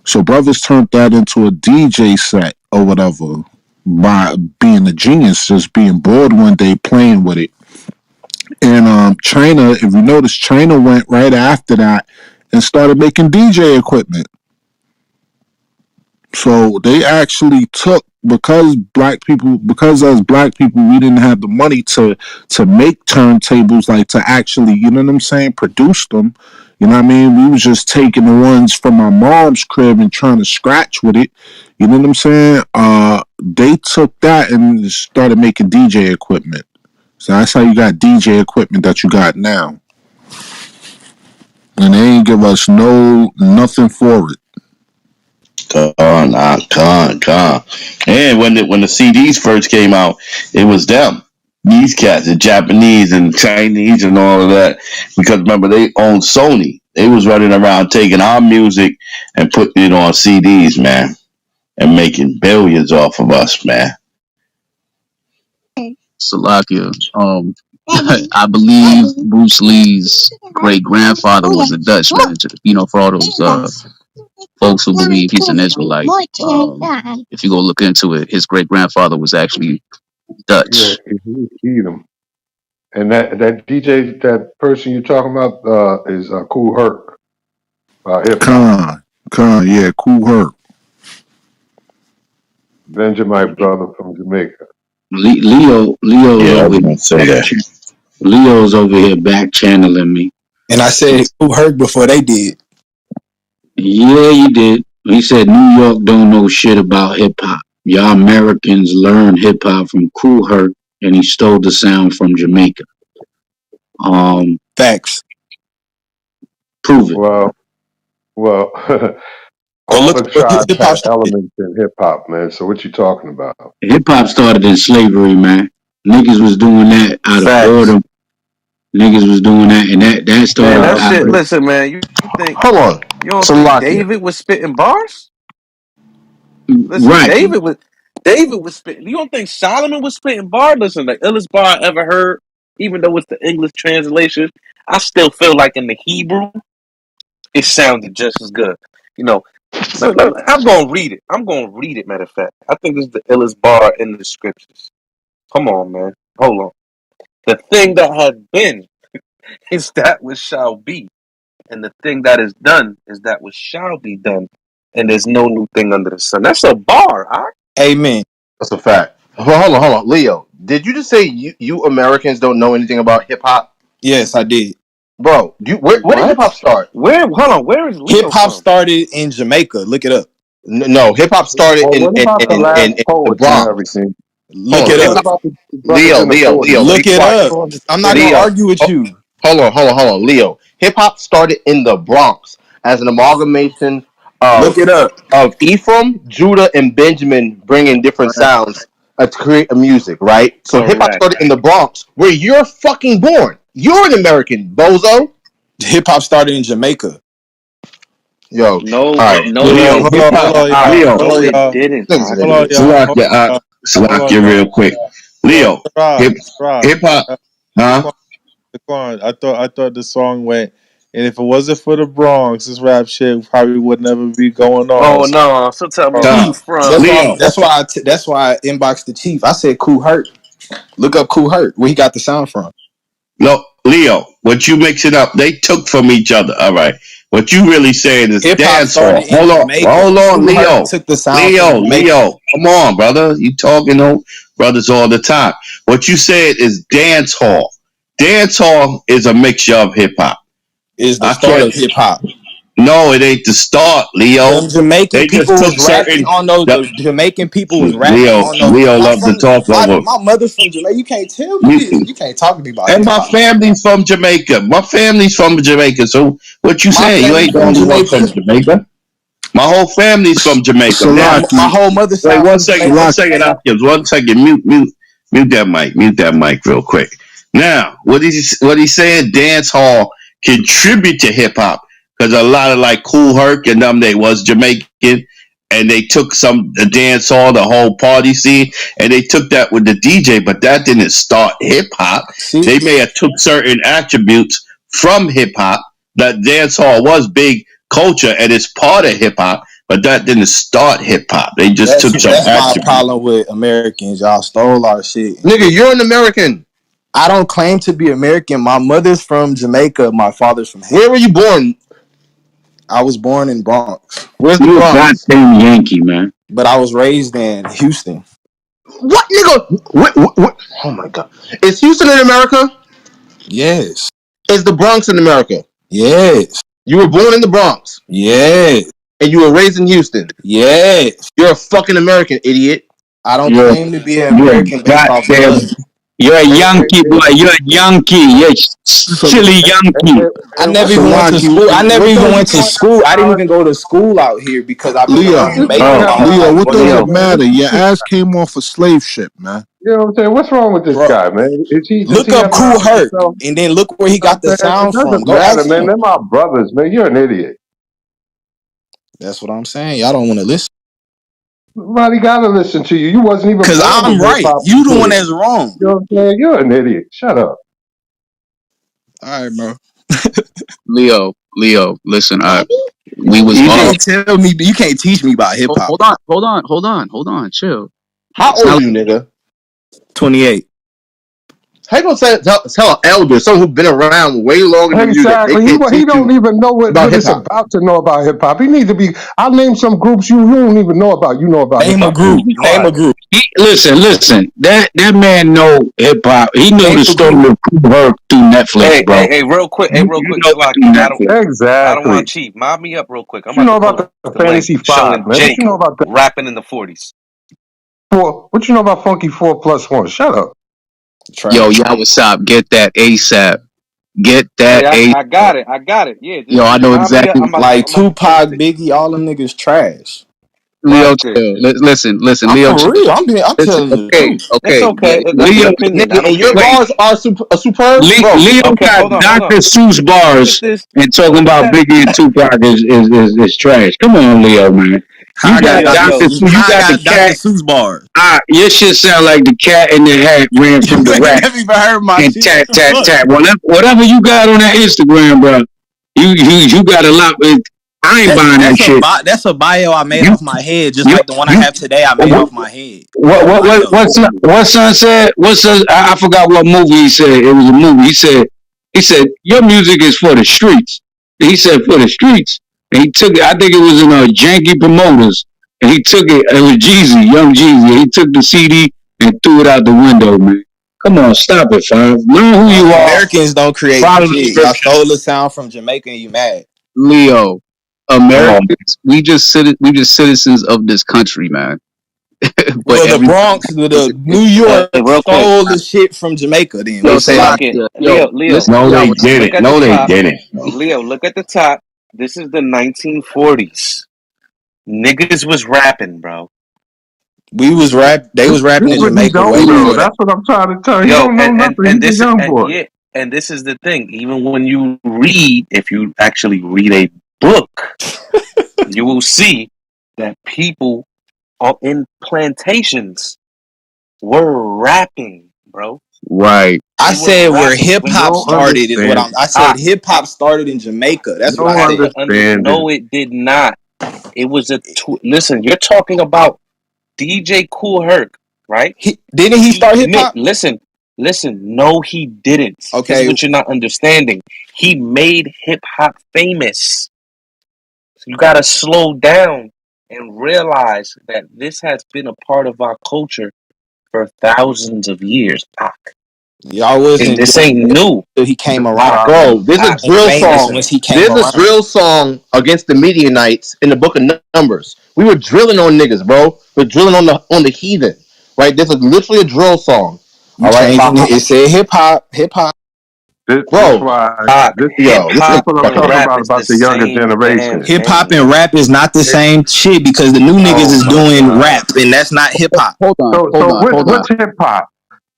So brothers turned that into a DJ set or whatever by being a genius, just being bored one day playing with it. And China, if you notice, China went right after that and started making DJ equipment. So they actually took because as black people we didn't have the money to make turntables like to actually what I'm saying produce them. You know what I mean? We was just taking the ones from my mom's crib and trying to scratch with it. You know what I'm saying? They took that and started making DJ equipment. So that's how you got DJ equipment that you got now. And they ain't give us nothing for it. Con. And when the CDs first came out, it was them. These cats, the Japanese and Chinese and all of that, because remember they own Sony. They was running around taking our music and putting it on CDs, man, and making billions off of us, man. Salakia. I believe Bruce Lee's great grandfather was a Dutchman. For all those folks who believe he's an Israelite. If you go look into it, his great grandfather was actually Yeah, Dutch. Edom. And that DJ, that person you're talking about, is Cool Herc, hip hop. Yeah, Cool Herc. Benjamin brother from Jamaica. Leo's Yeah, I over was gonna say that. Leo's over here back channeling me. And I said who heard before they did. Yeah, he did. He said New York don't know shit about hip hop. Y'all Americans learned hip hop from Kool Herc, and he stole the sound from Jamaica. Facts. Prove it. Well, Go all look the at what tribes hip hop had started. elements in hip hop, man. So what you talking about? Hip hop started in slavery, man. Niggas was doing that out of Facts. boredom. Niggas was doing that, and that Man, started that out shit. of Listen, man. You think Hold on, you don't think Salakia. David was spitting bars? Listen, right. David was spitting. You don't think Solomon was spitting bars? Listen, the illest bar I ever heard, even though it's the English translation, I still feel like in the Hebrew it sounded just as good. You know, I'm gonna read it. I'm gonna read it. Matter of fact, I think this is the illest bar in the scriptures. Come on, man. Hold on. The thing that had been is that which shall be, and the thing that is done is that which shall be done, and there's no new thing under the sun. That's a bar. Huh? Amen. That's a fact. Hold on, Leo. Did you just say you Americans don't know anything about hip hop, Yes, I did. bro? Where did hip What? hop start? Where? Hold on. Where is Hip Leo hop from? started in Jamaica. Look it up. No, hip hop started Well, what about the last in the poets and Bronx. everything? Look Hold on, it hip What up. hop. about the brothers Leo, in the Leo, 40s? Leo. Be Look it quiet. up. Go on the I'm not gonna stage. Leo, argue with oh, you. hold on, Leo. Hip hop started in the Bronx as an amalgamation Look of it up. Ephraim, Judah, and Benjamin bringing different Correct. sounds to create a music, right? So hip hop Correct. started in the Bronx, where you're fucking born. You're an American, bozo. Hip hop started in Jamaica. Yo, all No, right, no, it Leo, did. hip Hold hop, on, Ah, y'all. Leo, Hold no, on, it y'all. didn't. niggas Ah, an Hold on, idiot. y'all. Salakia, Hold on, Salakia, y'all. real quick. Hold on, Leo, Rock, hip Rock. hip hop, huh? Daquan, I thought the song went, and if it wasn't for the Bronx, this rap shit probably would never be going on. oh So, no. So tell me where you Con. Chief. That's from. why. Leo, That's why I inboxed the chief. I said, "Cool Hurt." Look up "Cool Hurt." Where he got the sound from. no, Leo, what you mixing up, they took from each other. All right. What you really saying is Hip hop dance hall. started in Jamaica. Hold on, Cool Hurt Leo. took the sound from Jamaica. Come on, brother. You talking to brothers all the time. What you said is dance hall. Dance hall is a mixture of hip hop. Is the I start can't. of hip hop. No, it ain't the start, Leo. Them Jamaican They just people took was rapping certain. on those. The, The Jamaican people was rapping Leo, on those. Leo I'm loves to from talk over. my mother's from Jamaica. You can't tell me You, this. You can't talk to me about and hip my hop. family's from Jamaica. My family's from Jamaica. So what you My saying? You family ain't the from only one from Jamaica. Jamaica. My whole family's from Jamaica. Now, My Salaki, whole mother's wait side one from second. Jamaica. One second, Hopkins. 1 second. Mute that mic. Mute that mic real quick. Now, what he saying? Dance hall contribute to hip hop because a lot of like Cool Herc and them they was Jamaican, and they took the dance hall, the whole party scene, and they took that with the DJ, but that didn't start hip hop. See, They may have took certain attributes from hip hop. That dance hall was big culture and it's part of hip hop, but that didn't start hip hop. They just took some that's my attributes. problem with Americans. Y'all stole our shit and nigga, shit. you're an American. I don't claim to be American. My mother's from Jamaica. My father's from Where Haiti. were you born? I was born in Bronx, Where's the You a Bronx? goddamn Yankee, man. but I was raised in Houston. What, nigga? Oh my god, is Houston in America? Yes, Is the Bronx in America? yes, You were born in the Bronx yes, and you were raised in Houston. yes. You're a fucking American, idiot. I don't You're claim to be an you're a American based off goddamn. blood. You're a Yankee boy. You're a Yankee. You're a Sal- silly Yankee. I never What even went to Salaki, school. I never what even does went to school. I didn't even go to school out here because I've been around Leo, Jamaica Oh, my whole Leo, life. what Go does ahead. it Leo. matter? Your ass came off a slave ship, man. You know what I'm saying? What's wrong with this bro. guy, man? Does Look he up have Cool knowledge Herc, himself? and then look where he You know got the what I'm saying? It sound from. doesn't Go matter, ask man. him. They're my brothers, man. You're an idiot. That's what I'm saying. Y'all don't want to listen Nobody gotta listen to you. You wasn't even because born I'm when hip right. hop was You the one big. that's wrong. You know what I'm saying? You're an idiot. Shut up. All right, bro. Leo, listen, we was You all can't tell me. You can't teach me about hip hop. hold on, chill. How It's old not you, nigga? 28. How you gonna tell an elder, someone who's been around way longer than you, that they Exactly. can't He teach you don't even know about what hip it's hop? about to know about hip hop. He needs to be. I'll name some groups you don't even know about. You know about hip Name a hop. Please group. be Name quiet. a group. Listen. That man know hip hop. He know Name the a group. story of Herc through Netflix, bro. Hey, real quick, You know it through Salaki. Netflix. I don't Exactly. want Chief. Mob me up real quick. I'm What you about know to about post the the link Fantasy Five, showing man? What you Jake know about that rapping in the 40s. four? What you know about Funky 4+1? Shut up. yo, Trash. y'all was up. Get that ASAP. Get Hey, that ASAP. I got it. I got it. Yeah, Yo, I just know mob me up. exactly. Like I'm about to post Tupac, it. Biggie, all them niggas trash. Leo, Watch this. chill. Listen, I'm Leo, for chill. real. I'm Listen, telling the okay, truth. It's okay. Yeah, okay. That's his Leo, opinion. I Nigga, don't and your care. wait. bars are superb, bro. Leo Okay, got hold on. Dr. Seuss Look at bars this. and talking Look at about that. Biggie and Tupac is trash. Come on, Leo, man. How You I got got Leo, Dr. Dr. yo, Seuss. You How I got the got Dr. cat. Seuss bars? Your shit sound like the cat in the hat ran You from the ain't rat never even heard my and shit. What tat the tat fuck? tat. Whatever you got on that Instagram, bro. You got a lot. I ain't That's buying that that's a shit. that's a bio I made You off my head, just you like the one I you. have today. I made off my head. What A what what bio. what son said? What son? I forgot what movie he said. It was a movie. He said your music is for the streets. He said for the streets. And he took it. I think it was in Janky Promoters. And he took it. It was Jeezy, Young Jeezy. He took the CD and threw it out the window, man. Come on, stop it, Five. Learn who you are. Americans don't create Follow the shit. Y'all scripture. stole the sound from Jamaica and you mad. Leo, Come on. Americans, we just citizens of this country, man. But Well, the everybody Bronx, else the is New hey, York real quick. stole the shit from Jamaica. Then Hey, what yo, you say about Salakia. that? Salakia, yo, Leo, listen to No, y'all they what I'm look didn't. at the No, they top. didn't. Leo, look at the top. This is the 1940s. Niggas was rapping, bro. We was rap. They This was rapping in what he Jamaica way don't know. before that. That's what I'm trying to tell you. He Yo, don't know nothing. and He's a this young and boy. yeah, and this is the thing. Even when you read, if you actually read a book, you will see that people are in plantations were rapping, bro. right. I They were said where rapping. hip You When hop don't started is what understand. I'm. I I said hip hop started in Jamaica. You That's what I don't said. understand. no, it did not. It was listen. You're talking about DJ Cool Herc, right? Didn't he He start hip made hop? listen. No, he didn't. This is Okay, what you're not understanding. He made hip hop famous. So you gotta slow down and realize that this has been a part of our culture for thousands of years. y'all And wasn't this doing ain't it new. until he came around. Bro, there's a Became drill famous song. once he came There's a around. drill song against the Midianites in the book of Numbers. We were drilling on niggas, bro. We're drilling on the heathen. Right? This is literally a drill song. You All right, changing about it. It said hip hop, hip hop. This bro. why Hip This this nigga hop what I'm fucking and talking up. rap is about the the younger same damn generation. Hip hop thing. and rap is not the same shit because the new niggas Oh is my doing god. rap and that's not hip hop. So Hold on. what's hip hop?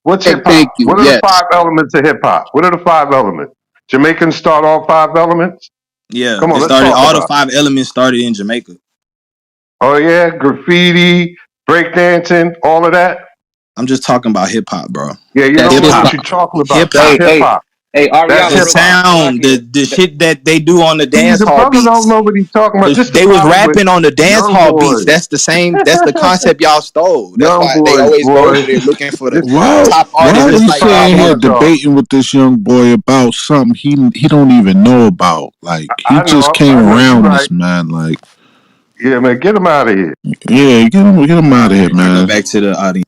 What's hip Thank hop? you. What are the Yes. five elements of hip hop? What are the five elements? Jamaicans start all five elements? Yeah, Come on, it let's started. talk All the about it. five elements started in Jamaica. Oh yeah, graffiti, breakdancing, all of that. I'm just talking about hip hop, bro. Yeah, you That's don't Hip know hip what hop, hop. you're talking about. hip That's hop. Hey, hip hey, hop. hey, That's Ariala, The hip real hop. sound, Salakia. the shit that they do on the See, dance the hall brother don't beats. know what he's talking about. This is the They was problem with rapping on the dance young hall beats. boys. That's the same. That's the concept y'all stole. That's Young why they boys, always go boy. over there looking for the This top Why artists. this we Just the like sitting problem here with Alabama. y'all. debating with this young boy about something he don't even know about? Like he just came I know you're around right. this, man. Like, Yeah, man, get him out of here. yeah, get him All out of here, right, I go man. back to the audience.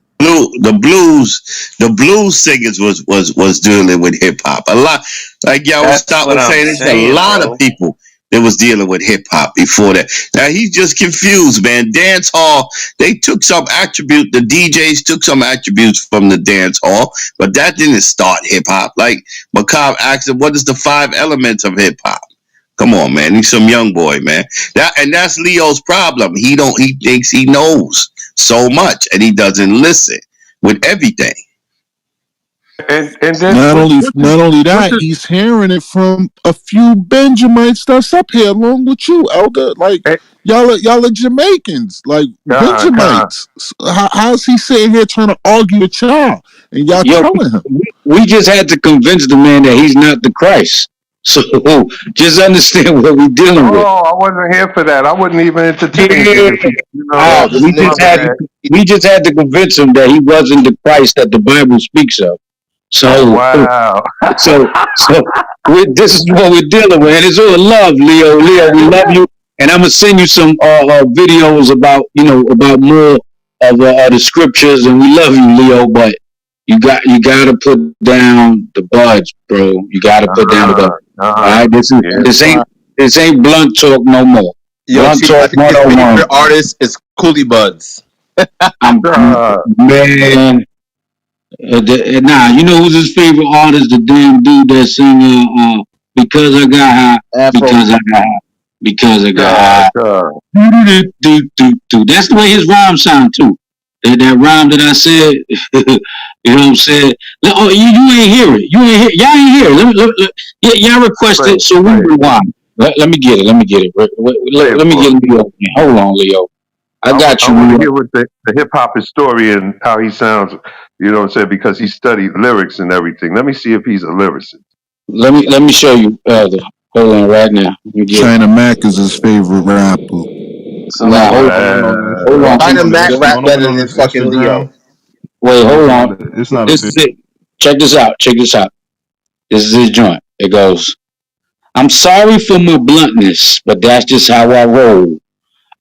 The blues singers was dealing with hip hop a lot. Like y'all was That's start what was I'm saying, there's a saying, lot of bro. people that was dealing with hip hop before that. Now he's just confused, man. Dance hall, they took some attribute. The DJs took some attributes from the dance hall, but that didn't start hip hop. Like Macabre asked him, "What is the five elements of hip hop?" Come on, man. He's some young boy, man. That's Leo's problem. He thinks he knows so much and he doesn't listen. with everything. And then Not only what that, the he's hearing it from a few Benjamites that's up here along with you, Elder. Like eh, y'all are Jamaicans, like Con. Benjamites. How's he sitting here trying to argue with y'all and y'all Yo, telling him? we just had to convince the man that he's not the Christ. So just understand what we're dealing with. Oh, I wasn't here for that. I wouldn't even entertain it Yeah, if he, Yo, this my nigga, bad. we just had to convince him that he wasn't the Christ that the Bible speaks of. So Wow. so this is what we're dealing with, and it's all love, Leo. Leo, we love you, and I'm gonna send you some videos about about more of the scriptures, and we love you, Leo. But you gotta put down the buds, bro. You gotta put down the buds. All right, Yeah. this ain't blunt talk no more. yo, Blunt Chief, I talk think his favorite 101. artist is Coolie Buds. I'm Uh, man. Nah, you know who's his favorite artist? The damn dude that sing "Because I Got High," Afro. because I got high, because I got high. God. That's the way his rhyme sound too. That rhyme that I said, you know what I'm saying? Oh, you ain't hear it. You ain't hear. Y'all ain't hear it. Y'all Play, requested, so we play, rewind. Let me get it. Let me get it. play it Let me for get us. Leo. Hold on, Leo. I got I you, want to Leo. hear what the hip hop historian, how he sounds, you know what I'm saying, because he studied lyrics and everything. Let me see if he's a lyricist. Let me show you. Hold on, right now. Let me get it. China Mac is his favorite rapper. I Now like hold following him on Wow. hold on. China on Mac this rap following better on than this fucking Instagram, Leo. Wait, but hold on. it's not This is official. it. Check this out. Check this out. This is his joint. It goes, I'm sorry for my bluntness, but that's just how I roll.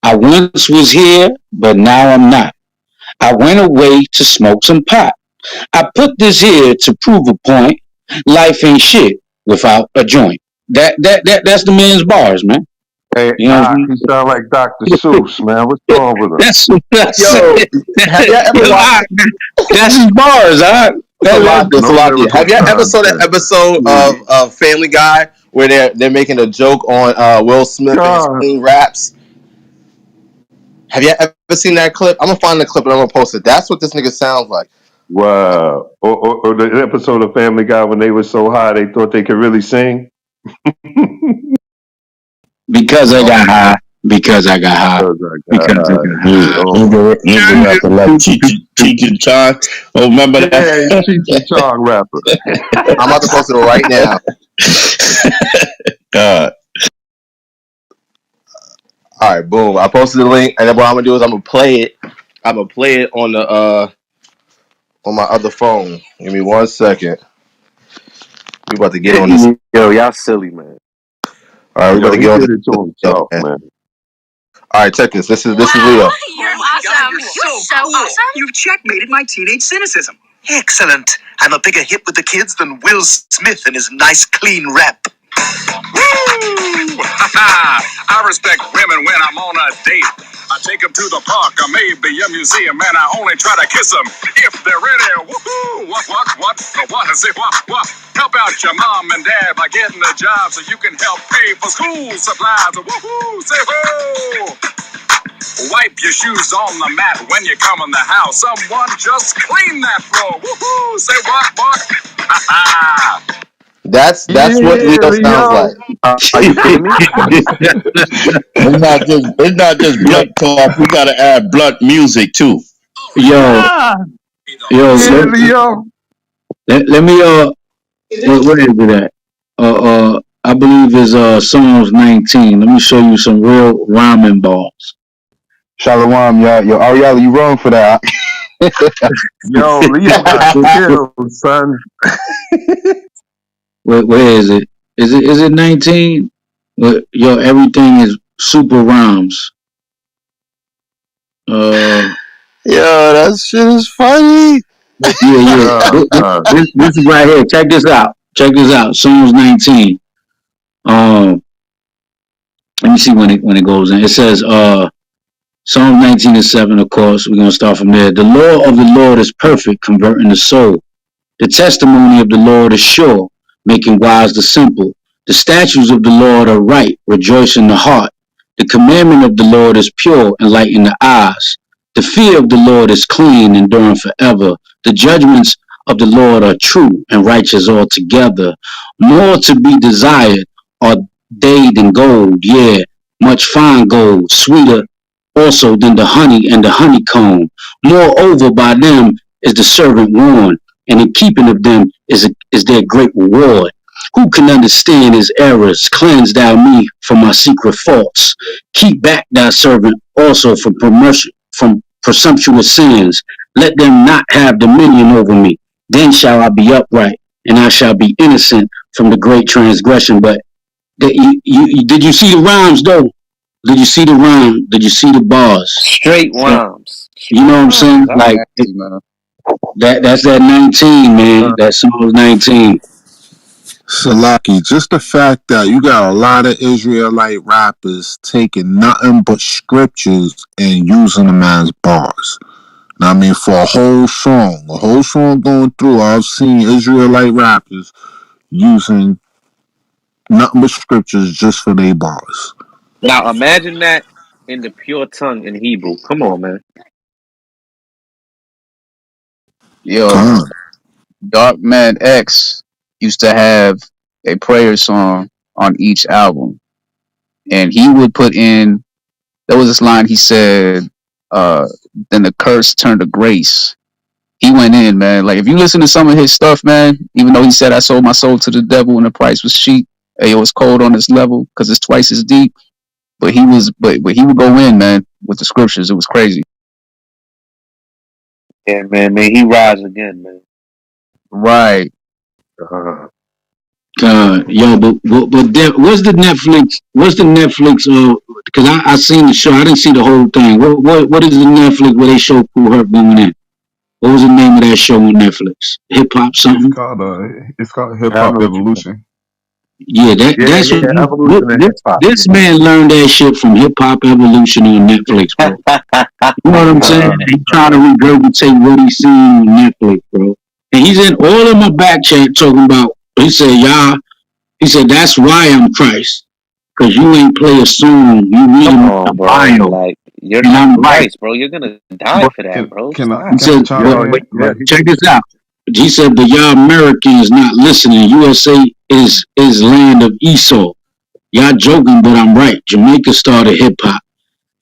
I once was here, but now I'm not. I went away to smoke some pot. I put this here to prove a point. Life ain't shit without a joint. That's the man's bars, man. Hey, You know what I'm he sound like Dr. Seuss, man. What's saying? wrong with him? That's Yo, it. have y'all ever watched That's his bars, huh? No Salakia? lyrical Have y'all ever saw that content. episode of Family Guy where they're making a joke on Will Smith and his God. clean raps? Have y'all ever seen that clip? I'm gonna find the clip and I'm gonna post it. That's what this nigga sounds like. Wow. Or the episode of Family Guy when they were so high they thought they could really sing. Because I got high. Because I got high. Because I got Because I high. got high. Yeah, Oh my. nigga rapper like Cheech and Chong. Oh, remember that? Yeah, Cheech and Chong rapper. I'm about to post it right now. God. All right, boom. I posted the link, and then what I'm gonna do is I'm gonna play it. I'm gonna play it on my other phone. Give me 1 second. We about to get on this. Yo, y'all silly, man. All right, we about Yo, to he get on did this. it to Yo, himself, man. man. All right, check this. This is Leo. You're awesome. You're so awesome. You've checkmated my teenage cynicism. Excellent. I'm a bigger hit with the kids than Will Smith and his nice clean rap. Woo! I respect women when I'm on a date. I take them to the park or maybe a museum, and I only try to kiss them if they're ready. Woohoo! What? Say what? Help out your mom and dad by getting a job so you can help pay for school supplies. Woohoo! Say ho! Wipe your shoes on the mat when you come in the house. Someone just clean that floor. Woohoo! Say what? Ha ha! That's what Yeah, Leo sounds Leo. like. Are you kidding me? It's not just yo, blunt talk. We gotta add blunt music too. yo, Ah, yo, yeah, Leo. let me what is it at? I believe is Psalms 19. Let me show you some real rhyming balls. Shalom, y'all. Yo, Ariella, you wrong for that. Yo, Leo got skills, son. Where is it? Is it 19? Yo, everything is super rhymes. Uh, Yo, that shit is funny. yeah. This is right here. Check this out. Check this out. Psalms 19. Um, let me see when it goes in. It says Psalm 19 and 7, of course. We're gonna start from there. The law of the Lord is perfect, converting the soul. The testimony of the Lord is sure, making wise the simple. The statutes of the Lord are right, rejoicing the heart. The commandment of the Lord is pure, enlightening the eyes. The fear of the Lord is clean, enduring forever. The judgments of the Lord are true and righteous altogether. More to be desired are they than gold, yeah, much fine gold, sweeter also than the honey and the honeycomb. Moreover, by them is the servant warned, and in keeping of them is their great reward. Who can understand his errors? Cleanse thou me from my secret faults. Keep back thy servant also from presumptuous sins. Let them not have dominion over me. Then shall I be upright, and I shall be innocent from the great transgression. But did you see the rhymes though? Did you see the rhyme? Did you see the bars? Straight rhymes. You know Straight what I'm rhymes. saying? Like that's that 19, man. That song 19. Salaki, just the fact that you got a lot of Israelite rappers taking nothing but scriptures and using them as bars. Now, I mean, for a whole song going through, I've seen Israelite rappers using nothing but scriptures just for their bars. Now imagine that in the pure tongue in Hebrew. Come on, man. Yo, Come Dark Man X used to have a prayer song on each album, and he would put in. There was this line he said, "Then the curse turned to grace." He went in, man. Like if you listen to some of his stuff, man, even though he said I sold my soul to the devil and the price was cheap, hey, it was cold on this level because it's twice as deep. But he was, but he would go in, man, with the scriptures. It was crazy. Yeah, man, he rise again, man. Right. Yo, what's the Netflix? What's the Netflix? Because I seen the show. I didn't see the whole thing. What is the Netflix where they show Kool Herc going in? What was the name of that show on Netflix? Hip Hop something? It's called Hip I Hop know what you mean. Evolution. Yeah, Yeah, that's yeah, evolution in hip hop. this man learned that shit from Hip Hop Evolution on Netflix, bro. You know what I'm saying? He trying to regurgitate what he seen on Netflix, bro. And he's in all of my back chat talking about. He said, "Y'all." He said, "That's why I'm Christ, cause you ain't play a song. You Come reading the on, bro. bio, Like, you're and not I'm right." Christ, bro. You're gonna die But for that, bro. can I He Stop. can I said, chime "But, Yo, but, in? yeah, but check this out." He said, "But y'all Americans not listening. USA is land of Esau. Y'all joking, but I'm right. Jamaica started hip hop.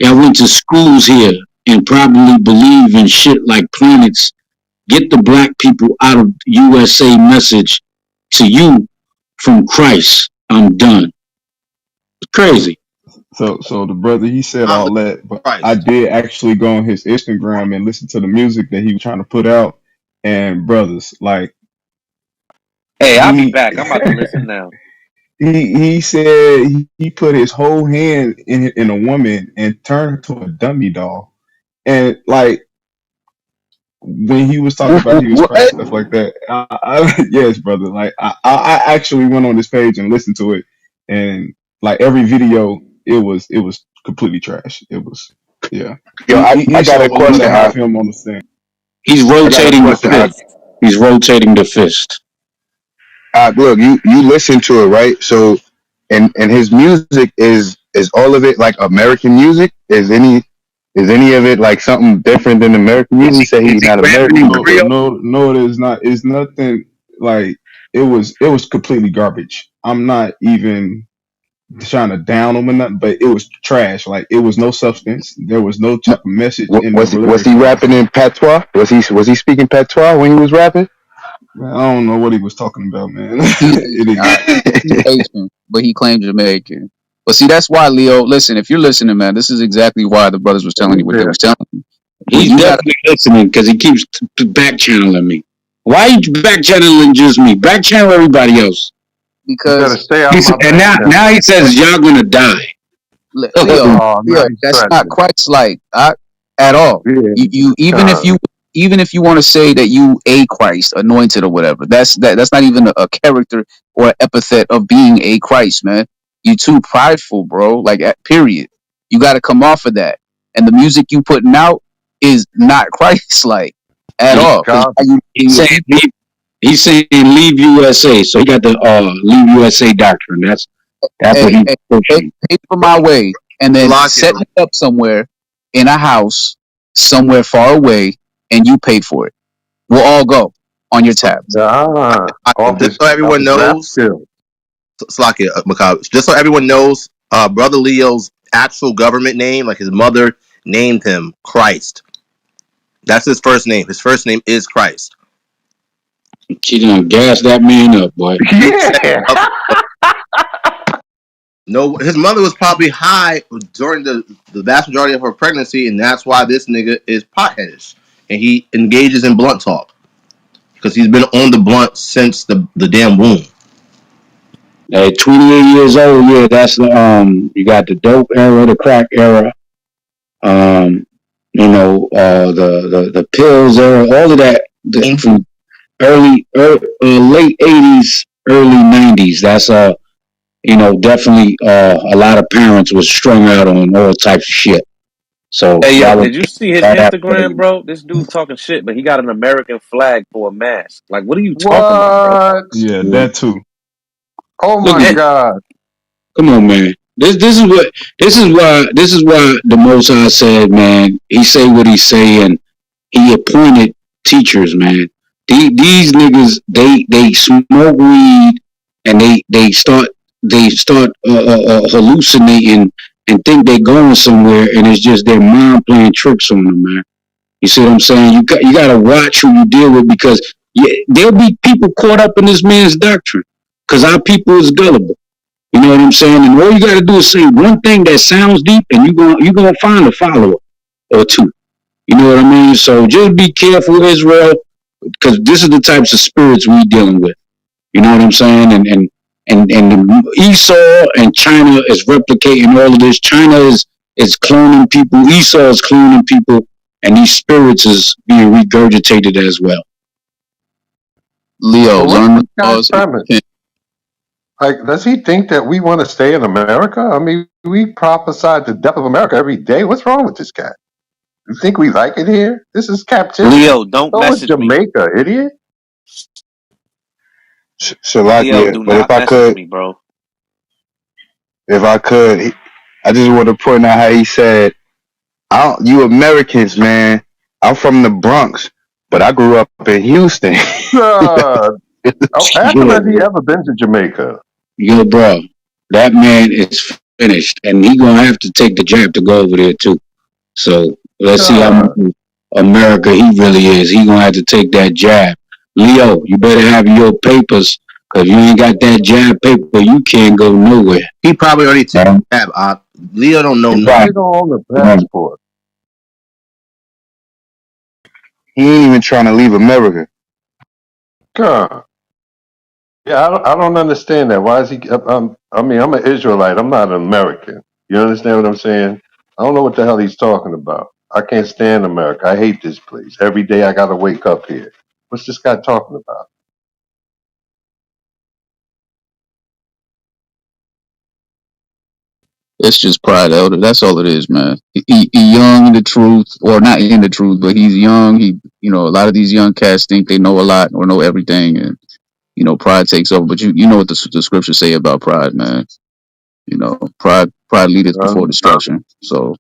Y'all went to schools here and probably believe in shit like planets. Get the black people out of USA message to you from Christ. I'm done." It's crazy. So the brother he said I'm all that, but I Christ. did actually go on his Instagram and listen to the music that he was trying to put out. And brothers, like Hey, I'll be he back. I'm about to listen now. he said he put his whole hand in a woman and turned her to a dummy doll. And like when he was talking about he was Christ What? stuff like that, yes, brother. Like I actually went on this page and listened to it, and like every video, it was completely trash. It was yeah. Yo, I He got showed a a little question. half him on the stand. He's I got a rotating the question. fist. He's rotating the fist. Look, you listen to it, right? So, and his music is all of it like American music? Is any of it like something different than American music? He say Is he's he not rapping in American. No, Creole? no, it is not. It's nothing like it was completely garbage. I'm not even trying to down him or nothing, but it was trash. Like it was no substance. There was no type of message in the Was lyrics he or rapping anything. in patois? Was he speaking patois when he was rapping? Man, I don't know what he was talking about, man. He's it Haitian. is. He's Haitian, but he claimed Jamaican. But see, that's why Leo. Listen, if you're listening, man, this is exactly why the brothers was telling you what they was telling you. When He's you got definitely listening because he keeps back channeling me. Why you back channeling just me? Back channel everybody else. You better because stay out my And back now channel. he says y'all gonna die. Leo, Oh, now Leo, he's that's not threatening. Christ-like at all. Yeah, You con. even if you want to say that you a Christ, anointed or whatever, that's not even a character or epithet of being a Christ, man. You too prideful, bro. Like period. You got to come off of that. And the music you putting out is not Christ-like at He, all. Because God, he's saying he's saying leave USA. So he got the leave USA doctrine. That's what hey, he's hey, pay, pushing. pay for my way, and then Lock it. set me up somewhere in a house somewhere far away, and you paid for it. We'll all go on your tab. Ah, off Just his so off everyone his rap knows, skill. Slakia, Macabre, just so everyone knows, Brother Leo's actual government name, like his mother named him Christ. That's his first name. His first name is Christ. She done gas that man up, boy. Yeah. No, his mother was probably high during the vast majority of her pregnancy, and that's why this nigga is potheadish. And he engages in blunt talk. Because he's been on the blunt since the damn womb. At 28 years old, yeah, that's the you got the dope era, the crack era, um, the pills era, all of that from late 80s, early 90s. That's definitely a lot of parents was strung out on all types of shit. So Hey yo, that was did you see his that Instagram, happened. bro? This dude talking shit, but he got an American flag for a mask. Like, what are you talking about, bro? What? Yeah, that too. Oh Look my at And God. Come on, man. This is why the Most High said, man. He say what he say, and he appointed teachers, man. These niggas, they smoke weed, and they start hallucinating and think they going somewhere, and it's just their mind playing tricks on them, man. You see what I'm saying? You got to watch who you deal with because there'll be people caught up in this man's doctrine because our people is gullible. You know what I'm saying? And all you got to do is say one thing that sounds deep, and you're gonna find a follower or two. You know what I mean? So just be careful, Israel, because this is the types of spirits we dealing with. You know what I'm saying? And Esau and China is replicating all of this. China is cloning people. Esau is cloning people, and these spirits is being regurgitated as well. Leo, So what's learn this the guy's laws and premise? repent. Like, does he think that we want to stay in America? I mean, we prophesied the death of America every day. What's wrong with this guy? You think we like it here? This is captivity. Leo, don't So is message me. Jamaica, idiot. Leo, Shalakia. do But not message me, bro. if I could, I just want to point out how he said, "You Americans, man. I'm from the Bronx, but I grew up in Houston." Uh, ask him, Yeah, has he ever been to Jamaica? yo, bro, that man is finished, and he gonna have to take the jab to go over there too. So let's see how much God. America he really is. He gonna have to take that jab. Leo, you better have your papers, cause you ain't got that jab paper, you can't go nowhere. He probably already took Um, the tab. Leo don't know Why nothing. right. you don't own the Um, passport? He ain't even trying to leave America. God. Yeah, I don't understand that. Why is he? I mean, I'm an Israelite. I'm not an American. You understand what I'm saying? I don't know what the hell he's talking about. I can't stand America. I hate this place. Every day I got to wake up here. What's this guy talking about? It's just pride, elder. That's all it is, man. He young in the truth, or not in the truth, but he's young. A lot of these young cats think they know a lot or know everything, and pride takes over. But you know what the scriptures say about pride, man. Pride leadeth before destruction. So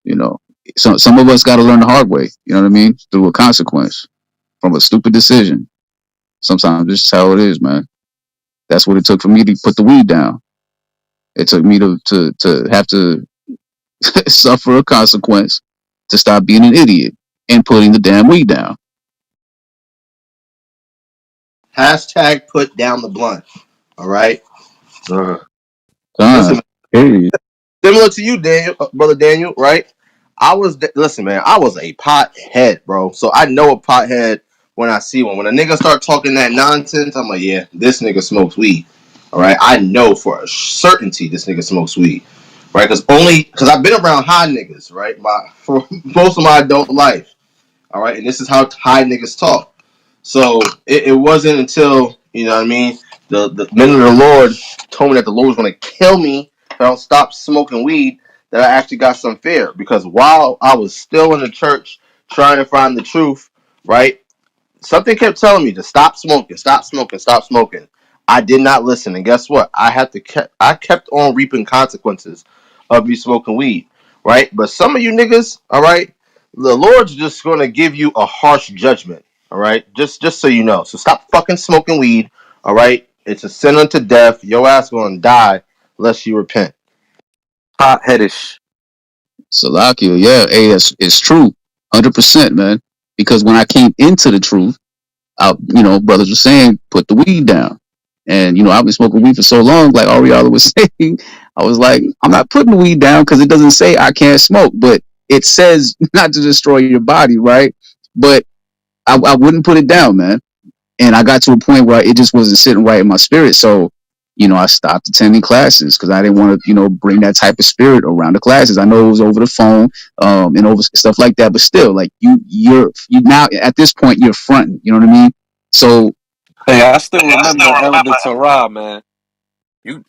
you know, some of us got to learn the hard way. You know what I mean? Through a consequence from a stupid decision. Sometimes this is how it is, man. That's what it took for me to put the weed down. It took me to have to suffer a consequence to stop being an idiot and putting the damn weed down. Hashtag put down the blunt. All right. Uh, Listen, Period. similar to you, Daniel, brother Daniel, right? Listen, man. I was a pothead, bro. So I know a pothead when I see one. When a nigga start talking that nonsense, I'm like, yeah, this nigga smokes weed. All right. I know for a certainty this nigga smokes weed, right? Because I've been around high niggas, right? For most of my adult life, all right. And this is how high niggas talk. So it wasn't until, you know what I mean, the men of the Lord told me that the Lord was going to kill me if I don't stop smoking weed, that I actually got some fear. Because while I was still in the church trying to find the truth, right, something kept telling me to stop smoking, stop smoking, stop smoking. I did not listen. And guess what? I kept on reaping consequences of me smoking weed, right? But some of you niggas, all right, The Lord's just gonna give you a harsh judgment. All right, just so you know. So stop fucking smoking weed. All right, it's a sin unto death. Your ass gonna die unless you repent. Hot headish. Salakia, yeah, hey, it's true, 100%, man. Because when I came into the truth, brothers were saying, put the weed down. And, I've been smoking weed for so long, like Ariella was saying, I was like, I'm not putting the weed down because it doesn't say I can't smoke, but it says not to destroy your body, right? But I wouldn't put it down, man. And I got to a point where it just wasn't sitting right in my spirit. So, I stopped attending classes because I didn't want to, bring that type of spirit around the classes. I know it was over the phone, and over stuff like that, but still, like you now at this point you're fronting. You know what I mean? So Hey, I still remember Elder Torah, man. You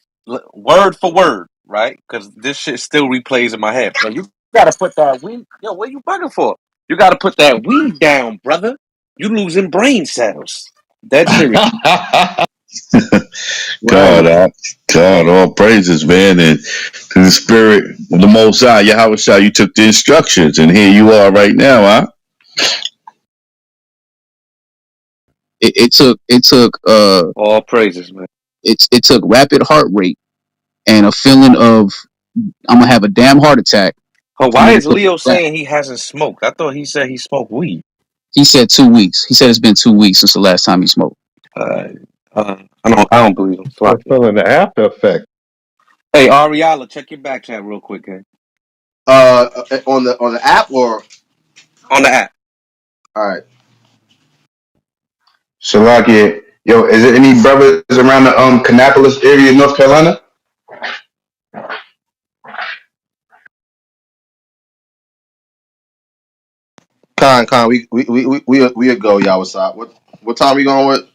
word for word, right? Because this shit still replays in my head. Yo, you gotta put that weed. Yo, what you bugging for? You gotta put that weed down, brother. You losing brain cells. Dead serious. God, right. God, all praises, man, and to the spirit of the Most High, Yahweh Shai, you took the instructions, and here you are right now, huh? it took All praises, man. it took rapid heart rate and a feeling of I'm gonna have a damn heart attack But for why me to is put Leo it down. saying he hasn't smoked? I thought he said he smoked weed. He said 2 weeks. He said it's been 2 weeks since the last time he smoked. Uh, I don't believe him. Still Flock it. feeling the after effect. Hey, Ariala, check your back chat real quick, okay? On the app or On the app. all right. Salakia, yo, is there any brothers around the Kannapolis area in North Carolina? Con, we go, y'all. What's up? What time we going with?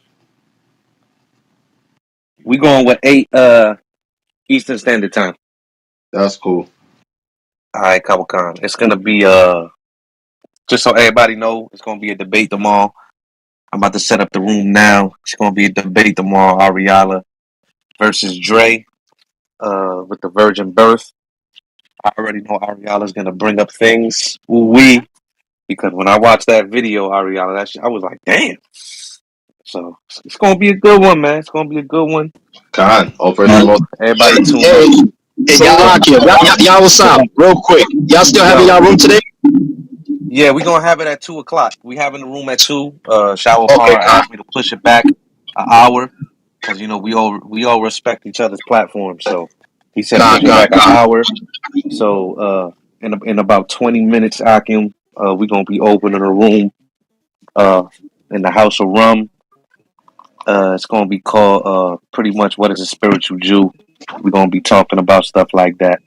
We going with 8 Eastern Standard Time. That's cool. All right, Cabo Khan. It's gonna be just so everybody know, it's gonna be a debate tomorrow. I'm about to set up the room now. It's gonna be a debate tomorrow. Ariala versus Dre, with the virgin birth. I already know Ariala's gonna bring up things. We because when I watched that video, Ariala, I was like, damn. So it's gonna be a good one, man. It's gonna be a good one. Con, all praise to the Hey, most. Everybody tune up. hey, Salakia, y'all what's up? Real quick. Y'all still having Yo, y'all room today? yeah, we're gonna have it at 2 o'clock. We having the room at 2. Shower Okay, Par asked me to push it back an hour because we all respect each other's platforms. So he said push it Con. back an hour. So in about 20 minutes, Akim, we're gonna be opening a room uh in the House of Rum. It's gonna be called pretty much what is a spiritual Jew. We're gonna be talking about stuff like that,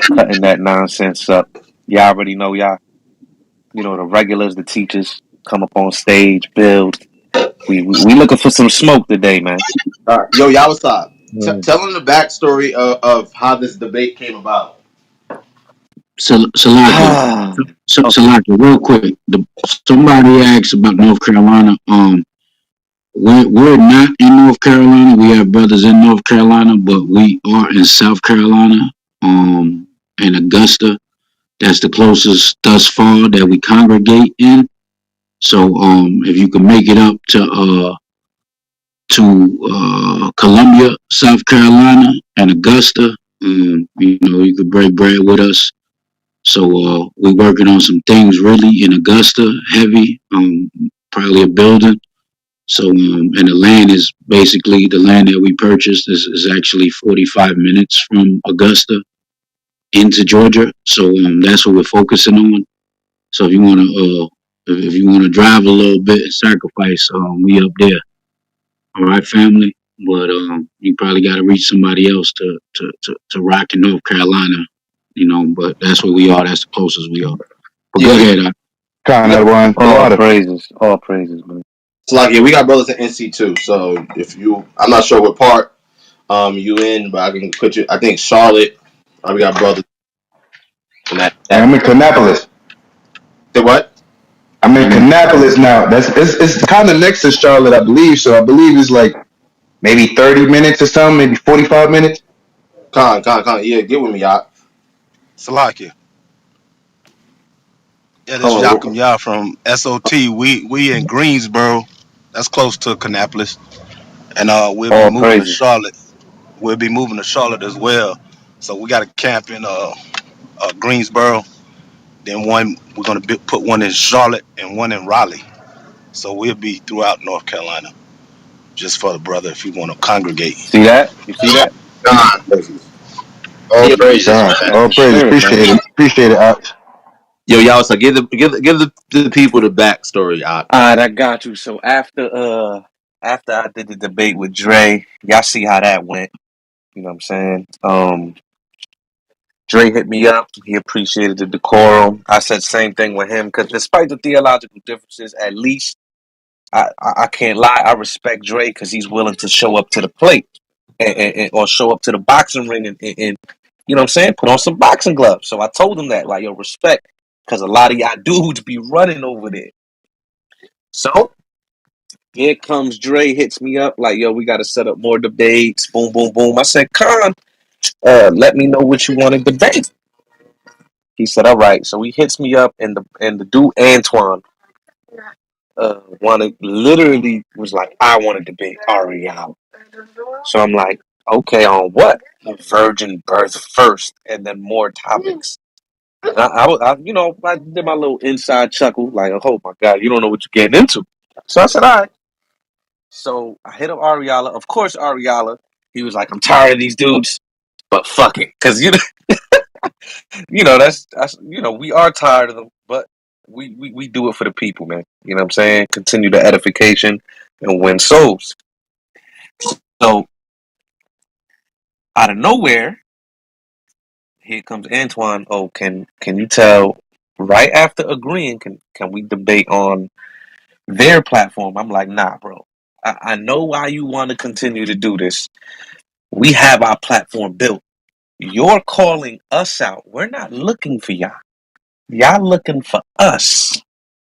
cutting that nonsense up. Y'all already know y'all. The regulars, the teachers come up on stage, build. We looking for some smoke today, man. All right, yo, y'all. What's up? Mm. Tell them the backstory of how this debate came about. Salakia, Okay. Salakia, real quick. Somebody asked about North Carolina. We're not in North Carolina. We have brothers in North Carolina, but we are in South Carolina. In Augusta. That's the closest thus far that we congregate in. So, if you can make it up to Columbia, South Carolina, and Augusta, you could break bread with us. So, we're working on some things really in Augusta, heavy. Probably a building. So, and the land is basically the land that we purchased is actually 45 minutes from Augusta into Georgia. So, that's what we're focusing on. So, if you wanna drive a little bit and sacrifice, we up there. All right, family. But you probably got to reach somebody else to rock in North Carolina. But that's where we are. That's the closest we are. But Yeah, go we ahead. Kind got of one, the All water. praises, all praises, man. it's like yeah, we got brothers in NC too. So if you, I'm not sure what part you in, but I can put you. I think Charlotte. We got brothers in And that. I'm in Kannapolis. Say what? I'm in Kannapolis now. It's kind of next to Charlotte, I believe. So I believe it's like maybe 30 minutes or something, maybe 45 minutes. Con. Yeah, get with me, y'all. Salakia. Yeah, this Hold Yakum on. Yah from SOT. We in Greensboro. That's close to Kannapolis. And we'll be All moving to praises. Charlotte. We'll be moving to Charlotte as well. So we got a camp in Greensboro. Then one we're gonna put one in Charlotte and one in Raleigh. So we'll be throughout North Carolina just for the brother if you want to congregate. See that? You see that? God, Praises. all Yeah, praises, God, man. for All praises. sure, man. Appreciate it. Appreciate it, Ox. Yo, y'all, so give the people the backstory. All right, I got you. So after I did the debate with Dre, y'all see how that went. You know what I'm saying? Dre hit me up. He appreciated the decorum. I said same thing with him because despite the theological differences, at least I can't lie. I respect Dre because he's willing to show up to the plate or show up to the boxing ring and you know what I'm saying? Put on some boxing gloves. So I told him that, like, yo, respect, because a lot of y'all dudes be running over there. So here comes Dre, hits me up like, yo, we got to set up more debates. Boom, boom, boom. I said, Con, let me know what you want to debate. He said, all right. So he hits me up, and the dude Antoine wanted, literally was like, I want to debate Ariel. So I'm like, okay, on what? Virgin birth first, and then more topics. And I did my little inside chuckle, like, oh my god, you don't know what you're getting into. So I said, all right. So I hit up Ariala. Of course, Ariala. He was like, I'm tired of these dudes, but fuck it, because that's we are tired of them, but we do it for the people, man. You know what I'm saying? Continue the edification and win souls. So out of nowhere, here comes Antoine. Oh, can you tell? Right after agreeing, can we debate on their platform? I'm like, nah, bro. I know why you want to continue to do this. We have our platform built. You're calling us out. We're not looking for y'all. Y'all looking for us.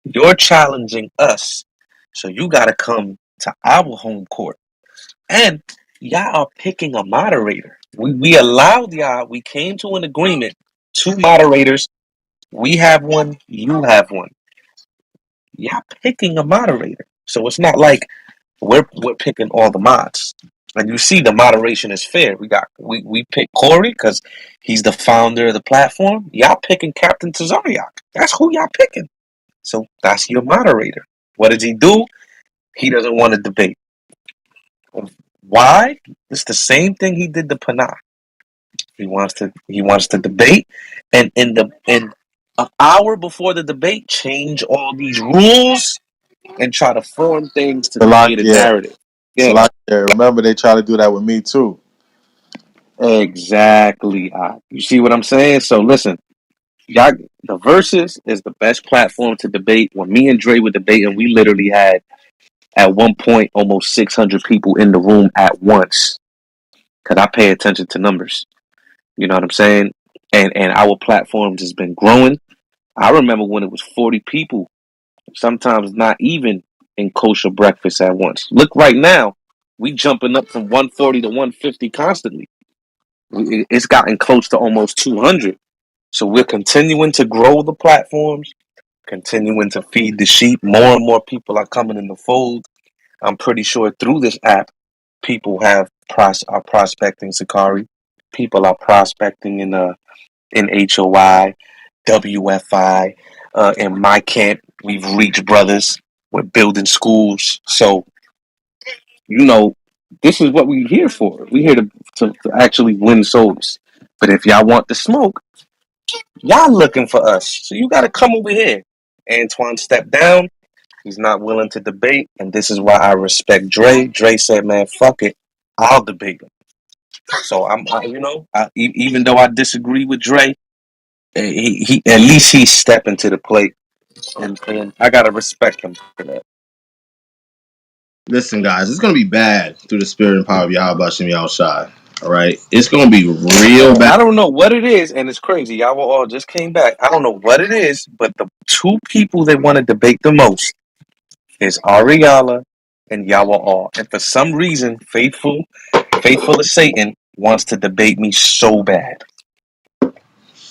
You're challenging us. So you got to come to our home court. And y'all are picking a moderator. We allowed y'all, we came to an agreement. Two moderators. We have one, you have one. Y'all picking a moderator. So it's not like we're picking all the mods. And you see the moderation is fair. We pick Corey because he's the founder of the platform. Y'all picking Captain Tazariak. That's who y'all picking. So that's your moderator. What does he do? He doesn't want to debate. Why? It's the same thing he did to Panah. He wants to debate, and in an hour before the debate, change all these rules and try to form things to create a Salakia, narrative. Yeah, Salakia. Remember, they try to do that with me too. exactly. You see what I'm saying? So listen, y'all, the verses is the best platform to debate. When me and Dre were debating, we literally had at one point almost 600 people in the room at once. Cause I pay attention to numbers. You know what I'm saying? And our platforms has been growing. I remember when it was 40 people, sometimes not even in kosher breakfast at once. Look right now, we jumping up from 140 to 150 constantly. It's gotten close to almost 200. So we're continuing to grow the platforms, continuing to feed the sheep. More and more people are coming in the fold. I'm pretty sure through this app, people are prospecting Sakari. People are prospecting in HOI, WFI. In my camp, we've reached brothers. We're building schools. So, you know, this is what we're here for. We're here to actually win souls. But if y'all want the smoke, y'all looking for us. So you got to come over here. Antoine stepped down. He's not willing to debate. And this is why I respect Dre. Dre said, man, fuck it. I'll debate him. So even though I disagree with Dre, he at least he's stepping to the plate, and I gotta respect him for that. Listen, guys, it's gonna be bad through the spirit and power of Yahweh Shem Yahushai. All right, it's gonna be real bad. I don't know what it is, and it's crazy. Y'all all just came back. I don't know what it is, but the two people that want to debate the most is Ariala and Yahweh all. And for some reason, faithful as Satan wants to debate me so bad.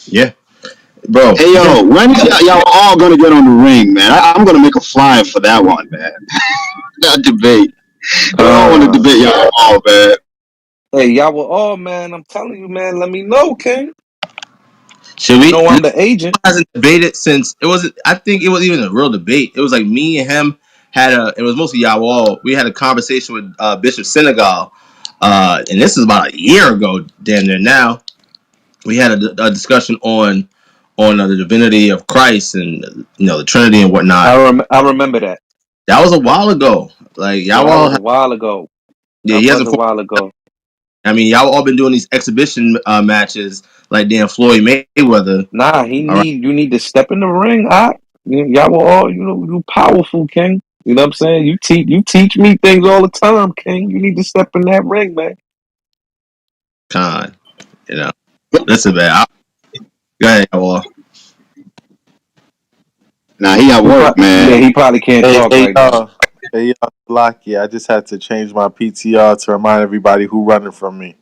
Yeah, bro. Hey yo, when y'all all gonna get on the ring, man? I'm gonna make a flyer for that one, man. That debate. They all want to Uh, debate y'all all, man. hey, y'all were all man. I'm telling you, man. Let me know, King. Should You we? know I'm the agent. Hasn't debated since it wasn't. I think it wasn't even a real debate. It was like me and him had a. It was mostly y'all. We had a conversation with Bishop Senegal, and this is about a year ago. Damn near now. We had a discussion on the divinity of Christ and the Trinity and whatnot. I remember that. That was a while ago. Like Yeah, y'all that all, was a while ago. yeah, That he was hasn't. a while ago. I mean, y'all all been doing these exhibition matches like damn Floyd Mayweather. Nah, All right, you need to step in the ring. Y'all were all you powerful, King. You know what I'm saying? You teach me things all the time, King. You need to step in that ring, man. con. You know, listen, man. Go ahead, y'all. Nah, he at work, Yeah, man. he probably can't Hey, talk hey, right now. y'all. Hey, y'all. Lucky. I just had to change my PTR to remind everybody who running from me.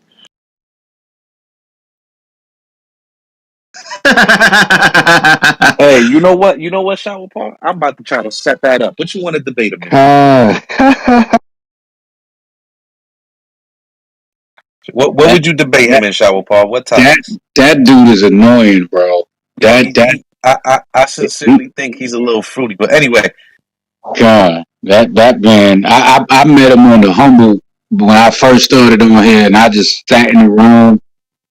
Hey, you know what? You know what, Shower Paul? I'm about to try to set that up. What you want to debate him in? What That would you debate him that in, Shower Paul? What that topics? that dude is annoying, bro. No, That that I he, sincerely think he's a little fruity. But anyway, God, that man. I met him on the humble when I first started on here, and I just sat in the room.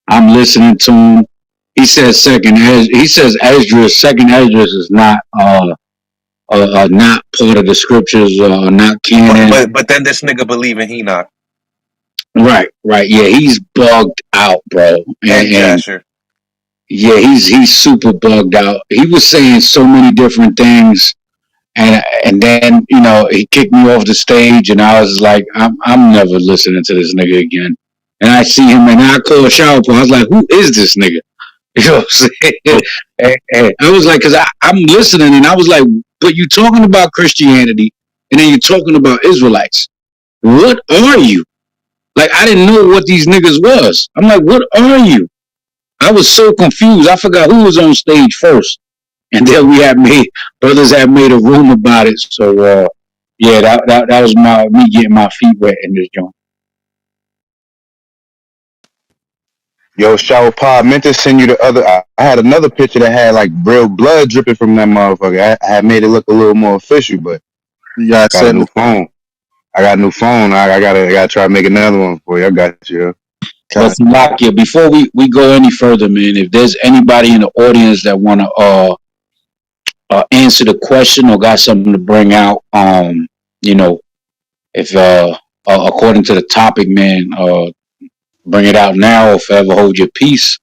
I'm listening to him. He says he says Esdras second Esdras is not part of the scriptures or not canon. but then this nigga believe in Enoch Right. Yeah, he's bugged out, bro. and And Jasher. yeah, he's super bugged out. He was saying so many different things, and then he kicked me off the stage, and I was like, I'm never listening to this nigga again. And I see him, and I call Shower. I was like, who is this nigga? You know what I'm saying? And I was like, because I'm listening, and I was like, but you talking about Christianity, and then you're talking about Israelites. What are you? Like, I didn't know what these niggas was. I'm like, what are you? I was so confused. I forgot who was on stage first. And then brothers had made a room about it. So, yeah, that was me getting my feet wet in this joint. Yo, Shower Pod, meant to send you the other. I had another picture that had like real blood dripping from that motherfucker. I had made it look a little more official, but You gotta got a send new it. phone. I got a new phone. I gotta try to make another one for you. I got you. But Okay. Salakia, before we go any further, man, if there's anybody in the audience that want to answer the question or got something to bring out, you know, if according to the topic, man, bring it out now or forever hold your peace.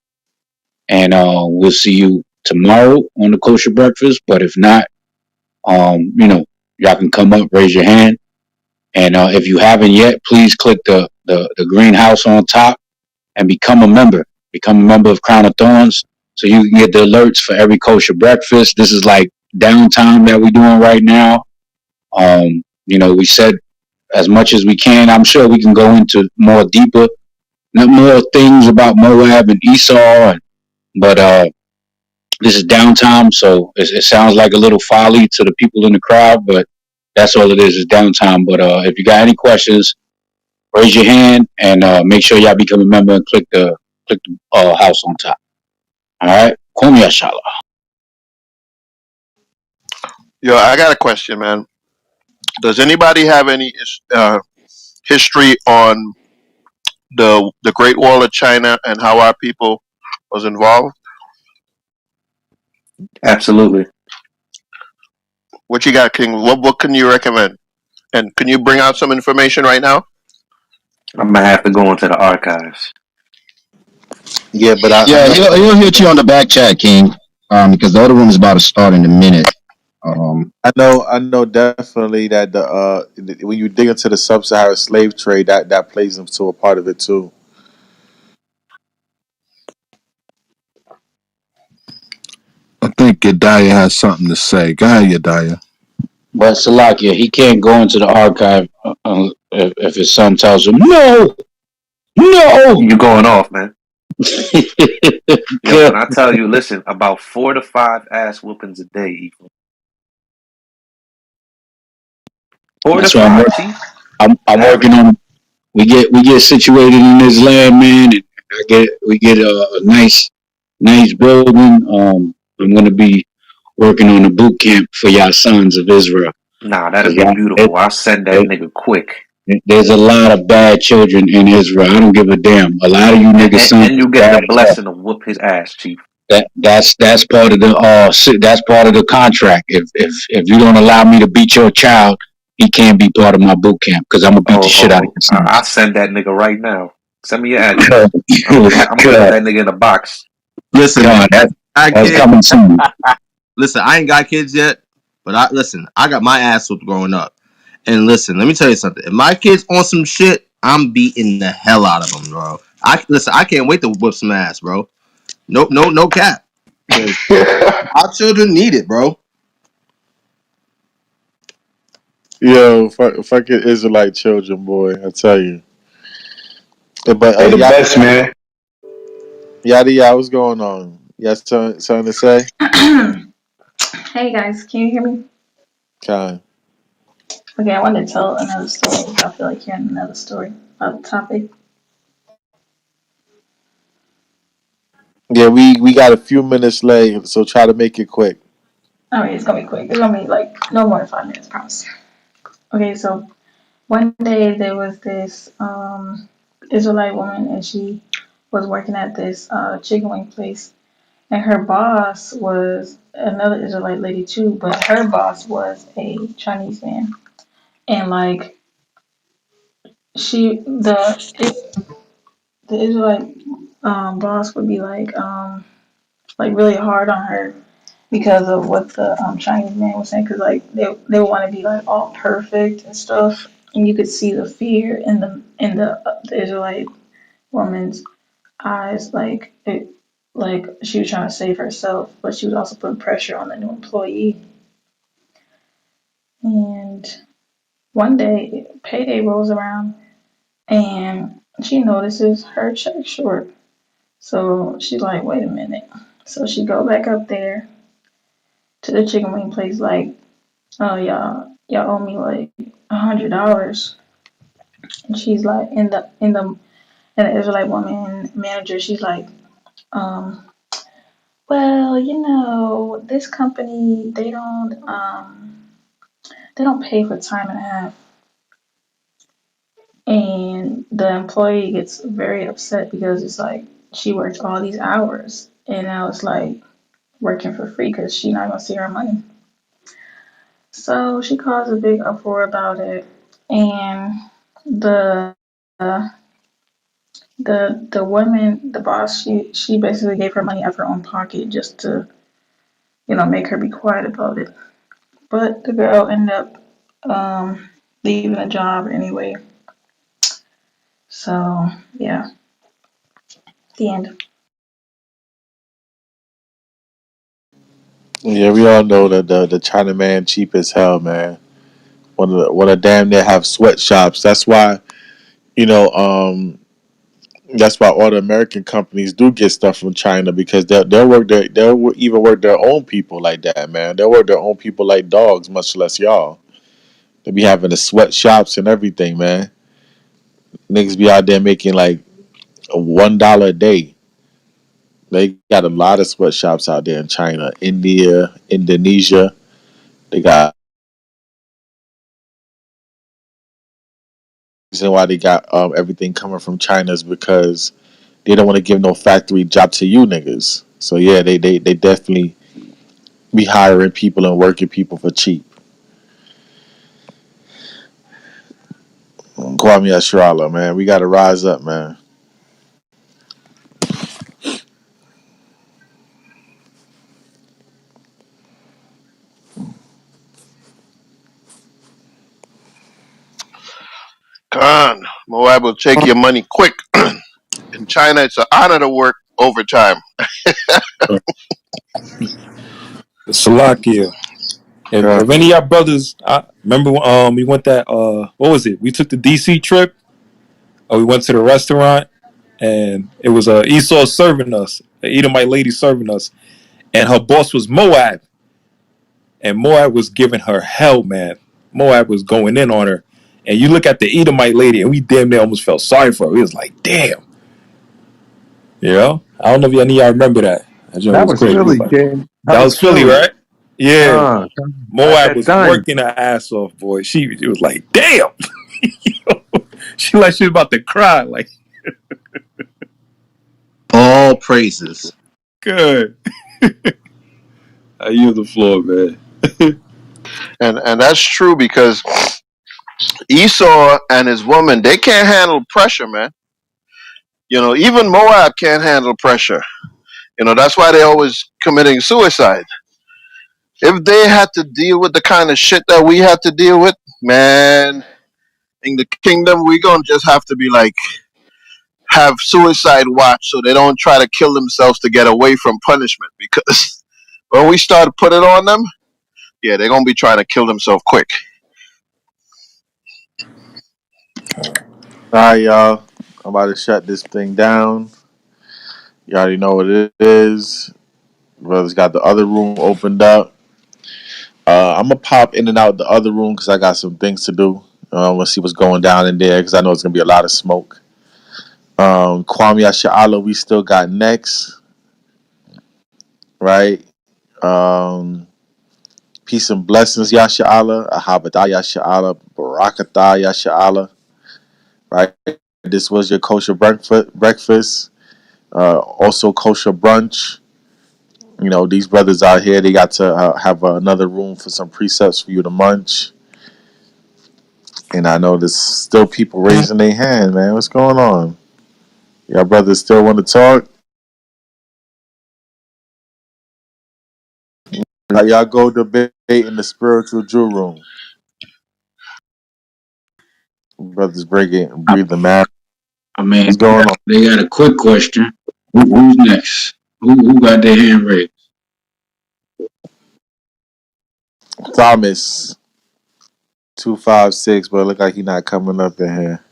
And we'll see you tomorrow on the kosher breakfast. But if not, y'all can come up, raise your hand, and if you haven't yet, please click the greenhouse on top and become a member. Become a member of Crown of Thorns, so you can get the alerts for every kosher breakfast. This is like downtime that we're doing right now. We said as much as we can. I'm sure we can go into more deeper, not more things about Moab and Esau, but this is downtime, so it sounds like a little folly to the people in the crowd, but that's all it is downtime. But if you got any questions, raise your hand and make sure y'all become a member and click the house on top. All right, Kum Yashala. Yo, I got a question, man. Does anybody have any history on the Great Wall of China and how our people was involved? Absolutely. What you got, King? What can you recommend? And can you bring out some information right now? I'm gonna have to go into the archives. Yeah, but I Yeah, know. he'll hit you on the back chat, King. Because the other room is about to start in a minute. I know definitely that when you dig into the sub-Saharan slave trade, that plays into a part of it too. I think Yedaya has something to say. Go ahead, Yedaya. But Salakia, he can't go into the archive if his son tells him no. You going off, man? Yo, when I tell you, listen, about 4 to 5 ass whoopings a day, Ethan. Four to That's why five, Chief. I'm working Average. on. We get situated in this land, man, and we get a nice building. I'm gonna be working on a boot camp for y'all sons of Israel, Nah, because that'd be beautiful. I'll send that nigga quick. there's a lot of bad children in Israel. I don't give a damn. A lot of you And, niggas and, sons and is you get bad the as hell. blessing to whoop his ass, Chief. That's part of the that's part of the contract. If you don't allow me to beat your child, he can't be part of my boot camp because I'm gonna beat the shit out of your I'll sons. send that nigga right now. Send me your address. I'm gonna put God, that nigga in a box. Listen, man. God, I that's kid. coming soon. Listen, I ain't got kids yet, but I got my ass whooped growing up. And listen, let me tell you something. If my kids on some shit, I'm beating the hell out of them, bro. I can't wait to whip some ass, bro. No cap. Because our children need it, bro. Yo, fucking Israelite children, boy. I tell you. But They the yada best, man. yada, what's going on? Yes, something to say? Hey guys, can you hear me? Kind. Okay, I wanted to tell another story. I feel like hearing another story about the topic. Yeah, we got a few minutes late, so try to make it quick. Alright, it's gonna be quick. It's gonna be like no more than 5 minutes, promise. Okay, so one day there was this Israelite woman and she was working at this chicken wing place and her boss was another Israelite lady too, but her boss was a Chinese man. And like she the Israelite boss would be like really hard on her because of what the Chinese man was saying. Because like they want to be like all perfect and stuff, and you could see the fear in the Israelite woman's eyes. Like she was trying to save herself, but she was also putting pressure on the new employee. And one day, payday rolls around, and she notices her check short. So she's like, "Wait a minute." So she go back up there to the chicken wing place, like, "Oh y'all owe me like $100." And she's like, and the Israelite woman manager, she's like, um, "Well, this company they don't pay for time and a half." And the employee gets very upset because it's like she worked all these hours and now it's like working for free because she's not gonna see her money. So she caused a big uproar about it, and the uh, the woman, the boss, she basically gave her money out of her own pocket just to make her be quiet about it. But the girl ended up leaving the job anyway. So yeah, the end. Yeah, we all know that the China man cheap as hell, man. One of damn near have sweatshops. You know, um, that's why all the American companies do get stuff from China because they'll even work their own people like that, man. They'll work their own people like dogs, much less y'all. They be having the sweatshops and everything, man. Niggas be out there making like $1 a day. They got a lot of sweatshops out there in China, India, Indonesia. They got reason why they got everything coming from China is because they don't want to give no factory job to you niggas. So yeah, they definitely be hiring people and working people for cheap. Kwame Ashrala, man, we got to rise up, man. Khan, Moab will take your money quick. In China, it's an honor to work overtime. Salakia. If any of y'all brothers, I remember we went that what was it? We took the DC trip, or we went to the restaurant, and it was Esau serving us, an Edomite lady serving us, and her boss was Moab, and Moab was giving her hell, man. Moab was going in on her, and you look at the Edomite lady, and we damn near almost felt sorry for her. We was like, damn, you know. I don't know if any of y'all remember that. That joint That was was crazy. Philly, King. That That was was Philly, Philly. right? Yeah. At Moab that was time. working her ass off, boy. She was like, damn. She like she was about to cry. Like, All praises. good. I yield the floor, man. And that's true because Esau and his woman, they can't handle pressure, man. You know, even Moab can't handle pressure. You know, that's why they're always committing suicide. If they had to deal with the kind of shit that we had to deal with, man, in the kingdom, we gonna just have to be like have suicide watch so they don't try to kill themselves to get away from punishment. Because when we start to put it on them, yeah, they're gonna be trying to kill themselves quick. All right, y'all. I'm about to shut this thing down. You already know what it is. Brothers got the other room opened up. I'm gonna pop in and out the other room because I got some things to do. I want to see what's going down in there because I know it's gonna be a lot of smoke. Kwame Asha'ala, we still got next, right? Um, Peace and blessings, Yasha'ala. Ahabada Yasha'ala. Barakatah Yasha'ala. Right? This was your kosher breakfast. Also kosher brunch. You know, these brothers out here, they got to have another room for some precepts for you to munch. And I know there's still people raising their hand, man. What's going on? Y'all brothers still want to talk? Y'all go debate in the spiritual Jew room. Brothers breathe the man. I mean, What's going on? they got a quick question. Who's next? Who got their hand raised? Thomas 256, but it look like he not coming up in here.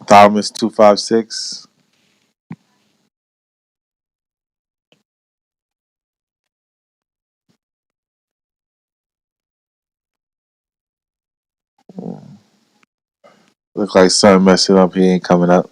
Thomas 256. Look like something messing up. He ain't coming up.